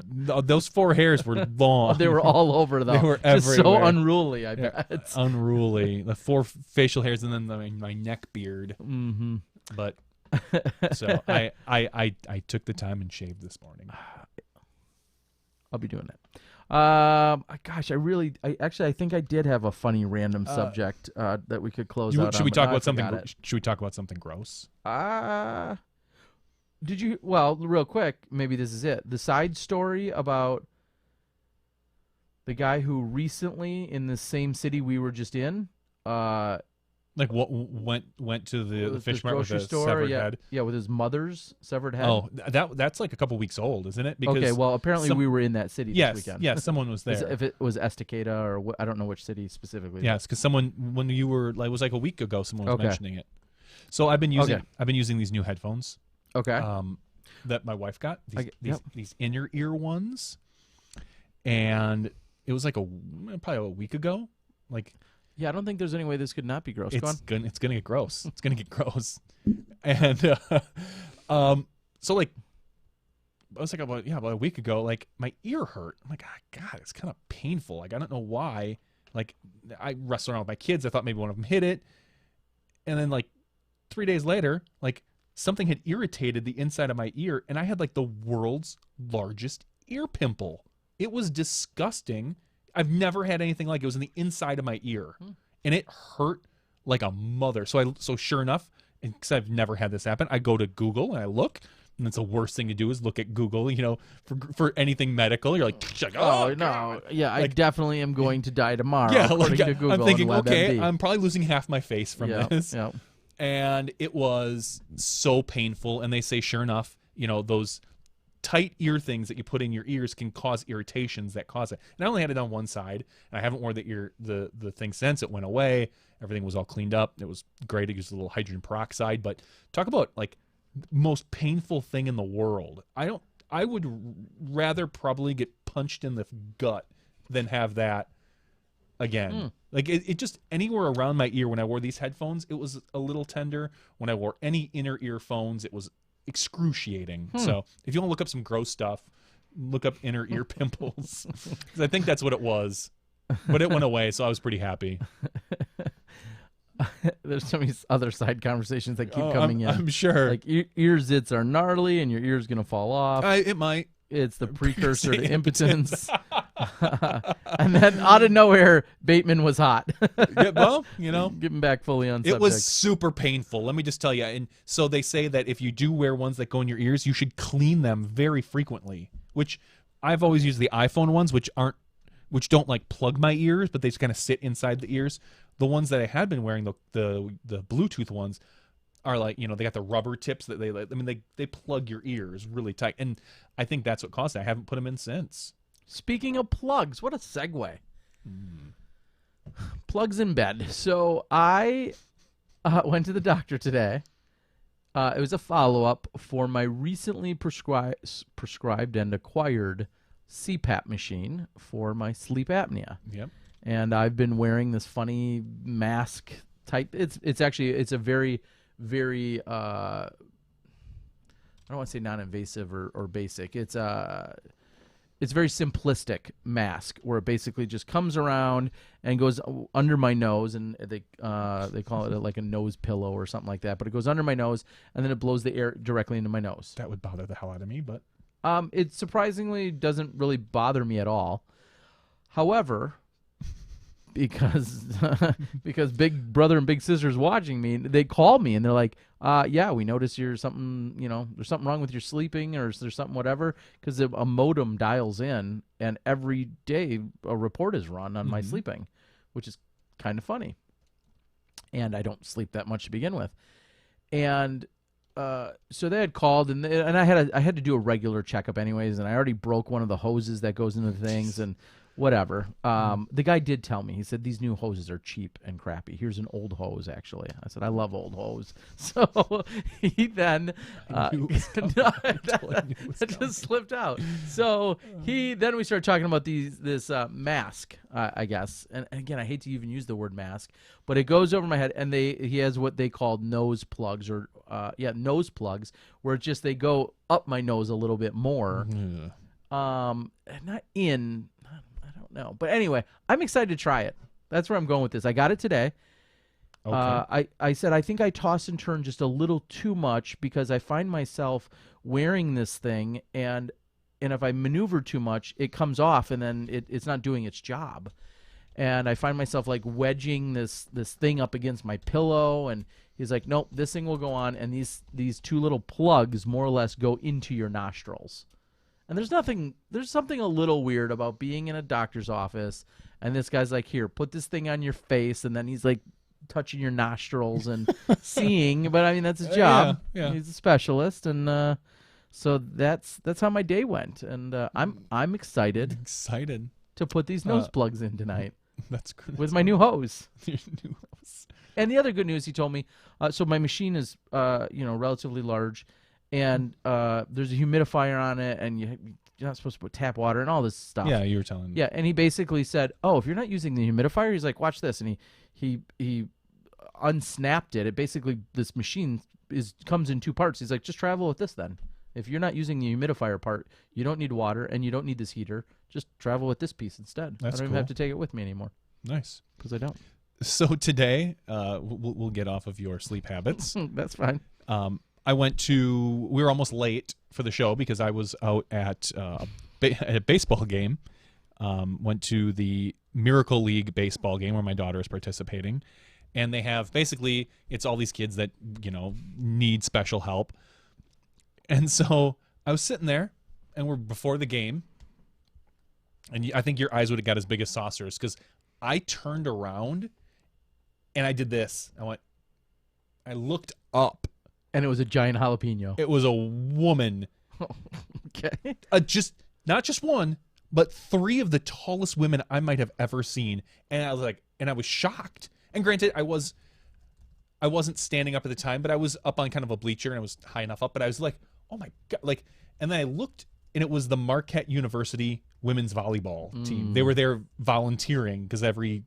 Those 4 hairs were long. They were all over though. They were just everywhere. so unruly. I bet. Unruly. The 4 facial hairs and then my neck beard. Mm-hmm. But so I took the time and shaved this morning. I'll be doing it. Gosh, I think I did have a funny random subject that we could close out. Should we talk about something? Should we talk about something gross? Did you? Well, real quick, maybe this is it. The side story about the guy who recently in the same city we were just in, like what went to the fish mart with a severed head. Yeah, with his mother's severed head. Oh, that's like a couple weeks old, isn't it? Because okay, well, apparently we were in that city this weekend. Yeah, someone was there. If it was Estacada or I don't know which city specifically. Yes, because someone when you were like it was like a week ago, someone was mentioning it. So I've been using these new headphones. Okay. That my wife got these inner ear ones, and it was like probably a week ago, like. Yeah, I don't think there's any way this could not be gross. It's gonna get gross. It's gonna get gross. And so like I was like about a week ago, like my ear hurt. I'm like, God, it's kind of painful. Like I don't know why. Like I wrestled around with my kids. I thought maybe one of them hit it, and then like 3 days later, like something had irritated the inside of my ear, and I had like the world's largest ear pimple. It was disgusting. I've never had anything like it. It was in the inside of my ear, and it hurt like a mother. So sure enough, because I've never had this happen, I go to Google and I look, and it's the worst thing to do is look at Google, for anything medical. You're like oh no, yeah, like, I definitely am going to die tomorrow. Yeah, according to Google. I'm thinking, okay, I'm probably losing half my face from this. Yeah. And it was so painful. And they say, sure enough, those tight ear things that you put in your ears can cause irritations that cause it. And I only had it on one side, and I haven't worn the thing since. It went away. Everything was all cleaned up. It was great. It used a little hydrogen peroxide. But talk about like most painful thing in the world. I would rather probably get punched in the gut than have that again. Like it just anywhere around my ear when I wore these headphones, it was a little tender. When I wore any inner earphones, it was excruciating. So if you want to look up some gross stuff, look up inner ear pimples, because I think that's what it was. But it went away, so I was pretty happy. There's so many other side conversations that keep coming in. I'm sure. Like ear zits are gnarly, and your ear's gonna fall off. It might. It's the precursor to impotence. And then out of nowhere, Bateman was hot. Yeah, well, getting back fully on subject. It was super painful. Let me just tell you. And so they say that if you do wear ones that go in your ears, you should clean them very frequently. Which I've always used the iPhone ones, which don't like plug my ears, but they just kind of sit inside the ears. The ones that I had been wearing, the Bluetooth ones, are like, they got the rubber tips that they plug your ears really tight, and I think that's what caused it. I haven't put them in since. Speaking of plugs, what a segue. Plugs in bed. So I went to the doctor today. It was a follow-up for my recently prescribed and acquired CPAP machine for my sleep apnea. Yep. And I've been wearing this funny mask type. It's a very, very I don't want to say non-invasive or basic. It's very simplistic mask where it basically just comes around and goes under my nose, and they call it like a nose pillow or something like that. But it goes under my nose, and then it blows the air directly into my nose. That would bother the hell out of me, but it surprisingly doesn't really bother me at all. However, because Big Brother and Big Sister's watching me, they call me and they're like, yeah, we notice you're something, there's something wrong with your sleeping, or there's something whatever, because a modem dials in, and every day a report is run on my sleeping, which is kind of funny. And I don't sleep that much to begin with. And so they had called, and I had to do a regular checkup anyways, and I already broke one of the hoses that goes into things, and whatever. The guy did tell me. He said, these new hoses are cheap and crappy. Here's an old hose, actually. I said, I love old hose. So he then... that just slipped out. So then we started talking about this mask, I guess. And again, I hate to even use the word mask, but it goes over my head, and he has what they call nose plugs, or nose plugs, where it's just they go up my nose a little bit more. Not in... No, but anyway, I'm excited to try it. That's where I'm going with this. I got it today. Okay. I said I think I toss and turn just a little too much, because I find myself wearing this thing, and if I maneuver too much, it comes off, and then it's not doing its job. And I find myself like wedging this thing up against my pillow, and he's like, nope, this thing will go on, and these two little plugs more or less go into your nostrils. And there's something a little weird about being in a doctor's office, and this guy's like, here, put this thing on your face, and then he's like touching your nostrils and seeing. But I mean, that's his job. Yeah. He's a specialist, and so that's how my day went. And I'm excited to put these nose plugs in tonight. That's good. With my new hose. Your new hose. And the other good news, he told me, so my machine is relatively large. And there's a humidifier on it, and you're not supposed to put tap water and all this stuff. Yeah, you were telling me. Yeah, and he basically said, oh, if you're not using the humidifier, he's like, watch this. And he unsnapped it. It basically, this machine comes in two parts. He's like, just travel with this then. If you're not using the humidifier part, you don't need water, and you don't need this heater. Just travel with this piece instead. That's I don't even have to take it with me anymore. Nice. Because I don't. So today, we'll get off of your sleep habits. That's fine. We were almost late for the show because I was out at a baseball game. Went to the Miracle League baseball game where my daughter is participating. And they have, basically, it's all these kids that, need special help. And so I was sitting there, and we're before the game. And I think your eyes would have got as big as saucers, because I turned around, and I did this. I looked up. And it was a giant jalapeno. It was a woman. Okay. Not just one, but three of the tallest women I might have ever seen. And I was shocked. And granted, I wasn't standing up at the time, but I was up on kind of a bleacher, and I was high enough up. But I was like, oh my God. And then I looked, and it was the Marquette University women's volleyball team. They were there volunteering, because every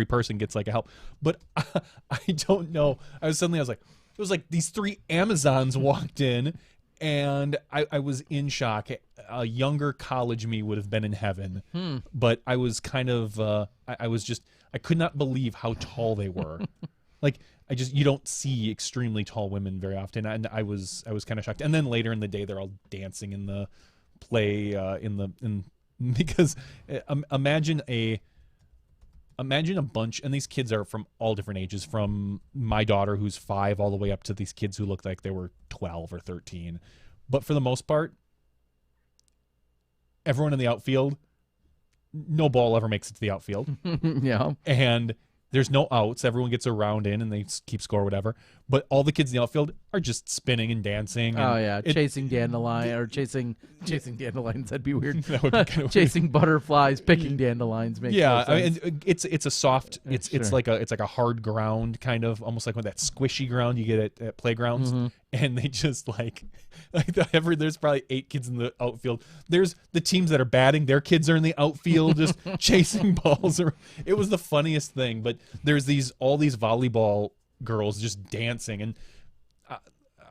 person gets like a help. But I don't know. I was like, it was like these three Amazons walked in, and I was in shock. A younger college me would have been in heaven, but I was kind of I could not believe how tall they were. You don't see extremely tall women very often, and I was kind of shocked. And then later in the day, they're all dancing in the play because imagine a bunch, and these kids are from all different ages, from my daughter who's 5 all the way up to these kids who look like they were 12 or 13. But for the most part, everyone in the outfield, no ball ever makes it to the outfield. Yeah. And There's no outs. Everyone gets a round in and they keep score, whatever. But all the kids in the outfield are just spinning and dancing. And Oh yeah, chasing dandelion or chasing dandelions. That'd be weird. That would be kind of chasing butterflies, picking dandelions. Makes yeah, no sense. I mean, it's a soft. It's Sure. like a hard ground, kind of almost like that squishy ground you get at playgrounds. And they just like there's probably 8 kids in the outfield. There's the teams that are batting. Their kids are in the outfield just chasing balls. It was the funniest thing. But there's all these volleyball girls just dancing, and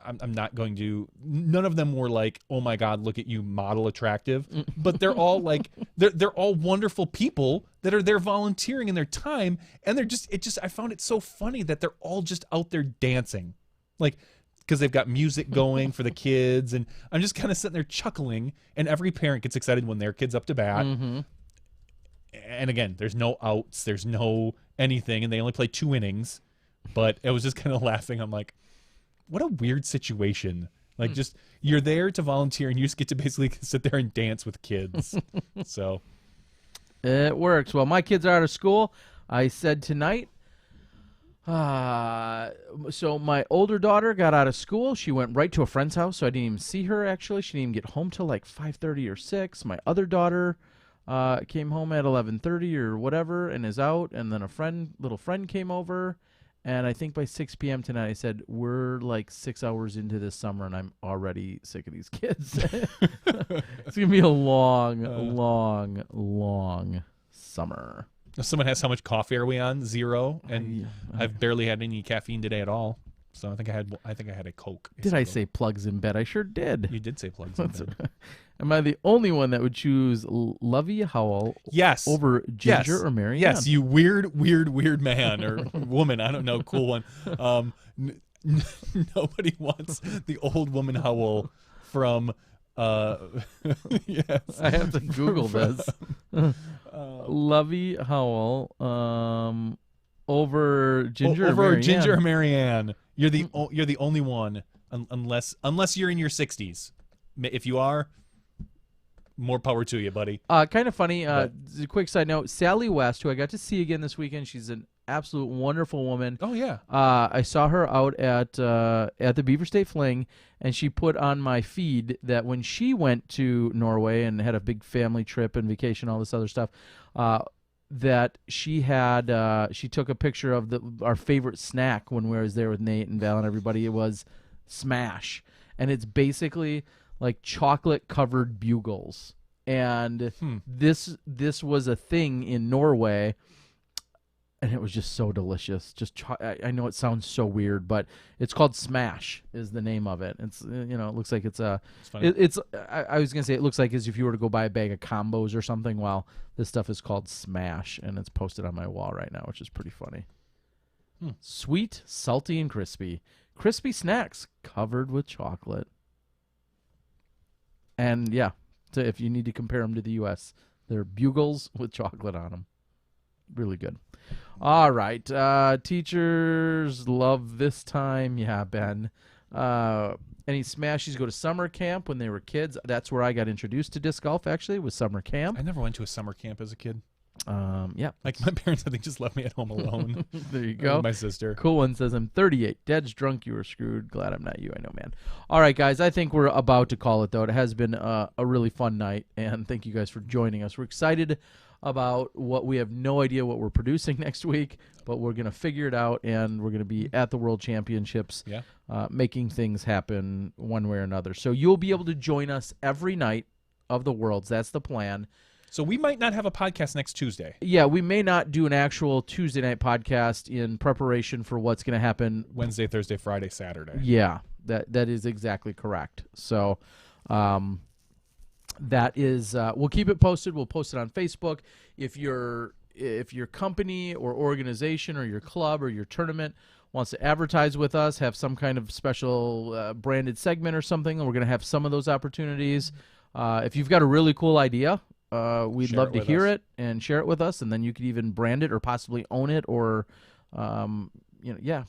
I'm not going to. None of them were like, "Oh my God, look at you, model attractive." But they're all like, they're all wonderful people that are there volunteering in their time, and I found it so funny that they're all just out there dancing, like, because they've got music going for the kids, and I'm just kind of sitting there chuckling. And every parent gets excited when their kid's up to bat. And again, there's no outs, there's no anything, and they only play 2 innings. But I was just kind of laughing. I'm like, what a weird situation. Like, just you're there to volunteer, and you just get to basically sit there and dance with kids. So it works. Well, my kids are out of school. I said tonight. So my older daughter got out of school. She went right to a friend's house, so I didn't even see her. Actually, she didn't even get home till like 5:30 or 6. My other daughter came home at 11:30 or whatever, and is out. And then little friend came over. And I think by 6 p.m. tonight, I said, we're like 6 hours into this summer, and I'm already sick of these kids. It's going to be a long summer. if someone asks how much coffee are we on, 0, and I've barely had any caffeine today at all. So I think I had a Coke. Did I say plugs in bed? I sure did. You did say plugs in bed. Am I the only one that would choose Lovey Howell Yes. over Ginger or Marianne? Yes, you weird man or woman. I don't know, cool one. Nobody wants the old woman Howell from yes. I have to Google this. Lovey Howell over Ginger or over Marianne. Ginger or Marianne. You're the only one unless you're in your 60s. If you are, more power to you, buddy. Kind of funny. A quick side note: Sally West, who I got to see again this weekend. She's an absolute wonderful woman. Oh yeah. I saw her out at the Beaver State Fling, and she put on my feed that when she went to Norway and had a big family trip and vacation, all this other stuff, that she had she took a picture of our favorite snack when we was there with Nate and Val and everybody. It was Smash, and it's basically like chocolate covered bugles. And this was a thing in Norway, and it was just so delicious. I know it sounds so weird, but it's called Smash is the name of it. It's it looks like it's a I was gonna say it looks like as if you were to go buy a bag of combos or something. Well, this stuff is called Smash, and it's posted on my wall right now, which is pretty funny. Sweet, salty, and crispy snacks covered with chocolate. And yeah, so if you need to compare them to the U.S., they're bugles with chocolate on them. Really good. All right. Teachers love this time. Yeah, Ben. Any Smashies go to summer camp when they were kids? That's where I got introduced to disc golf, actually, was summer camp. I never went to a summer camp as a kid. Yeah. Like my parents, I think, just left me at home alone. There you go. My sister. Cool one says, I'm 38. Dad's drunk. You were screwed. Glad I'm not you. I know, man. All right, guys. I think we're about to call it, though. It has been a really fun night, and thank you guys for joining us. We're excited about what we have no idea what we're producing next week, but we're going to figure it out, and we're going to be at the World Championships making things happen one way or another. So you'll be able to join us every night of the Worlds. That's the plan. So we might not have a podcast next Tuesday. Yeah, we may not do an actual Tuesday night podcast in preparation for what's going to happen Wednesday, Thursday, Friday, Saturday. Yeah, that is exactly correct. So that is we'll keep it posted. We'll post it on Facebook. If your company or organization or your club or your tournament wants to advertise with us, have some kind of special branded segment or something, we're going to have some of those opportunities. If you've got a really cool idea, we'd love to hear it and share it with us, and then you could even brand it or possibly own it, or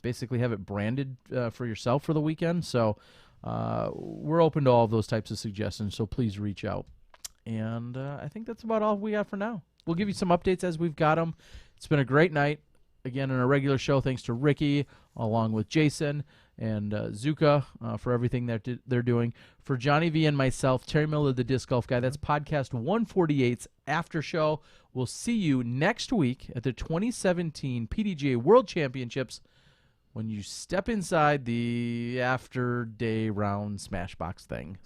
basically have it branded for yourself for the weekend. So we're open to all of those types of suggestions, so please reach out. And I think that's about all we got for now. We'll give you some updates as we've got them. It's been a great night. again in a regular show. Thanks to Ricky, along with Jason and Zuca for everything that they're doing. For Johnny V and myself, Terry Miller, the Disc Golf Guy, that's podcast 148's after show. We'll see you next week at the 2017 PDGA World Championships when you step inside the after day round Smashbox thing.